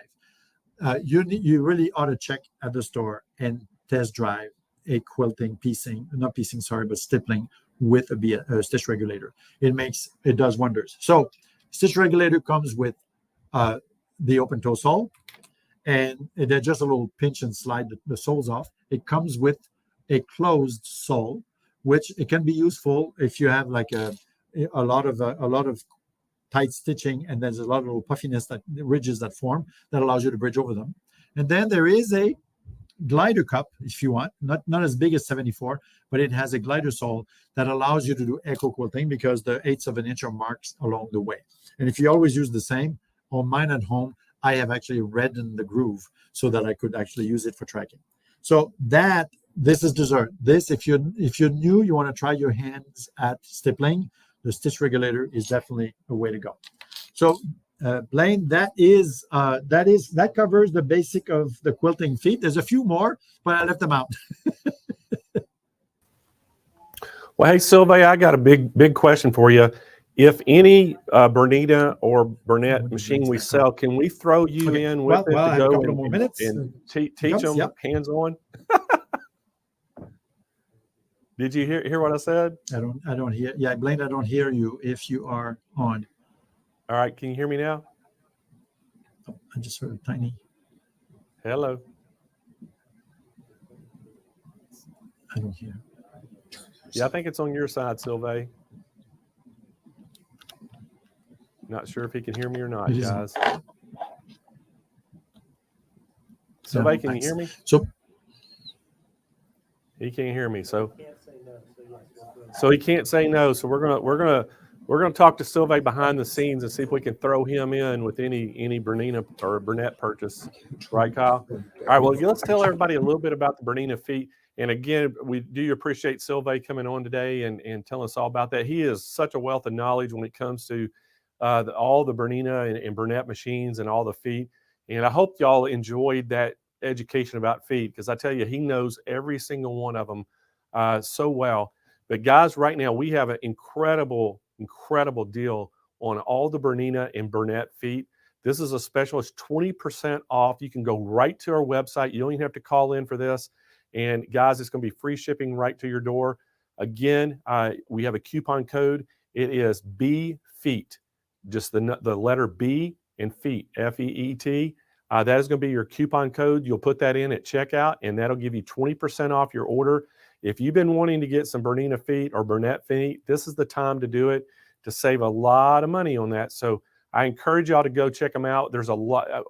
You really ought to check at the store and test drive a stippling with a stitch regulator. It does wonders. So stitch regulator comes with the open toe sole. And they're just a little pinch and slide the soles off. It comes with a closed sole, which it can be useful if you have like a lot of tight stitching, and there's a lot of little puffiness, ridges that form, that allows you to bridge over them. And then there is a glider cup, if you want, not as big as 74, but it has a glider sole that allows you to do echo quilting because the 1/8 of an inch are marked along the way. And if you always use the same, on mine at home, I have actually reddened the groove so that I could actually use it for tracking. So this is dessert. This, if you're new, you want to try your hands at stippling, the stitch regulator is definitely a way to go. So Blaine, that covers the basic of the quilting feet. There's a few more, but I left them out. Well, hey, Sylvain, I got a big question for you. If any Bernina or Burnett machine we sell, can we throw you in with it I to have a go couple of more minutes. and teach them hands-on? Did you hear what I said? I don't hear. Yeah, Blaine, I don't hear you if you are on. All right, can you hear me now? I just heard a tiny. Hello. I don't hear. Yeah, I think it's on your side, Sylvain. Not sure if he can hear me or not, guys. Sylvain, can you hear me? So he can't hear me, so he can't say no. So we're gonna talk to Sylvain behind the scenes and see if we can throw him in with any Bernina or Burnett purchase, right, Kyle? All right. Well, let's tell everybody a little bit about the Bernina feet. And again, we do appreciate Sylvain coming on today and telling us all about that. He is such a wealth of knowledge when it comes to all the Bernina and Burnett machines and all the feet. And I hope y'all enjoyed that education about feet, because I tell you, he knows every single one of them so well. But guys, right now we have an incredible deal on all the Bernina and Burnett feet. This is a special. It's 20% off. You can go right to our website. You don't even have to call in for this. And guys, it's going to be free shipping right to your door. Again, we have a coupon code. It is B feet, just the letter B and feet, F-E-E-T. That is going to be your coupon code. You'll put that in at checkout, and that'll give you 20% off your order. If you've been wanting to get some Bernina feet or Burnett feet, this is the time to do it, to save a lot of money on that. So I encourage y'all to go check them out. There's a lot. I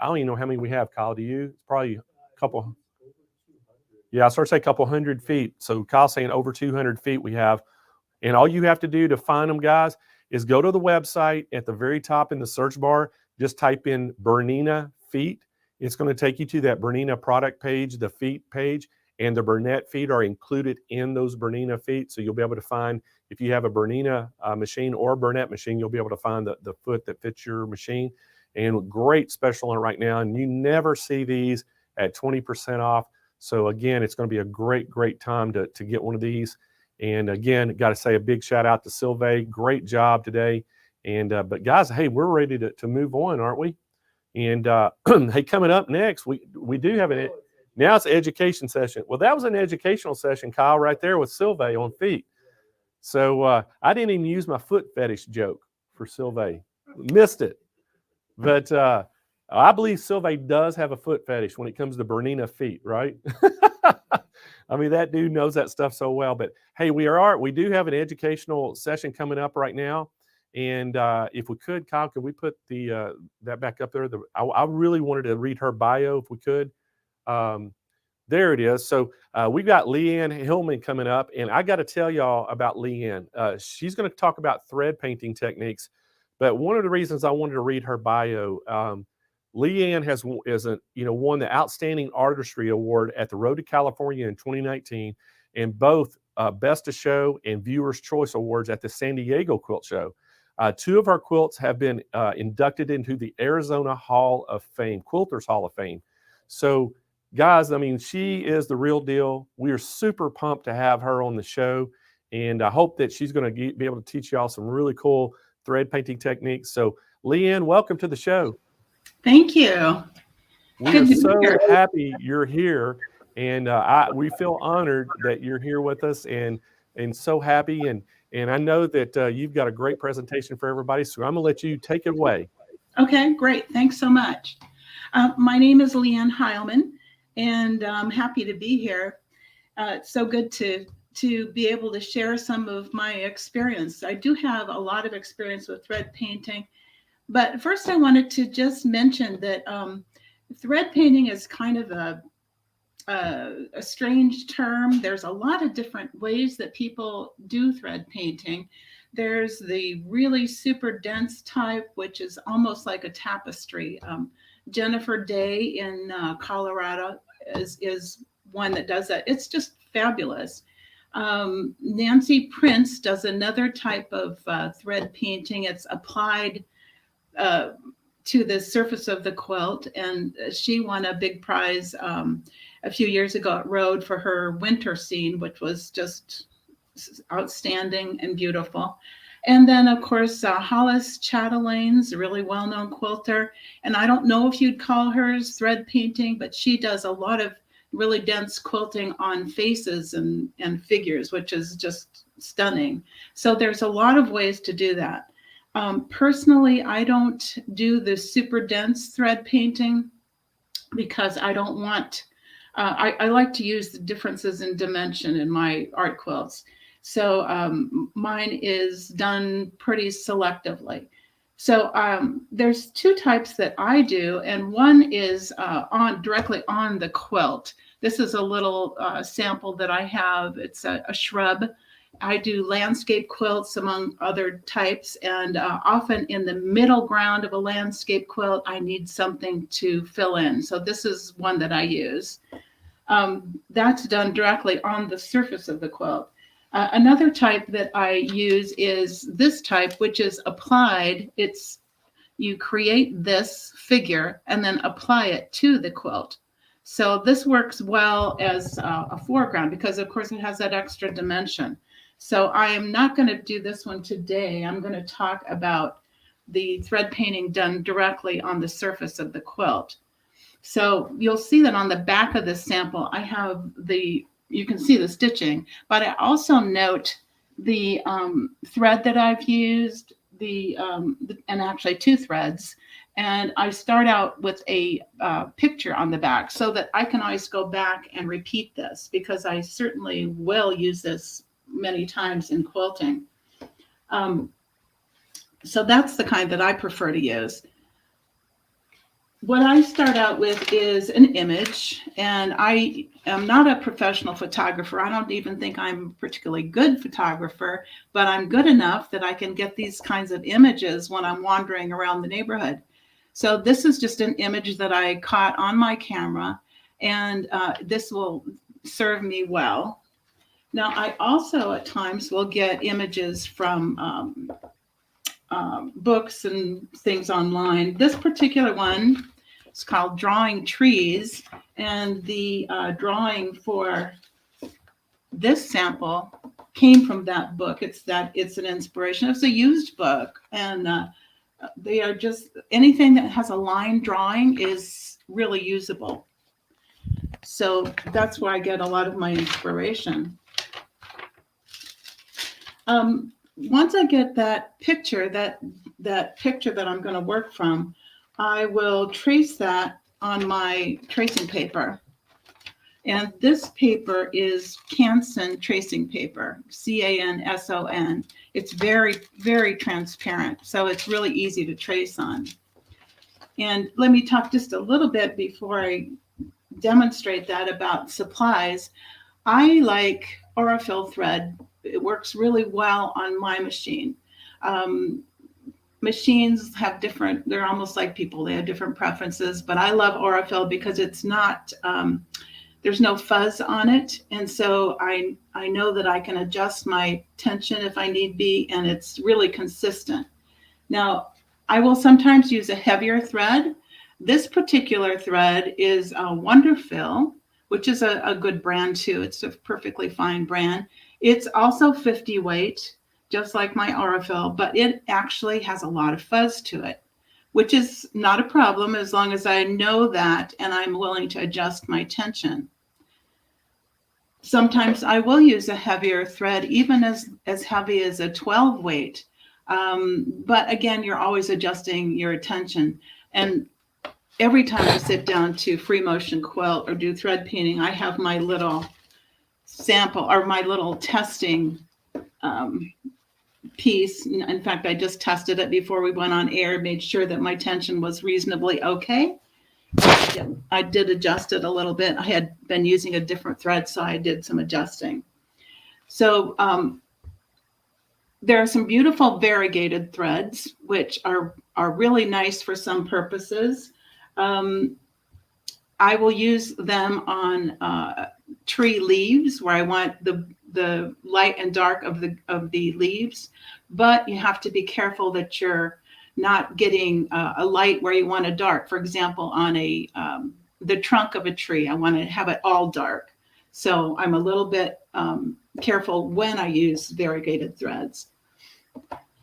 don't even know how many we have, Kyle. Do you? It's probably a couple. Yeah, I started to say a couple hundred feet. So Kyle's saying over 200 feet we have. And all you have to do to find them, guys, is go to the website at the very top in the search bar. Just type in Bernina feet. It's going to take you to that Bernina product page, the feet page, and the Burnett feet are included in those Bernina feet. So you'll be able to find, if you have a Bernina machine or a Burnett machine, you'll be able to find the foot that fits your machine. And great special on it right now. And you never see these at 20% off. So again, it's going to be a great time to get one of these. And again, got to say a big shout out to Sylvain. Great job today. And but guys, hey, we're ready to move on, aren't we? And hey, coming up next, we do have now it's an education session. Well, that was an educational session, Kyle, right there with Sylvain on feet. So I didn't even use my foot fetish joke for Sylvain. Missed it. But I believe Sylvain does have a foot fetish when it comes to Bernina feet, right? I mean, that dude knows that stuff so well. But hey, we do have an educational session coming up right now. And if we could, Kyle, could we put that back up there? I really wanted to read her bio if we could. There it is. So we've got LeAnn Hileman coming up. And I got to tell y'all about LeAnn. She's going to talk about thread painting techniques. But one of the reasons I wanted to read her bio, LeAnn won the Outstanding Artistry Award at the Road to California in 2019, and both Best of Show and Viewer's Choice Awards at the San Diego Quilt Show. Two of our quilts have been inducted into the Arizona Hall of Fame, Quilters Hall of Fame. So, guys, I mean, she is the real deal. We are super pumped to have her on the show, and I hope that she's going to be able to teach y'all some really cool thread painting techniques. So, LeAnn, welcome to the show. Thank you. We are so happy you're here, and we feel honored that you're here with us, and so happy. And I know that you've got a great presentation for everybody, so I'm going to let you take it away. Okay, great. Thanks so much. My name is LeAnn Hileman, and I'm happy to be here. It's so good to be able to share some of my experience. I do have a lot of experience with thread painting, but first I wanted to just mention that thread painting is kind of a strange term. There's a lot of different ways that people do thread painting. There's the really super dense type, which is almost like a tapestry. Jennifer Day in Colorado is one that does that. It's just fabulous. Nancy Prince does another type of thread painting. It's applied to the surface of the quilt, and she won a big prize a few years ago at Rhode for her winter scene, which was just outstanding and beautiful. And then, of course, Hollis Chatelain's a really well-known quilter, and I don't know if you'd call hers thread painting, but she does a lot of really dense quilting on faces and figures, which is just stunning. So there's a lot of ways to do that. Personally, I don't do the super dense thread painting because I don't want, I like to use the differences in dimension in my art quilts. So mine is done pretty selectively. So there's two types that I do, and one is directly on the quilt. This is a little sample that I have. It's a shrub. I do landscape quilts among other types, and often in the middle ground of a landscape quilt, I need something to fill in. So this is one that I use. That's done directly on the surface of the quilt. Another type that I use is this type, which is applied. You create this figure and then apply it to the quilt. So this works well as a foreground because, of course, it has that extra dimension. So I am not going to do this one today. I'm going to talk about the thread painting done directly on the surface of the quilt. So you'll see that on the back of this sample, I have you can see the stitching, but I also note the thread that I've used, and actually two threads. And I start out with a picture on the back so that I can always go back and repeat this because I certainly will use this many times in quilting. So that's the kind that I prefer to use. What I start out with is an image, and I am not a professional photographer. I don't even think I'm a particularly good photographer, but I'm good enough that I can get these kinds of images when I'm wandering around the neighborhood. So this is just an image that I caught on my camera, and this will serve me well. Now, I also at times will get images from books and things online. This particular one is called Drawing Trees, and the drawing for this sample came from that book. It's an inspiration. It's a used book, and they are just anything that has a line drawing is really usable. So that's where I get a lot of my inspiration. Once I get that picture, that picture that I'm going to work from, I will trace that on my tracing paper. And this paper is Hanson tracing paper, CANSON. It's very, very transparent, so it's really easy to trace on. And let me talk just a little bit before I demonstrate that about supplies. I like Aurifil thread. It works really well on my machine. Machines have different, they're almost like people, they have different preferences, but I love Aurifil because it's not, there's no fuzz on it. And so I know that I can adjust my tension if I need be, and it's really consistent. Now, I will sometimes use a heavier thread. This particular thread is Wonderfil, which is a good brand too. It's a perfectly fine brand. It's also 50 weight, just like my Aurifil, but it actually has a lot of fuzz to it, which is not a problem as long as I know that and I'm willing to adjust my tension. Sometimes I will use a heavier thread, even as heavy as a 12 weight. But again, you're always adjusting your tension. And every time I sit down to free motion quilt or do thread painting, I have my little sample or my little testing piece. In fact, I just tested it before we went on air, made sure that my tension was reasonably okay. I did adjust it a little bit. I had been using a different thread, so I did some adjusting. So there are some beautiful variegated threads, which are really nice for some purposes. I will use them on tree leaves where I want the light and dark of the leaves, but you have to be careful that you're not getting a light where you want a dark. For example, on the trunk of a tree, I want to have it all dark. So I'm a little bit careful when I use variegated threads.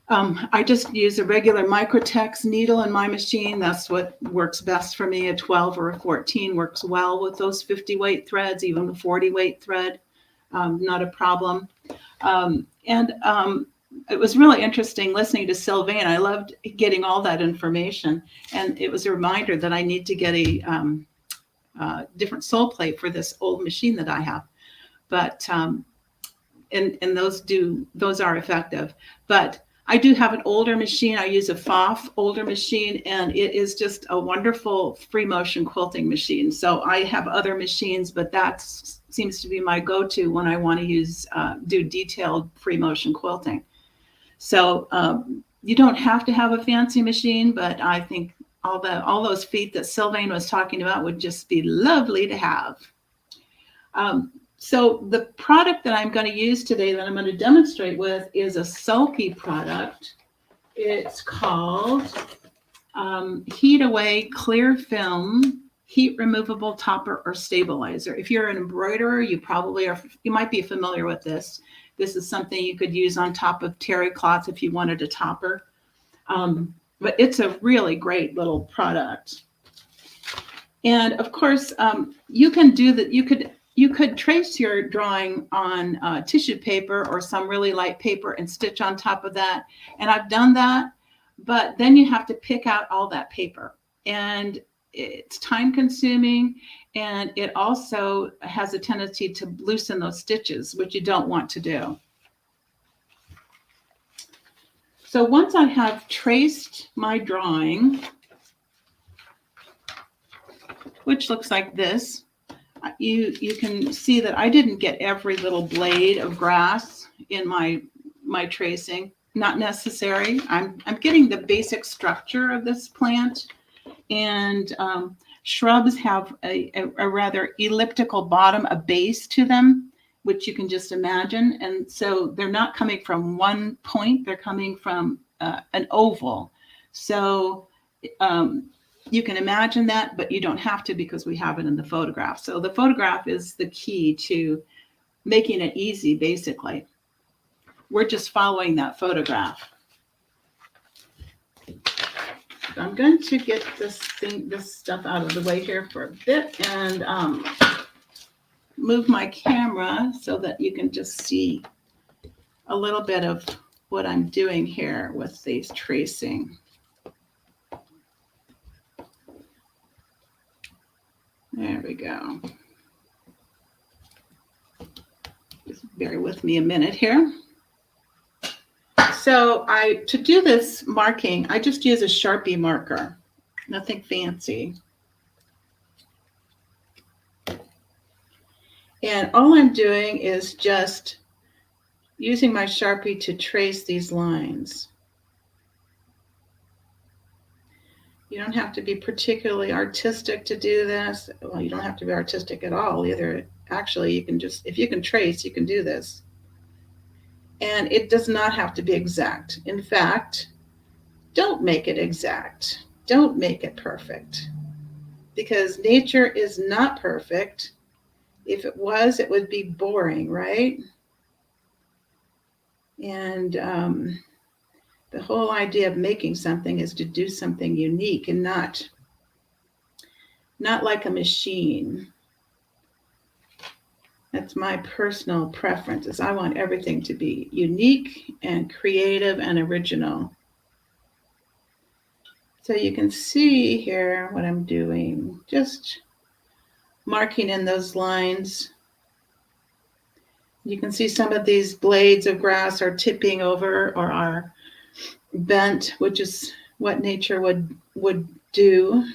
I just use a regular Microtex needle in my machine. That's what works best for me. A 12 or a 14 works well with those 50 weight threads, even a 40 weight thread, not a problem. It was really interesting listening to Sylvain. I loved getting all that information. And it was a reminder that I need to get a different sole plate for this old machine that I have. But, and those are effective. But I do have an older machine. I use a FOF older machine, and it is just a wonderful free motion quilting machine. So I have other machines, but that seems to be my go-to when I want to do detailed free motion quilting. So you don't have to have a fancy machine, but I think all those feet that Sylvain was talking about would just be lovely to have. So the product that I'm going to use today that I'm going to demonstrate with is a sulky product. It's called Heat Away Clear Film Heat Removable Topper or Stabilizer. If you're an embroiderer, you might be familiar with this. This is something you could use on top of terry cloth if you wanted a topper. But it's a really great little product. And of course, you can do that. You could trace your drawing on tissue paper or some really light paper and stitch on top of that. And I've done that, but then you have to pick out all that paper. And it's time consuming, and it also has a tendency to loosen those stitches, which you don't want to do. So once I have traced my drawing, which looks like this, you can see that I didn't get every little blade of grass in my tracing. Not necessary. I'm getting the basic structure of this plant, and shrubs have a rather elliptical bottom, a base to them, which you can just imagine. And so they're not coming from one point, they're coming from an oval. So you can imagine that, but you don't have to because we have it in the photograph. So the photograph is the key to making it easy, basically. We're just following that photograph. I'm going to get this stuff out of the way here for a bit and move my camera so that you can just see a little bit of what I'm doing here with these tracing. There we go. Just bear with me a minute here. So to do this marking, I just use a Sharpie marker, nothing fancy. And all I'm doing is just using my Sharpie to trace these lines. You don't have to be particularly artistic to do this. Well, you don't have to be artistic at all either. Actually, you can just, if you can trace, you can do this. And it does not have to be exact. In fact, don't make it exact. Don't make it perfect. Because nature is not perfect. If it was, it would be boring, right? And the whole idea of making something is to do something unique and not like a machine. That's my personal preference, is I want everything to be unique and creative and original. So you can see here what I'm doing, just marking in those lines. You can see some of these blades of grass are tipping over or are bent, which is what nature would do.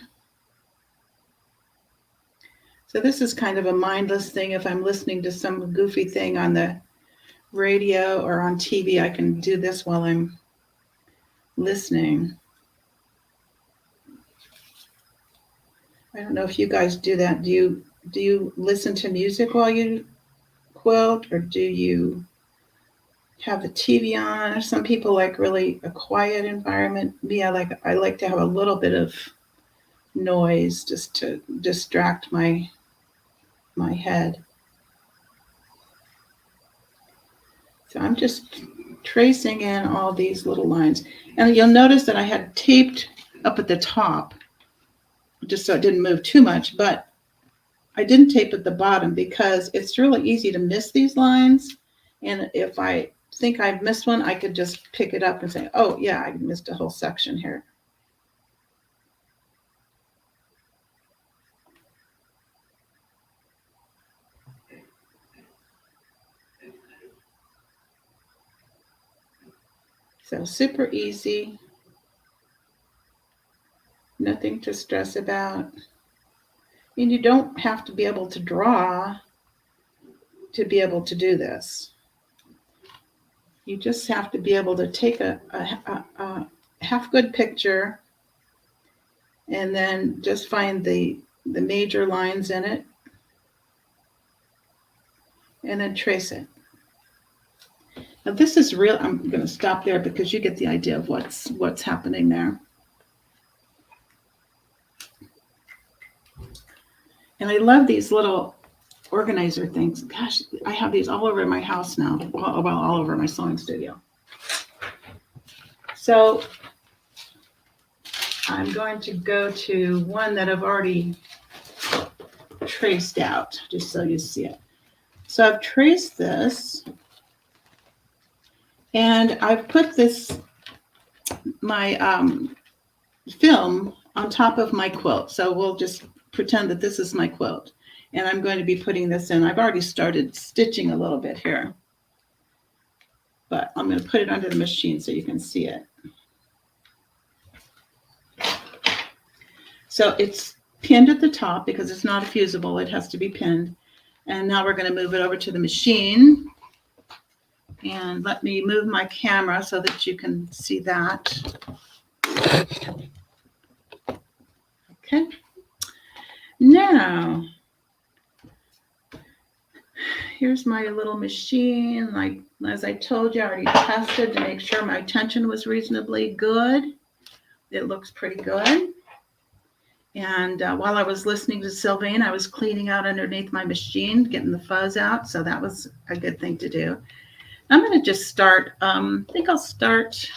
So this is kind of a mindless thing. If I'm listening to some goofy thing on the radio or on TV, I can do this while I'm listening. I don't know if you guys do that. Do you listen to music while you quilt, or do you have the TV on. Some people like really a quiet environment. Me, I like to have a little bit of noise just to distract my head. So I'm just tracing in all these little lines. And you'll notice that I had taped up at the top just so it didn't move too much, but I didn't tape at the bottom because it's really easy to miss these lines. And if I think I've missed one, I could just pick it up and say, oh yeah, I missed a whole section here. So super easy, nothing to stress about. And you don't have to be able to draw to be able to do this. You just have to be able to take a half good picture and then just find the major lines in it and then trace it. Now this is real. I'm going to stop there because you get the idea of what's happening there. And I love these little organizer things. Gosh, I have these all over my house now. Well, all over my sewing studio. So I'm going to go to one that I've already traced out, just so you see it. So I've traced this. And I've put my film on top of my quilt. So we'll just pretend that this is my quilt. And I'm going to be putting this in. I've already started stitching a little bit here. But I'm going to put it under the machine so you can see it. So it's pinned at the top because it's not fusible. It has to be pinned. And now we're going to move it over to the machine. And let me move my camera so that you can see that. Okay. Now, here's my little machine. Like, as I told you, I already tested to make sure my tension was reasonably good. It looks pretty good. And while I was listening to Sylvain, I was cleaning out underneath my machine, getting the fuzz out. So that was a good thing to do. I'm going to just start, I think I'll start,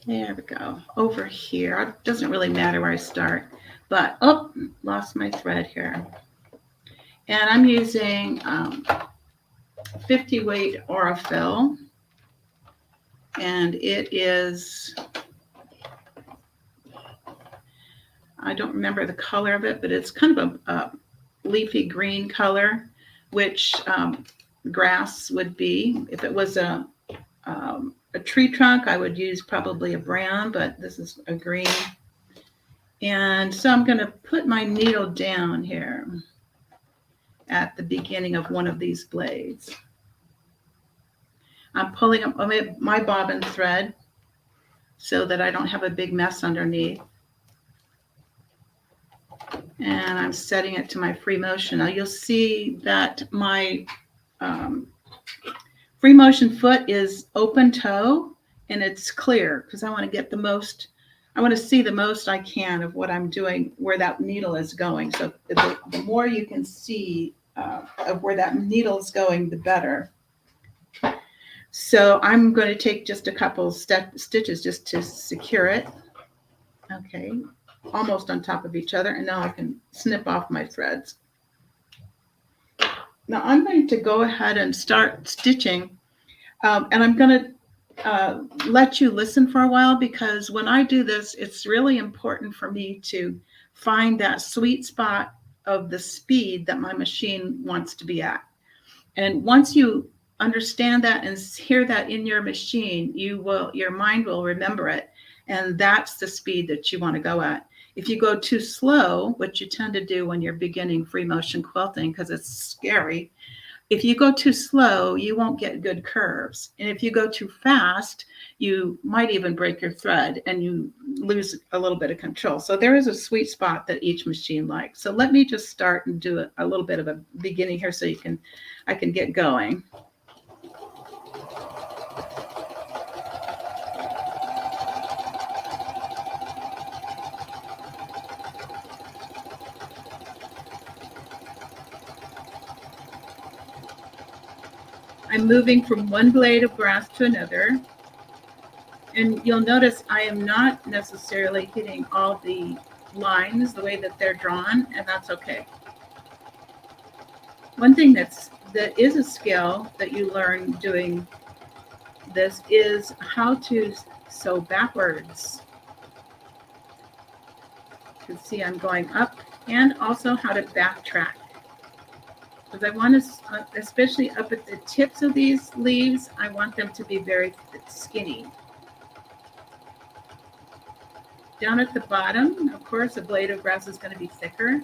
there we go, over here. It doesn't really matter where I start, but, oh, lost my thread here. And I'm using 50 weight Acufil, and it is, I don't remember the color of it, but it's kind of a leafy green color, which grass would be. If it was a tree trunk, I would use probably a brown, but this is a green. And so I'm going to put my needle down here at the beginning of one of these blades. I'm pulling up my bobbin thread so that I don't have a big mess underneath. And I'm setting it to my free motion. Now you'll see that my free motion foot is open toe and it's clear because I want to get the most, I want to see the most I can of what I'm doing, where that needle is going. So the more you can see of where that needle is going, the better. So I'm going to take just a couple stitches just to secure it. Okay. Almost on top of each other, and now I can snip off my threads. Now I'm going to go ahead and start stitching, and I'm going to let you listen for a while because when I do this, it's really important for me to find that sweet spot of the speed that my machine wants to be at. And once you understand that and hear that in your machine, your mind will remember it, and that's the speed that you want to go at. If you go too slow, which you tend to do when you're beginning free motion quilting because it's scary, If you go too slow, you won't get good curves. And if you go too fast, you might even break your thread and you lose a little bit of control. So there is a sweet spot that each machine likes. So let me just start and do a little bit of a beginning here so I can get going. I'm moving from one blade of grass to another. And you'll notice I am not necessarily hitting all the lines the way that they're drawn, and that's okay. One thing that is a skill that you learn doing this is how to sew backwards. You can see I'm going up, and also how to backtrack. Because I want to, especially up at the tips of these leaves, I want them to be very skinny. Down at the bottom, of course, a blade of grass is going to be thicker.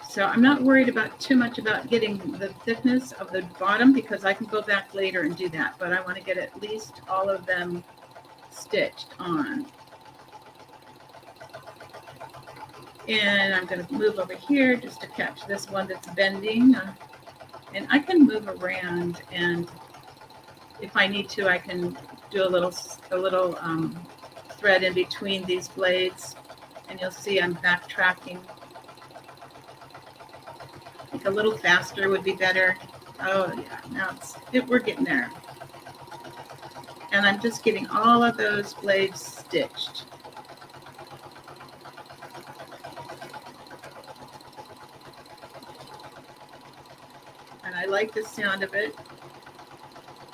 So I'm not worried about too much about getting the thickness of the bottom because I can go back later and do that. But I want to get at least all of them stitched on. And I'm going to move over here just to catch this one that's bending. And I can move around, and if I need to, I can do a little thread in between these blades. And you'll see I'm backtracking. I think a little faster would be better. Oh yeah, now we're getting there. And I'm just getting all of those blades stitched. And I like the sound of it.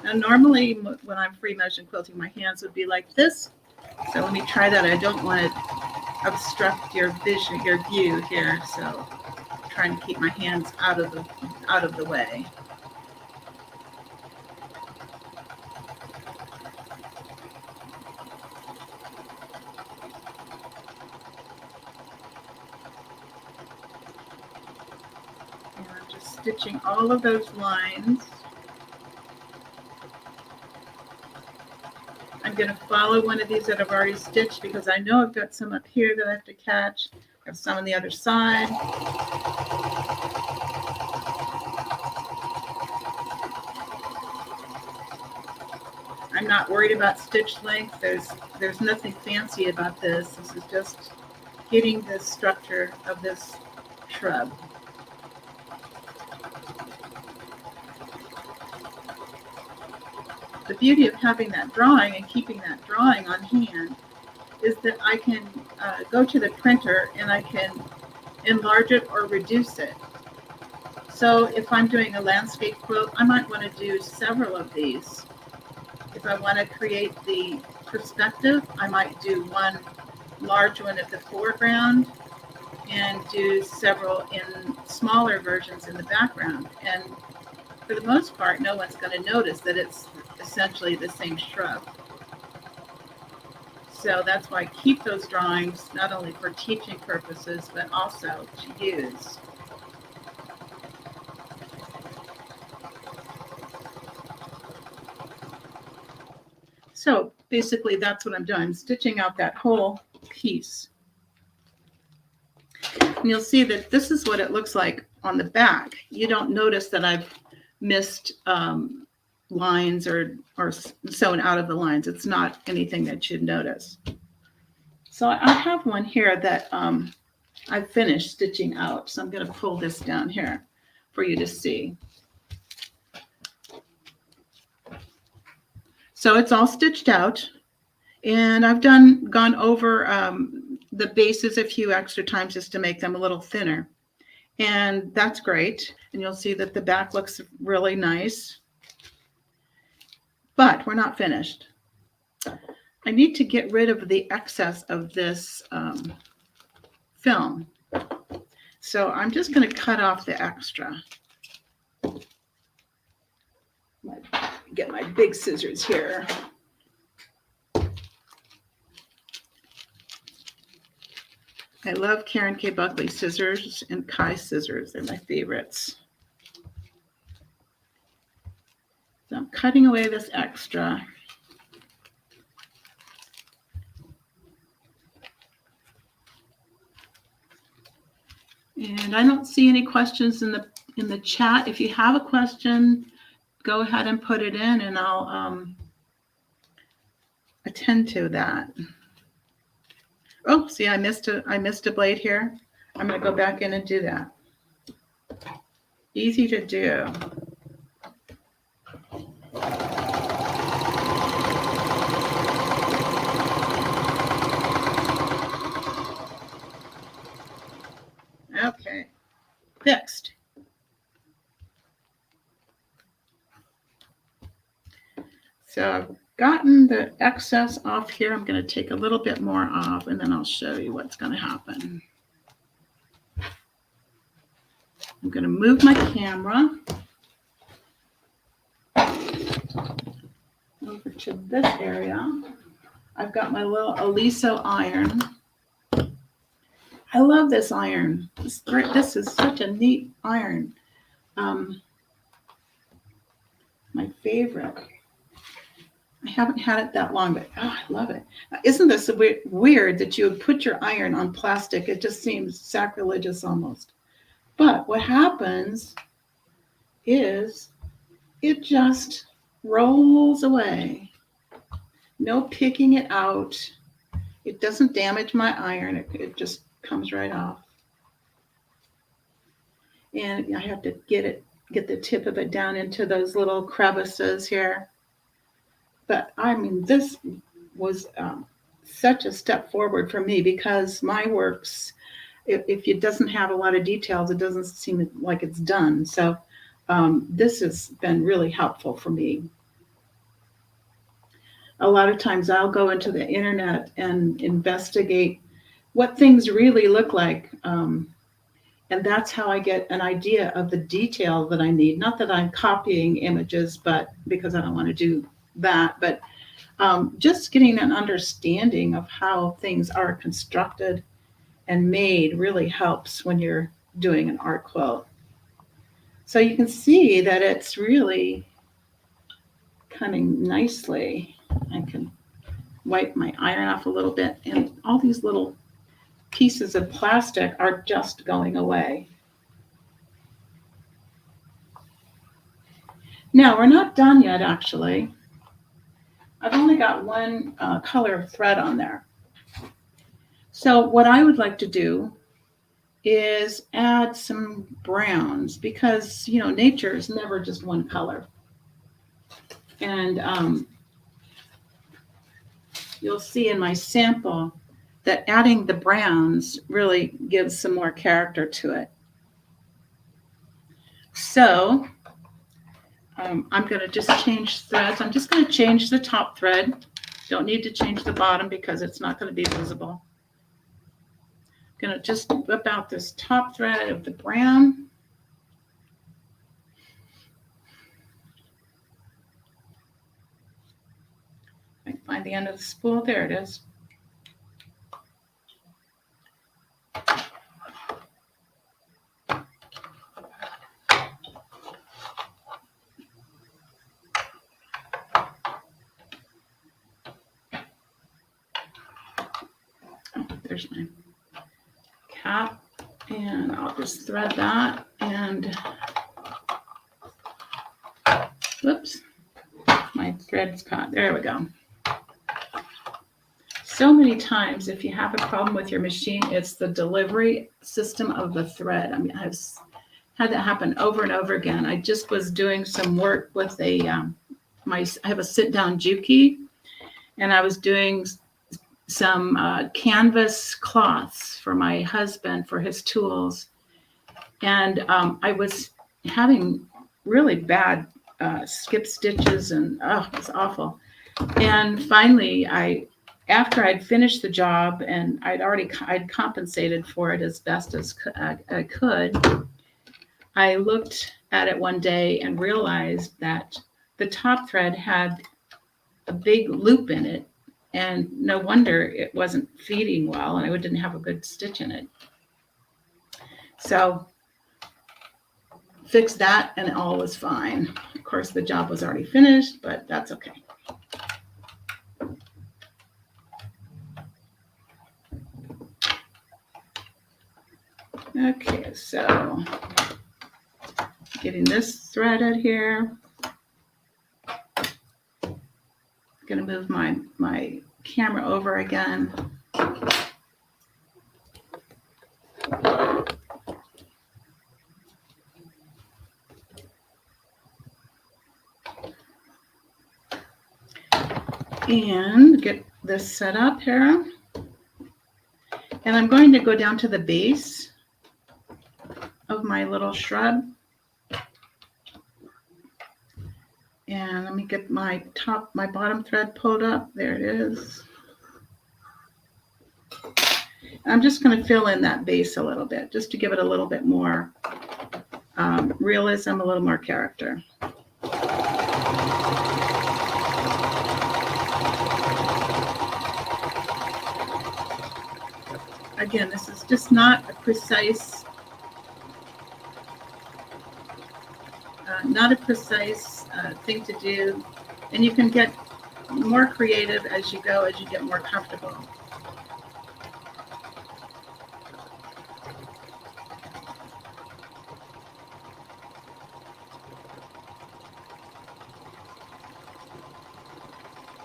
Now, normally when I'm free motion quilting, my hands would be like this. So let me try that. I don't want to obstruct your vision, your view here. So I'm trying to keep my hands out of the way. Stitching all of those lines. I'm going to follow one of these that I've already stitched because I know I've got some up here that I have to catch. I have some on the other side. I'm not worried about stitch length. There's nothing fancy about this. This is just getting the structure of this shrub. The beauty of having that drawing and keeping that drawing on hand is that I can go to the printer and I can enlarge it or reduce it. So if I'm doing a landscape quilt, I might want to do several of these. If I want to create the perspective, I might do one large one at the foreground and do several in smaller versions in the background. And for the most part, no one's going to notice that it's essentially the same shrub. So that's why I keep those drawings not only for teaching purposes, but also to use. So basically that's what I'm doing. I'm stitching out that whole piece. And you'll see that this is what it looks like on the back. You don't notice that I've missed lines or sewn out of the lines. It's not anything that you'd notice. So I have one here that I finished stitching out. So I'm going to pull this down here for you to see. So it's all stitched out, and I've gone over the bases a few extra times just to make them a little thinner. And that's great. And you'll see that the back looks really nice. But we're not finished. I need to get rid of the excess of this film. So I'm just going to cut off the extra. Get my big scissors here. I love Karen K. Buckley scissors and Kai scissors. They're my favorites. So I'm cutting away this extra. And I don't see any questions in the chat. If you have a question, go ahead and put it in, and I'll attend to that. Oh, see, I missed a blade here. I'm going to go back in and do that. Easy to do. Okay, fixed. So I've gotten the excess off here. I'm going to take a little bit more off, and then I'll show you what's going to happen. I'm going to move my camera over to this area. I've got my little Aliso iron. I love this iron. This is such a neat iron. My favorite. I haven't had it that long, but oh, I love it. Isn't this weird that you would put your iron on plastic? It just seems sacrilegious almost. But what happens is it just rolls away. No picking it out. It doesn't damage my iron. It just comes right off. And I have to get the tip of it down into those little crevices here. But I mean, this was such a step forward for me, because my works, if it doesn't have a lot of details, it doesn't seem like it's done. So this has been really helpful for me. A lot of times I'll go into the internet and investigate what things really look like. And that's how I get an idea of the detail that I need. Not that I'm copying images, but because I don't want to do that, but just getting an understanding of how things are constructed and made really helps when you're doing an art quilt. So you can see that it's really cutting nicely. I can wipe my iron off a little bit, and all these little pieces of plastic are just going away. Now, we're not done yet, actually. I've only got one color of thread on there. So what I would like to do is add some browns, because, you know, nature is never just one color. And you'll see in my sample that adding the browns really gives some more character to it. So I'm going to just change threads. I'm just going to change the top thread. Don't need to change the bottom because it's not going to be visible. I'm going to just whip out this top thread of the brown. I can find the end of the spool. There it is. There's my cap, and I'll just thread that, and whoops, my thread's caught. There we go. So many times, if you have a problem with your machine, it's the delivery system of the thread. I mean, I've had that happen over and over again. I just was doing some work with a I have a sit-down Juki, and I was doing some canvas cloths for my husband for his tools. And I was having really bad skip stitches, and oh, it was awful. And finally, after I'd finished the job and I'd compensated for it as best as I could, I looked at it one day and realized that the top thread had a big loop in it, And no wonder it wasn't feeding well, and I didn't have a good stitch in it. So fixed that, and all was fine. Of course, the job was already finished, but that's okay. Okay, so getting this threaded here. Going to move my camera over again. And get this set up here. And I'm going to go down to the base of my little shrub. And let me get my bottom thread pulled up. There it is. I'm just going to fill in that base a little bit, just to give it a little bit more realism, a little more character. Again, this is just not a precise, thing to do, and you can get more creative as you go, as you get more comfortable.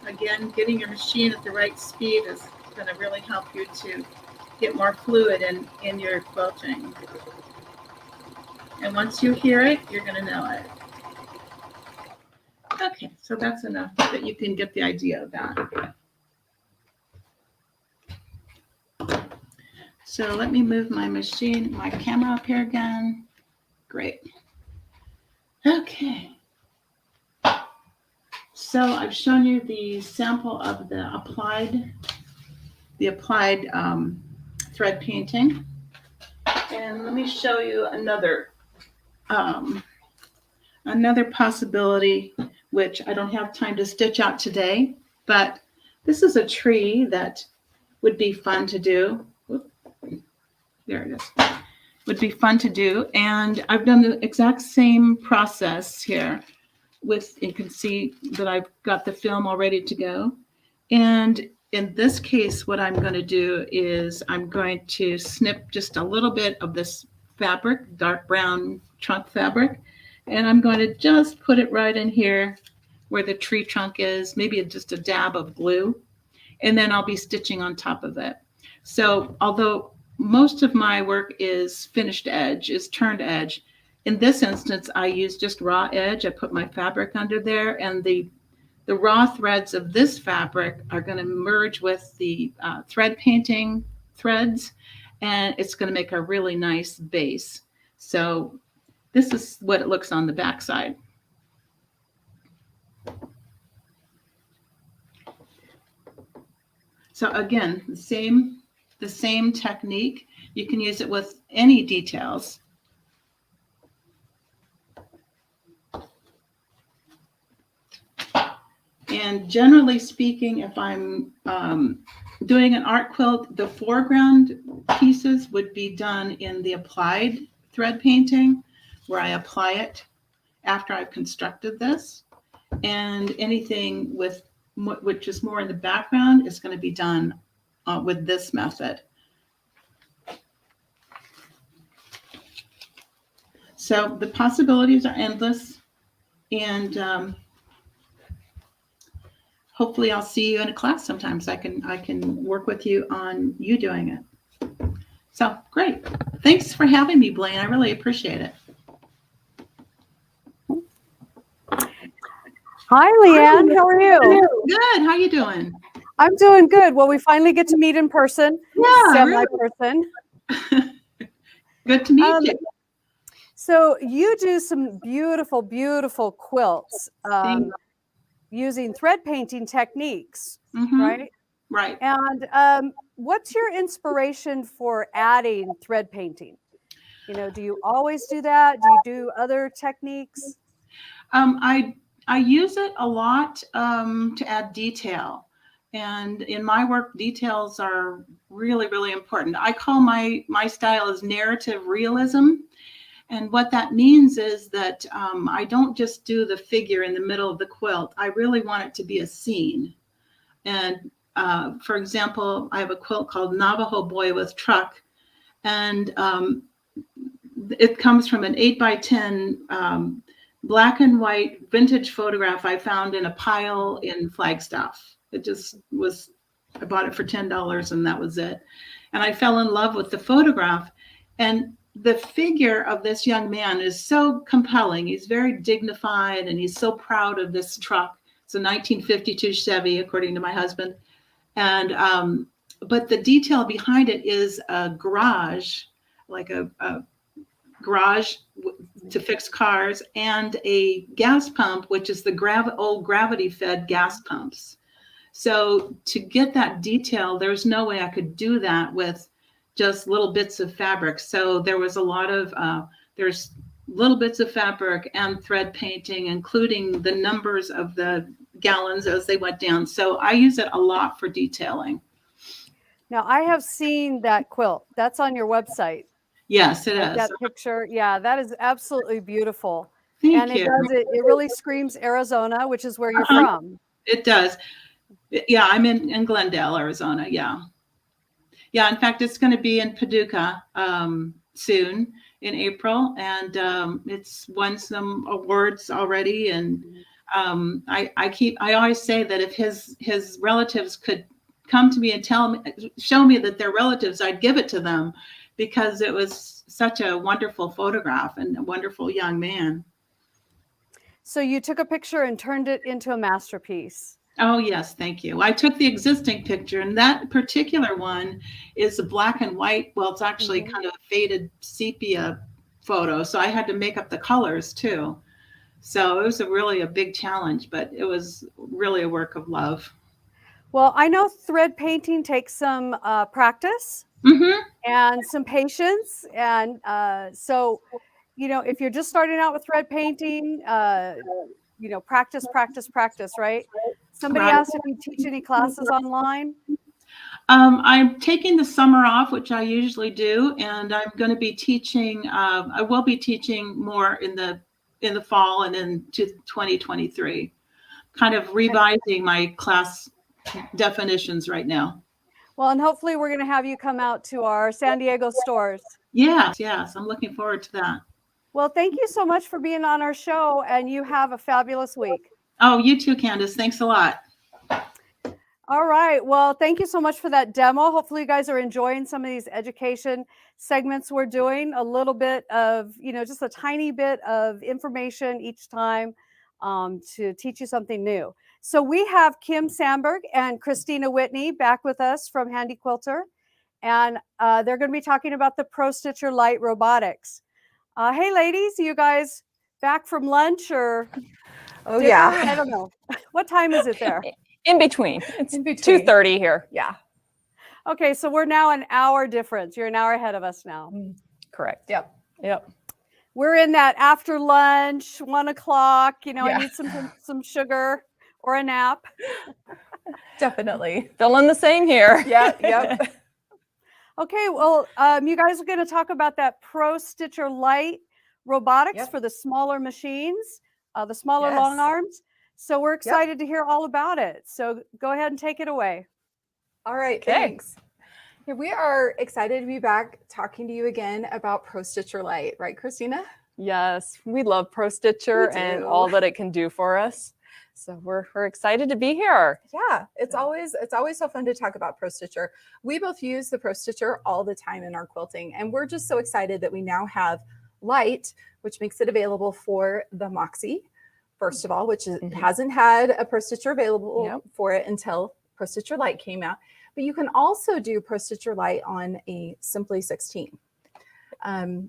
Again, getting your machine at the right speed is going to really help you to get more fluid in your quilting. And once you hear it, you're going to know it. Okay, so that's enough that you can get the idea of that. So let me move my camera up here again. Great. Okay. So I've shown you the sample of the applied thread painting. And let me show you another possibility, which I don't have time to stitch out today, but this is a tree that would be fun to do. There it is. Would be fun to do. And I've done the exact same process here you can see that I've got the film all ready to go. And in this case, what I'm going to do is I'm going to snip just a little bit of this fabric, dark brown trunk fabric, and I'm going to just put it right in here where the tree trunk is, maybe just a dab of glue, and then I'll be stitching on top of it. So although most of my work is finished edge, is turned edge, in this instance, I use just raw edge. I put my fabric under there, and the raw threads of this fabric are going to merge with the thread painting threads, and it's going to make a really nice base. So this is what it looks on the back side. So again, the same technique. You can use it with any details. And generally speaking, if I'm doing an art quilt, the foreground pieces would be done in the applied thread painting, where I apply it after I've constructed this. And anything which is more in the background is going to be done with this method. So the possibilities are endless, and hopefully I'll see you in a class sometimes. I can work with you on you doing it. So great. Thanks for having me, Blaine. I really appreciate it. Hi, LeAnn. How are you? Good. How you doing? I'm doing good. Well, we finally get to meet in person. Yeah, semi-person. Good to meet you. So you do some beautiful, beautiful quilts using thread painting techniques, right? Right. And what's your inspiration for adding thread painting? You know, do you always do that? Do you do other techniques? I use it a lot to add detail. And in my work, details are really, really important. I call my style is narrative realism. And what that means is that I don't just do the figure in the middle of the quilt. I really want it to be a scene. And for example, I have a quilt called Navajo Boy with Truck. And it comes from an 8x10 black and white vintage photograph I found in a pile in Flagstaff. It just was, I bought it for $10 and that was it. And I fell in love with the photograph. And the figure of this young man is so compelling. He's very dignified and he's so proud of this truck. It's a 1952 Chevy, according to my husband. And, but the detail behind it is a garage, like a garage to fix cars, and a gas pump, which is the old gravity-fed gas pumps. So to get that detail, there's no way I could do that with just little bits of fabric. So there was a lot of, there's little bits of fabric and thread painting, including the numbers of the gallons as they went down. So I use it a lot for detailing. Now I have seen that quilt. That's on your website. Yes, it is. That picture, yeah, that is absolutely beautiful. Thank and you. It really screams Arizona, which is where you're from. It does. Yeah, I'm in Glendale, Arizona. Yeah. Yeah, in fact, it's going to be in Paducah soon in April, and it's won some awards already. And I always say that if his relatives could come to me and show me that they're relatives, I'd give it to them, because it was such a wonderful photograph and a wonderful young man. So you took a picture and turned it into a masterpiece. Oh, yes. Thank you. I took the existing picture, and that particular one is a black and white. Well, it's actually kind of a faded sepia photo. So I had to make up the colors too. So it was really a big challenge, but it was really a work of love. Well, I know thread painting takes some practice and some patience. And so, you know, if you're just starting out with thread painting, you know, practice, right? Somebody asked if you teach any classes online. I'm taking the summer off, which I usually do, and I'm going to be teaching. I will be teaching more in the fall and into 2023. Kind of revising my class definitions right now. Well, and hopefully we're going to have you come out to our San Diego stores. Yes, I'm looking forward to that. Well, thank you so much for being on our show, and you have a fabulous week. Oh, you too, Candace. Thanks a lot. All right. Well, thank you so much for that demo. Hopefully you guys are enjoying some of these education segments we're doing. A little bit of, you know, just a tiny bit of information each time to teach you something new. So we have Kim Sandberg and Kristina Whitney back with us from Handi Quilter, and they're going to be talking about the Pro Stitcher Lite Robotics. Hey, ladies, you guys back from lunch or? Oh, yeah. I don't know. What time is it there? In between. It's in between. 2:30 here. Yeah. Okay, so we're now an hour difference. You're an hour ahead of us now. Correct. Yep. We're in that after lunch, 1 o'clock. You know, Yeah. I need some sugar or a nap. Definitely. Feeling the same here. Yeah. Yep. Okay, well, you guys are going to talk about that Pro Stitcher Lite Robotics for the smaller machines, the smaller long arms. So we're excited to hear all about it. So go ahead and take it away. All right. Thanks. Yeah, we are excited to be back talking to you again about Pro Stitcher Lite, right, Kristina? Yes, we love Pro Stitcher and all that it can do for us. So we're excited to be here. Yeah, it's always so fun to talk about Pro Stitcher. We both use the Pro Stitcher all the time in our quilting, and we're just so excited that we now have Lite, which makes it available for the Moxie, first of all, which hasn't had a Pro Stitcher available for it until Pro Stitcher Lite came out. But you can also do Pro Stitcher Lite on a Simply 16. Those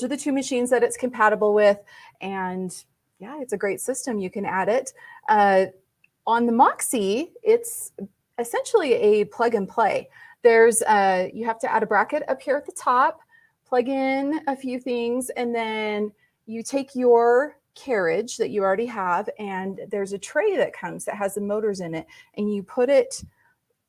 are the two machines that it's compatible with, and yeah, it's a great system. You can add it. On the Moxie, it's essentially a plug and play. There's you have to add a bracket up here at the top, plug in a few things, and then you take your carriage that you already have, and there's a tray that comes that has the motors in it, and you put it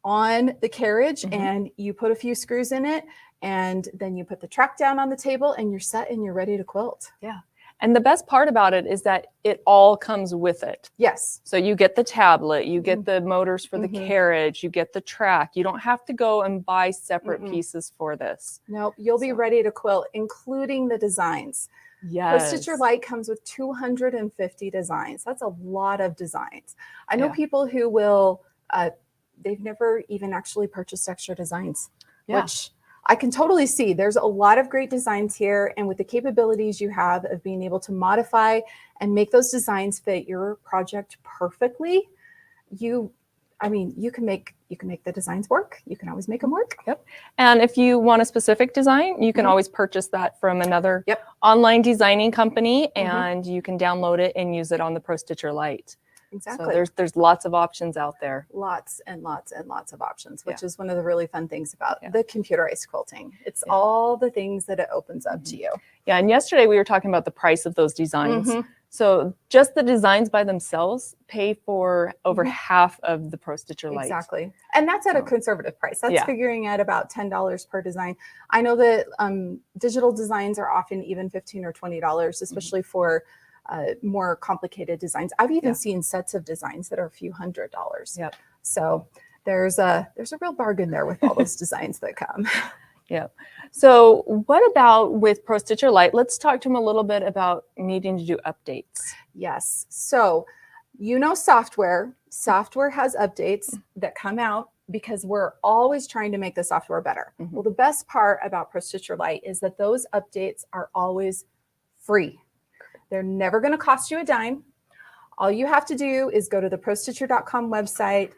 on the carriage and you put a few screws in it, and then you put the track down on the table and you're set and you're ready to quilt. Yeah. And the best part about it is that it all comes with it. Yes. So you get the tablet, you get the motors for the carriage, you get the track. You don't have to go and buy separate pieces for this. No, you'll be ready to quilt, including the designs. Yes. Pro Stitcher Lite comes with 250 designs. That's a lot of designs. I know people who will, they've never even actually purchased extra designs, which I can totally see. There's a lot of great designs here, and with the capabilities you have of being able to modify and make those designs fit your project perfectly, you can make the designs work. You can always make them work. Yep. And if you want a specific design, you can always purchase that from another online designing company, and you can download it and use it on the Pro Stitcher Lite. Exactly. So there's lots of options out there. Lots and lots and lots of options, which is one of the really fun things about the computerized quilting. It's all the things that it opens up to you. Yeah, and yesterday we were talking about the price of those designs. So just the designs by themselves pay for over half of the Pro Stitcher Lite. Exactly. And that's at a conservative price. That's figuring at about $10 per design. I know that digital designs are often even $15 or $20, especially for more complicated designs. I've even seen sets of designs that are a few $100s. Yep. So there's a real bargain there with all those designs that come. Yeah. So what about with Pro Stitcher Lite? Let's talk to them a little bit about needing to do updates. Yes. So, software has updates that come out because we're always trying to make the software better. Well, the best part about Pro Stitcher Lite is that those updates are always free. They're never going to cost you a dime. All you have to do is go to the prostitcher.com website,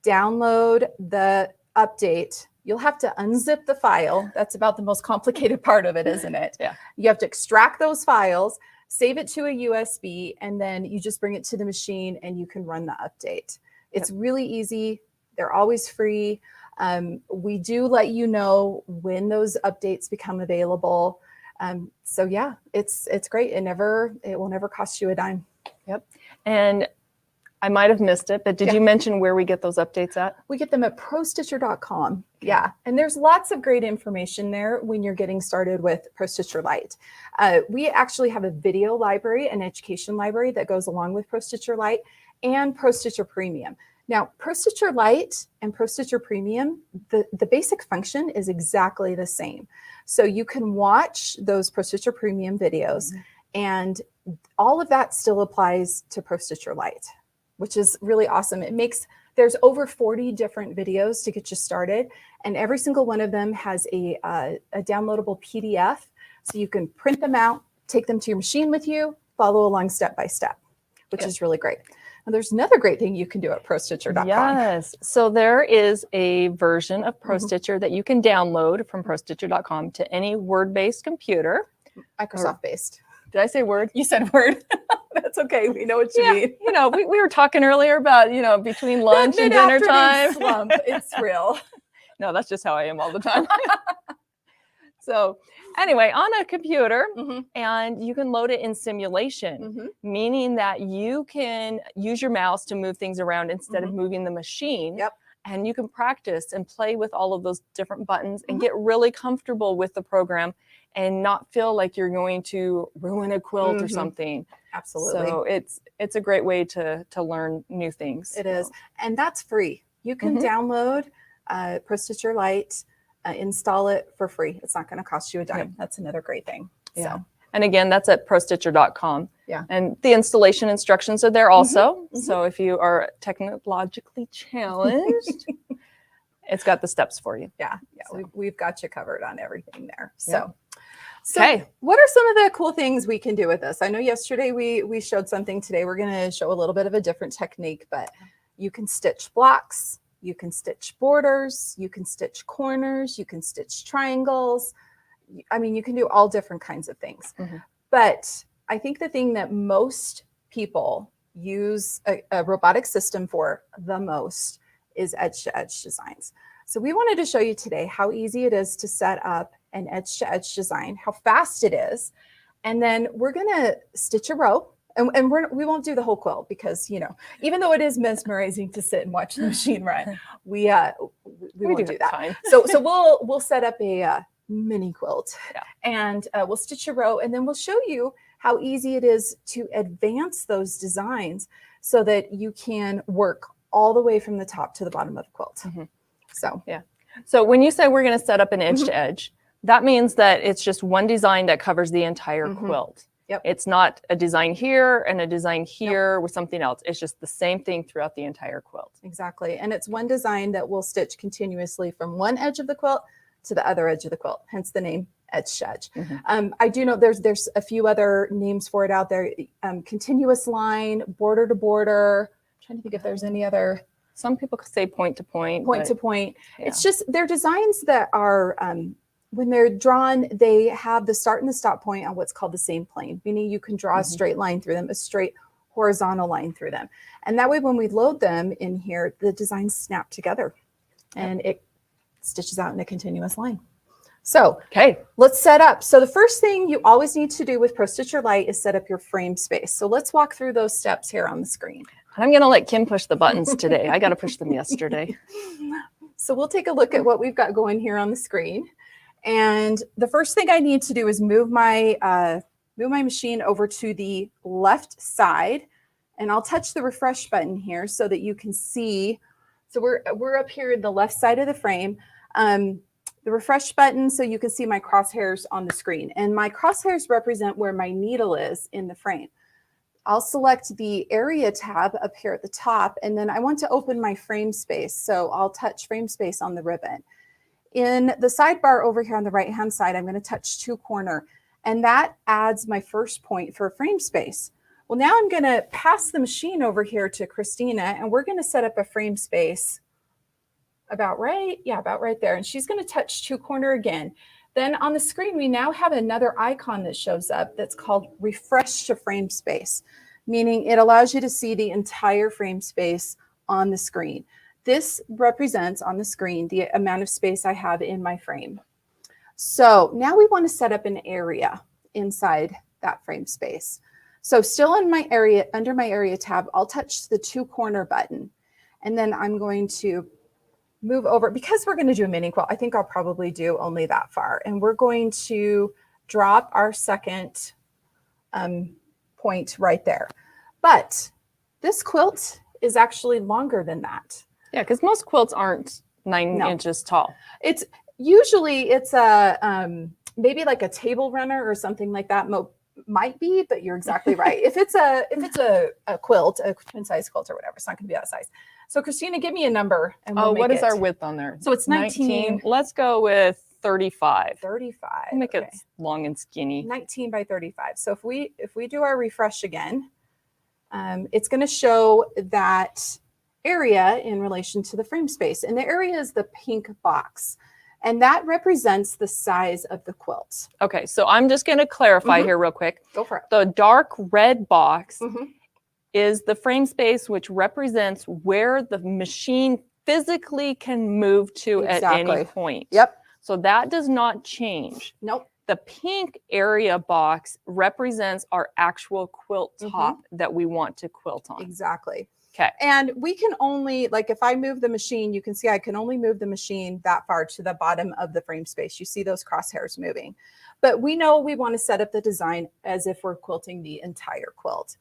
download the update. You'll have to unzip the file. That's about the most complicated part of it, isn't it? Yeah. You have to extract those files, save it to a USB, and then you just bring it to the machine and you can run the update. It's really easy. They're always free. We do let you know when those updates become available. So yeah, it's great. It will never cost you a dime. Yep. And I might have missed it, but did you mention where we get those updates at? We get them at prostitcher.com. Yeah. And there's lots of great information there when you're getting started with Pro Stitcher Lite. We actually have a video library, an education library that goes along with Pro Stitcher Lite and Pro Stitcher Premium. Now, Pro Stitcher Lite and Pro Stitcher Premium, the basic function is exactly the same. So you can watch those Pro Stitcher Premium videos, and all of that still applies to Pro Stitcher Lite, which is really awesome. There's over 40 different videos to get you started, and every single one of them has a downloadable PDF, so you can print them out, take them to your machine with you, follow along step by step, which is really great. And there's another great thing you can do at prostitcher.com. Yes. So there is a version of Pro Stitcher that you can download from prostitcher.com to any Word-based computer. Microsoft-based. Did I say Word? You said Word. That's okay. We know what you mean. We were talking earlier about, between lunch and dinner time. Slump. It's real. No, that's just how I am all the time. So anyway, on a computer, and you can load it in simulation, meaning that you can use your mouse to move things around instead of moving the machine. Yep. And you can practice and play with all of those different buttons and get really comfortable with the program and not feel like you're going to ruin a quilt or something. Absolutely. So it's a great way to learn new things. It is. And that's free. You can download Pro Stitcher Lite, install it for free. It's not going to cost you a dime. That's another great thing. Yeah. And again, that's at prostitcher.com. Yeah. And the installation instructions are there also. So if you are technologically challenged, it's got the steps for you. Yeah. So. We've got you covered on everything there. Yeah. So what are some of the cool things we can do with this? I know yesterday we showed something. Today we're going to show a little bit of a different technique, but you can stitch blocks, you can stitch borders, you can stitch corners, you can stitch triangles. I mean, you can do all different kinds of things. But I think the thing that most people use a robotic system for the most is edge-to-edge designs. So we wanted to show you today how easy it is to set up an edge-to-edge design, how fast it is. And then we're going to stitch a row And we won't do the whole quilt because, you know, even though it is mesmerizing to sit and watch the machine run, we won't do that. Time. So we'll set up a mini quilt, and we'll stitch a row, and then we'll show you how easy it is to advance those designs so that you can work all the way from the top to the bottom of the quilt. So yeah. So when you say we're going to set up an edge to edge, that means that it's just one design that covers the entire quilt. Yep. It's not a design here and a design here with something else. It's just the same thing throughout the entire quilt. Exactly. And it's one design that will stitch continuously from one edge of the quilt to the other edge of the quilt, hence the name edge to edge. I do know there's a few other names for it out there. Continuous line, border to border. I'm trying to think if there's any other. Some people say point to point. Point to point. It's just, they're designs that are, when they're drawn, they have the start and the stop point on what's called the same plane, meaning you can draw a straight line through them, a straight horizontal line through them. And that way, when we load them in here, the designs snap together and it stitches out in a continuous line. So, okay, let's set up. So the first thing you always need to do with Pro Stitcher Lite is set up your frame space. So let's walk through those steps here on the screen. I'm going to let Kim push the buttons today. I got to push them yesterday. So we'll take a look at what we've got going here on the screen. And the first thing I need to do is move my machine over to the left side, and I'll touch the refresh button here so that you can see. So we're up here in the left side of the frame. The refresh button, so you can see my crosshairs on the screen, and my crosshairs represent where my needle is in the frame. I'll select the area tab up here at the top, and then I want to open my frame space. So I'll touch frame space on the ribbon. In the sidebar over here on the right-hand side, I'm going to touch to corner, and that adds my first point for frame space. Well, now I'm going to pass the machine over here to Kristina, and we're going to set up a frame space about right there. And she's going to touch to corner again. Then on the screen, we now have another icon that shows up that's called refresh to frame space, meaning it allows you to see the entire frame space on the screen. This represents on the screen the amount of space I have in my frame. So now we want to set up an area inside that frame space. So still in my area, under my area tab, I'll touch the to corner button, and then I'm going to move over, because we're going to do a mini quilt. I think I'll probably do only that far, and we're going to drop our second point right there. But this quilt is actually longer than that. Yeah, because most quilts aren't 9 inches tall. It's usually a maybe like a table runner or something like that. Might be, but you're exactly right. If it's a quilt, a twin size quilt or whatever, it's not going to be that size. So Kristina, give me a number. And we'll what is our width on there? So it's 19. Let's go with 35. 35. We'll make it long and skinny. 19 by 35. So if we do our refresh again, it's going to show that area in relation to the frame space. And the area is the pink box. And that represents the size of the quilt. Okay, so I'm just going to clarify here real quick. Go for it. The dark red box is the frame space, which represents where the machine physically can move to at any point. Yep. So that does not change. Nope. The pink area box represents our actual quilt top that we want to quilt on. Exactly. Okay. And we can only, like if I move the machine, you can see I can only move the machine that far to the bottom of the frame space. You see those crosshairs moving. But we know we want to set up the design as if we're quilting the entire quilt.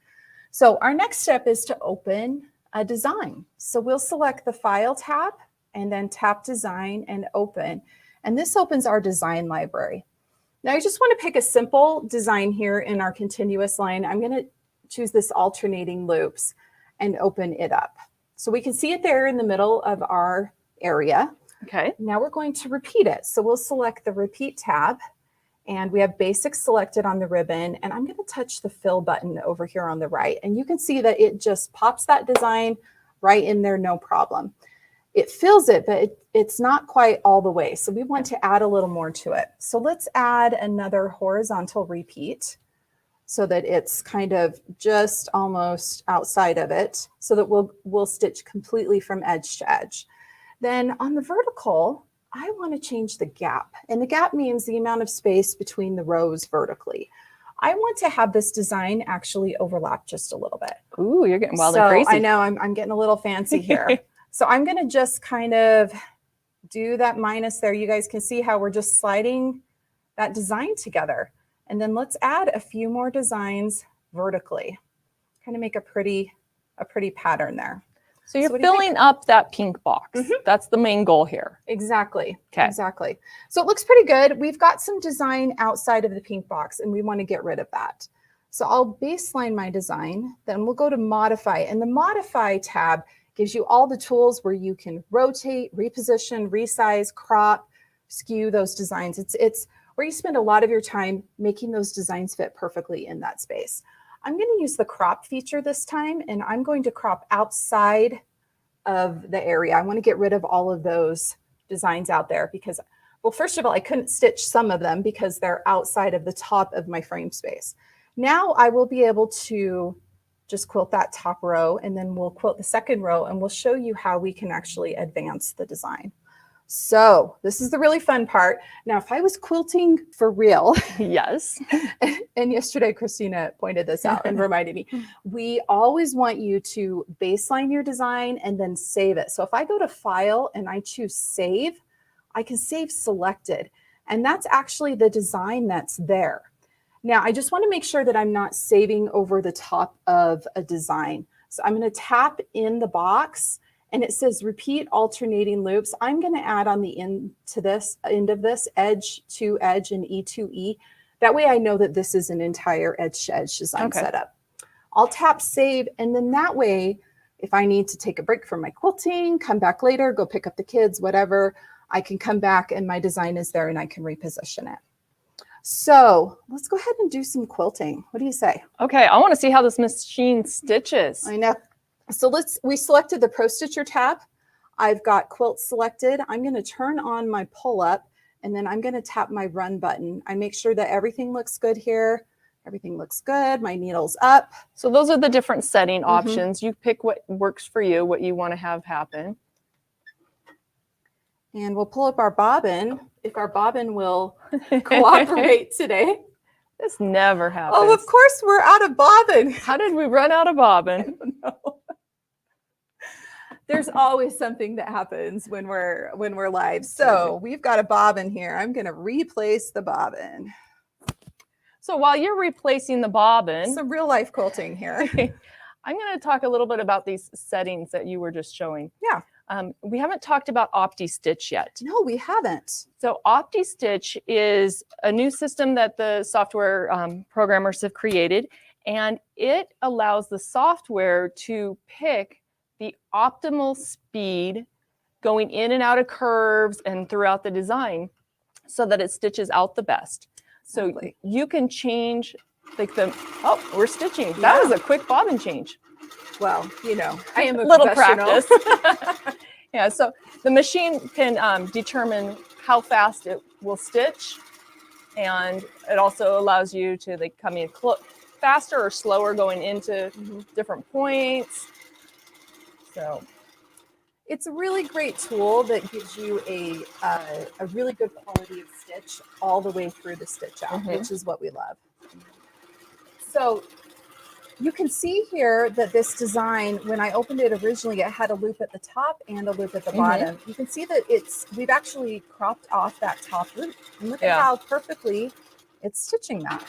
So our next step is to open a design. So we'll select the File tab and then tap Design and Open. And this opens our design library. Now I just want to pick a simple design here in our continuous line. I'm going to choose this alternating loops and open it up. So we can see it there in the middle of our area. Okay. Now we're going to repeat it. So we'll select the Repeat tab, and we have Basics selected on the ribbon, and I'm going to touch the Fill button over here on the right. And you can see that it just pops that design right in there, no problem. It fills it, but it's not quite all the way. So we want to add a little more to it. So let's add another horizontal repeat, so that it's kind of just almost outside of it, so that we'll stitch completely from edge to edge. Then on the vertical, I want to change the gap. And the gap means the amount of space between the rows vertically. I want to have this design actually overlap just a little bit. Ooh, you're getting wild so and crazy. I know I'm getting a little fancy here. So I'm going to just kind of do that minus there. You guys can see how we're just sliding that design together. And then let's add a few more designs vertically. Kind of make a pretty pattern there. So you're filling up that pink box. That's the main goal here. Exactly. Okay. Exactly. So it looks pretty good. We've got some design outside of the pink box and we want to get rid of that. So I'll baseline my design, then we'll go to modify, and the modify tab gives you all the tools where you can rotate, reposition, resize, crop, skew those designs. It's where you spend a lot of your time making those designs fit perfectly in that space. I'm going to use the crop feature this time, and I'm going to crop outside of the area. I want to get rid of all of those designs out there because, well, first of all, I couldn't stitch some of them because they're outside of the top of my frame space. Now I will be able to just quilt that top row, and then we'll quilt the second row, and we'll show you how we can actually advance the design. So this is the really fun part. Now, if I was quilting for real, yes. And yesterday Kristina pointed this out and reminded me, we always want you to baseline your design and then save it. So if I go to File and I choose Save, I can save selected, and that's actually the design that's there. Now, I just want to make sure that I'm not saving over the top of a design. So I'm going to tap in the box, and it says repeat alternating loops. I'm going to add on the end of this edge to edge and E to E. That way I know that this is an entire edge to edge design setup. I'll tap save, and then that way, if I need to take a break from my quilting, come back later, go pick up the kids, whatever, I can come back and my design is there and I can reposition it. So let's go ahead and do some quilting. What do you say? Okay, I want to see how this machine stitches. I know. So we selected the Pro Stitcher tab. I've got quilt selected. I'm going to turn on my pull up, and then I'm going to tap my run button. I make sure that everything looks good here. Everything looks good. My needle's up. So those are the different setting options. You pick what works for you, what you want to have happen. And we'll pull up our bobbin, if our bobbin will cooperate today. This never happens. Oh, of course we're out of bobbin. How did we run out of bobbin? I don't know. There's always something that happens when we're live. So we've got a bobbin here. I'm going to replace the bobbin. So while you're replacing the bobbin, some real life quilting here. I'm going to talk a little bit about these settings that you were just showing. Yeah. We haven't talked about OptiStitch yet. No, we haven't. So OptiStitch is a new system that the software programmers have created, and it allows the software to pick the optimal speed going in and out of curves and throughout the design so that it stitches out the best. So you can change like oh, we're stitching. Yeah. That was a quick bobbin change. Well, you know, I am a little practice. Yeah, so the machine can determine how fast it will stitch, and it also allows you to like come in faster or slower going into different points. So it's a really great tool that gives you a really good quality of stitch all the way through the stitch out, which is what we love. So you can see here that this design, when I opened it originally, it had a loop at the top and a loop at the bottom. You can see that we've actually cropped off that top loop. And look at how perfectly it's stitching that.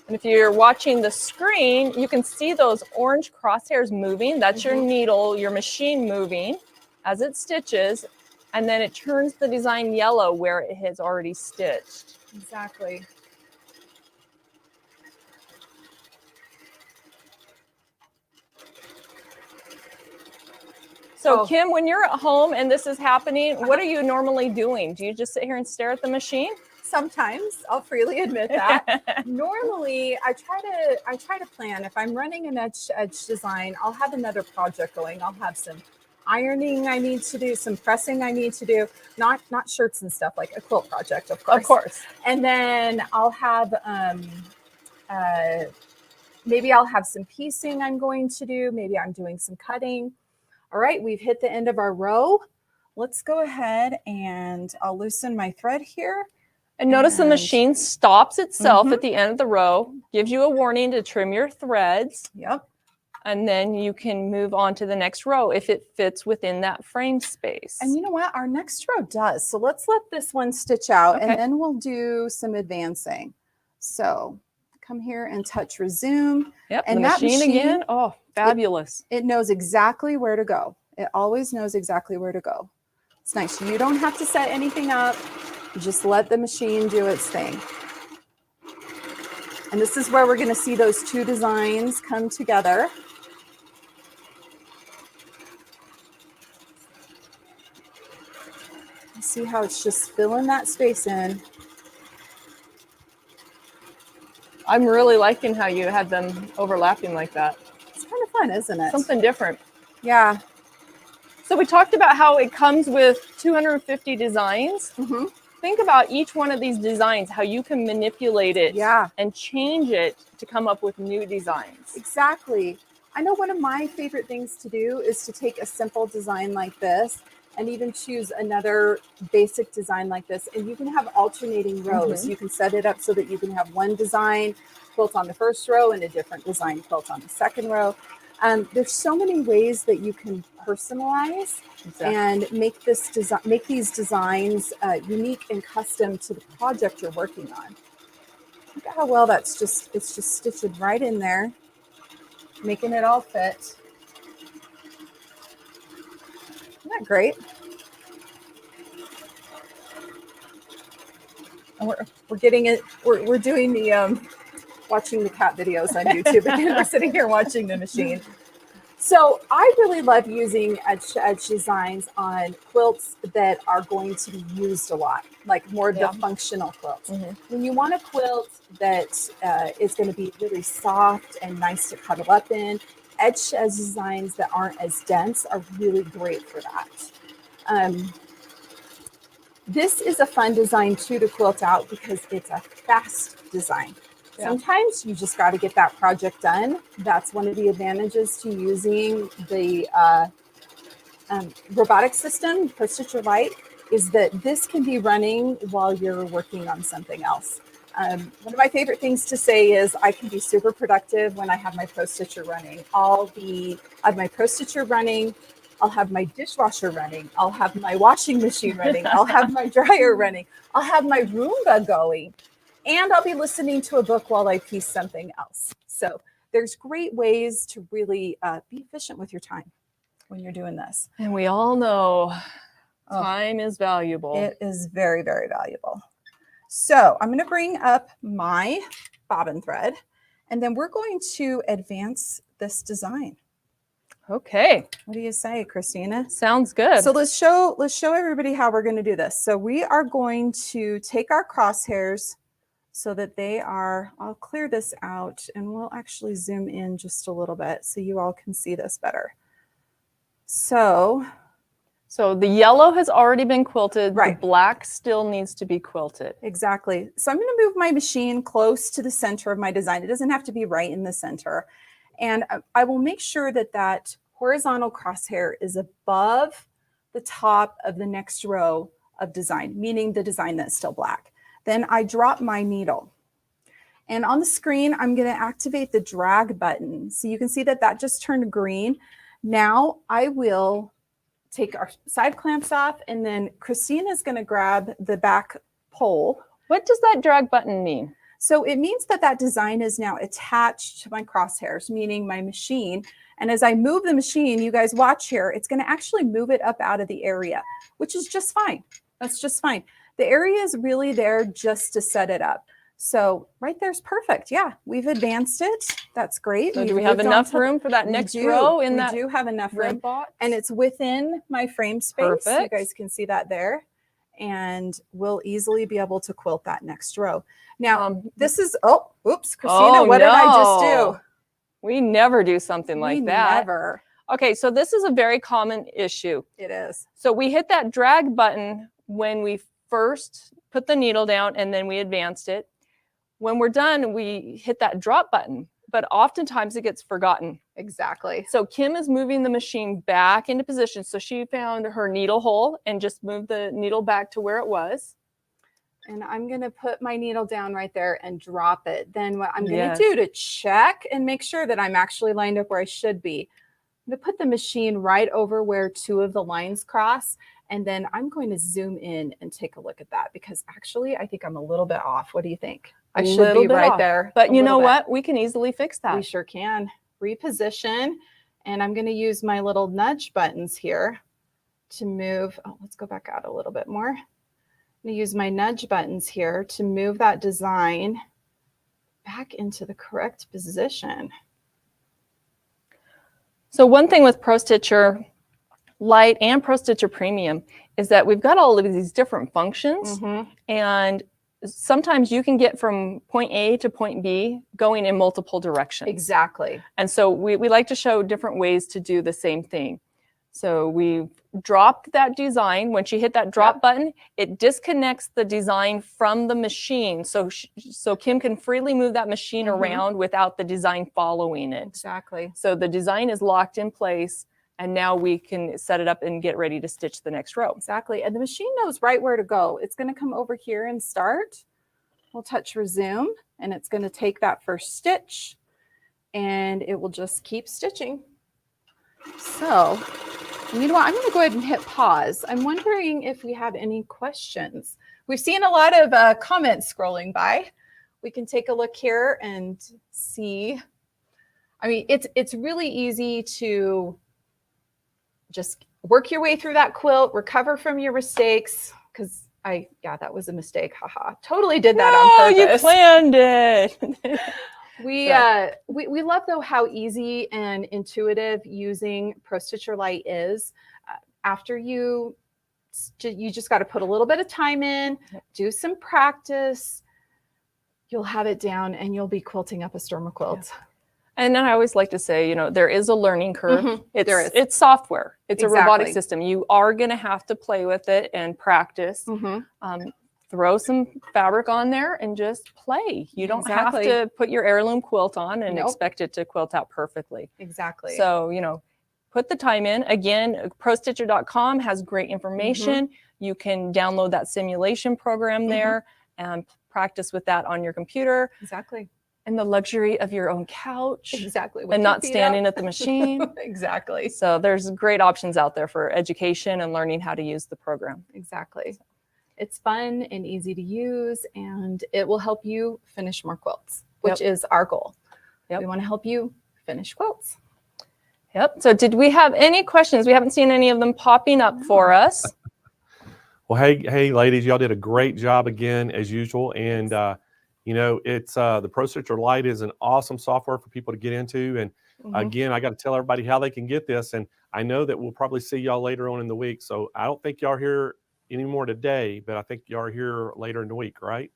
And if you're watching the screen, you can see those orange crosshairs moving. That's your needle, your machine moving as it stitches. And then it turns the design yellow where it has already stitched. Exactly. So Kim, when you're at home and this is happening, what are you normally doing? Do you just sit here and stare at the machine? Sometimes, I'll freely admit that. Normally, I try to plan. If I'm running an edge design, I'll have another project going. I'll have some ironing I need to do, some pressing I need to do, not shirts and stuff, like a quilt project, of course. Of course. And then I'll have maybe I'll have some piecing I'm going to do. Maybe I'm doing some cutting. All right, we've hit the end of our row. Let's go ahead and I'll loosen my thread here. And notice the machine stops itself at the end of the row, gives you a warning to trim your threads. Yep. And then you can move on to the next row if it fits within that frame space. And you know what? Our next row does. So let's let this one stitch out Okay. and then we'll do some advancing. So come here and touch resume. Yep, and the that machine again. Oh, fabulous. It knows exactly where to go. It always knows exactly where to go. It's nice. You don't have to set anything up. You just let the machine do its thing. And this is where we're going to see those two designs come together. See how it's just filling that space in. I'm really liking how you had them overlapping like that. It's kind of fun, isn't it? Something different. Yeah. So we talked about how it comes with 250 designs. Think about each one of these designs, how you can manipulate it and change it to come up with new designs. Exactly. I know one of my favorite things to do is to take a simple design like this and even choose another basic design like this. And you can have alternating rows. You can set it up so that you can have one design quilt on the first row and a different design quilt on the second row. There's so many ways that you can personalize and make this design, make these designs unique and custom to the project you're working on. Look at how well it's just stitched right in there, making it all fit. Isn't that great? And we're getting it. We're doing the watching the cat videos on YouTube again. We're sitting here watching the machine. So I really love using edge designs on quilts that are going to be used a lot, like more of the functional quilts. When you want a quilt that is going to be really soft and nice to cuddle up in, edge designs that aren't as dense are really great for that. This is a fun design too to quilt out because it's a fast design. Sometimes you just got to get that project done. That's one of the advantages to using the robotics system, ProStitcher Lite, is that this can be running while you're working on something else. One of my favorite things to say is I can be super productive when I have my ProStitcher running. I have my ProStitcher running, I'll have my dishwasher running, I'll have my washing machine running, I'll have my dryer running, I'll have my Roomba going, and I'll be listening to a book while I piece something else. So there's great ways to really be efficient with your time when you're doing this. And we all know time is valuable. It is very, very valuable. So I'm going to bring up my bobbin thread, and then we're going to advance this design. Okay. What do you say, Kristina? Sounds good. So let's show everybody how we're going to do this. So we are going to take our crosshairs so that they are, I'll clear this out and we'll actually zoom in just a little bit so you all can see this better. So the yellow has already been quilted. Right. The black still needs to be quilted. Exactly. So I'm going to move my machine close to the center of my design. It doesn't have to be right in the center. And I will make sure that that horizontal crosshair is above the top of the next row of design, meaning the design that's still black. Then I drop my needle. And on the screen, I'm going to activate the drag button. So you can see that that just turned green. Now I will take our side clamps off, and then Kristina is going to grab the back pole. What does that drag button mean? So it means that that design is now attached to my crosshairs, meaning my machine. And as I move the machine, you guys watch here, it's going to actually move it up out of the area, which is just fine. That's just fine. The area is really there just to set it up. So right there's perfect. Yeah, we've advanced it. That's great. So do we have enough room for that next row in that? We do have enough room. Robot? And it's within my frame space. Perfect. You guys can see that there. And we'll easily be able to quilt that next row. Now, this is, oops, Kristina, what did I just do? We never do something like that. Never. Okay, so this is a very common issue. It is. So we hit that drag button when we first put the needle down and then we advanced it. When we're done, we hit that drop button, but oftentimes it gets forgotten. Exactly. So Kim is moving the machine back into position. So she found her needle hole and just moved the needle back to where it was. And I'm going to put my needle down right there and drop it. Then what I'm going Yes. to do to check and make sure that I'm actually lined up where I should be, I'm going to put the machine right over where 2 of the lines cross. And then I'm going to zoom in and take a look at that, because actually I think I'm a little bit off. What do you think? I should Little be bit right off. there. But a you little know bit. what? We can easily fix that. We sure can. Reposition. And I'm going to use my little nudge buttons here to move. Oh, let's go back out a little bit more. I'm going to use my nudge buttons here to move that design back into the correct position. So one thing with Pro Stitcher Lite and Pro Stitcher Premium is that we've got all of these different functions, and sometimes you can get from point A to point B going in multiple directions. Exactly. And so we like to show different ways to do the same thing. So we dropped that design. When she hit that drop button, it disconnects the design from the machine. So Kim can freely move that machine around without the design following it. Exactly. So the design is locked in place, and now we can set it up and get ready to stitch the next row. Exactly. And the machine knows right where to go. It's going to come over here and start. We'll touch resume, and it's going to take that first stitch, and it will just keep stitching. So, you know what? I'm going to go ahead and hit pause. I'm wondering if we have any questions. We've seen a lot of comments scrolling by. We can take a look here and see. I mean, it's really easy to just work your way through that quilt, recover from your mistakes, because yeah, that was a mistake. Haha. Totally did that on purpose. You planned it. We love, though, how easy and intuitive using Pro Stitcher Lite is. After you just got to put a little bit of time in, do some practice, you'll have it down, and you'll be quilting up a storm of quilts. And then I always like to say, you know, there is a learning curve. There is. It's software. It's a robotic Exactly. system. You are going to have to play with it and practice. Throw some fabric on there and just play. You don't have to put your heirloom quilt on and expect it to quilt out perfectly. Exactly. So, you know, put the time in. Again, prostitcher.com has great information. You can download that simulation program there and practice with that on your computer. Exactly. And the luxury of your own couch. Exactly. And not standing at the machine. Exactly. So there's great options out there for education and learning how to use the program. Exactly. It's fun and easy to use, and it will help you finish more quilts, which is our goal. We want to help you finish quilts. So did we have any questions? We haven't seen any of them popping up for us. Well, hey, ladies, y'all did a great job again, as usual. And, you know, it's the Pro Stitcher Lite is an awesome software for people to get into. And again, I got to tell everybody how they can get this. And I know that we'll probably see y'all later on in the week. So I don't think y'all are here anymore today, but I think y'all are here later in the week, right?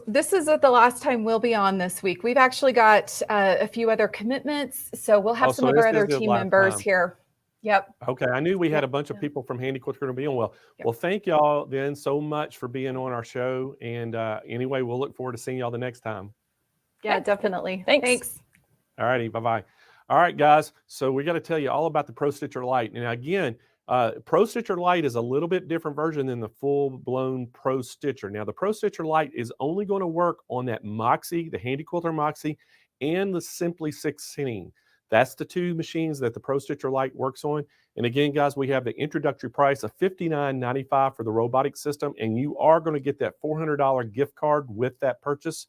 This is the last time we'll be on this week. We've actually got a few other commitments. So we'll have some of our other team members here. Yep. Okay. I knew we had a bunch of people from Handy Quilter to be on. Well, thank y'all then so much for being on our show. And anyway, we'll look forward to seeing y'all the next time. Yeah, definitely. Thanks. All righty. Bye-bye. All right, guys. So we got to tell you all about the Pro Stitcher Lite. And again, Pro Stitcher Lite is a little bit different version than the full-blown Pro Stitcher. Now, the Pro Stitcher Lite is only going to work on that Moxie, the Handy Quilter Moxie, and the Simply 16. That's the two machines that the Pro Stitcher Lite works on. And again, guys, we have the introductory price of $59.95 for the robotic system, and you are going to get that $400 gift card with that purchase.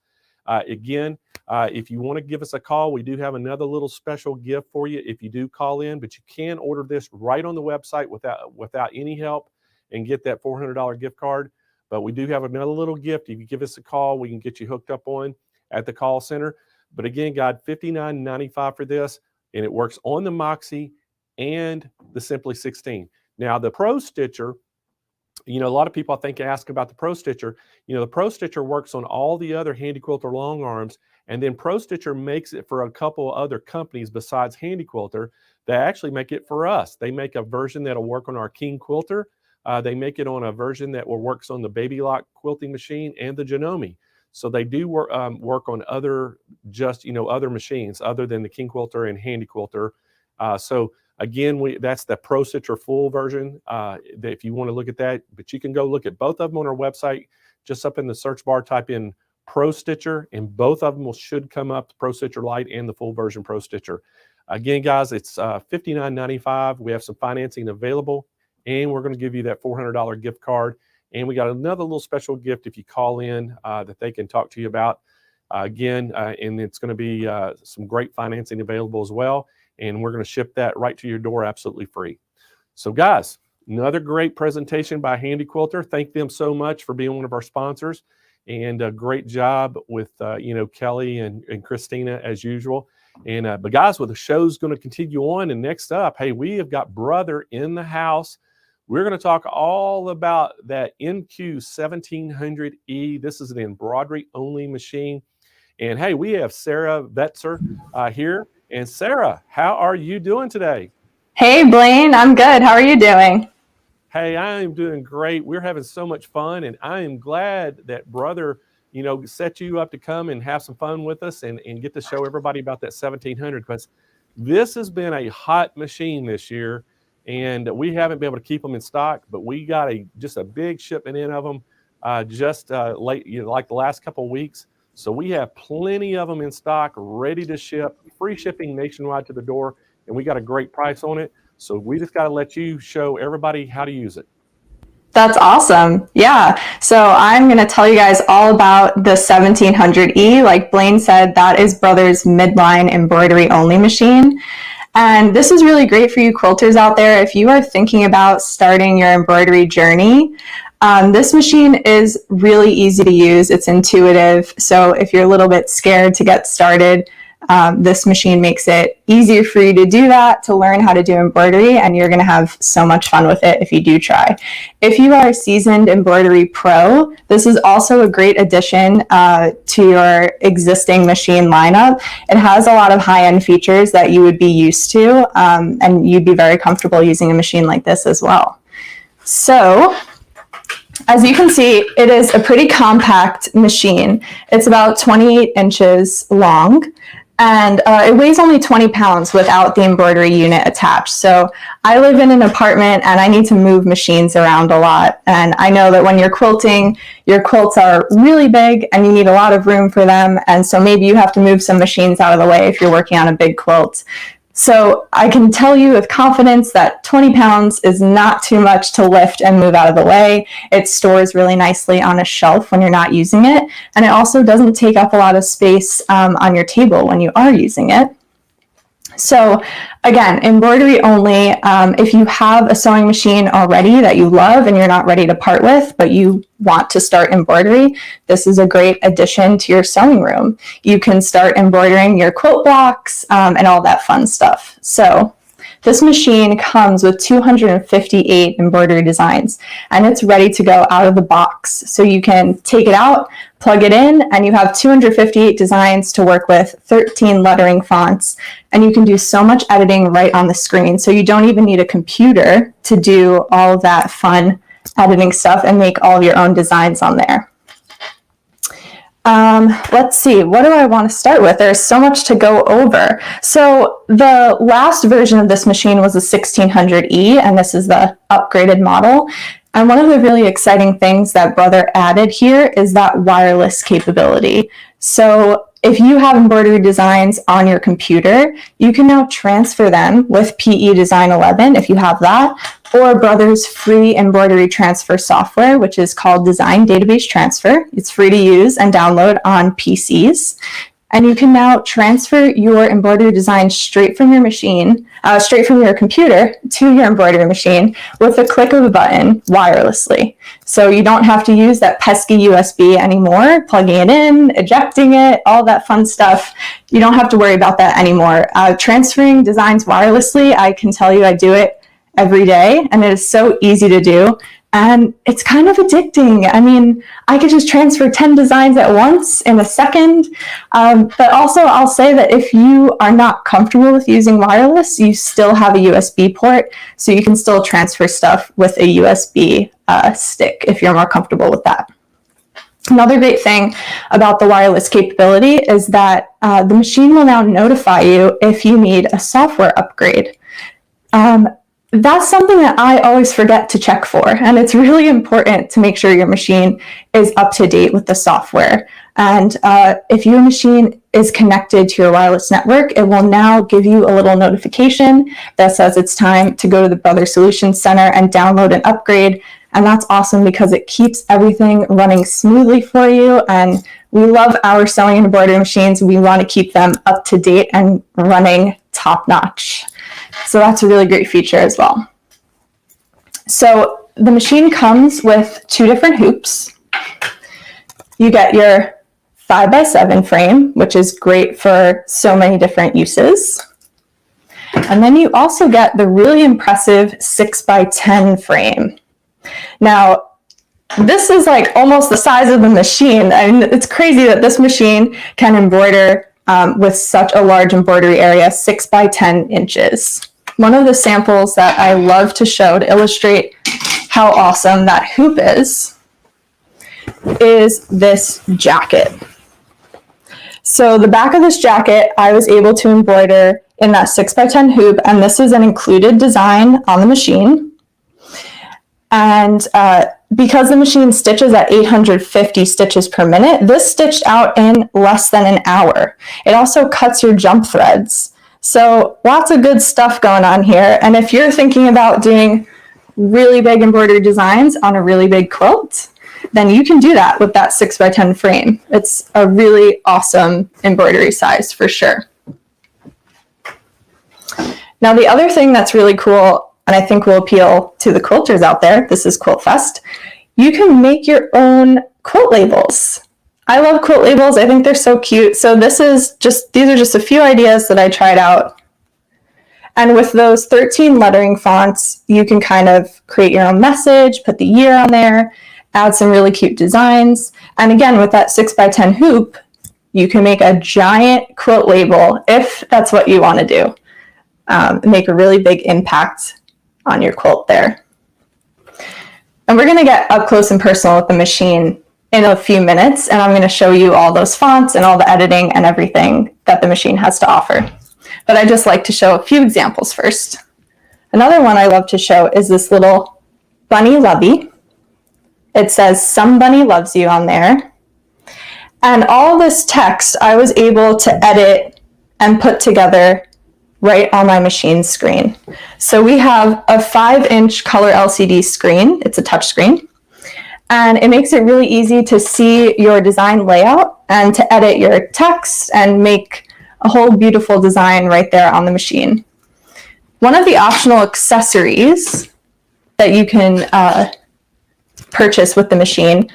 Again, if you want to give us a call, we do have another little special gift for you if you do call in, but you can order this right on the website without any help and get that $400 gift card. But we do have another little gift. If you give us a call, we can get you hooked up on at the call center. But again, guys, $59.95 for this, and it works on the Moxie and the Simply 16. Now, the Pro Stitcher, you know, a lot of people I think ask about the Pro Stitcher. You know, the Pro Stitcher works on all the other Handy Quilter long arms, and then Pro Stitcher makes it for a couple other companies besides Handy Quilter that actually make it for us. They make a version that'll work on our King Quilter. They make it on a version that works on the Baby Lock quilting machine and the Janome. So they do work on other other machines other than the King Quilter and Handy Quilter. So again, that's the Pro Stitcher full version. If you want to look at that, but you can go look at both of them on our website. just up in the search bar, type in Pro Stitcher, and both of them should come up, the Pro Stitcher Lite and the full version Pro Stitcher. Again, guys, it's $59.95. We have some financing available, and we're going to give you that $400 gift card. And we got another little special gift if you call in that they can talk to you about. And it's going to be some great financing available as well. And we're going to ship that right to your door absolutely free. So, guys, another great presentation by Handi Quilter. Thank them so much for being one of our sponsors. And a great job with, Kelly and Kristina as usual. And but guys, well, the show's going to continue on. And next up, hey, we have got Brother in the house. We're going to talk all about that NQ 1700E. This is an embroidery only machine. And hey, we have Sarah Vetzer here. And Sarah, how are you doing today? Hey, Blaine, I'm good. How are you doing? Hey, I am doing great. We're having so much fun, and I am glad that Brother, set you up to come and have some fun with us and get to show everybody about that 1700, because this has been a hot machine this year, and we haven't been able to keep them in stock, but we got just a big shipment in of them late, like the last couple of weeks. So we have plenty of them in stock, ready to ship, free shipping nationwide to the door, and we got a great price on it. So we just got to let you show everybody how to use it. That's awesome. Yeah. So I'm going to tell you guys all about the 1700E. Like Blaine said, that is Brother's midline embroidery only machine. And this is really great for you quilters out there. If you are thinking about starting your embroidery journey, this machine is really easy to use. It's intuitive. So if you're a little bit scared to get started, this machine makes it easier for you to do that, to learn how to do embroidery, and you're going to have so much fun with it if you do try. If you are a seasoned embroidery pro, this is also a great addition to your existing machine lineup. It has a lot of high-end features that you would be used to, and you'd be very comfortable using a machine like this as well. So, as you can see, it is a pretty compact machine. It's about 28 inches long, and it weighs only 20 pounds without the embroidery unit attached. So I live in an apartment and I need to move machines around a lot. And I know that when you're quilting, your quilts are really big and you need a lot of room for them. And so maybe you have to move some machines out of the way if you're working on a big quilt. So I can tell you with confidence that 20 pounds is not too much to lift and move out of the way. It stores really nicely on a shelf when you're not using it. And it also doesn't take up a lot of space on your table when you are using it. So again, embroidery only. If you have a sewing machine already that you love and you're not ready to part with, but you want to start embroidery, this is a great addition to your sewing room. You can start embroidering your quilt blocks and all that fun stuff. So this machine comes with 258 embroidery designs, and it's ready to go out of the box. So you can take it out, plug it in, and you have 258 designs to work with, 13 lettering fonts, and you can do so much editing right on the screen. So you don't even need a computer to do all that fun editing stuff and make all of your own designs on there. Let's see, what do I want to start with? There's so much to go over. So the last version of this machine was the 1600E, and this is the upgraded model. And one of the really exciting things that Brother added here is that wireless capability. So if you have embroidery designs on your computer, you can now transfer them with PE Design 11 if you have that, or Brother's free embroidery transfer software, which is called Design Database Transfer. It's free to use and download on PCs. And you can now transfer your embroidery design straight from your machine, straight from your computer to your embroidery machine with a click of a button wirelessly. So you don't have to use that pesky USB anymore, plugging it in, ejecting it, all that fun stuff. You don't have to worry about that anymore. Transferring designs wirelessly, I can tell you I do it every day, and it is so easy to do. And it's kind of addicting. I mean, I could just transfer 10 designs at once in a second. But also, I'll say that if you are not comfortable with using wireless, you still have a USB port, so you can still transfer stuff with a USB stick if you're more comfortable with that. Another great thing about the wireless capability is that the machine will now notify you if you need a software upgrade. that's something that I always forget to check for. And it's really important to make sure your machine is up to date with the software. And if your machine is connected to your wireless network, it will now give you a little notification that says it's time to go to the Brother Solutions Center and download an upgrade. And that's awesome because it keeps everything running smoothly for you. And we love our sewing and embroidery machines. We want to keep them up to date and running top notch. So that's a really great feature as well. So the machine comes with 2 different hoops. You get your 5x7 frame, which is great for so many different uses. And then you also get the really impressive 6x10 frame. Now, this is like almost the size of the machine. I mean, it's crazy that this machine can embroider with such a large embroidery area, 6 by 10 inches. One of the samples that I love to show to illustrate how awesome that hoop is this jacket. So the back of this jacket, I was able to embroider in that 6 by 10 hoop, and this is an included design on the machine. And because the machine stitches at 850 stitches per minute, this stitched out in less than an hour. It also cuts your jump threads. So lots of good stuff going on here. And if you're thinking about doing really big embroidery designs on a really big quilt, then you can do that with that 6 by 10 frame. It's a really awesome embroidery size for sure. Now, the other thing that's really cool, and I think will appeal to the quilters out there, this is Quilt Fest, you can make your own quilt labels. I love quilt labels. I think they're so cute. So these are just a few ideas that I tried out. And with those 13 lettering fonts, you can kind of create your own message, put the year on there, add some really cute designs. And again, with that 6 by 10 hoop, you can make a giant quilt label if that's what you want to do. Make a really big impact on your quilt there. And we're going to get up close and personal with the machine in a few minutes, and I'm going to show you all those fonts and all the editing and everything that the machine has to offer. But I just like to show a few examples first. Another one I love to show is this little bunny lovey. It says "Some Bunny Loves You" on there. And all this text I was able to edit and put together right on my machine screen. So we have a 5-inch color LCD screen. It's a touch screen. And it makes it really easy to see your design layout and to edit your text and make a whole beautiful design right there on the machine. One of the optional accessories that you can purchase with the machine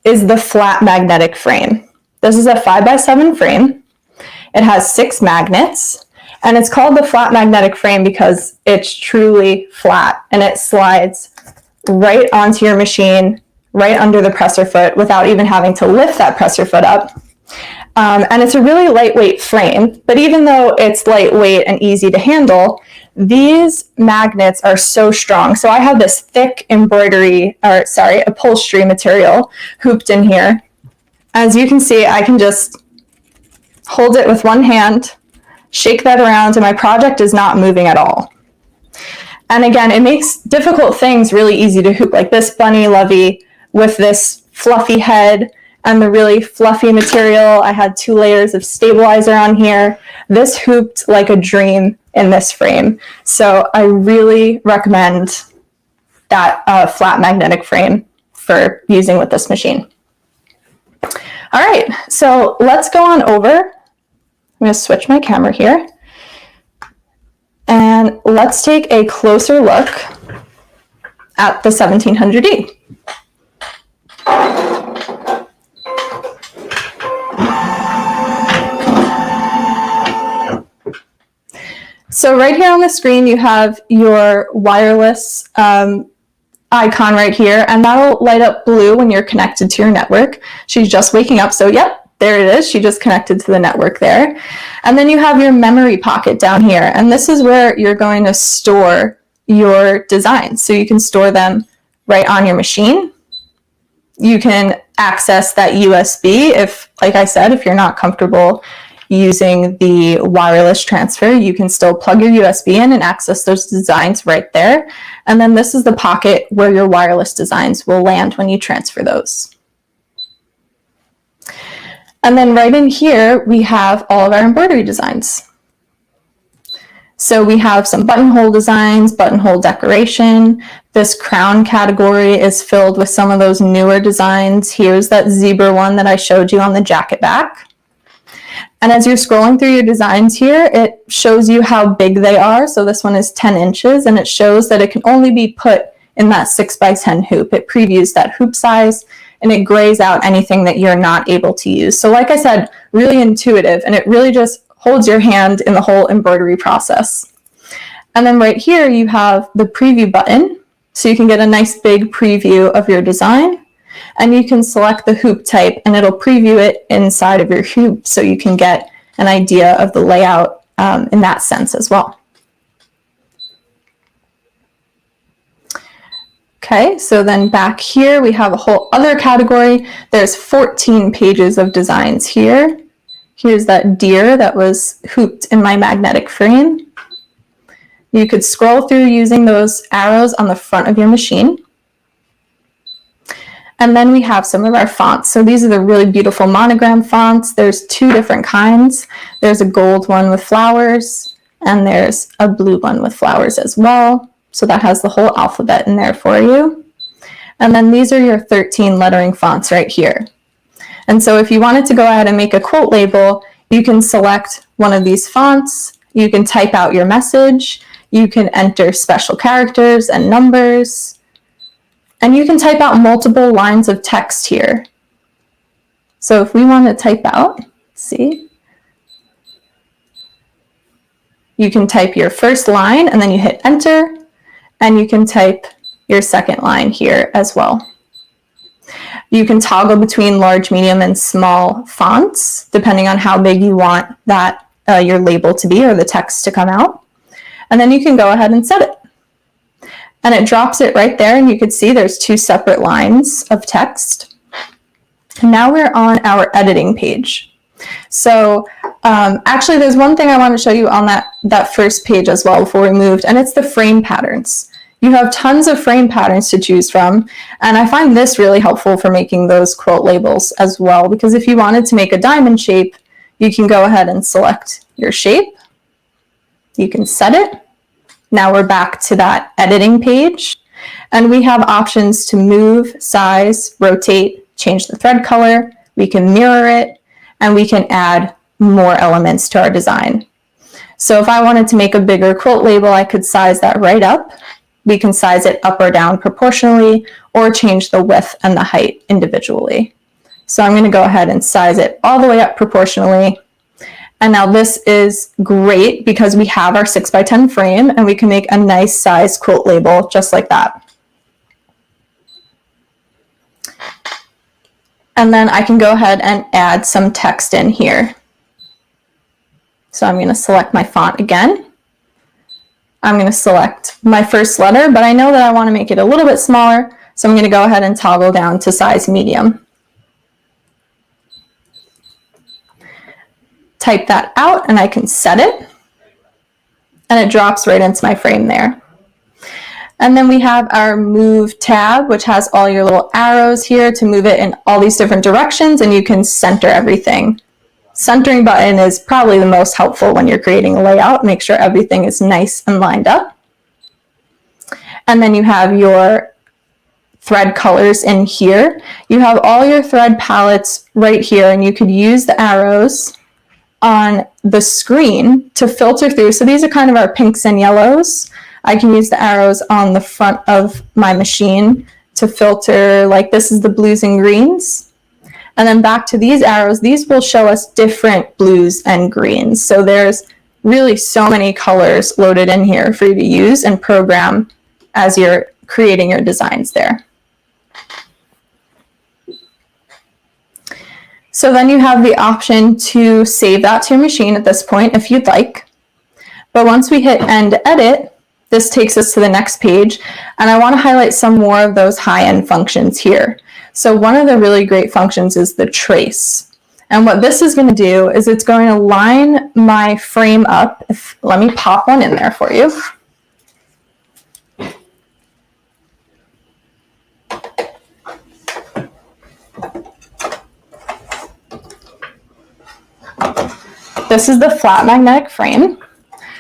is the flat magnetic frame. This is a 5 by 7 frame. It has 6 magnets. And it's called the flat magnetic frame because it's truly flat and it slides right onto your machine, right under the presser foot without even having to lift that presser foot up. And it's a really lightweight frame, but even though it's lightweight and easy to handle, these magnets are so strong. So I have this thick upholstery material hooped in here. As you can see, I can just hold it with one hand, shake that around, and my project is not moving at all. And again, it makes difficult things really easy to hoop, like this bunny lovey with this fluffy head and the really fluffy material. I had 2 layers of stabilizer on here. This hooped like a dream in this frame. So I really recommend that flat magnetic frame for using with this machine. All right, so let's go on over. I'm going to switch my camera here. And let's take a closer look at the 1700E. So right here on the screen, you have your wireless icon right here, and that'll light up blue when you're connected to your network. She's just waking up, so yep. There it is. She just connected to the network there. And then you have your memory pocket down here. And this is where you're going to store your designs. So you can store them right on your machine. You can access that USB if, like I said, if you're not comfortable using the wireless transfer. You can still plug your USB in and access those designs right there. And then this is the pocket where your wireless designs will land when you transfer those. And then right in here, we have all of our embroidery designs. So we have some buttonhole designs, buttonhole decoration. This crown category is filled with some of those newer designs. Here's that zebra one that I showed you on the jacket back. And as you're scrolling through your designs here, it shows you how big they are. So this one is 10 inches, and it shows that it can only be put in that 6x10 hoop. It previews that hoop size, and it grays out anything that you're not able to use. So like I said, really intuitive, and it really just holds your hand in the whole embroidery process. And then right here, you have the preview button. So you can get a nice big preview of your design, and you can select the hoop type, and it'll preview it inside of your hoop so you can get an idea of the layout in that sense as well. Okay, so then back here, we have a whole other category. There's 14 pages of designs here. Here's that deer that was hooped in my magnetic frame. You could scroll through using those arrows on the front of your machine. And then we have some of our fonts. So these are the really beautiful monogram fonts. There's two different kinds. There's a gold one with flowers, and there's a blue one with flowers as well. So that has the whole alphabet in there for you. And then these are your 13 lettering fonts right here. And so if you wanted to go ahead and make a quote label, you can select one of these fonts. You can type out your message. You can enter special characters and numbers. And you can type out multiple lines of text here. So if we want to type out, let's see, you can type your first line and then you hit enter, and you can type your second line here as well. You can toggle between large, medium, and small fonts, depending on how big you want that your label to be or the text to come out. And then you can go ahead and set it. And it drops it right there, and you can see there's two separate lines of text. And now we're on our editing page. So actually, there's one thing I want to show you on that first page as well before we moved, and it's the frame patterns. You have tons of frame patterns to choose from, and I find this really helpful for making those quote labels as well, because if you wanted to make a diamond shape, you can go ahead and select your shape. You can set it. Now we're back to that editing page, and we have options to move, size, rotate, change the thread color. We can mirror it, and we can add more elements to our design. So if I wanted to make a bigger quilt label, I could size that right up. We can size it up or down proportionally, or change the width and the height individually. So I'm going to go ahead and size it all the way up proportionally. And now this is great because we have our 6x10 frame, and we can make a nice size quilt label just like that. And then I can go ahead and add some text in here. So I'm going to select my font again. I'm going to select my first letter, but I know that I want to make it a little bit smaller, so I'm going to go ahead and toggle down to size medium. Type that out, and I can set it, and it drops right into my frame there. And then we have our move tab, which has all your little arrows here to move it in all these different directions, and you can center everything. Centering button is probably the most helpful when you're creating a layout. Make sure everything is nice and lined up. And then you have your thread colors in here. You have all your thread palettes right here, and you could use the arrows on the screen to filter through. So these are kind of our pinks and yellows. I can use the arrows on the front of my machine to filter, like this is the blues and greens. And then back to these arrows, these will show us different blues and greens. So there's really so many colors loaded in here for you to use and program as you're creating your designs there. So then you have the option to save that to your machine at this point if you'd like. But once we hit end edit, this takes us to the next page. And I want to highlight some more of those high-end functions here. So one of the really great functions is the trace. And what this is going to do is it's going to line my frame up. Let me pop one in there for you. This is the flat magnetic frame.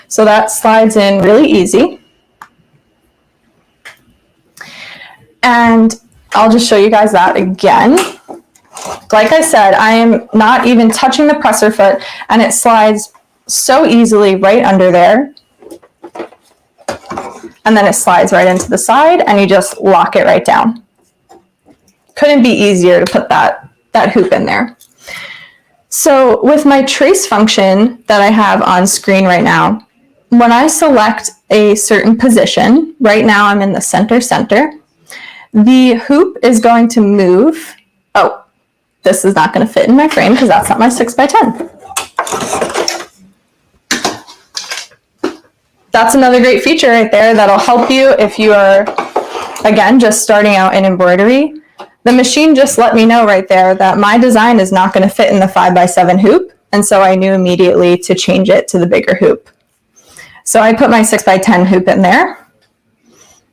So that slides in really easy. And I'll just show you guys that again. Like I said, I am not even touching the presser foot, and it slides so easily right under there. And then it slides right into the side, and you just lock it right down. Couldn't be easier to put that hoop in there. So with my trace function that I have on screen right now, when I select a certain position, right now I'm in the center, the hoop is going to move. Oh, this is not going to fit in my frame because that's not my 6x10. That's another great feature right there that'll help you if you are, again, just starting out in embroidery. The machine just let me know right there that my design is not going to fit in the 5x7 hoop, and so I knew immediately to change it to the bigger hoop. So I put my 6x10 hoop in there.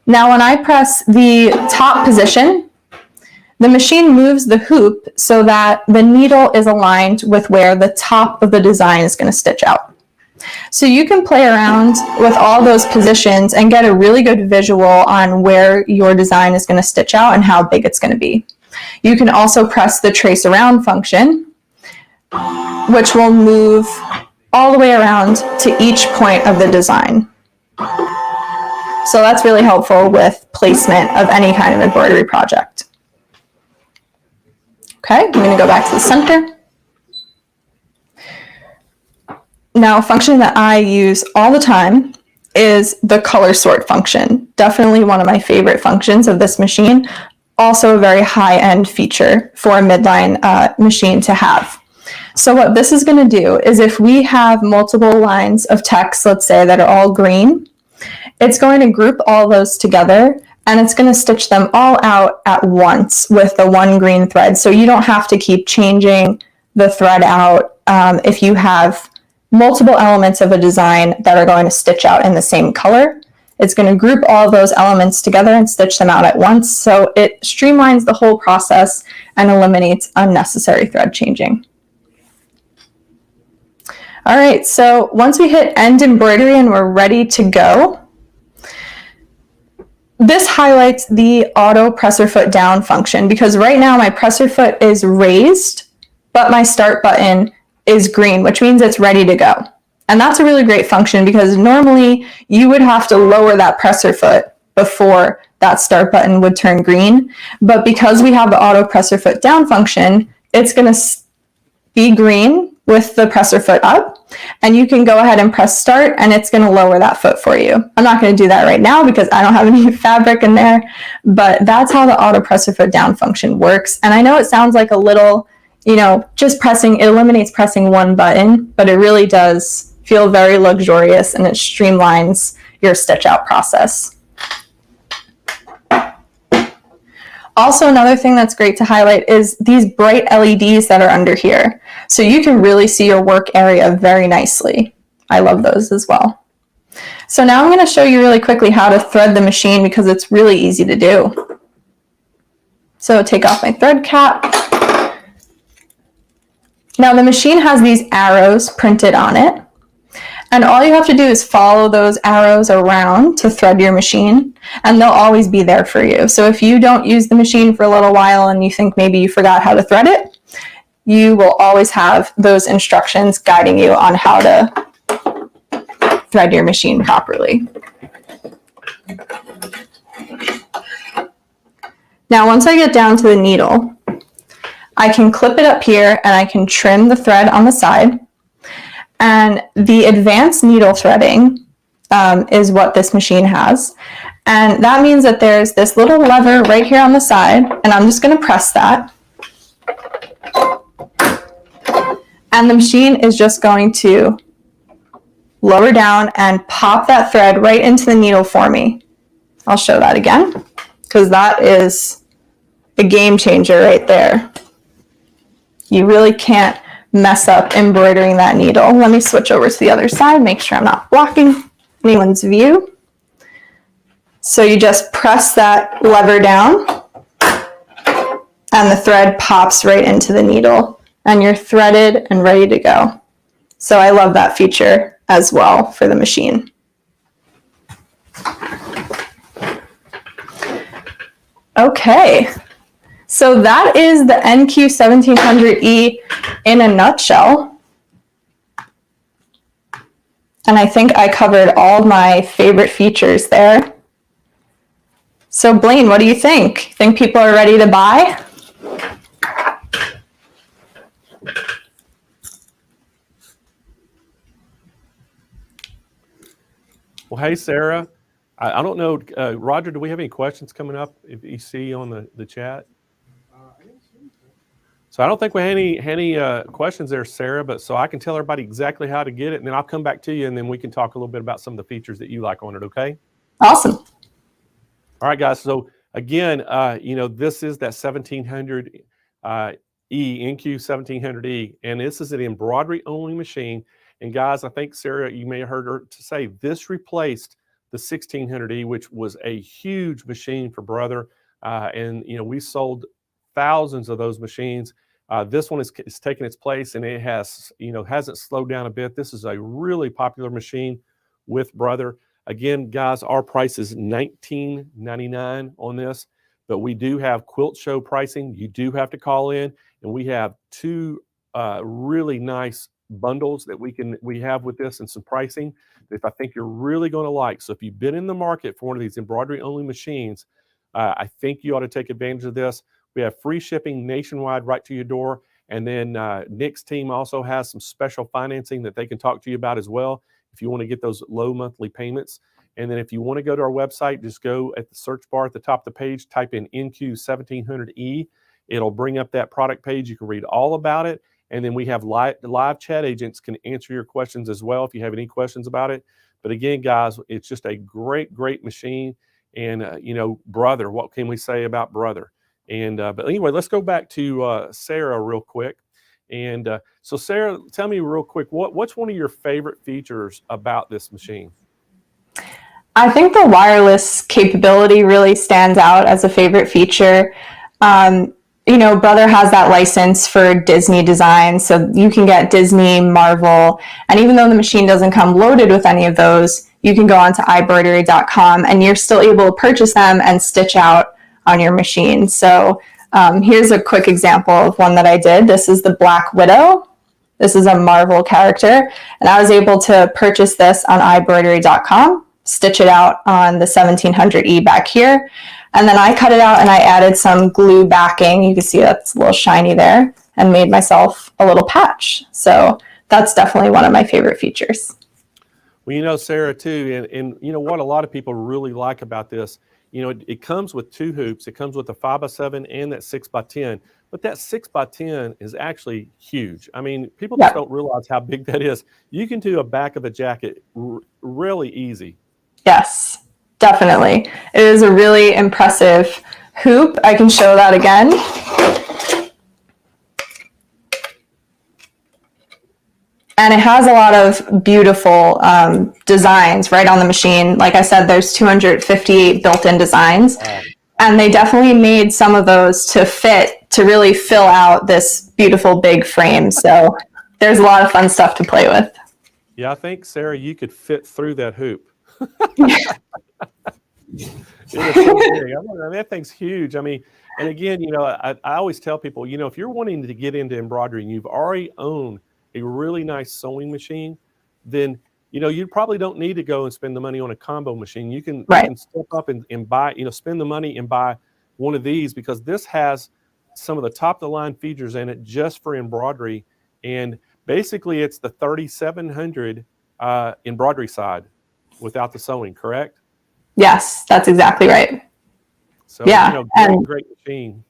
Now when I press the top position, the machine moves the hoop so that the needle is aligned with where the top of the design is going to stitch out. So you can play around with all those positions and get a really good visual on where your design is going to stitch out and how big it's going to be. You can also press the trace around function, which will move all the way around to each point of the design. So that's really helpful with placement of any kind of embroidery project. Okay, I'm going to go back to the center. Now, a function that I use all the time is the color sort function. Definitely one of my favorite functions of this machine. Also a very high-end feature for a midline machine to have. So what this is going to do is if we have multiple lines of text, let's say, that are all green, it's going to group all those together, and it's going to stitch them all out at once with the one green thread. So you don't have to keep changing the thread out if you have multiple elements of a design that are going to stitch out in the same color. It's going to group all those elements together and stitch them out at once. So it streamlines the whole process and eliminates unnecessary thread changing. All right, so once we hit end embroidery and we're ready to go, this highlights the auto presser foot down function because right now my presser foot is raised, but my start button is green, which means it's ready to go. And that's a really great function because normally you would have to lower that presser foot before that start button would turn green. But because we have the auto presser foot down function, it's going to be green with the presser foot up, and you can go ahead and press start and it's going to lower that foot for you. I'm not going to do that right now because I don't have any fabric in there, but that's how the auto presser foot down function works. And I know it sounds like a little, just pressing, it eliminates pressing one button, but it really does feel very luxurious and it streamlines your stitch out process. Also, another thing that's great to highlight is these bright LEDs that are under here. So you can really see your work area very nicely. I love those as well. So now I'm going to show you really quickly how to thread the machine because it's really easy to do. So take off my thread cap. Now the machine has these arrows printed on it. And all you have to do is follow those arrows around to thread your machine, and they'll always be there for you. So if you don't use the machine for a little while and you think maybe you forgot how to thread it, you will always have those instructions guiding you on how to thread your machine properly. Now, once I get down to the needle, I can clip it up here and I can trim the thread on the side. And the advanced needle threading is what this machine has. And that means that there's this little lever right here on the side, and I'm just going to press that. And the machine is just going to lower down and pop that thread right into the needle for me. I'll show that again, because that is a game changer right there. You really can't mess up embroidering that needle. Let me switch over to the other side, make sure I'm not blocking anyone's view. So you just press that lever down and the thread pops right into the needle and you're threaded and ready to go. So I love that feature as well for the machine. Okay, so that is the NQ1700E in a nutshell. And I think I covered all my favorite features there. So Blaine, what do you think? Think people are ready to buy? Well, hey, Sarah. I don't know, Roger, do we have any questions coming up if you see on the chat? So I don't think we have any questions there, Sarah, but so I can tell everybody exactly how to get it, and then I'll come back to you, and then we can talk a little bit about some of the features that you like on it, okay? Awesome. All right, guys. So again, this is that 1700 NQ1700E, and this is an embroidery-only machine. And guys, I think, Sarah, you may have heard her to say this replaced the 1600E, which was a huge machine for Brother. And we sold thousands of those machines. This one is taking its place, and it has, hasn't slowed down a bit. This is a really popular machine with Brother. Again, guys, our price is $19.99 on this, but we do have quilt show pricing. You do have to call in, and we have two really nice bundles that we have with this and some pricing that I think you're really going to like. So if you've been in the market for one of these embroidery only machines, I think you ought to take advantage of this. We have free shipping nationwide right to your door. And then Nick's team also has some special financing that they can talk to you about as well if you want to get those low monthly payments. And then if you want to go to our website, just go at the search bar at the top of the page, type in NQ1700E. It'll bring up that product page. You can read all about it. And then we have live chat agents can answer your questions as well if you have any questions about it. But again, guys, it's just a great, great machine. And, Brother, what can we say about Brother? And but anyway, let's go back to Sarah real quick. And so Sarah, tell me real quick, what's one of your favorite features about this machine? I think the wireless capability really stands out as a favorite feature. Brother has that license for Disney design, so you can get Disney, Marvel, and even though the machine doesn't come loaded with any of those, you can go onto iBroidery.com and you're still able to purchase them and stitch out on your machine. So here's a quick example of one that I did. This is the Black Widow. This is a Marvel character, and I was able to purchase this on iBroidery.com, stitch it out on the 1700E back here. And then I cut it out and I added some glue backing. You can see that's a little shiny there, and made myself a little patch. So that's definitely one of my favorite features. Well, Sarah, too, and what a lot of people really like about this, it comes with two hoops. It comes with a 5x7 and that 6x10. But that 6x10 is actually huge. I mean, people just don't realize how big that is. You can do a back of a jacket really easy. Yes. Definitely. It is a really impressive hoop. I can show that again. And it has a lot of beautiful designs right on the machine. Like I said, there's 258 built-in designs. And they definitely made some of those to really fill out this beautiful big frame. So there's a lot of fun stuff to play with. Yeah, I think, Sarah, you could fit through that hoop. That thing's huge. I mean, and again, I always tell people, if you're wanting to get into embroidery and you've already owned a really nice sewing machine, then you probably don't need to go and spend the money on a combo machine. You can step up and buy, spend the money and buy one of these, because this has some of the top of the line features in it just for embroidery. And basically it's the 3700 embroidery side without the sewing, correct? Yes, that's exactly right. So, yeah, great machine.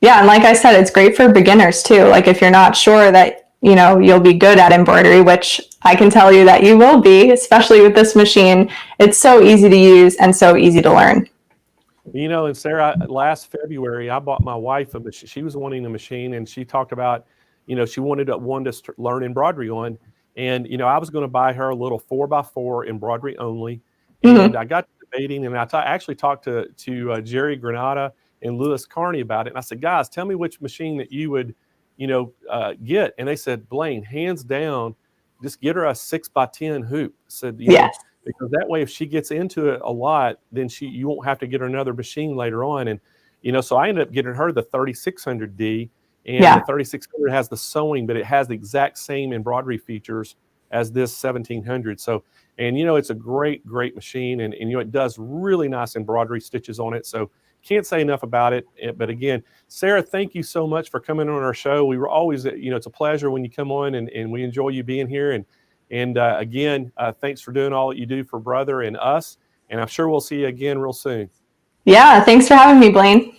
Yeah, and like I said, it's great for beginners too. Like if you're not sure that, you'll be good at embroidery, which I can tell you that you will be, especially with this machine. It's so easy to use and so easy to learn. And Sarah, last February, I bought my wife a machine. She was wanting a machine, and she talked about, she wanted one to learn embroidery on. And, I was going to buy her a little 4x4 embroidery only. And I got debating, and I actually talked to Jerry Granada and Louis Carney about it. And I said, guys, tell me which machine that you would, get. And they said, Blaine, hands down, just get her a 6x10 hoop. Said, yes. Because that way, if she gets into it a lot, then you won't have to get her another machine later on. And, so I ended up getting her the 3600D. And the 3600 has the sewing, but it has the exact same embroidery features as this 1700. So, and it's a great, great machine. And it does really nice embroidery stitches on it. So can't say enough about it. But again, Sarah, thank you so much for coming on our show. We were always, it's a pleasure when you come on, and we enjoy you being here. And again, thanks for doing all that you do for Brother and us. And I'm sure we'll see you again real soon. Yeah, thanks for having me, Blaine.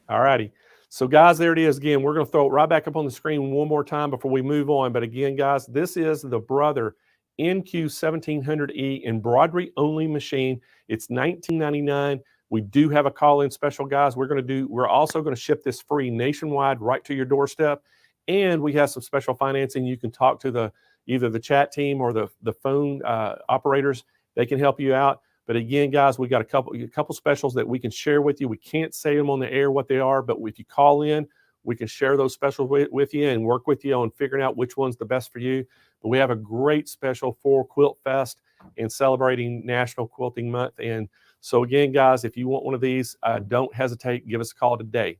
All righty. So, guys, there it is again. We're going to throw it right back up on the screen one more time before we move on. But again, guys, this is the Brother NQ1700E embroidery only machine. It's $19.99. We do have a call-in special, guys. We're also going to ship this free nationwide right to your doorstep. And we have some special financing. You can talk to either the chat team or the phone operators. They can help you out. But again, guys, we got a couple specials that we can share with you. We can't say them on the air what they are, but if you call in, we can share those specials with you and work with you on figuring out which one's the best for you. But we have a great special for Quilt Fest and celebrating National Quilting Month. And so again, guys, if you want one of these, don't hesitate. Give us a call today.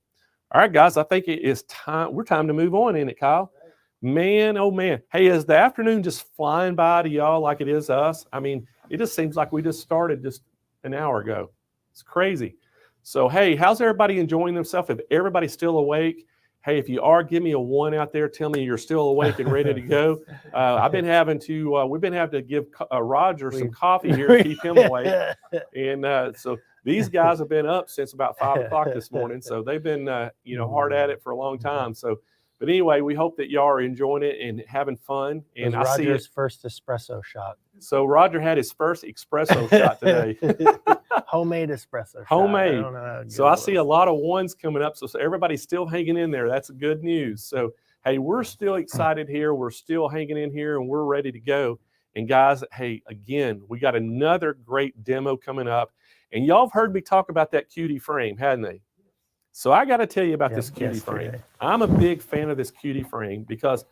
All right, guys, I think it is time. We're time to move on, isn't it, Kyle? Man, oh man. Hey, is the afternoon just flying by to y'all like it is us? I mean, it just seems like we just started just an hour ago. It's crazy. So, hey, how's everybody enjoying themselves? If everybody's still awake, hey, if you are, give me a 1 out there. Tell me you're still awake and ready to go. We've been having to give Roger some coffee here to keep him awake. And so these guys have been up since about 5 o'clock this morning. So they've been, hard at it for a long time. So, but anyway, we hope that y'all are enjoying it and having fun. And I see Roger's first espresso shot. So Roger had his first espresso shot today. Homemade espresso. Homemade. Shot. So I see a lot of ones coming up. So everybody's still hanging in there. That's good news. So, hey, we're still excited here. We're still hanging in here, and we're ready to go. And guys, hey, again, we got another great demo coming up. And y'all have heard me talk about that cutie frame, hadn't they? So I got to tell you about this cutie frame. I'm a big fan of this cutie frame because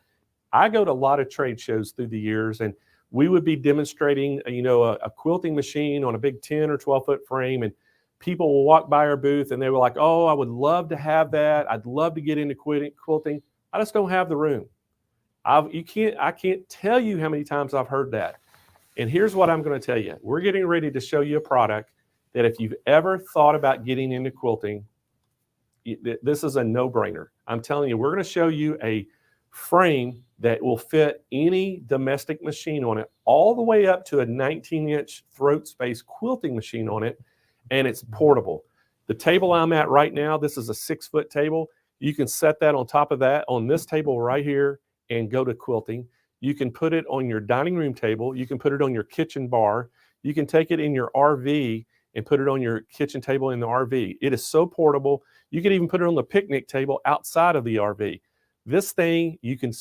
I go to a lot of trade shows through the years, and we would be demonstrating, a quilting machine on a big 10 or 12-foot frame, and people will walk by our booth and they were like, oh, I would love to have that. I'd love to get into quilting. I just don't have the room. I can't tell you how many times I've heard that. And here's what I'm going to tell you. We're getting ready to show you a product that if you've ever thought about getting into quilting, this is a no-brainer. I'm telling you, we're going to show you a frame that will fit any domestic machine on it, all the way up to a 19-inch throat space quilting machine on it, and it's portable. The table I'm at right now, this is a 6-foot table. You can set that on top of that on this table right here and go to quilting. You can put it on your dining room table. You can put it on your kitchen bar. You can take it in your RV and put it on your kitchen table in the RV. It is so portable. You can even put it on the picnic table outside of the RV. This thing, you can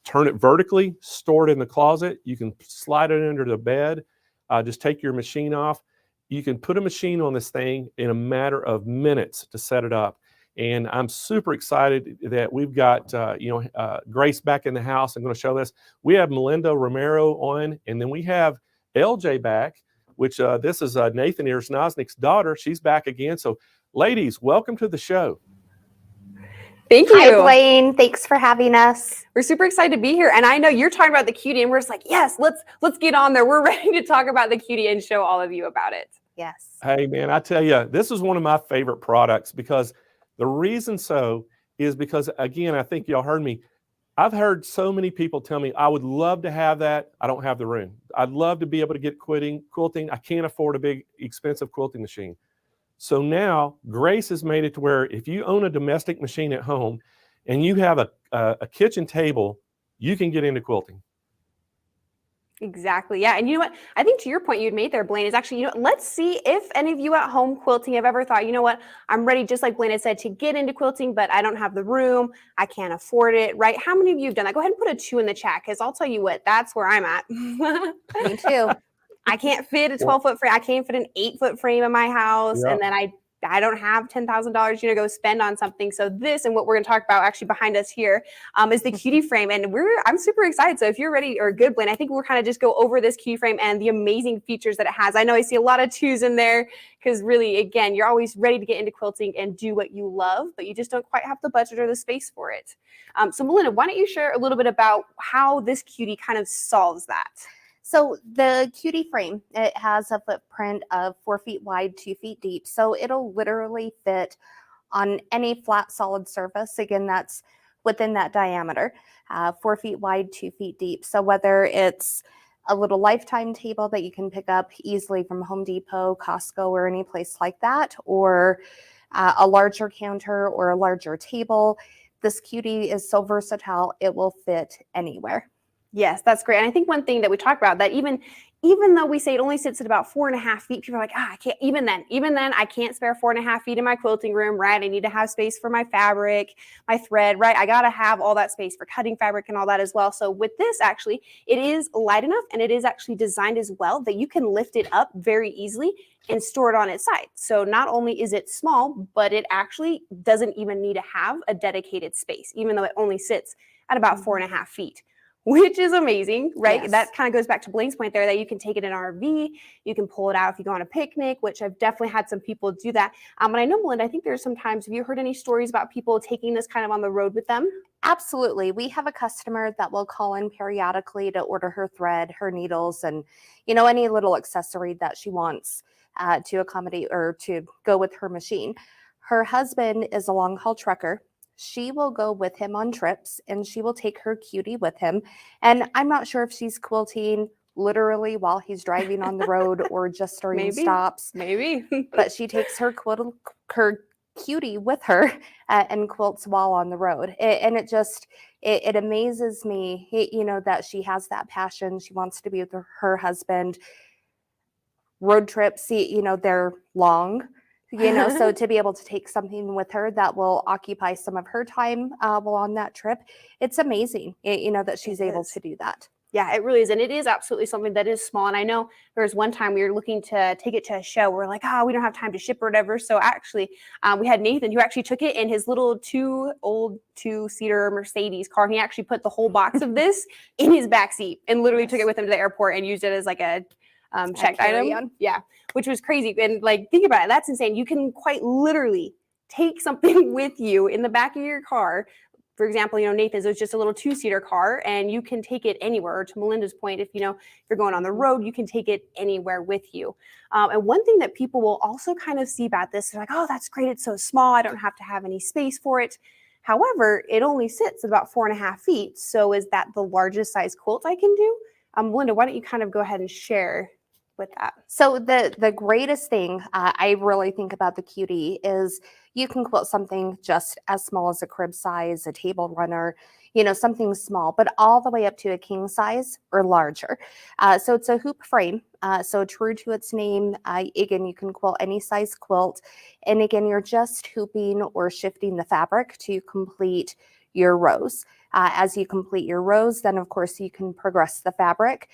turn it vertically, store it in the closet. You can slide it under the bed. Just take your machine off. You can put a machine on this thing in a matter of minutes to set it up. And I'm super excited that we've got, Grace back in the house. I'm going to show this. We have Melinda Romero on, and then we have LJ back, which this is Nathan Erznoznik's daughter. She's back again. So, ladies, welcome to the show. Thank you. Hi, Blaine. Thanks for having us. We're super excited to be here. And I know you're talking about the cutie, and we're just like, yes, let's get on there. We're ready to talk about the cutie and show all of you about it. Yes. Hey, man, I tell you, this is one of my favorite products because the reason so is because, again, I think y'all heard me. I've heard so many people tell me, I would love to have that. I don't have the room. I'd love to be able to get quilting. I can't afford a big, expensive quilting machine. So now Grace has made it to where if you own a domestic machine at home and you have a kitchen table, you can get into quilting. Exactly. Yeah. And you know what? I think to your point you'd made there, Blaine, is actually, let's see if any of you at home quilting have ever thought, you know what, I'm ready, just like Blaine had said, to get into quilting, but I don't have the room. I can't afford it, right? How many of you have done that? Go ahead and put a 2 in the chat, because I'll tell you what, that's where I'm at. Me too. I can't fit a 12-foot frame. I can't fit an 8-foot frame in my house. Yeah. And then I don't have $10,000, go spend on something. So this, and what we're going to talk about actually behind us here, is the QT frame. And I'm super excited. So if you're ready or good, Blaine, I think we'll kind of just go over this QT frame and the amazing features that it has. I know I see a lot of 2s in there, because really, again, you're always ready to get into quilting and do what you love, but you just don't quite have the budget or the space for it. So Melinda, why don't you share a little bit about how this QT kind of solves that? So the QT frame, it has a footprint of 4 feet wide, 2 feet deep. So it'll literally fit on any flat solid surface. Again, that's within that diameter, 4 feet wide, 2 feet deep. So whether it's a little lifetime table that you can pick up easily from Home Depot, Costco, or any place like that, or a larger counter or a larger table, this QT is so versatile, it will fit anywhere. Yes, that's great. And I think one thing that we talked about, that even though we say it only sits at about 4.5 feet, people are like, I can't, even then I can't spare 4.5 feet in my quilting room, right? I need to have space for my fabric, my thread, right? I got to have all that space for cutting fabric and all that as well. So with this, actually, it is light enough, and it is actually designed as well that you can lift it up very easily and store it on its side. So not only is it small, but it actually doesn't even need to have a dedicated space, even though it only sits at about 4.5 feet. Which is amazing, right? Yes. That kind of goes back to Blaine's point there, that you can take it in an RV, you can pull it out if you go on a picnic, which I've definitely had some people do that. And I know, Melinda, I think there's sometimes, have you heard any stories about people taking this kind of on the road with them? Absolutely. We have a customer that will call in periodically to order her thread, her needles, and any little accessory that she wants to accommodate or to go with her machine. Her husband is a long haul trucker. She will go with him on trips, and she will take her QT with him. And I'm not sure if she's quilting literally while he's driving on the road or just during stops. Maybe. But she takes her QT with her and quilts while on the road. And it amazes me, that she has that passion. She wants to be with her husband. Road trips, they're long. So to be able to take something with her that will occupy some of her time while on that trip, it's amazing, that she's able to do that. Yeah, it really is. And it is absolutely something that is small. And I know there was one time we were looking to take it to a show. We're like, we don't have time to ship or whatever. So actually, we had Nathan, who actually took it in his little two-seater Mercedes car. And he actually put the whole box of this in his back seat and literally took it with him to the airport and used it as like a checked item. Yeah, which was crazy. And think about it, that's insane. You can quite literally take something with you in the back of your car. For example, Nathan's was just a little 2-seater car, and you can take it anywhere. Or to Melinda's point, if you're going on the road, you can take it anywhere with you. And one thing that people will also kind of see about this, they're like, oh, that's great, it's so small, I don't have to have any space for it. However, it only sits about 4.5 feet. So is that the largest size quilt I can do? Melinda, why don't you kind of go ahead and share with that? So the greatest thing I really think about the QT is you can quilt something just as small as a crib size, a table runner, something small, but all the way up to a king size or larger. So it's a hoop frame. So true to its name, again, you can quilt any size quilt. And again, you're just hooping or shifting the fabric to complete your rows. As you complete your rows, then of course you can progress the fabric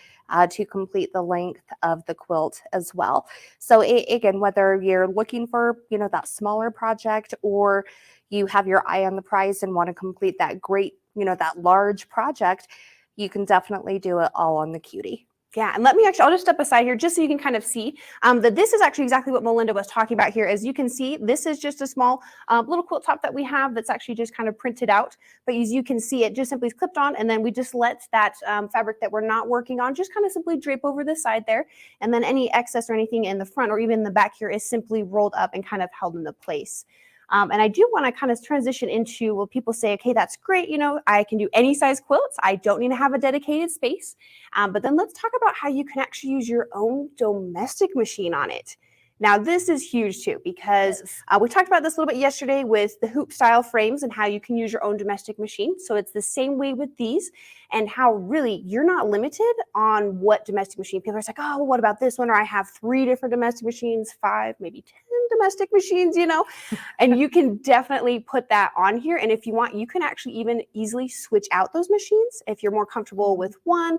to complete the length of the quilt as well. So again, whether you're looking for, that smaller project, or you have your eye on the prize and want to complete that great, that large project, you can definitely do it all on the QT. Yeah, and I'll just step aside here just so you can kind of see that this is actually exactly what Melinda was talking about here. As you can see, this is just a small little quilt top that we have that's actually just kind of printed out. But as you can see, it just simply is clipped on, and then we just let that fabric that we're not working on just kind of simply drape over the side there. And then any excess or anything in the front or even in the back here is simply rolled up and kind of held into place. And I do want to kind of transition into, well, people say, okay, that's great. I can do any size quilts. I don't need to have a dedicated space. But then let's talk about how you can actually use your own domestic machine on it. Now, this is huge too, because we talked about this a little bit yesterday with the hoop style frames and how you can use your own domestic machine. So it's the same way with these, and how really you're not limited on what domestic machine. People are like, oh, well, what about this one? Or I have 3 different domestic machines, 5, maybe 10 domestic machines, you know, and you can definitely put that on here. And if you want, you can actually even easily switch out those machines if you're more comfortable with one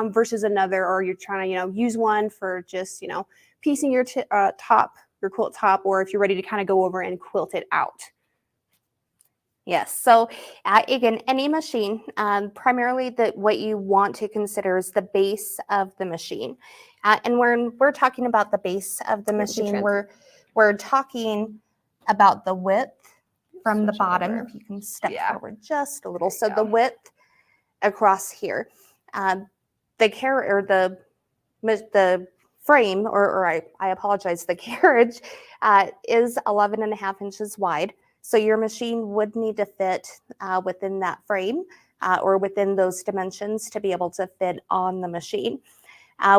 versus another, or you're trying to, you know, use one for just, you know, piecing your your quilt top, or if you're ready to kind of go over and quilt it out. Yes. So again, any machine, primarily what you want to consider is the base of the machine. And when we're talking about the base of the machine, we're talking about the width from the bottom. If you can step forward just a little. So the width across here, the frame, or I apologize, the carriage is 11.5 inches wide. So your machine would need to fit within that frame or within those dimensions to be able to fit on the machine.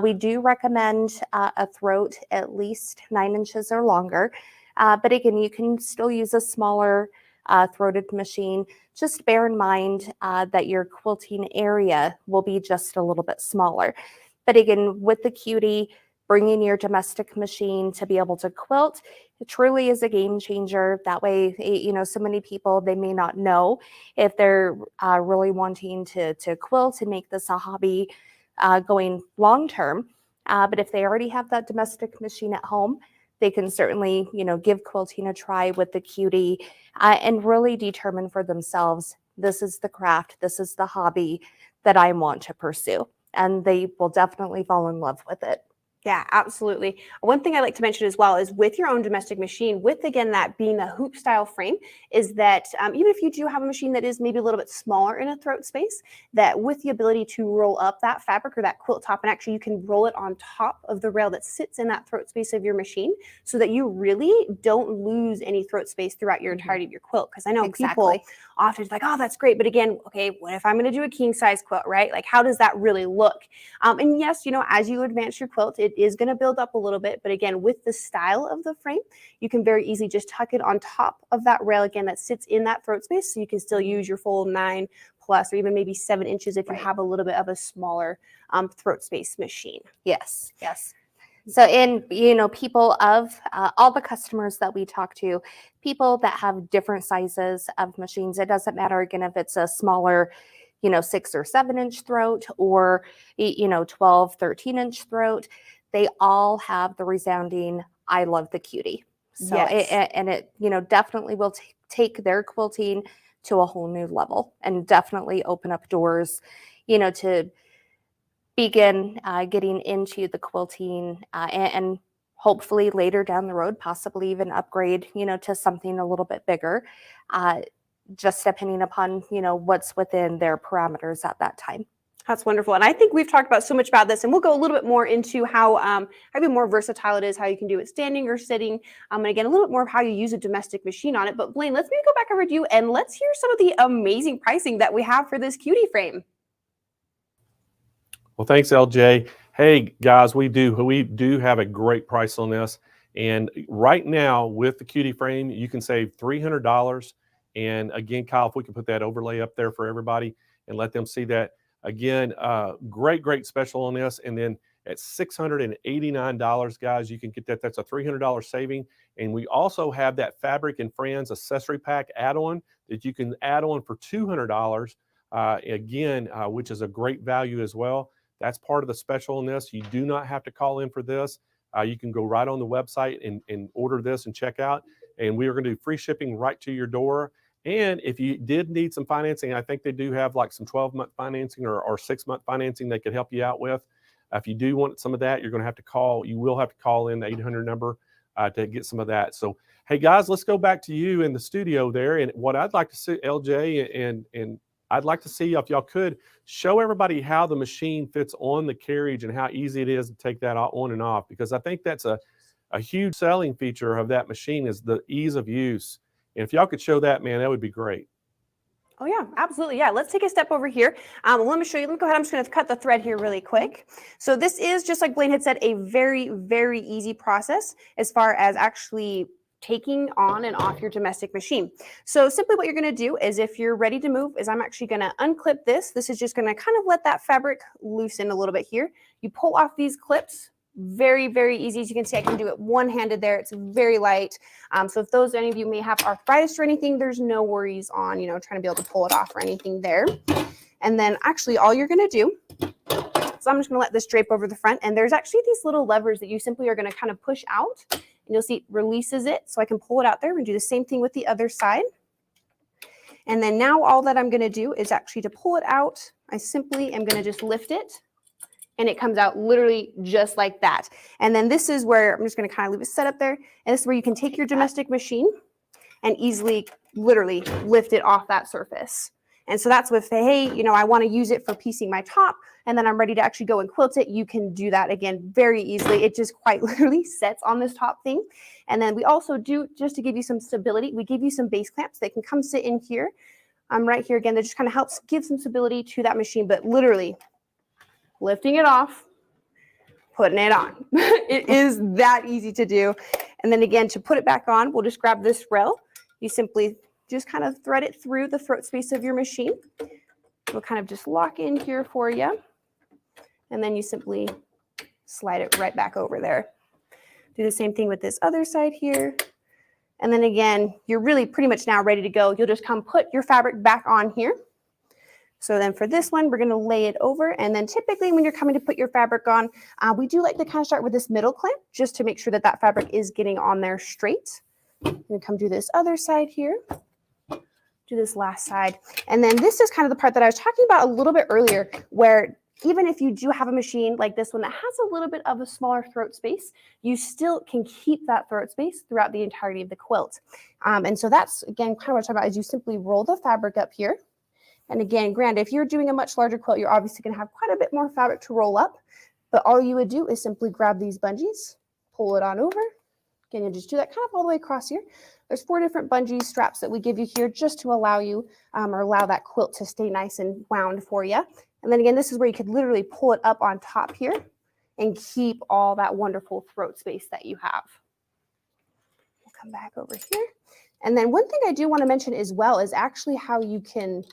We do recommend a throat at least 9 inches or longer. But again, you can still use a smaller throated machine. Just bear in mind that your quilting area will be just a little bit smaller. But again, with the QD, bringing your domestic machine to be able to quilt, it truly is a game changer. That way, you know, so many people, they may not know if they're really wanting to quilt and make this a hobby going long term. But if they already have that domestic machine at home, they can certainly, you know, give quilting a try with the QD and really determine for themselves, this is the craft, this is the hobby that I want to pursue. And they will definitely fall in love with it. Yeah, absolutely. One thing I like to mention as well is with your own domestic machine, with again that being a hoop style frame, is that even if you do have a machine that is maybe a little bit smaller in a throat space, that with the ability to roll up that fabric or that quilt top, and actually you can roll it on top of the rail that sits in that throat space of your machine, so that you really don't lose any throat space throughout your entirety of your quilt. Because I know people often like, oh, that's great, but again, okay, what if I'm going to do a king size quilt, right? Like, how does that really look? And yes, you know, as you advance your quilt, it is going to build up a little bit, but again, with the style of the frame, you can very easily just tuck it on top of that rail again that sits in that throat space, so you can still use your full 9+ or even maybe 7 inches if you have a little bit of a smaller throat space machine. Yes, yes. So in, you know, people of all the customers that we talk to, people that have different sizes of machines, it doesn't matter again if it's a smaller, you know, 6 or 7 inch throat, or, you know, 12, 13 inch throat, they all have the resounding, I love the QD. So it, you know, definitely will take their quilting to a whole new level, and definitely open up doors, you know, to begin getting into the quilting and hopefully later down the road, possibly even upgrade, you know, to something a little bit bigger, just depending upon, you know, what's within their parameters at that time. That's wonderful. And I think we've talked about so much about this, and we'll go a little bit more into how even more versatile it is, how you can do it standing or sitting. And again, a little bit more of how you use a domestic machine on it. But Blaine, let's maybe go back over to you and let's hear some of the amazing pricing that we have for this QD frame. Well, thanks, LJ. Hey, guys, we do have a great price on this. And right now with the QD frame, you can save $300. And again, Kyle, if we can put that overlay up there for everybody and let them see that. Again, great special on this. And then at $689, guys, you can get that. That's a $300 saving. And we also have that Fabric and Friends accessory pack add-on that you can add on for $200 again, which is a great value as well. That's part of the special on this. You do not have to call in for this. You can go right on the website and order this and check out. And we are going to do free shipping right to your door. And if you did need some financing, I think they do have like some 12-month financing or 6-month financing they could help you out with. If you do want some of that, you're going to have to call. You will have to call in the 800 number to get some of that. So, hey, guys, let's go back to you in the studio there. And what I'd like to see, LJ, and I'd like to see if y'all could show everybody how the machine fits on the carriage and how easy it is to take that on and off, because I think that's a huge selling feature of that machine is the ease of use. And if y'all could show that, man, that would be great. Oh yeah, absolutely. Yeah, let's take a step over here. Let me show you. Let me go ahead. I'm just going to cut the thread here really quick. So this is, just like Blaine had said, a very, very easy process as far as actually taking on and off your domestic machine. So simply what you're going to do is, if you're ready to move, is I'm actually going to unclip this. This is just going to kind of let that fabric loosen a little bit here. You pull off these clips. Very, very easy. As you can see, I can do it one-handed there. It's very light. So if any of you may have arthritis or anything, there's no worries on, trying to be able to pull it off or anything there. And then actually all you're going to do, so I'm just going to let this drape over the front, and there's actually these little levers that you simply are going to kind of push out, and you'll see it releases it. So I can pull it out there and do the same thing with the other side. And then now all that I'm going to do is actually, to pull it out, I simply am going to just lift it. And it comes out literally just like that. And then this is where I'm just going to kind of leave it set up there. And this is where you can take your domestic machine and easily, literally lift it off that surface. And so that's with, hey, I want to use it for piecing my top, and then I'm ready to actually go and quilt it. You can do that again very easily. It just quite literally sets on this top thing. And then we also do, just to give you some stability, we give you some base clamps that can come sit in here. Right here again, that just kind of helps give some stability to that machine, but literally lifting it off, putting it on. It is that easy to do. And then again, to put it back on, we'll just grab this rail. You simply just kind of thread it through the throat space of your machine. We'll kind of just lock in here for you. And then you simply slide it right back over there. Do the same thing with this other side here. And then again, you're really pretty much now ready to go. You'll just come put your fabric back on here. So then for this one, we're going to lay it over. And then typically when you're coming to put your fabric on, we do like to kind of start with this middle clamp, just to make sure that that fabric is getting on there straight. And come do this other side here. Do this last side. And then this is kind of the part that I was talking about a little bit earlier, where even if you do have a machine like this one that has a little bit of a smaller throat space, you still can keep that throat space throughout the entirety of the quilt. And so that's, again, kind of what I'm talking about, is you simply roll the fabric up here. And again, granted, if you're doing a much larger quilt, you're obviously going to have quite a bit more fabric to roll up. But all you would do is simply grab these bungees, pull it on over. Again, you just do that kind of all the way across here. There's 4 different bungee straps that we give you here just to allow you, or allow that quilt to stay nice and wound for you. And then again, this is where you could literally pull it up on top here and keep all that wonderful throat space that you have. We'll come back over here. And then one thing I do want to mention as well is actually how you can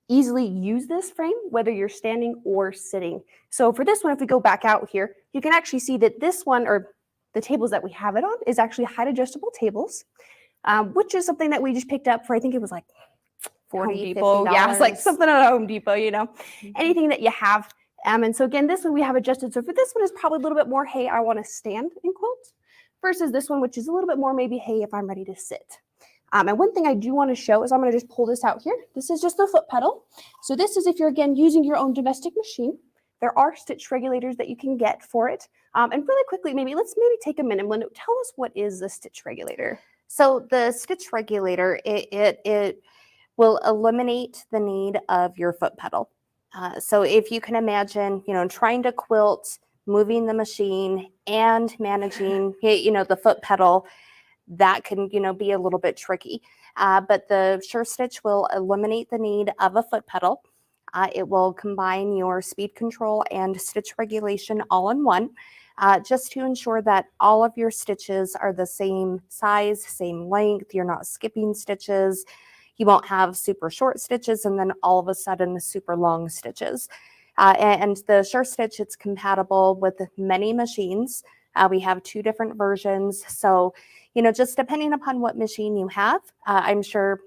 easily use this frame, whether you're standing or sitting. So for this one, if we go back out here, you can actually see that this one, or the tables that we have it on, is actually height adjustable tables, which is something that we just picked up for, I think it was like $40, $50. Yeah, it's like something at Home Depot, anything that you have. And so again, this one we have adjusted. So for this one is probably a little bit more, hey, I want to stand and quilt, versus this one, which is a little bit more maybe, hey, if I'm ready to sit. And one thing I do want to show is, I'm going to just pull this out here. This is just the foot pedal. So this is if you're, again, using your own domestic machine. There are stitch regulators that you can get for it. And really quickly, let's take a minute. Linda, tell us, what is the stitch regulator? So the stitch regulator, it will eliminate the need of your foot pedal. So if you can imagine, trying to quilt, moving the machine, and managing, the foot pedal, that can, be a little bit tricky. But the Sure Stitch will eliminate the need of a foot pedal. It will combine your speed control and stitch regulation all in one, just to ensure that all of your stitches are the same size, same length. You're not skipping stitches. You won't have super short stitches and then all of a sudden super long stitches. And the Sure Stitch, it's compatible with many machines. We have 2 different versions. So, just depending upon what machine you have, I'm sure,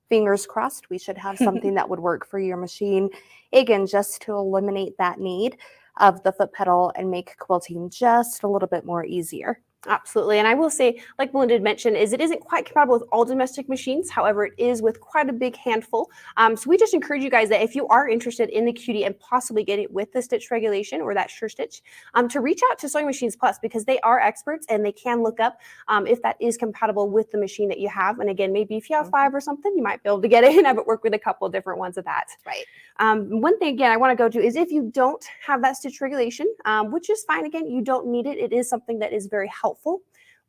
fingers crossed, we should have something that would work for your machine. Again, just to eliminate that need of the foot pedal and make quilting just a little bit more easier. Absolutely. And I will say, like Melinda had mentioned, is it isn't quite compatible with all domestic machines. However, it is with quite a big handful. So we just encourage you guys that if you are interested in the QD and possibly get it with the stitch regulation or that Sure Stitch, to reach out to Sewing Machines Plus, because they are experts and they can look up if that is compatible with the machine that you have. And again, maybe if you have 5 or something, you might be able to get it and have it work with a couple of different ones of that. Right. One thing, again, I want to go to is if you don't have that stitch regulation, which is fine. Again, you don't need it. It is something that is very helpful.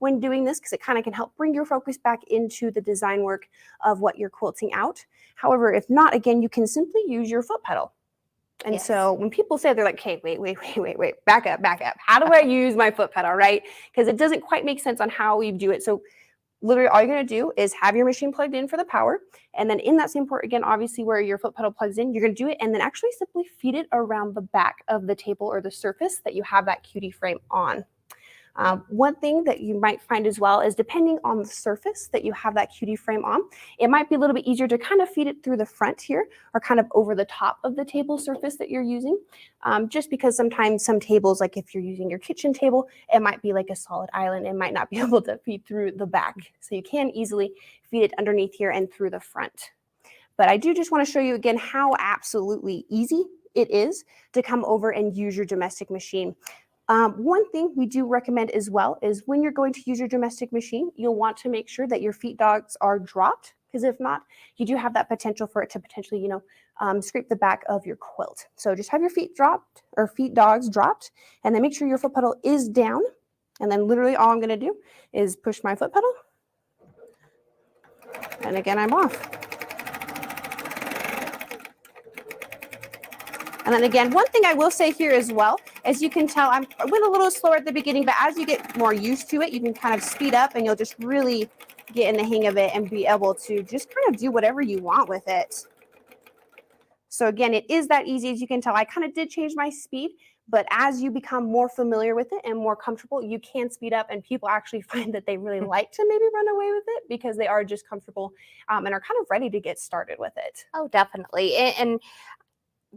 when doing this because it kind of can help bring your focus back into the design work of what you're quilting out. However, if not, again, you can simply use your foot pedal. And so when people say, they're like, okay, wait, back up. How do I use my foot pedal, right? Because it doesn't quite make sense on how you do it. So literally all you're going to do is have your machine plugged in for the power. And then in that same port, again, obviously where your foot pedal plugs in, you're going to do it and then actually simply feed it around the back of the table or the surface that you have that QD frame on. One thing that you might find as well is depending on the surface that you have that QD frame on, it might be a little bit easier to kind of feed it through the front here or kind of over the top of the table surface that you're using. Just because sometimes some tables, like if you're using your kitchen table, it might be like a solid island. It might not be able to feed through the back. So you can easily feed it underneath here and through the front. But I do just want to show you again how absolutely easy it is to come over and use your domestic machine. One thing we do recommend as well is when you're going to use your domestic machine, you'll want to make sure that your feet dogs are dropped, because if not, you do have that potential for it to potentially, scrape the back of your quilt. So just have your feet dropped or feet dogs dropped, and then make sure your foot pedal is down. And then literally all I'm going to do is push my foot pedal. And again, I'm off. And then again, one thing I will say here as well, as you can tell, I went a little slower at the beginning, but as you get more used to it, you can kind of speed up and you'll just really get in the hang of it and be able to just kind of do whatever you want with it. So again, it is that easy. As you can tell, I kind of did change my speed, but as you become more familiar with it and more comfortable, you can speed up, and people actually find that they really like to maybe run away with it because they are just comfortable and are kind of ready to get started with it. Oh, definitely. And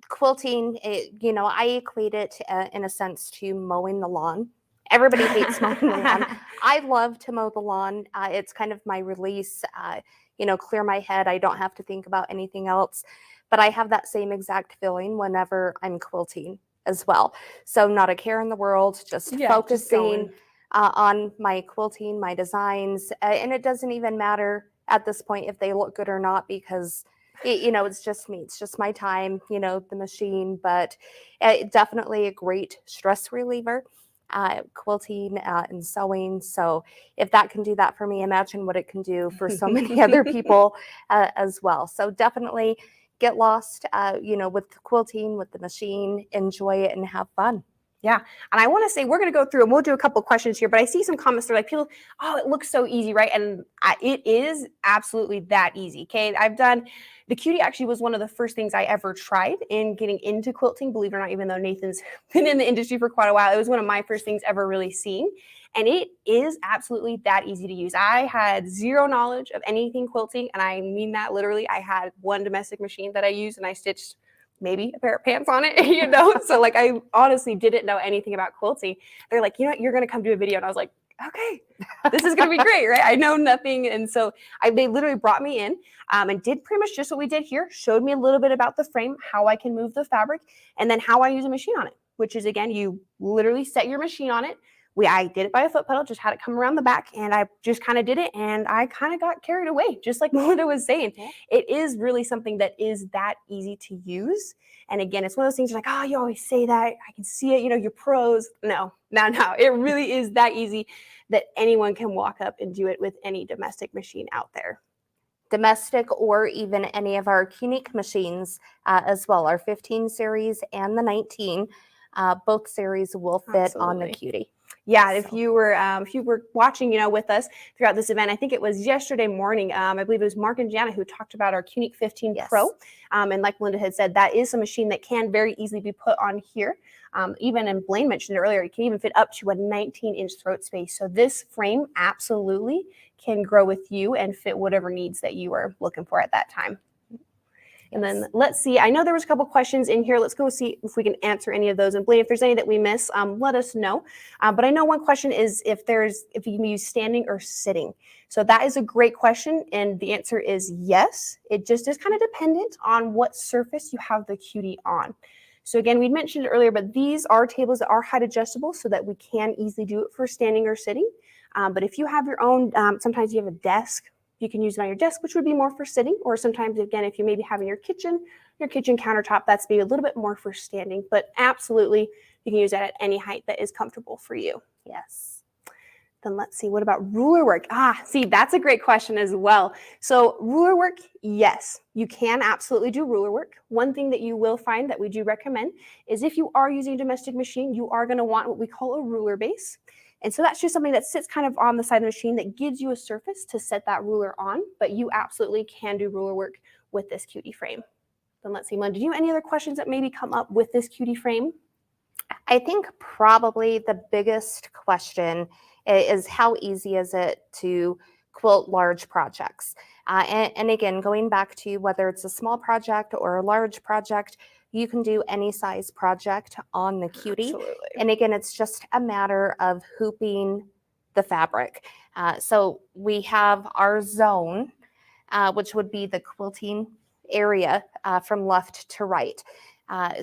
quilting, I equate it in a sense to mowing the lawn. Everybody hates mowing the lawn. I love to mow the lawn. It's kind of my release, clear my head. I don't have to think about anything else. But I have that same exact feeling whenever I'm quilting as well. So not a care in the world, just focusing on my quilting, my designs. And it doesn't even matter at this point if they look good or not, because it's just me. It's just my time, the machine, but definitely a great stress reliever, quilting and sewing. So if that can do that for me, imagine what it can do for so many other people as well. So definitely get lost, with quilting, with the machine, enjoy it and have fun. Yeah. And I want to say, we're going to go through and we'll do a couple of questions here, but I see some comments. They're like, people, oh, it looks so easy, right? And it is absolutely that easy. Okay. I've done, the QD actually was one of the first things I ever tried in getting into quilting, believe it or not, even though Nathan's been in the industry for quite a while. It was one of my first things ever really seeing. And it is absolutely that easy to use. I had zero knowledge of anything quilting. And I mean that literally. I had one domestic machine that I used and I stitched maybe a pair of pants on it, So like, I honestly didn't know anything about quilting. They're like, you're going to come do a video. And I was like, okay, this is going to be great, right? I know nothing. And so they literally brought me in and did pretty much just what we did here, showed me a little bit about the frame, how I can move the fabric, and then how I use a machine on it, which is, again, you literally set your machine on it. I did it by a foot pedal, just had it come around the back, and I just kind of did it, and I kind of got carried away, just like Melinda was saying. Yeah. It is really something that is that easy to use. And again, it's one of those things you're like, oh, you always say that. I can see it, you're pros. No. It really is that easy that anyone can walk up and do it with any domestic machine out there. Domestic or even any of our unique machines as well, our 15 series and the 19, both series will fit on the QD. Yeah, if you were watching, with us throughout this event, I think it was yesterday morning. I believe it was Mark and Jana who talked about our QNIQ 15 Pro. And like Linda had said, that is a machine that can very easily be put on here. Even, and Blaine mentioned it earlier, it can even fit up to a 19-inch throat space. So this frame absolutely can grow with you and fit whatever needs that you are looking for at that time. And then let's see, I know there was a couple questions in here. Let's go see if we can answer any of those. And Blaine, if there's any that we miss, let us know. But I know one question is if you can use standing or sitting. So that is a great question. And the answer is yes. It just is kind of dependent on what surface you have the QD on. So again, we mentioned it earlier, but these are tables that are height adjustable so that we can easily do it for standing or sitting. But if you have your own, sometimes you have a desk, you can use it on your desk, which would be more for sitting, or sometimes, again, if you maybe have in your kitchen countertop, that's maybe a little bit more for standing, but absolutely you can use that at any height that is comfortable for you. Yes. Then let's see, what about ruler work? See, that's a great question as well. So ruler work, yes, you can absolutely do ruler work. One thing that you will find that we do recommend is if you are using a domestic machine, you are going to want what we call a ruler base. And so that's just something that sits kind of on the side of the machine that gives you a surface to set that ruler on, but you absolutely can do ruler work with this cutie frame. Then let's see, Mon, did you have any other questions that maybe come up with this cutie frame? I think probably the biggest question is how easy is it to quilt large projects? And again, going back to whether it's a small project or a large project, you can do any size project on the cutie. Absolutely. And again, it's just a matter of hooping the fabric. So we have our zone, which would be the quilting area from left to right.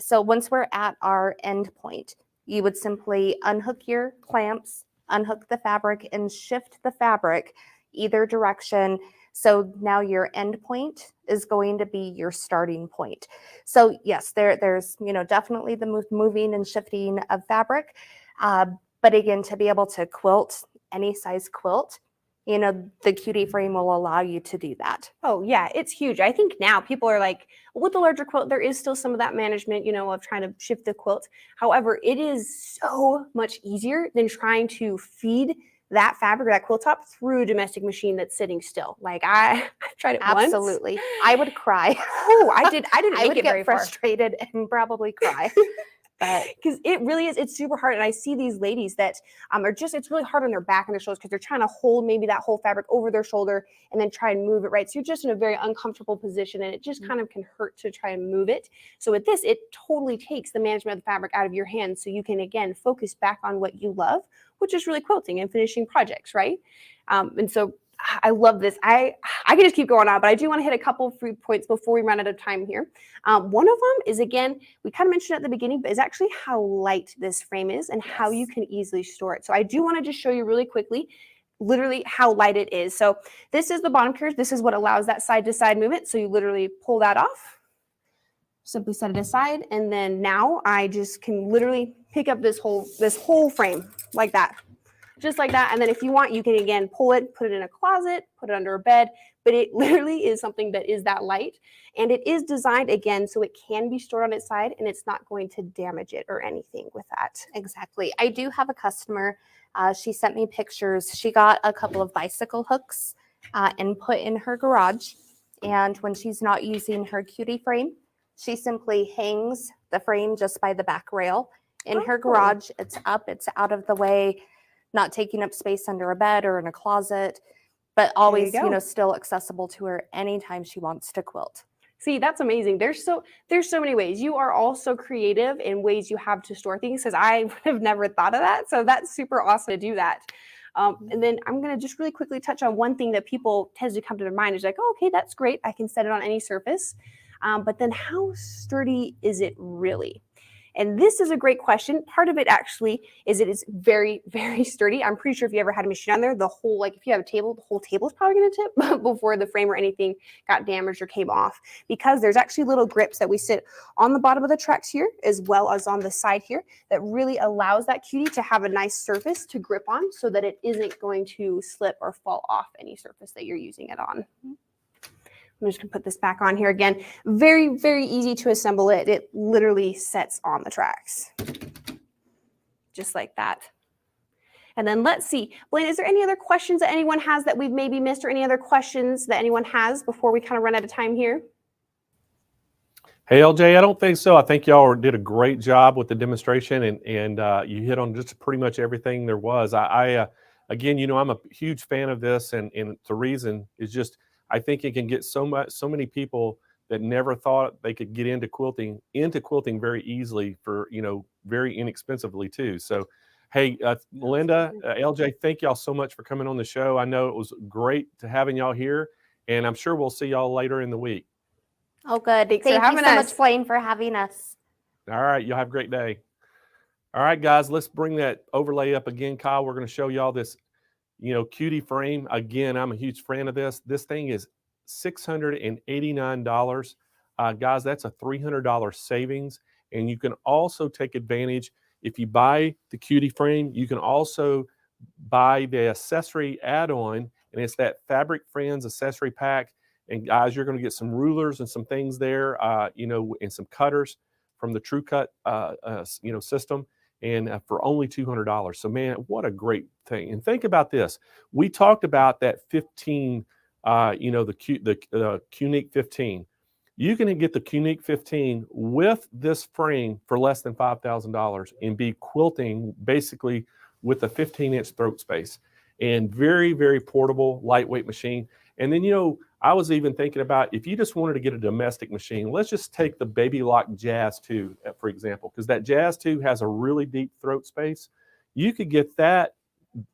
So once we're at our end point, you would simply unhook your clamps, unhook the fabric, and shift the fabric either direction. So now your end point is going to be your starting point. So yes, there's definitely the moving and shifting of fabric. But again, to be able to quilt any size quilt, the cutie frame will allow you to do that. Oh yeah, it's huge. I think now people are like, with the larger quilt, there is still some of that management, of trying to shift the quilt. However, it is so much easier than trying to feed that fabric, that quilt top, through a domestic machine that's sitting still. Like I tried it once. Absolutely. I would cry. Oh, I didn't I make would it very get far. frustrated and probably cry. But because it really is, it's super hard. And I see these ladies that it's really hard on their back and their shoulders because they're trying to hold maybe that whole fabric over their shoulder and then try and move it right. So you're just in a very uncomfortable position and it just kind of can hurt to try and move it. So with this, it totally takes the management of the fabric out of your hands so you can, again, focus back on what you love, which is really quilting and finishing projects, right? And so I love this. I can just keep going on, but I do want to hit a couple of free points before we run out of time here. One of them is, again, we kind of mentioned at the beginning, but is actually how light this frame is and how you can easily store it. So I do want to just show you really quickly, literally how light it is. So this is the bottom carriage. This is what allows that side to side movement. So you literally pull that off, simply set it aside. And then now I just can literally pick up this whole frame like that. Just like that. And then if you want, you can, again, pull it, put it in a closet, put it under a bed, but it literally is something that is that light. And it is designed, again, so it can be stored on its side and it's not going to damage it or anything with that. Exactly. I do have a customer. She sent me pictures. She got a couple of bicycle hooks and put in her garage. And when she's not using her cutie frame, she simply hangs the frame just by the back rail in her garage. It's up, it's out of the way, not taking up space under a bed or in a closet, but always, still accessible to her anytime she wants to quilt. See, that's amazing. There's so many ways. You are all so creative in ways you have to store things, because I would have never thought of that. So that's super awesome to do that. And then I'm going to just really quickly touch on one thing that people tend to come to their mind is like, oh, okay, that's great. I can set it on any surface. But then how sturdy is it really? And this is a great question. Part of it actually is it is very, very sturdy. I'm pretty sure if you ever had a machine on there, if you have a table, the whole table is probably going to tip before the frame or anything got damaged or came off, because there's actually little grips that we sit on the bottom of the tracks here, as well as on the side here, that really allows that cutie to have a nice surface to grip on so that it isn't going to slip or fall off any surface that you're using it on. I'm just going to put this back on here again. Very, very easy to assemble it. It literally sets on the tracks. Just like that. And then let's see. Blaine, is there any other questions that anyone has that we've maybe missed, or any other questions that anyone has before we kind of run out of time here? Hey, LJ, I don't think so. I think y'all did a great job with the demonstration, and you hit on just pretty much everything there was. Again, I'm a huge fan of this, and the reason is just, I think it can get so many people that never thought they could get into quilting very easily for, very inexpensively too. So, hey, Melinda, LJ, thank y'all so much for coming on the show. I know it was great to having y'all here, and I'm sure we'll see y'all later in the week. Oh, good. Thanks Thank for having you so us. much, Blaine, for having us. All right, y'all have a great day. All right, guys, let's bring that overlay up again, Kyle. We're going to show y'all this, cutie frame. Again, I'm a huge fan of this. This thing is $689. Guys, that's a $300 savings. And you can also take advantage, if you buy the cutie frame, you can also buy the accessory add-on, and it's that Fabric Friends accessory pack. And guys, you're going to get some rulers and some things there, you know, and some cutters from the True Cut, you know, system, and for only $200. So man, what a great thing! And think about this: we talked about that 15, you know, the Qnique 15. You can get the Qnique 15 with this frame for less than $5,000 and be quilting basically with a 15-inch throat space, and very, very portable, lightweight machine. And then, you know, I was even thinking about if you just wanted to get a domestic machine, let's just take the Baby Lock Jazz 2, for example, because that Jazz 2 has a really deep throat space. You could get that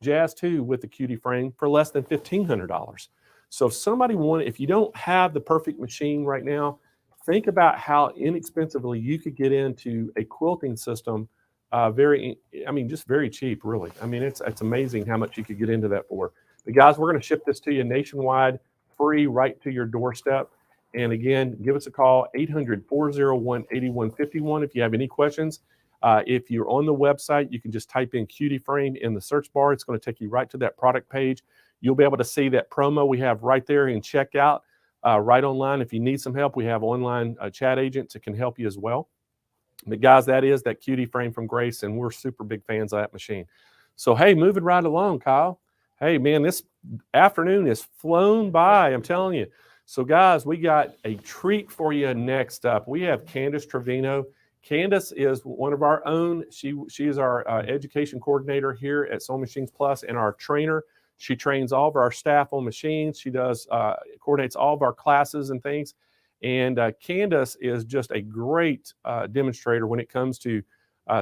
Jazz 2 with the QD frame for less than $1,500. So if somebody if you don't have the perfect machine right now, think about how inexpensively you could get into a quilting system. Just very cheap, really. I mean, it's amazing how much you could get into that for. But guys, we're going to ship this to you nationwide, free, right to your doorstep. And again, give us a call, 800-401-8151 if you have any questions. If you're on the website, you can just type in QD frame in the search bar. It's going to take you right to that product page. You'll be able to see that promo we have right there in checkout, right online. If you need some help, we have online chat agents that can help you as well. But guys, that is that QD frame from Grace, and we're super big fans of that machine. So hey, moving right along, Kyle. Hey man, this afternoon has flown by, I'm telling you. So guys, we got a treat for you next up. We have Candace Trevino. Candace is one of our own. She is our education coordinator here at SewingMachinesPlus and our trainer. She trains all of our staff on machines. She does coordinates all of our classes and things. And Candace is just a great demonstrator when it comes to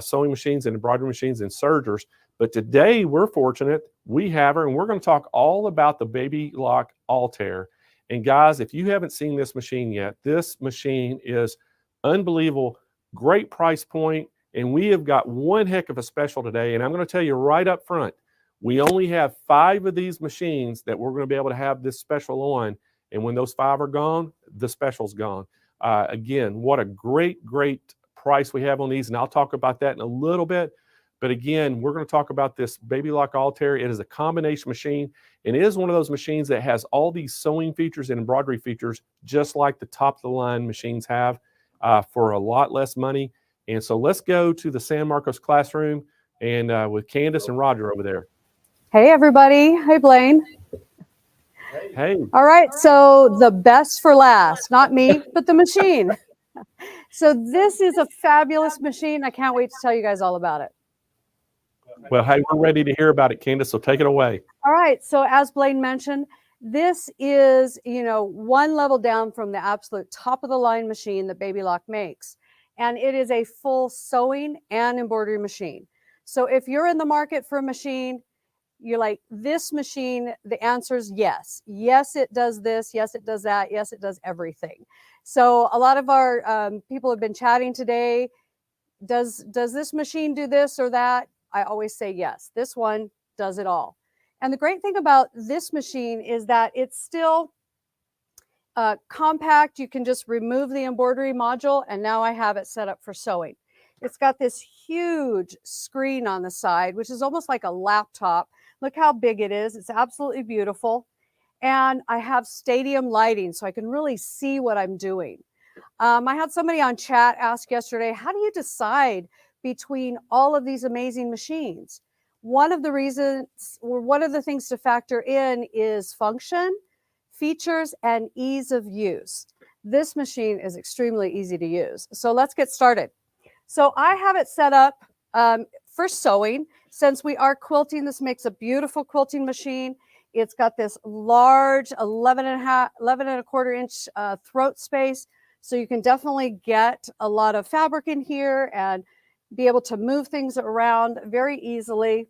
sewing machines and embroidery machines and sergers. But today we're fortunate, we have her, and we're going to talk all about the Baby Lock Altair. And guys, if you haven't seen this machine yet, this machine is unbelievable, great price point, and we have got one heck of a special today. And I'm going to tell you right up front, we only have 5 of these machines that we're going to be able to have this special on. And when those 5 are gone, the special's gone. Again, what a great price we have on these. And I'll talk about that in a little bit. But again, we're going to talk about this Baby Lock Altair. It is a combination machine. And it is one of those machines that has all these sewing features and embroidery features, just like the top of the line machines have, for a lot less money. And so let's go to the San Marcos classroom and with Candace and Roger over there. Hey, everybody. Hey, Blaine. Hey. All right. So the best for last, not me, but the machine. So this is a fabulous machine. I can't wait to tell you guys all about it. Well, hey, we're ready to hear about it, Candace, so take it away. All right. So as Blaine mentioned, this is, you know, one level down from the absolute top of the line machine that Baby Lock makes. And it is a full sewing and embroidery machine. So if you're in the market for a machine, you're like, this machine, the answer is yes. Yes, it does this. Yes, it does that. Yes, it does everything. So a lot of our people have been chatting today. Does this machine do this or that? I always say yes. This one does it all. And the great thing about this machine is that it's still compact. You can just remove the embroidery module, and now I have it set up for sewing. It's got this huge screen on the side, which is almost like a laptop. Look how big it is. It's absolutely beautiful. And I have stadium lighting, so I can really see what I'm doing. I had somebody on chat ask yesterday, how do you decide between all of these amazing machines? One of the reasons, or one of the things to factor in is function, features, and ease of use. This machine is extremely easy to use. So let's get started. So I have it set up for sewing. Since we are quilting, this makes a beautiful quilting machine. It's got this large 11 and a quarter inch throat space. So you can definitely get a lot of fabric in here and be able to move things around very easily.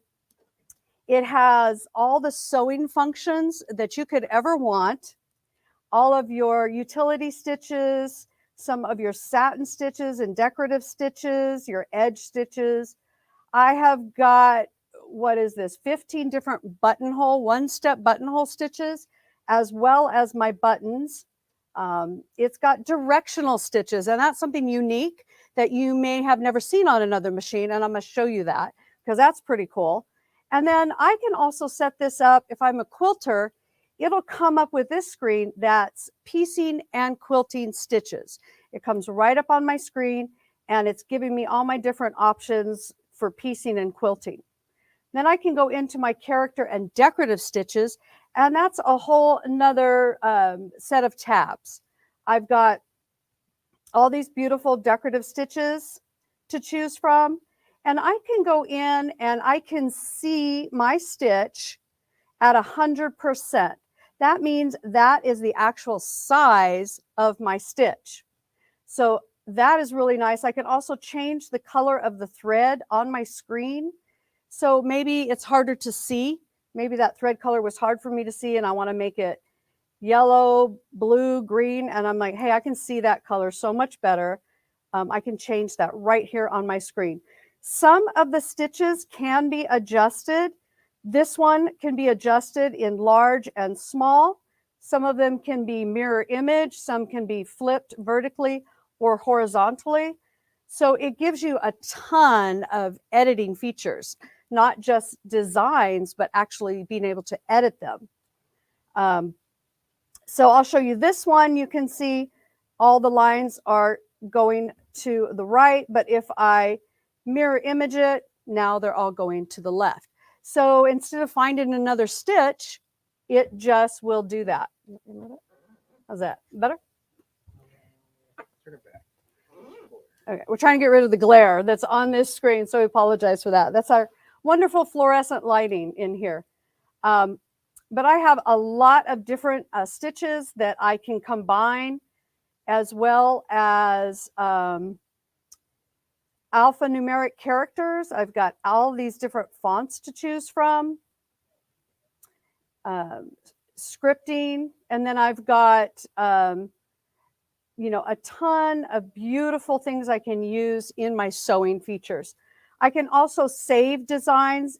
It has all the sewing functions that you could ever want. All of your utility stitches, some of your satin stitches and decorative stitches, your edge stitches. I have got, what is this, 15 different buttonhole, one-step buttonhole stitches, as well as my buttons. It's got directional stitches, and that's something unique that you may have never seen on another machine, and I'm going to show you that because that's pretty cool. And then I can also set this up. If I'm a quilter, it'll come up with this screen that's piecing and quilting stitches. It comes right up on my screen, and it's giving me all my different options for piecing and quilting. Then I can go into my character and decorative stitches, and that's a whole another set of tabs. I've got all these beautiful decorative stitches to choose from, and I can go in and I can see my stitch at 100%. That means that is the actual size of my stitch. So that is really nice. I can also change the color of the thread on my screen. So maybe it's harder to see. Maybe that thread color was hard for me to see and I want to make it yellow, blue, green. And I'm like, hey, I can see that color so much better. I can change that right here on my screen. Some of the stitches can be adjusted. This one can be adjusted in large and small. Some of them can be mirror image. Some can be flipped vertically or horizontally. So it gives you a ton of editing features, not just designs, but actually being able to edit them. So I'll show you this one. You can see all the lines are going to the right, but if I mirror image it, now they're all going to the left. So instead of finding another stitch, it just will do that. How's that? Better? Okay, we're trying to get rid of the glare that's on this screen, so we apologize for that. That's our wonderful fluorescent lighting in here. But I have a lot of different stitches that I can combine, as well as alphanumeric characters. I've got all these different fonts to choose from, scripting, and then I've got you know, a ton of beautiful things I can use in my sewing features. I can also save designs.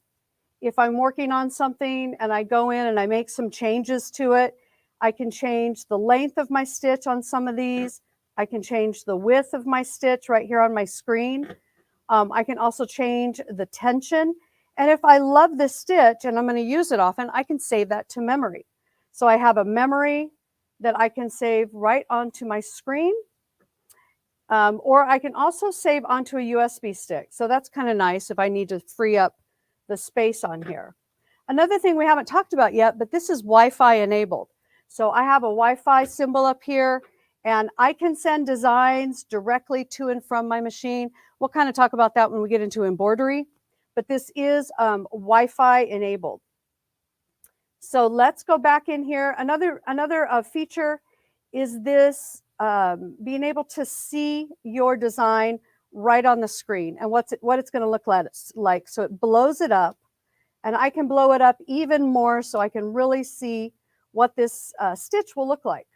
If I'm working on something and I go in and I make some changes to it, I can change the length of my stitch on some of these. I can change the width of my stitch right here on my screen. I can also change the tension. And if I love this stitch and I'm going to use it often, I can save that to memory. So I have a memory that I can save right onto my screen. Or I can also save onto a USB stick. So that's kind of nice if I need to free up the space on here. Another thing we haven't talked about yet, but this is Wi-Fi enabled. So I have a Wi-Fi symbol up here, and I can send designs directly to and from my machine. We'll kind of talk about that when we get into embroidery, but this is Wi-Fi enabled. So let's go back in here. Another feature is this being able to see your design right on the screen and what it's going to look like. So it blows it up, and I can blow it up even more so I can really see what this stitch will look like.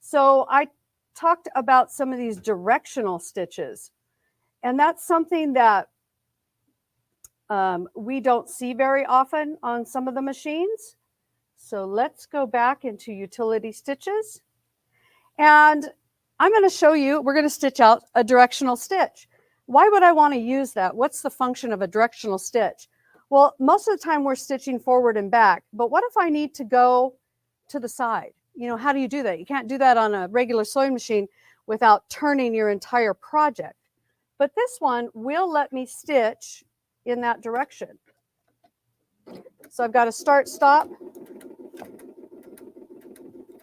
So I talked about some of these directional stitches, and that's something that we don't see very often on some of the machines. So let's go back into utility stitches, and I'm going to show you, we're going to stitch out a directional stitch. Why would I want to use that? What's the function of a directional stitch? Well, most of the time we're stitching forward and back, but what if I need to go to the side? You know, how do you do that? You can't do that on a regular sewing machine without turning your entire project. But this one will let me stitch in that direction. So I've got to start, stop.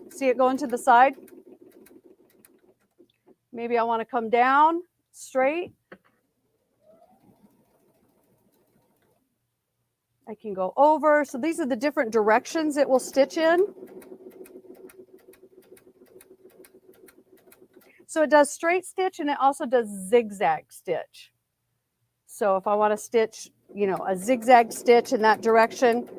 See it going to the side? Maybe I want to come down straight. I can go over. So these are the different directions it will stitch in. So it does straight stitch, and it also does zigzag stitch. So if I want to stitch, you know, a zigzag stitch in that direction.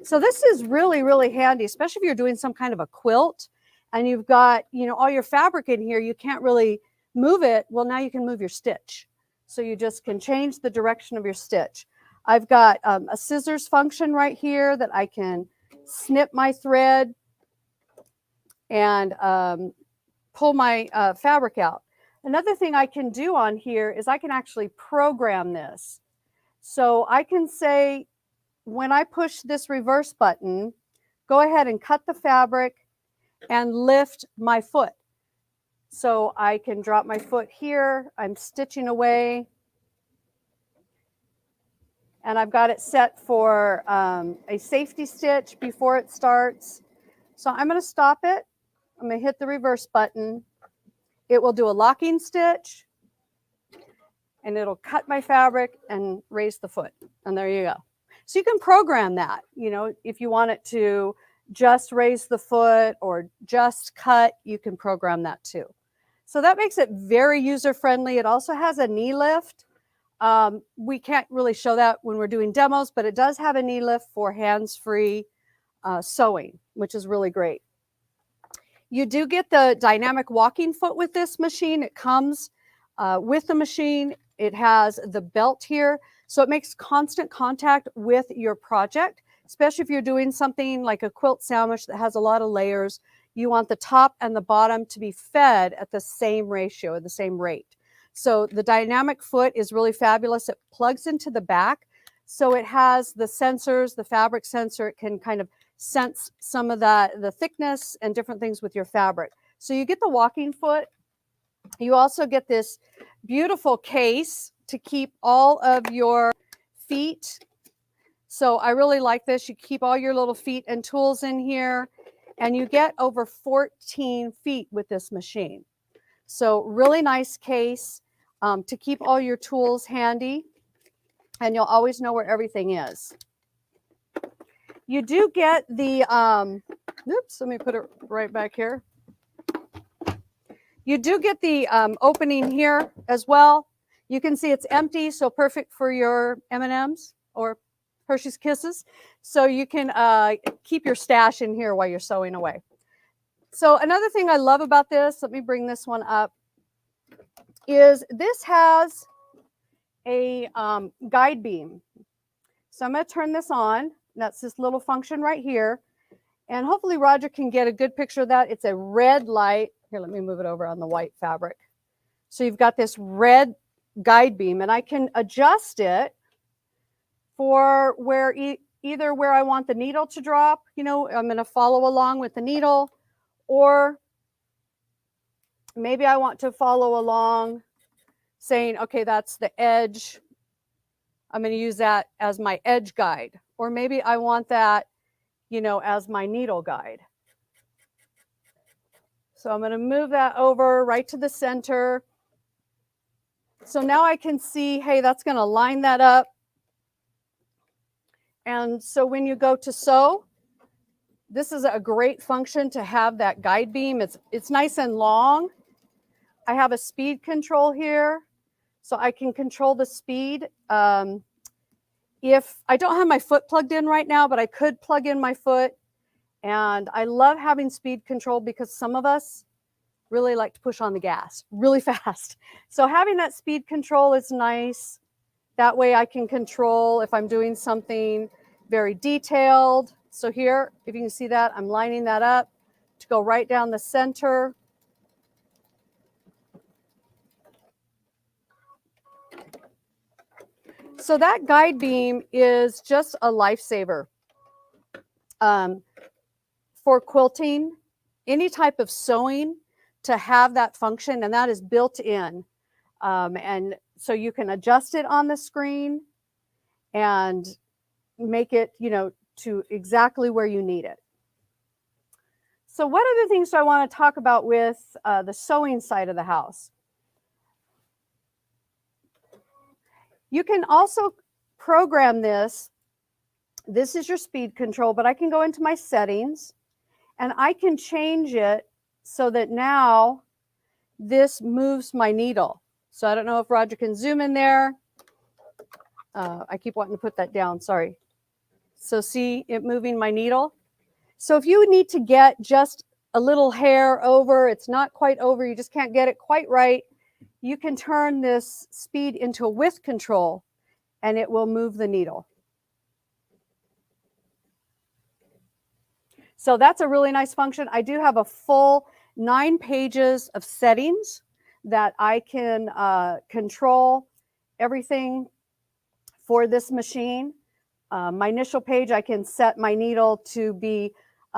So this is really, really handy, especially if you're doing some kind of a quilt and you've got, you know, all your fabric in here, you can't really move it. Well, now you can move your stitch. So you just can change the direction of your stitch. I've got a scissors function right here that I can snip my thread and pull my fabric out. Another thing I can do on here is I can actually program this. So I can say, when I push this reverse button, go ahead and cut the fabric and lift my foot. So I can drop my foot here. I'm stitching away. And I've got it set for a safety stitch before it starts. So I'm going to stop it. I'm going to hit the reverse button. It will do a locking stitch, and it'll cut my fabric and raise the foot. And there you go. So you can program that, you know, if you want it to just raise the foot or just cut, you can program that too. So that makes it very user-friendly. It also has a knee lift. We can't really show that when we're doing demos, but it does have a knee lift for hands-free sewing, which is really great. You do get the dynamic walking foot with this machine. It comes with the machine. It has the belt here, so it makes constant contact with your project, especially if you're doing something like a quilt sandwich that has a lot of layers. You want the top and the bottom to be fed at the same ratio, at the same rate. So the dynamic foot is really fabulous. It plugs into the back. So it has the sensors, the fabric sensor. It can kind of sense some of the thickness and different things with your fabric. So you get the walking foot. You also get this beautiful case to keep all of your feet. So I really like this. You keep all your little feet and tools in here, and you get over 14 feet with this machine. So really nice case to keep all your tools handy, and you'll always know where everything is. You do get the, oops, let me put it right back here. You do get the opening here as well. You can see it's empty, so perfect for your M&Ms or Hershey's Kisses. So you can keep your stash in here while you're sewing away. So another thing I love about this, let me bring this one up, is this has a guide beam. So I'm going to turn this on. That's this little function right here. And hopefully Roger can get a good picture of that. It's a red light. Here, let me move it over on the white fabric. So you've got this red guide beam, and I can adjust it for where either where I want the needle to drop. You know, I'm going to follow along with the needle, or maybe I want to follow along saying, okay, that's the edge. I'm going to use that as my edge guide. Or maybe I want that, you know, as my needle guide. So I'm going to move that over right to the center. So now I can see, hey, that's going to line that up. And so when you go to sew, this is a great function to have that guide beam. It's nice and long. I have a speed control here, so I can control the speed. If I don't have my foot plugged in right now, but I could plug in my foot. And I love having speed control because some of us really like to push on the gas really fast. So having that speed control is nice. That way I can control if I'm doing something very detailed. So here, if you can see that, I'm lining that up to go right down the center. So that guide beam is just a lifesaver. For quilting, any type of sewing, to have that function, and that is built in. And so you can adjust it on the screen and make it, you know, to exactly where you need it. So what other things do I want to talk about with the sewing side of the house? You can also program this. This is your speed control, but I can go into my settings and I can change it so that now this moves my needle. So I don't know if Roger can zoom in there. I keep wanting to put that down, sorry. So see it moving my needle. So if you need to get just a little hair over, it's not quite over, you just can't get it quite right, you can turn this speed into a width control and it will move the needle. So that's a really nice function. I do have a full 9 pages of settings that I can control everything for this machine. My initial page, I can set my needle to be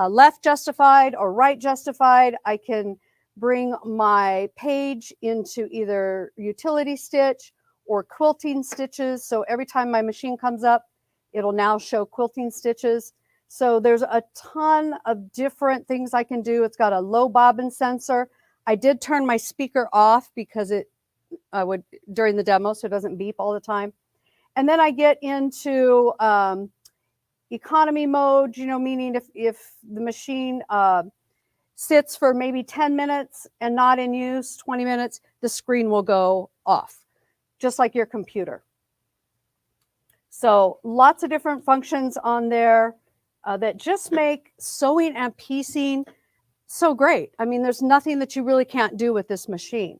left justified or right justified. I can bring my page into either utility stitch or quilting stitches. So every time my machine comes up, it'll now show quilting stitches. So there's a ton of different things I can do. It's got a low bobbin sensor. I did turn my speaker off because it would during the demo, so it doesn't beep all the time. And then I get into economy mode, you know, meaning if the machine sits for maybe 10 minutes and not in use, 20 minutes, the screen will go off, just like your computer. So lots of different functions on there that just make sewing and piecing so great. I mean, there's nothing that you really can't do with this machine.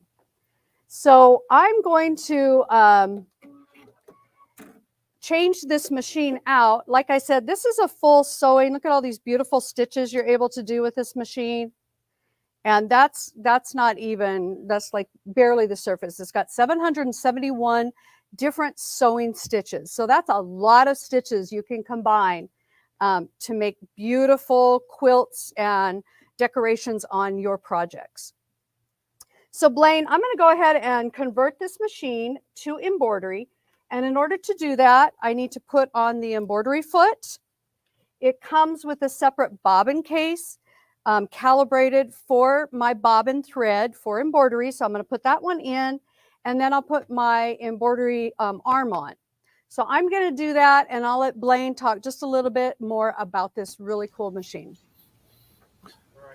So I'm going to change this machine out. Like I said, this is a full sewing. Look at all these beautiful stitches you're able to do with this machine. And that's not even, that's like barely the surface. It's got 771 different sewing stitches. So that's a lot of stitches you can combine to make beautiful quilts and decorations on your projects. So Blaine, I'm going to go ahead and convert this machine to embroidery. And in order to do that, I need to put on the embroidery foot. It comes with a separate bobbin case calibrated for my bobbin thread for embroidery. So I'm going to put that one in, and then I'll put my embroidery arm on. So I'm going to do that, and I'll let Blaine talk just a little bit more about this really cool machine.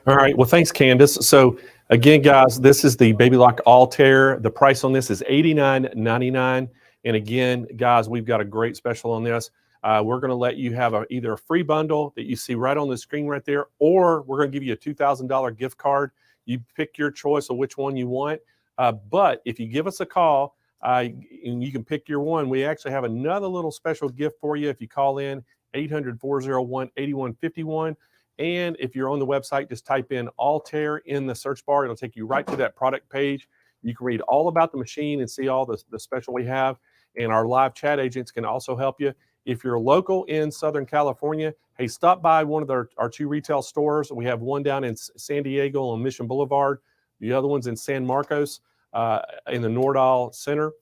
All right. Well, thanks, Candace. So again, guys, this is the Baby Lock Altair. The price on this is $89.99. And again, guys, we've got a great special on this. We're going to let you have either a free bundle that you see right on the screen right there, or we're going to give you a $2,000 gift card. You pick your choice of which one you want. But if you give us a call and you can pick your one, we actually have another little special gift for you if you call in 800-401-8151. And if you're on the website, just type in Altair in the search bar. It'll take you right to that product page. You can read all about the machine and see all the special we have. And our live chat agents can also help you. If you're local in Southern California, hey, stop by one of our two retail stores. We have one down in San Diego on Mission Boulevard. The other one's in San Marcos in the Nordal Center.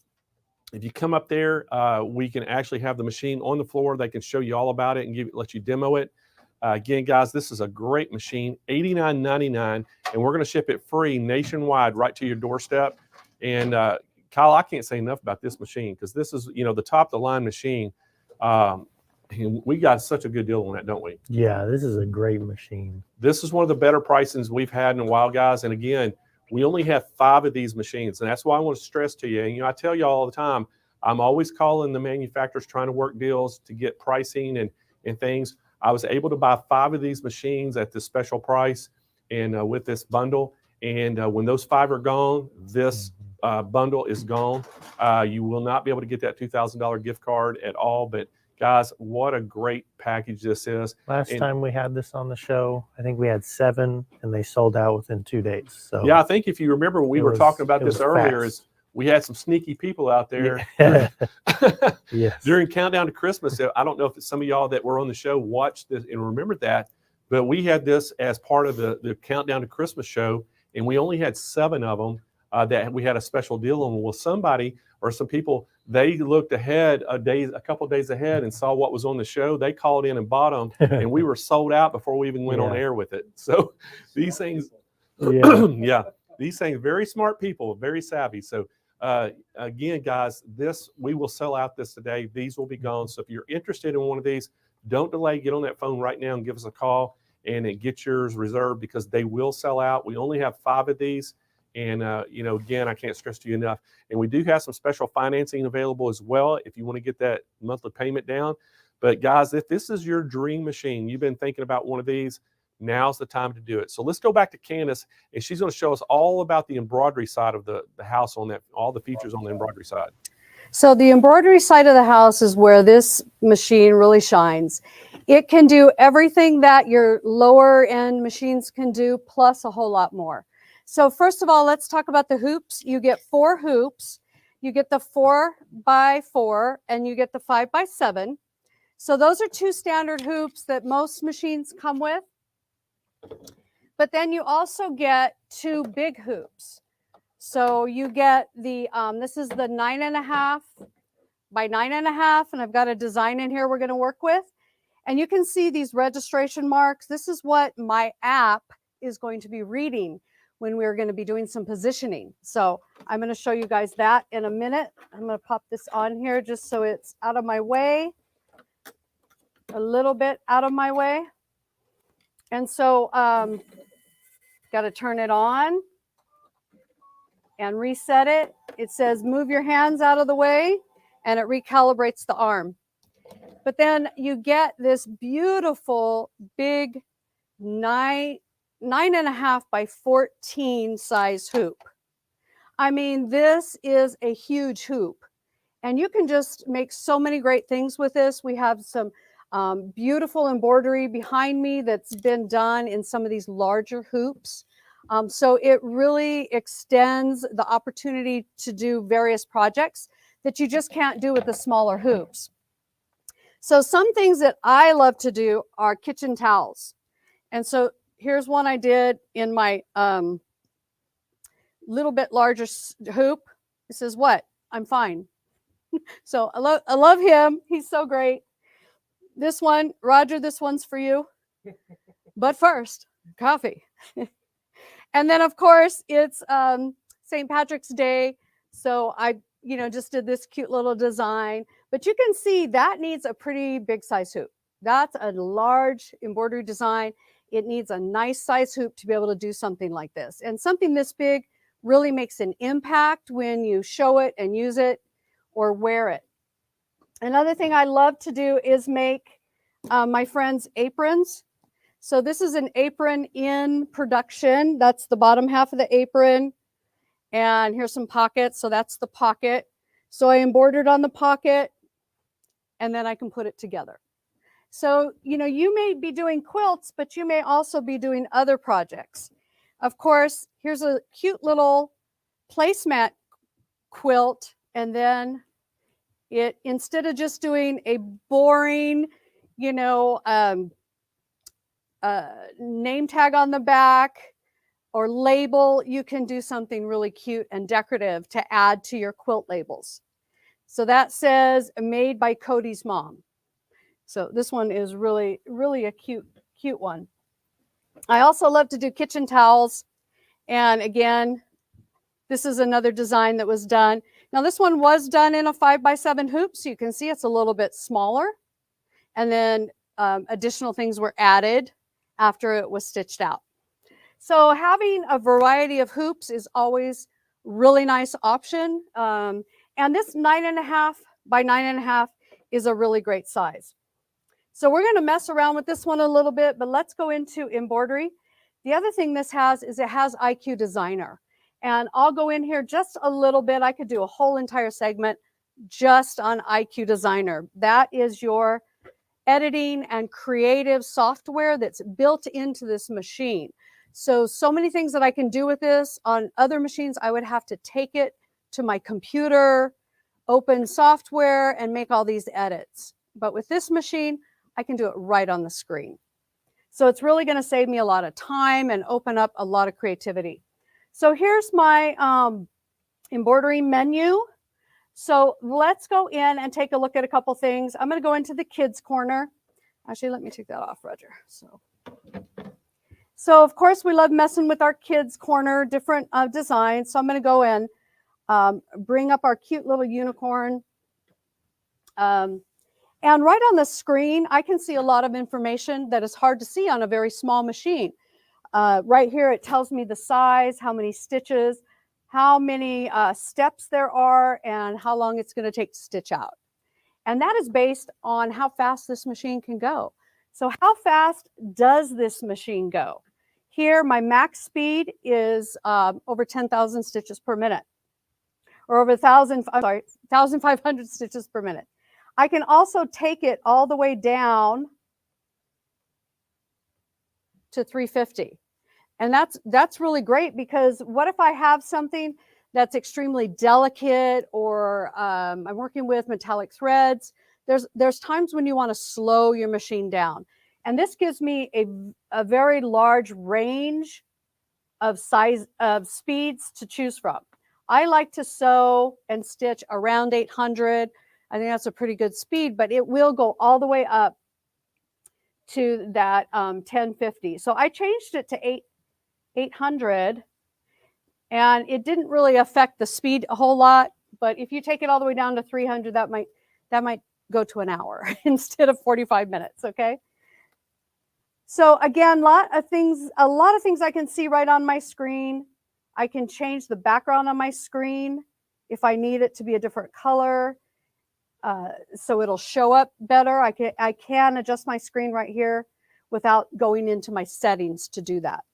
If you come up there, we can actually have the machine on the floor. They can show you all about it and let you demo it. Again, guys, this is a great machine, $89.99, and we're going to ship it free nationwide right to your doorstep. And Kyle, I can't say enough about this machine because this is, you know, the top of the line machine. We got such a good deal on that, don't we? Yeah, this is a great machine. This is one of the better pricings we've had in a while, guys. And again, we only have 5 of these machines, and that's why I want to stress to you. And you know, I tell you all the time, I'm always calling the manufacturers trying to work deals to get pricing and things. I was able to buy 5 of these machines at this special price and with this bundle. And when those 5 are gone, this bundle is gone. You will not be able to get that $2,000 gift card at all. But guys, what a great package this is. Last time we had this on the show, I think we had 7 and they sold out within 2 days. So yeah, I think if you remember, we were talking about this earlier, is we had some sneaky people out there yes. during Countdown to Christmas. I don't know if some of y'all that were on the show watched this and remembered that, but we had this as part of the Countdown to Christmas show, and we only had 7 of them that we had a special deal on. Well, somebody or some people, they looked ahead a couple of days ahead and saw what was on the show. They called in and bought them, and we were sold out before we even went on air with it. So these things, these things, very smart people, very savvy. So again, guys, we will sell out this today. These will be gone. So if you're interested in one of these, don't delay. Get on that phone right now and give us a call and get yours reserved because they will sell out. We only have 5 of these. And, you know, again, I can't stress to you enough. And we do have some special financing available as well if you want to get that monthly payment down. But guys, if this is your dream machine, you've been thinking about one of these, now's the time to do it. So let's go back to Candace, and she's going to show us all about the embroidery side of the house on that, all the features on the embroidery side. So the embroidery side of the house is where this machine really shines. It can do everything that your lower end machines can do, plus a whole lot more. So first of all, let's talk about the hoops. You get 4 hoops. You get the 4x4 and you get the 5x7. So those are two standard hoops that most machines come with. But then you also get two big hoops. So you get the, this is the 9.5 by 9.5, and I've got a design in here we're going to work with. And you can see these registration marks. This is what my app is going to be reading when we're going to be doing some positioning. So I'm going to show you guys that in a minute. I'm going to pop this on here just so it's out of my way, a little bit out of my way. And so got to turn it on and reset it. It says move your hands out of the way, and it recalibrates the arm. But then you get this beautiful big 9.5 by 14 size hoop. I mean, this is a huge hoop, and you can just make so many great things with this. We have some beautiful embroidery behind me that's been done in some of these larger hoops. So it really extends the opportunity to do various projects that you just can't do with the smaller hoops. So some things that I love to do are kitchen towels. And so here's one I did in my little bit larger hoop. It says, what? I'm fine. So I love him. He's so great. This one, Roger, this one's for you. But first, coffee. And then, of course, it's St. Patrick's Day. So I, just did this cute little design. But you can see that needs a pretty big size hoop. That's a large embroidery design. It needs a nice size hoop to be able to do something like this. And something this big really makes an impact when you show it and use it or wear it. Another thing I love to do is make my friends aprons. So this is an apron in production. That's the bottom half of the apron. And here's some pockets. So that's the pocket. So I embroidered on the pocket, and then I can put it together. So, you may be doing quilts, but you may also be doing other projects. Of course, here's a cute little placemat quilt. And then instead of just doing a boring, name tag on the back or label, you can do something really cute and decorative to add to your quilt labels. So that says made by Cody's mom. So this one is really, really a cute one. I also love to do kitchen towels. And again, this is another design that was done. Now this one was done in a 5x7 hoop. So you can see it's a little bit smaller. And then additional things were added after it was stitched out. So having a variety of hoops is always really nice option. And this 9.5 by 9.5 is a really great size. So we're going to mess around with this one a little bit, but let's go into embroidery. The other thing this has is it has IQ Designer. And I'll go in here just a little bit. I could do a whole entire segment just on IQ Designer. That is your editing and creative software that's built into this machine. So many things that I can do with this. On other machines, I would have to take it to my computer, open software, and make all these edits. But with this machine, I can do it right on the screen. So it's really going to save me a lot of time and open up a lot of creativity. So here's my embroidery menu. So let's go in and take a look at a couple things. I'm going to go into the kids corner. Actually, let me take that off, Roger. So of course, we love messing with our kids corner, different designs. So I'm going to go in, bring up our cute little unicorn. And right on the screen, I can see a lot of information that is hard to see on a very small machine. Right here, it tells me the size, how many stitches, how many steps there are, and how long it's going to take to stitch out. And that is based on how fast this machine can go. So how fast does this machine go? Here, my max speed is over 10,000 stitches per minute, or over 1,500 stitches per minute. I can also take it all the way down to 350. And that's really great, because what if I have something that's extremely delicate, or I'm working with metallic threads, there's times when you want to slow your machine down. And this gives me a very large range of speeds to choose from. I like to sew and stitch around 800. I think that's a pretty good speed, but it will go all the way up to that 1050. So I changed it to 800, and it didn't really affect the speed a whole lot. But if you take it all the way down to 300, that might go to an hour instead of 45 minutes. Okay. So again, a lot of things I can see right on my screen. I can change the background on my screen if I need it to be a different color, so it'll show up better. I can adjust my screen right here without going into my settings to do that.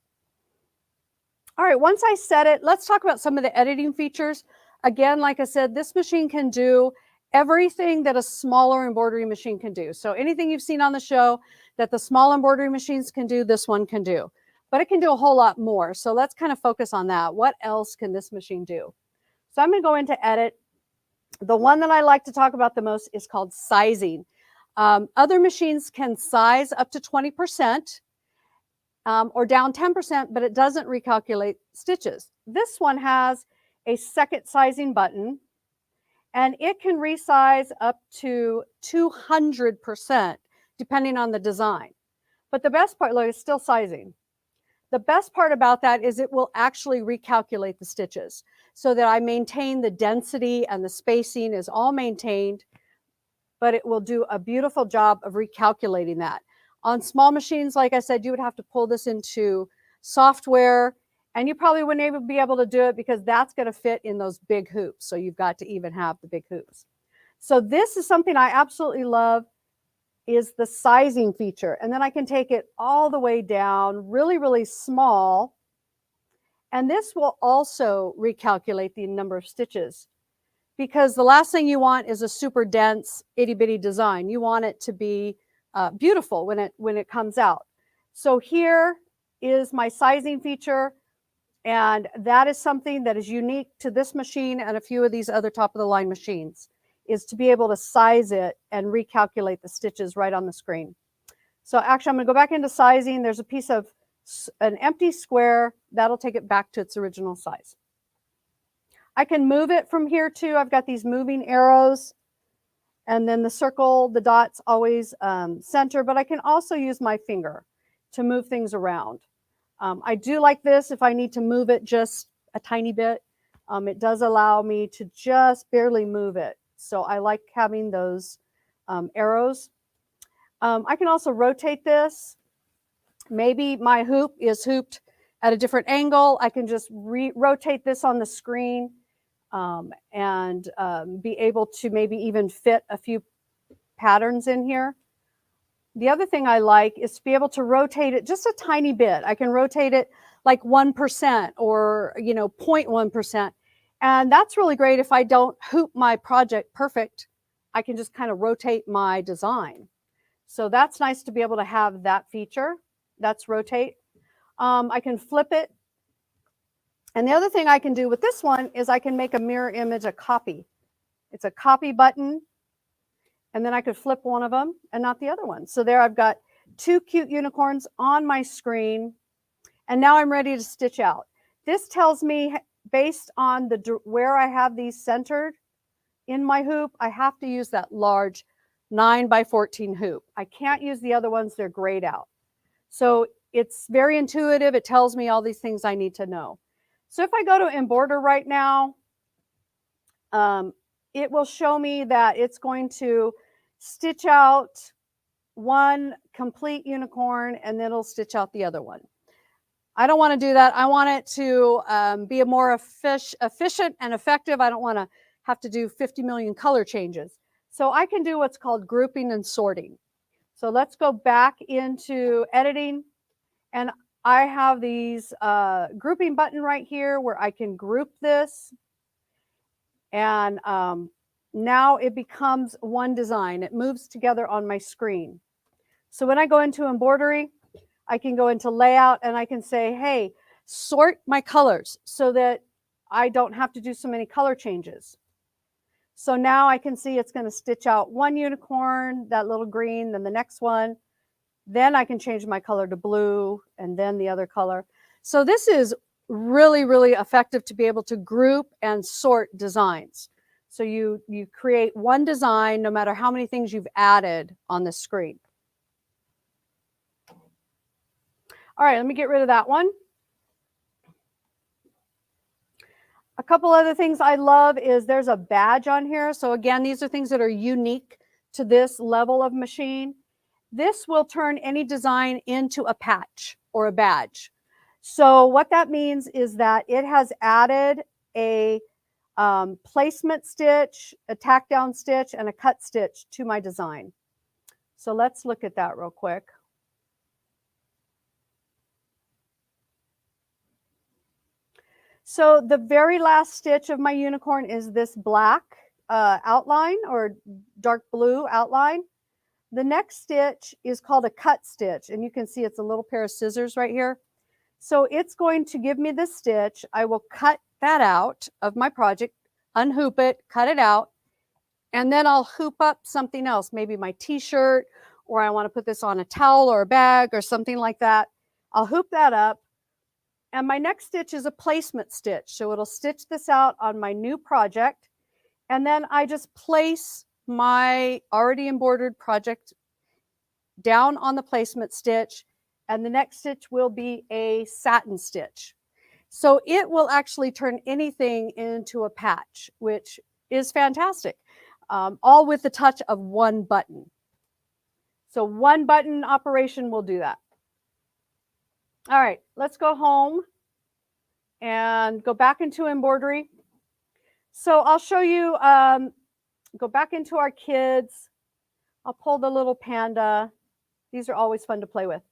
All right, once I set it, let's talk about some of the editing features. Again, like I said, this machine can do everything that a smaller embroidery machine can do. So anything you've seen on the show that the small embroidery machines can do, this one can do. But it can do a whole lot more. So let's kind of focus on that. What else can this machine do? So I'm going to go into edit. The one that I like to talk about the most is called sizing. Other machines can size up to 20% or down 10%, but it doesn't recalculate stitches. This one has a second sizing button, and it can resize up to 200% depending on the design. But the best part, look, it's still sizing. The best part about that is it will actually recalculate the stitches so that I maintain the density and the spacing is all maintained, but it will do a beautiful job of recalculating that. On small machines, like I said, you would have to pull this into software, and you probably wouldn't even be able to do it because that's going to fit in those big hoops. So you've got to even have the big hoops. So this is something I absolutely love, is the sizing feature. And then I can take it all the way down really, really small. And this will also recalculate the number of stitches, because the last thing you want is a super dense itty bitty design. You want it to be beautiful when it comes out. So here is my sizing feature. And that is something that is unique to this machine and a few of these other top of the line machines, is to be able to size it and recalculate the stitches right on the screen. So actually, I'm going to go back into sizing. There's a piece of an empty square that'll take it back to its original size. I can move it from here too. I've got these moving arrows, and then the circle, the dots always center, but I can also use my finger to move things around. I do like this if I need to move it just a tiny bit. It does allow me to just barely move it. So I like having those arrows. I can also rotate this. Maybe my hoop is hooped at a different angle. I can just rotate this on the screen and be able to maybe even fit a few patterns in here. The other thing I like is to be able to rotate it just a tiny bit. I can rotate it like 1% or 0.1%. And that's really great if I don't hoop my project perfect. I can just kind of rotate my design. So that's nice to be able to have that feature. That's rotate. I can flip it. And the other thing I can do with this one is I can make a mirror image, a copy. It's a copy button. And then I could flip one of them and not the other one. So there I've got two cute unicorns on my screen. And now I'm ready to stitch out. This tells me, based on where I have these centered in my hoop, I have to use that large 9x14 hoop. I can't use the other ones. They're grayed out. So it's very intuitive. It tells me all these things I need to know. So if I go to embroider right now, it will show me that it's going to stitch out one complete unicorn and then it'll stitch out the other one. I don't want to do that. I want it to be a more efficient and effective. I don't want to have to do 50 million color changes. So I can do what's called grouping and sorting. So let's go back into editing, and I have these grouping button right here where I can group this, and now it becomes one design. It moves together on my screen. So when I go into embroidery, I can go into layout and I can say, hey, sort my colors so that I don't have to do so many color changes. So now I can see it's going to stitch out one unicorn, that little green, then the next one. Then I can change my color to blue and then the other color. So this is really, really effective to be able to group and sort designs. So you create one design no matter how many things you've added on the screen. All right, let me get rid of that one. A couple other things I love is there's a badge on here. So again, these are things that are unique to this level of machine. This will turn any design into a patch or a badge. So what that means is that it has added a placement stitch, a tack down stitch, and a cut stitch to my design. So let's look at that real quick. So the very last stitch of my unicorn is this black outline or dark blue outline. The next stitch is called a cut stitch, and you can see it's a little pair of scissors right here. So it's going to give me this stitch. I will cut that out of my project, unhoop it, cut it out, and then I'll hoop up something else, maybe my t-shirt, or I want to put this on a towel or a bag or something like that. I'll hoop that up, and my next stitch is a placement stitch. So it'll stitch this out on my new project, and then I just place my already embroidered project down on the placement stitch, and the next stitch will be a satin stitch. So it will actually turn anything into a patch, which is fantastic, all with the touch of one button. So one button operation will do that. All right, let's go home and go back into embroidery. So I'll show you, go back into our kids. I'll pull the little panda. These are always fun to play with.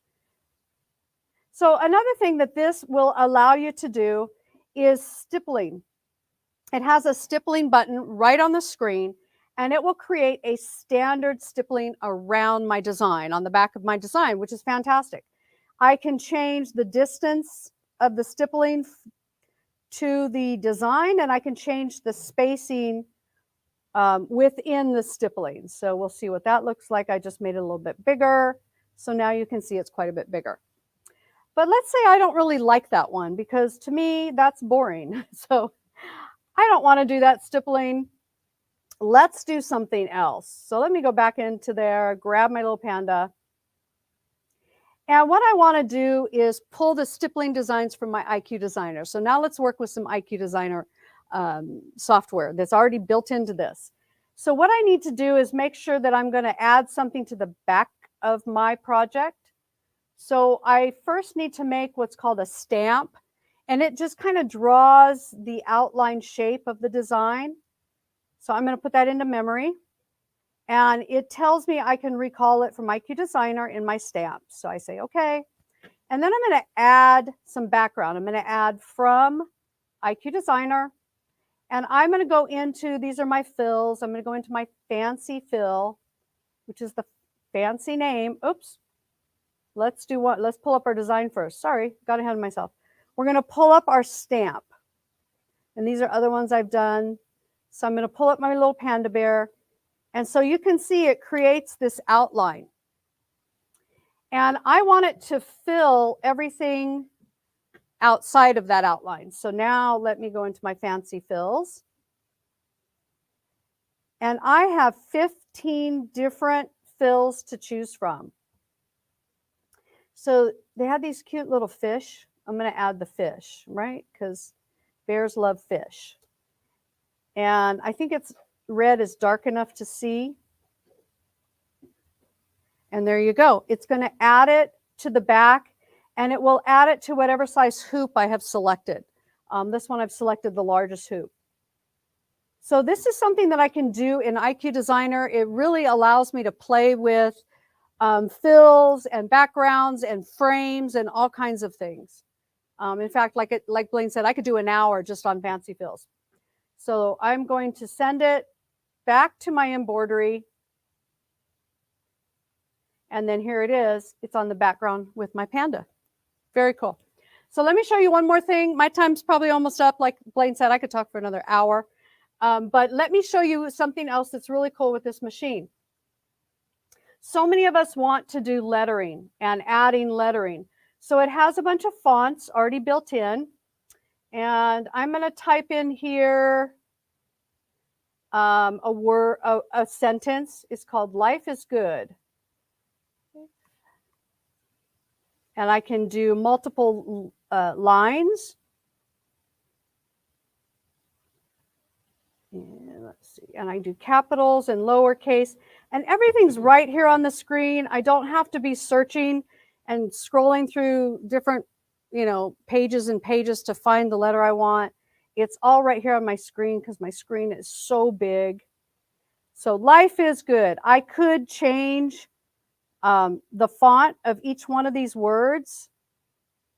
So another thing that this will allow you to do is stippling. It has a stippling button right on the screen, and it will create a standard stippling around my design, on the back of my design, which is fantastic. I can change the distance of the stippling to the design, and I can change the spacing within the stippling. So we'll see what that looks like. I just made it a little bit bigger. So now you can see it's quite a bit bigger. But let's say I don't really like that one, because to me, that's boring. So I don't want to do that stippling. Let's do something else. So let me go back into there, grab my little panda. And what I want to do is pull the stippling designs from my IQ Designer. So now let's work with some IQ Designer software that's already built into this. So what I need to do is make sure that I'm going to add something to the back of my project. So I first need to make what's called a stamp, and it just kind of draws the outline shape of the design. So I'm going to put that into memory, and it tells me I can recall it from IQ Designer in my stamp. So I say, okay. And then I'm going to add some background. I'm going to add from IQ Designer, and I'm going to go into, these are my fills. I'm going to go into my fancy fill, which is the fancy name. Oops. Let's do what? Let's pull up our design first. Sorry, got ahead of myself. We're going to pull up our stamp. And these are other ones I've done. So I'm going to pull up my little panda bear. And so you can see it creates this outline. And I want it to fill everything outside of that outline. So now let me go into my fancy fills. And I have 15 different fills to choose from. So they have these cute little fish. I'm going to add the fish, right? Because bears love fish. And I think it's red is dark enough to see. And there you go. It's going to add it to the back, and it will add it to whatever size hoop I have selected. This one I've selected the largest hoop. So this is something that I can do in IQ Designer. It really allows me to play with fills and backgrounds and frames and all kinds of things. In fact, like Blaine said, I could do an hour just on fancy fills. So I'm going to send it back to my embroidery. And then here it is. It's on the background with my panda. Very cool. So let me show you one more thing. My time's probably almost up. Like Blaine said, I could talk for another hour. But let me show you something else that's really cool with this machine. So many of us want to do lettering and adding lettering. So it has a bunch of fonts already built in. And I'm going to type in here a sentence. It's called "Life is Good." And I can do multiple lines. And let's see. And I do capitals and lowercase. And everything's right here on the screen. I don't have to be searching and scrolling through different, pages and pages to find the letter I want. It's all right here on my screen because my screen is so big. So life is good. I could change the font of each one of these words.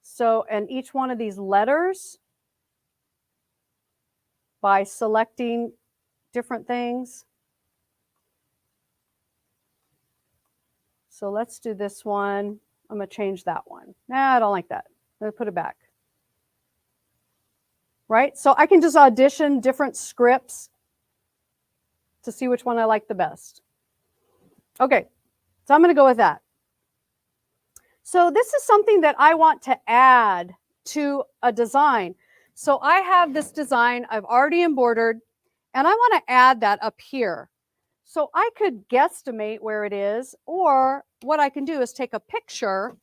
So, and each one of these letters by selecting different things. So let's do this one. I'm going to change that one. Nah, I don't like that. I'm going to put it back. Right? So I can just audition different scripts to see which one I like the best. Okay, so I'm going to go with that. So this is something that I want to add to a design. So I have this design I've already embroidered, and I want to add that up here. So I could guesstimate where it is, or what I can do is take a picture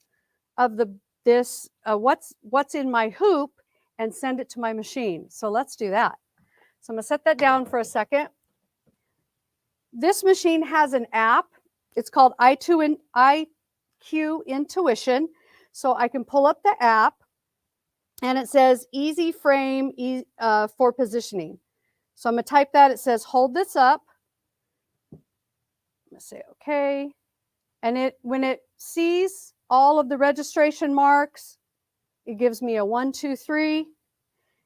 of what's in my hoop and send it to my machine. So let's do that. So I'm going to set that down for a second. This machine has an app. It's called IQ Intuition. So I can pull up the app, and it says easy frame for positioning. So I'm going to type that. It says hold this up. I'm going to say okay. And when it sees all of the registration marks, it gives me a 1, 2, 3.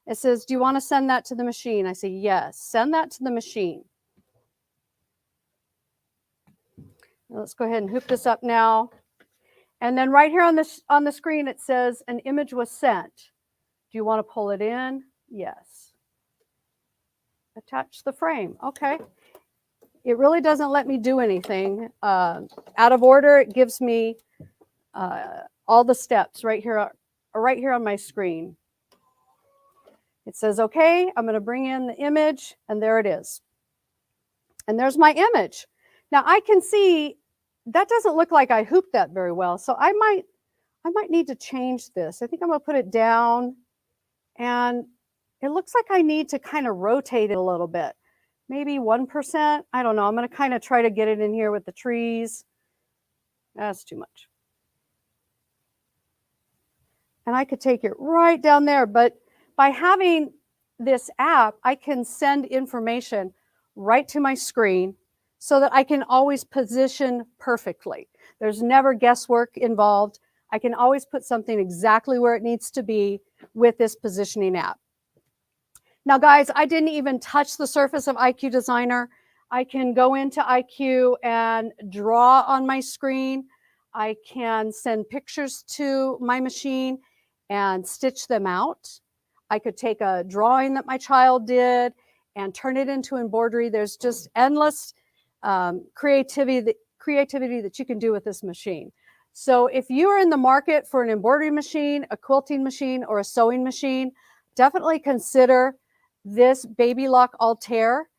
It says, do you want to send that to the machine? I say, yes, send that to the machine. Now let's go ahead and hoop this up now. And then right here on the screen, it says an image was sent. Do you want to pull it in? Yes. Attach the frame. Okay. It really doesn't let me do anything. Out of order, it gives me all the steps right here on my screen. It says, okay, I'm going to bring in the image, and there it is. And there's my image. Now I can see that doesn't look like I hooped that very well. So I might need to change this. I think I'm going to put it down, and it looks like I need to kind of rotate it a little bit. Maybe 1%. I don't know. I'm going to kind of try to get it in here with the trees. That's too much. And I could take it right down there. But by having this app, I can send information right to my screen so that I can always position perfectly. There's never guesswork involved. I can always put something exactly where it needs to be with this positioning app. Now, guys, I didn't even touch the surface of IQ Designer. I can go into IQ and draw on my screen. I can send pictures to my machine and stitch them out. I could take a drawing that my child did and turn it into embroidery. There's just endless creativity that you can do with this machine. So if you are in the market for an embroidery machine, a quilting machine, or a sewing machine, definitely consider this Baby Lock Altair.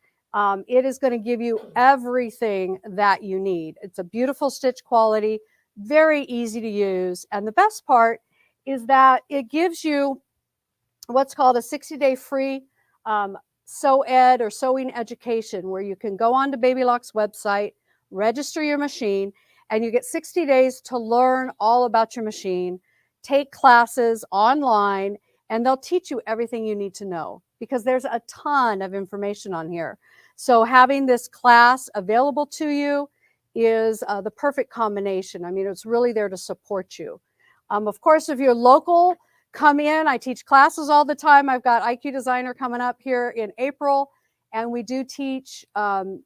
It is going to give you everything that you need. It's a beautiful stitch quality, very easy to use. And the best part is that it gives you what's called a 60-day free sew ed or sewing education, where you can go on to Baby Lock's website, register your machine, and you get 60 days to learn all about your machine, take classes online, and they'll teach you everything you need to know, because there's a ton of information on here. So having this class available to you is the perfect combination. I mean, it's really there to support you. Of course, if you're local, come in. I teach classes all the time. I've got IQ Designer coming up here in April, and we do teach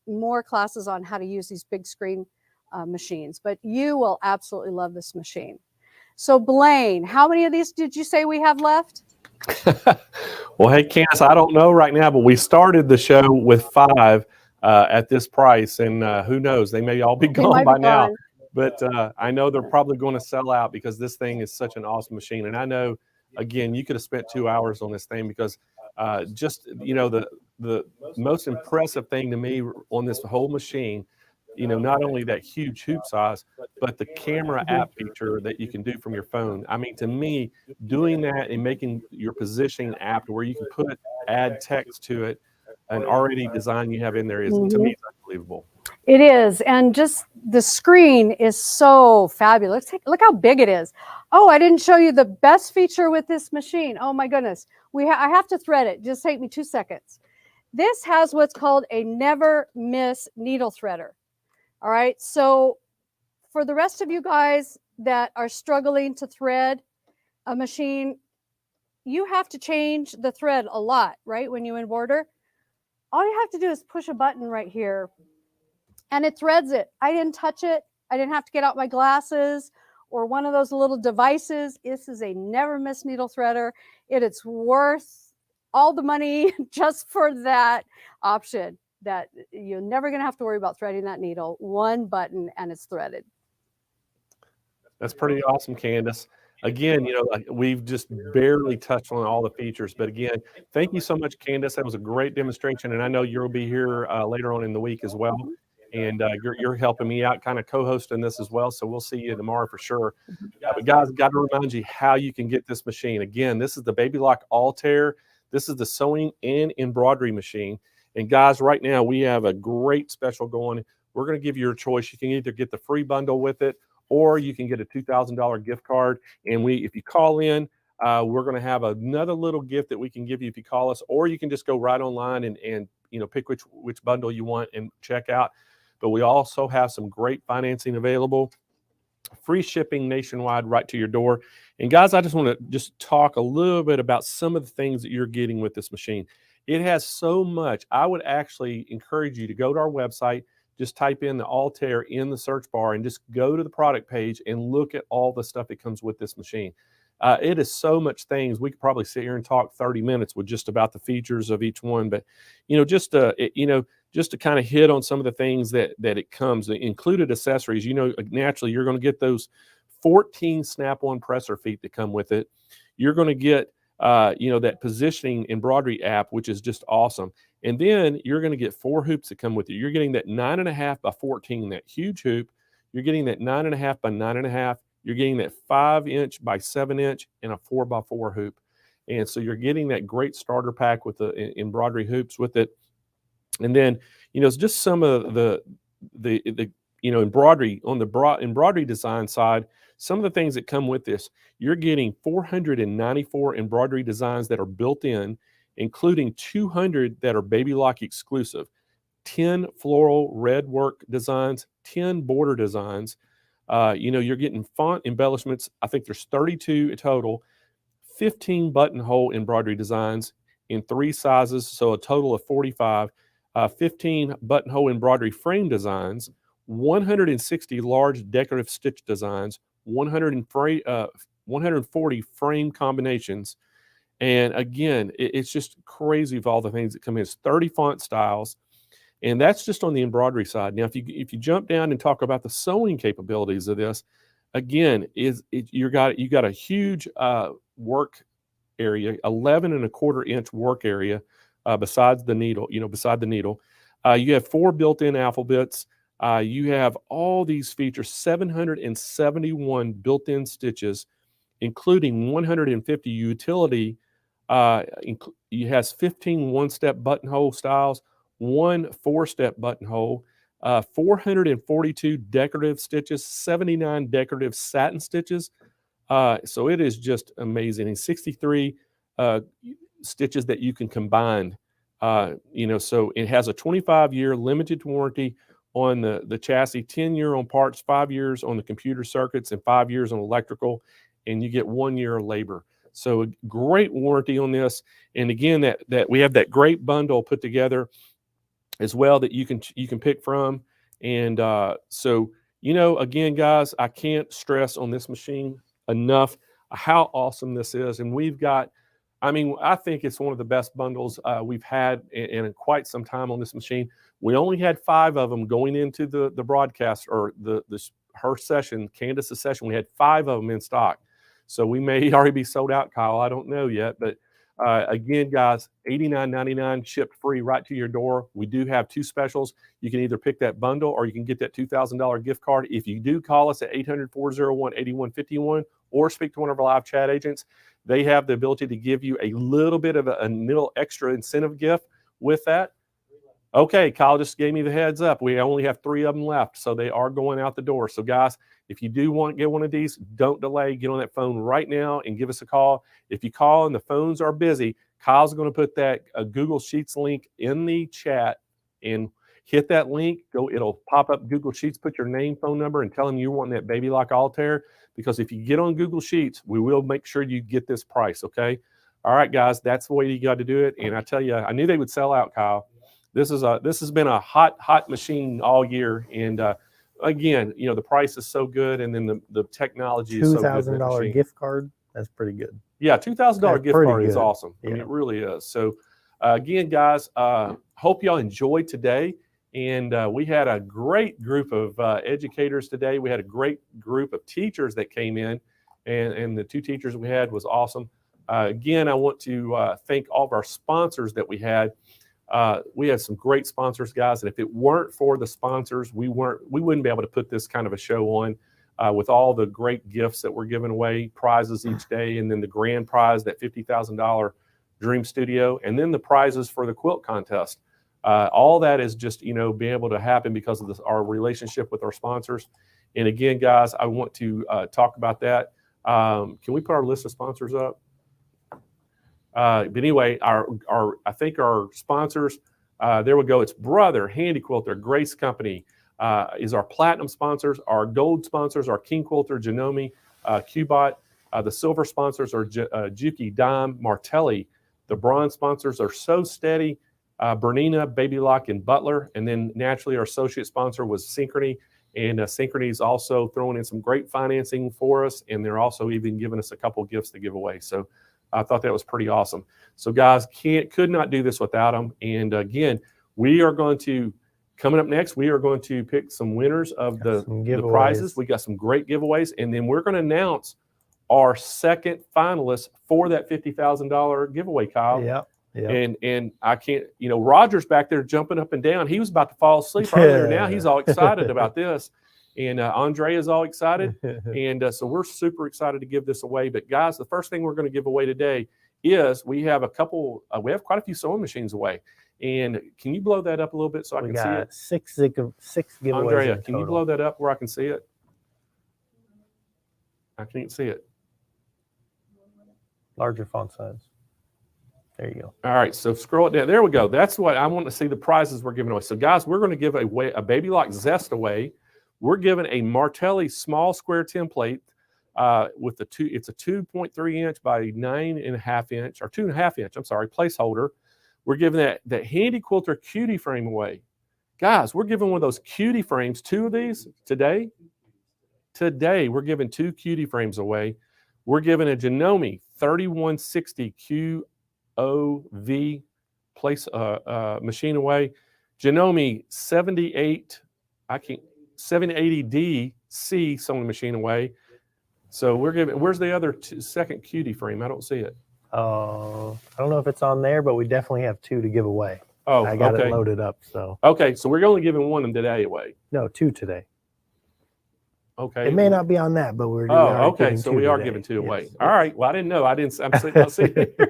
more classes on how to use these big screen machines. But you will absolutely love this machine. So Blaine, how many of these did you say we have left? Well, hey, Candace, I don't know right now, but we started the show with 5 at this price, and who knows, they may all be They gone might by be now. gone. But I know they're probably going to sell out because this thing is such an awesome machine. And I know, again, you could have spent 2 hours on this thing because just, you know, the most impressive thing to me on this whole machine, you know, not only that huge hoop size, but the camera app feature that you can do from your phone. I mean, to me, doing that and making your positioning app where you can add text to it, an already design you have in there is, to me, it's unbelievable. It is, and just the screen is so fabulous. Look how big it is. Oh, I didn't show you the best feature with this machine. Oh my goodness, I have to thread it. Just take me 2 seconds. This has what's called a never miss needle threader. All right, so for the rest of you guys that are struggling to thread a machine, you have to change the thread a lot, right? When you embroider, all you have to do is push a button right here and it threads it. I didn't touch it. I didn't have to get out my glasses or one of those little devices. This is a never miss needle threader. It is worth all the money just for that option, that you're never going to have to worry about threading that needle. One button and it's threaded. That's pretty awesome, Candace. Again, you know, like we've just barely touched on all the features, but again, thank you so much, Candace. That was a great demonstration, and I know you'll be here later on in the week as well. And you're helping me out, kind of co-hosting this as well. So we'll see you tomorrow for sure. But guys, got to remind you how you can get this machine. Again, this is the Baby Lock Altair. This is the sewing and embroidery machine. And guys, right now we have a great special going. We're going to give you your choice. You can either get the free bundle with it, or you can get a $2,000 gift card. And if you call in, we're going to have another little gift that we can give you if you call us, or you can just go right online and you know, pick which bundle you want and check out. But we also have some great financing available, free shipping nationwide right to your door. And guys, I just want to talk a little bit about some of the things that you're getting with this machine. It has so much. I would actually encourage you to go to our website, just type in the Altair in the search bar and just go to the product page and look at all the stuff that comes with this machine. It is so much things. We could probably sit here and talk 30 minutes with just about the features of each one. But, you know, just to kind of hit on some of the things that it comes, the included accessories, you know, naturally you're going to get those 14 snap-on presser feet that come with it. You're going to get, you know, that positioning embroidery app, which is just awesome. And then you're going to get 4 hoops that come with it. You're getting that 9.5 by 14, that huge hoop. You're getting that 9.5 by 9.5. You're getting that 5-inch by 7-inch and a 4x4 hoop. And so you're getting that great starter pack with the embroidery hoops with it. And then, you know, it's just some of the you know, embroidery on the embroidery design side. Some of the things that come with this, you're getting 494 embroidery designs that are built in, including 200 that are Baby Lock exclusive, 10 floral red work designs, 10 border designs. You know, you're getting font embellishments. I think there's 32 total, 15 buttonhole embroidery designs in 3 sizes, so a total of 45. 15 buttonhole embroidery frame designs, 160 large decorative stitch designs, 140 frame combinations. And again, it's just crazy of all the things that come in. It's 30 font styles. And that's just on the embroidery side. Now, if you jump down and talk about the sewing capabilities of this, again, you got a huge work area, 11.25-inch work area besides the needle. You know, beside the needle, you have 4 built-in alphabets. You have all these features, 771 built-in stitches, including 150 utility. It has 15 one-step buttonhole styles, 1 4-step buttonhole, 442 decorative stitches, 79 decorative satin stitches. So it is just amazing. And 63 stitches that you can combine. You know, so it has a 25-year limited warranty on the chassis, 10-year on parts, 5 years on the computer circuits, and 5 years on electrical, and you get 1 year of labor. So a great warranty on this. And again, that we have that great bundle put together as well that you can pick from. And so, you know, again, guys, I can't stress on this machine enough how awesome this is. And we've got, I mean, I think it's one of the best bundles we've had in quite some time on this machine. We only had 5 of them going into the broadcast or her session, Candace's session. We had 5 of them in stock. So we may already be sold out, Kyle. I don't know yet. But again, guys, $89.99 shipped free right to your door. We do have 2 specials. You can either pick that bundle or you can get that $2,000 gift card. If you do call us at 800-401-8151 or speak to one of our live chat agents, they have the ability to give you a little bit of a little extra incentive gift with that. Okay, Kyle just gave me the heads up. We only have 3 of them left, so they are going out the door. So guys, if you do want to get one of these, don't delay. Get on that phone right now and give us a call. If you call and the phones are busy, Kyle's going to put that Google Sheets link in the chat and hit that link. It'll pop up Google Sheets. Put your name, phone number, and tell them you want that Baby Lock Altair. Because if you get on Google Sheets, we will make sure you get this price. Okay. All right, guys, that's the way you got to do it. And I tell you, I knew they would sell out, Kyle. This has been a hot machine all year, and again, you know, the price is so good, and then the technology is so good. $2,000 gift card. That's pretty good. Yeah, $2,000 gift card is good. awesome. Yeah. I mean, it really is. So again, guys, hope y'all enjoyed today, and we had a great group of educators today. We had a great group of teachers that came in, and the 2 teachers we had was awesome. Again, I want to thank all of our sponsors that we had. We had some great sponsors, guys, and if it weren't for the sponsors, we wouldn't be able to put this kind of a show on with all the great gifts that we're giving away, prizes each day, and then the grand prize, that $50,000 Dream Studio, and then the prizes for the quilt contest. All that is just, you know, being able to happen because of our relationship with our sponsors. And again, guys, I want to talk about that. Can we put our list of sponsors up? But anyway, I think our sponsors, there we go. It's Brother, Handi Quilter, Grace Company is our platinum sponsors. Our gold sponsors are King Quilter, Janome, QBOT. The silver sponsors are Juki, Dime, Martelli. The bronze sponsors are So Steady, Bernina, Baby Lock, and Butler. And then naturally, our associate sponsor was Synchrony. And Synchrony is also throwing in some great financing for us. And they're also even giving us a couple gifts to give away. So I thought that was pretty awesome. So guys, could not do this without them. And again, we are going to, coming up next, we are going to pick some winners of the prizes. We got some great giveaways. And then we're going to announce our second finalist for that $50,000 giveaway, Kyle. Yeah. And I can't, you know, Roger's back there jumping up and down. He was about to fall asleep earlier. Now he's all excited about this. And Andre is all excited. And so we're super excited to give this away. But guys, the first thing we're going to give away today is we have we have quite a few sewing machines away. And can you blow that up a little bit so I can see it? 6 giveaways. Andrea, can you blow that up where I can see it? I can't see it. Larger font size. There you go. All right, so scroll it down. There we go. That's what I want to see, the prizes we're giving away. So guys, we're going to give away a Baby Lock Zest away. We're giving a Martelli small square template with it's a 2.3 inch by 9.5 inch, or 2.5 inch, I'm sorry, placeholder. We're giving that Handi Quilter cutie frame away. Guys, we're giving one of those cutie frames, 2 of these today. Today, we're giving 2 cutie frames away. We're giving a Janome 3160 QOV machine away. Janome 780D C sewing machine away. So we're giving, where's the other second cutie frame? I don't see it. I don't know if it's on there, but we definitely have 2 to give away. Oh, I got okay. it loaded up. So okay, so we're only giving 1 today away. No, 2 today. Okay. It may not be on that, but we're okay. So we are giving 2 away. All right. Well, I didn't know. I'm not seeing it.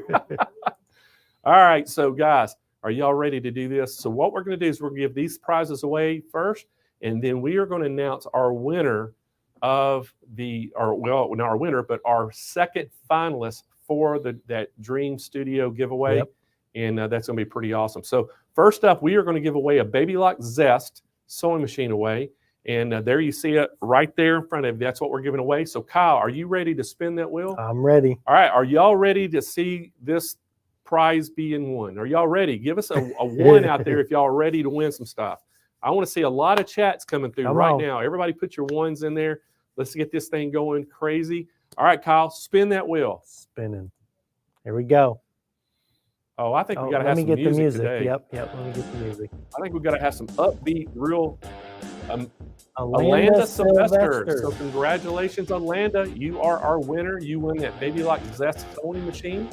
All right. So guys, are y'all ready to do this? So what we're going to do is we're going to give these prizes away first, and then we are going to announce our winner of not our winner, but our second finalist for that Dream Studio giveaway. Yep. And that's going to be pretty awesome. So first up, we are going to give away a Baby Lock Zest sewing machine away. And there you see it right there in front of you. That's what we're giving away. So Kyle, are you ready to spin that wheel? I'm ready. All right. Are y'all ready to see this prize being won? Are y'all ready? Give us a 1 out there if y'all are ready to win some stuff. I want to see a lot of chats coming through now. Everybody put your 1s in there. Let's get this thing going crazy. All right, Kyle, spin that wheel. Spinning. Here we go. Oh, I think we got to let have me some get the music. today. Yep. Let me get the music. I think we've got to have some upbeat, real Alanda Sylvester. So congratulations, Alanda. You are our winner. You win that Baby Lock Zest sewing machine.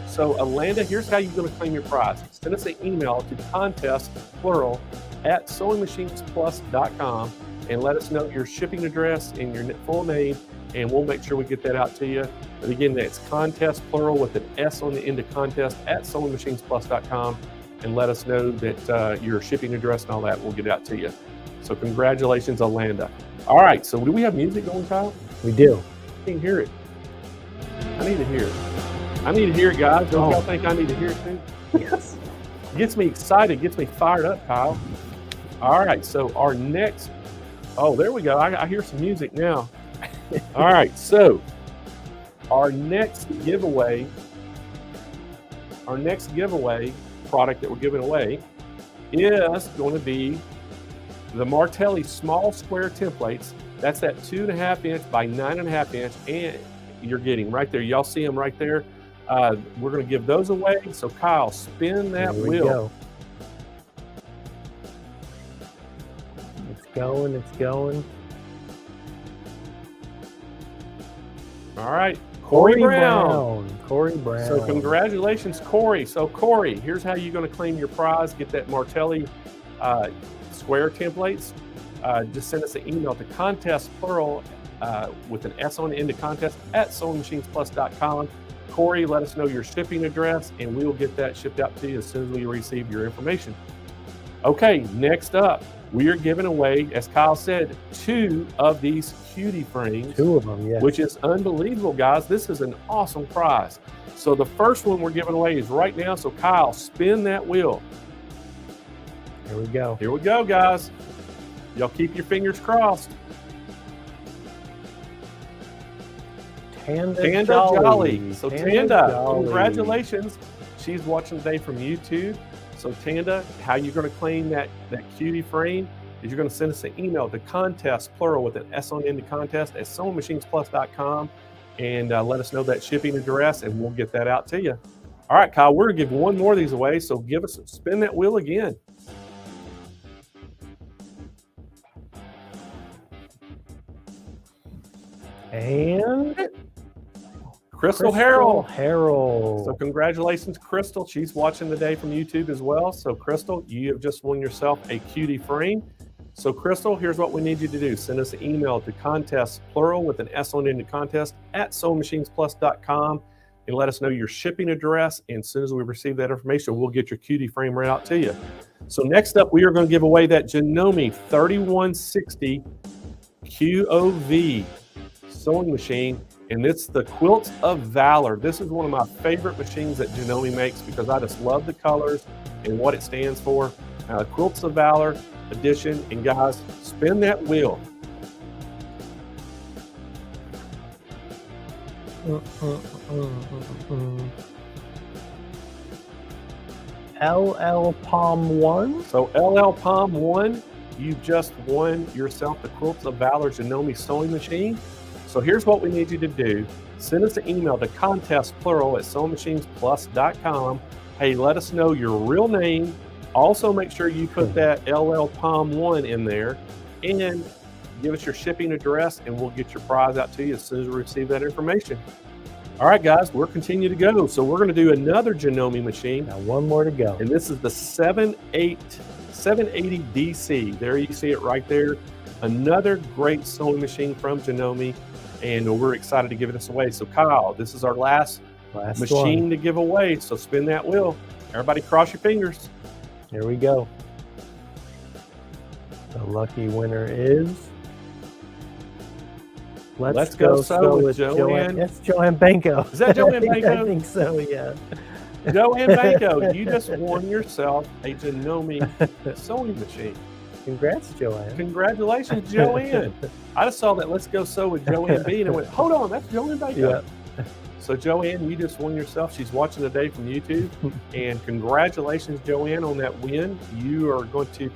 So Alanda, here's how you're going to claim your prize. Send us an email to contest, plural, at SewingMachinesPlus.com and let us know your shipping address and your full name, and we'll make sure we get that out to you. But again, that's contest, plural, with an S on the end of contest, at SewingMachinesPlus.com, and let us know that your shipping address and all that will get out to you. So congratulations, Alanda. All right, so do we have music going, Kyle? We do. I can hear it. I need to hear it. I need to hear it, guys. Don't y'all think I need to hear it too? Yes. Gets me excited, gets me fired up, Kyle. All right, so our next, oh, there we go. I hear some music now. All right, so our next giveaway product that we're giving away is going to be the Martelli small square templates. That's that 2.5 inch by 9.5 inch, and you're getting right there. Y'all see them right there. We're going to give those away. So Kyle, spin that wheel. Go. It's going. It's going. All right, Corey Brown. Corey Brown. So congratulations, Corey. So Corey, here's how you're going to claim your prize. Get that Martelli square templates. Just send us an email to contest, plural, with an S on the end of contest, at SewingMachinesPlus.com. Corey, let us know your shipping address, and we will get that shipped out to you as soon as we receive your information. Okay, next up, we are giving away, as Kyle said, 2 of these cutie frames. 2 of them, yes. Which is unbelievable, guys. This is an awesome prize. So the first one we're giving away is right now. So Kyle, spin that wheel. Here we go. Here we go, guys. Y'all keep your fingers crossed. Tanda Jolly. So Tanda, congratulations. She's watching today from YouTube. So Tanda, how you're going to claim that cutie frame is you're going to send us an email to contest, plural, with an S on the end of contest, at SewingMachinesPlus.com, and let us know that shipping address, and we'll get that out to you. All right, Kyle, we're going to give one more of these away, so spin that wheel again. And Crystal Harrell. So congratulations, Crystal. She's watching today from YouTube as well. So Crystal, you have just won yourself a cutie frame. So Crystal, here's what we need you to do. Send us an email to contest, plural, with an S on the end of contest, at SewingMachinesPlus.com, and let us know your shipping address. And as soon as we receive that information, we'll get your cutie frame right out to you. So next up, we are going to give away that Janome 3160 QOV sewing machine, and it's the Quilts of Valor. This is one of my favorite machines that Janome makes because I just love the colors and what it stands for. Quilts of Valor edition, and guys, spin that wheel. LL Palm 1. So LL Palm 1, you just won yourself the Quilts of Valor Janome sewing machine. So here's what we need you to do. Send us an email to contest, plural, at SewingMachinesPlus.com. Hey, let us know your real name. Also, make sure you put that LL Palm 1 in there, and give us your shipping address, and we'll get your prize out to you as soon as we receive that information. All right, guys, we're continuing to go. So we're going to do another Janome machine. Now one more to go. And this is the 780 DC. There you see it right there. Another great sewing machine from Janome, and we're excited to give this away. So Kyle, this is our last machine to give away. So spin that wheel. Everybody cross your fingers. Here we go. The lucky winner is... Let's go sew with Joanne. That's Joanne Banco. Is that Joanne Banco? I think so, yeah. Joanne Banco, you just won yourself a Janome sewing machine. Congrats, Joanne. Congratulations, Joanne. I just saw that Let's Go Sew with Joanne B, and I went, hold on, that's Joanne Banco. Yeah. So Joanne, you just won yourself. She's watching today from YouTube. And congratulations, Joanne, on that win. You are going to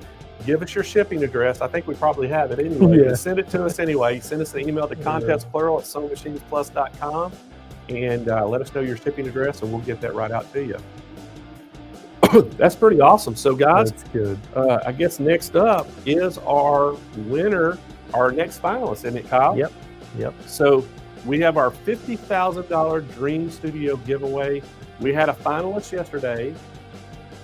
give us your shipping address. I think we probably have it anyway. Yeah. But send it to us anyway. Send us an email to contestplural@SewingMachinesPlus.com and let us know your shipping address, and we'll get that right out to you. That's pretty awesome. So, guys, That's good. I guess next up is our winner, our next finalist, isn't it, Kyle? Yep. So we have our $50,000 Dream Studio giveaway. We had a finalist yesterday.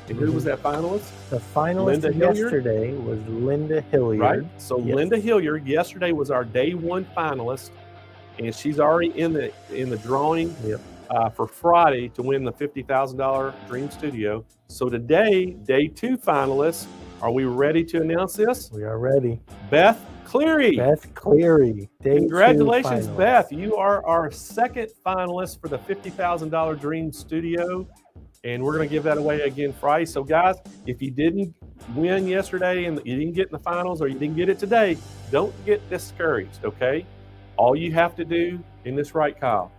And who was that finalist? The finalist Linda Hilliard? yesterday was Linda Hilliard. Right. So Yes. Linda Hilliard yesterday was our day one finalist, and she's already in the drawing for Friday to win the $50,000 Dream Studio. So today, day two finalists. Are we ready to announce this? We are ready. Beth Cleary. Beth Cleary. Day Congratulations, 2 finalist. Beth. You are our second finalist for the $50,000 Dream Studio. And we're going to give that away again Friday. So, guys, if you didn't win yesterday and you didn't get in the finals or you didn't get it today, don't get discouraged, okay? All you have to do in this, right, Kyle,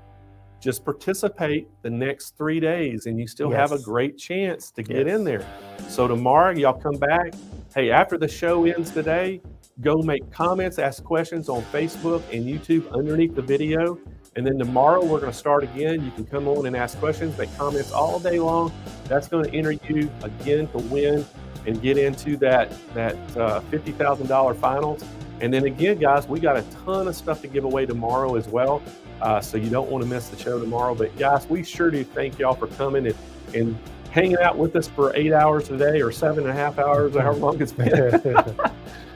just participate the next 3 days and you still have a great chance to get in there. So tomorrow, y'all come back. Hey, after the show ends today, go make comments, ask questions on Facebook and YouTube underneath the video. And then tomorrow we're going to start again. You can come on and ask questions, make comments all day long. That's going to enter you again to win and get into that $50,000 finals. And then again, guys, we got a ton of stuff to give away tomorrow as well. So you don't want to miss the show tomorrow. But guys, we sure do thank y'all for coming and hanging out with us for 8 hours today or 7.5 hours, however long it's been.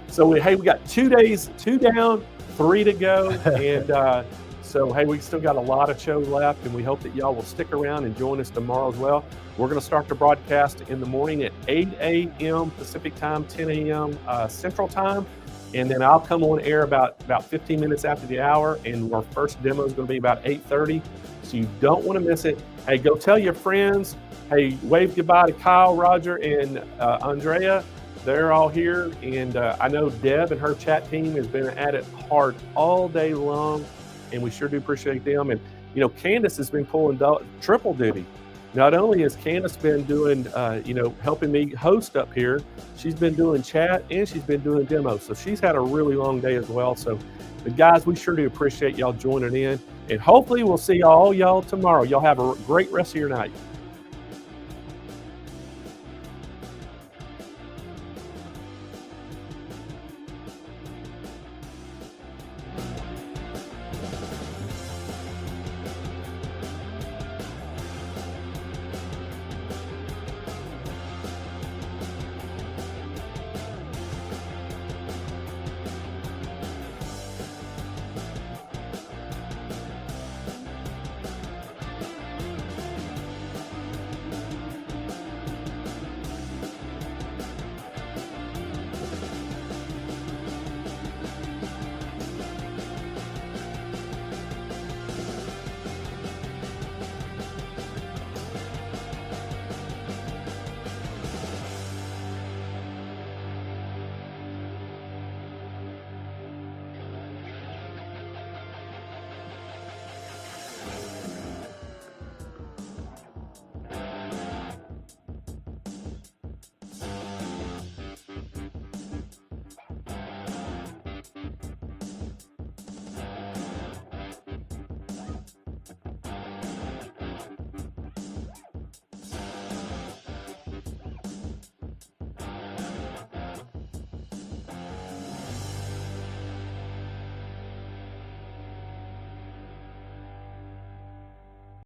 So we got 2 days, 2 down, 3 to go. And so, hey, we still got a lot of shows left, and we hope that y'all will stick around and join us tomorrow as well. We're going to start the broadcast in the morning at 8 a.m. Pacific time, 10 a.m. Central time. And then I'll come on air about 15 minutes after the hour, and our first demo is going to be about 8:30. So you don't want to miss it. Hey, go tell your friends. Hey, wave goodbye to Kyle, Roger, and Andrea. They're all here. And I know Deb and her chat team has been at it hard all day long, and we sure do appreciate them. And, you know, Candace has been pulling triple duty. Not only has Candace been doing, helping me host up here, she's been doing chat and she's been doing demos. So she's had a really long day as well. So, but guys, we sure do appreciate y'all joining in. And hopefully we'll see all y'all tomorrow. Y'all have a great rest of your night.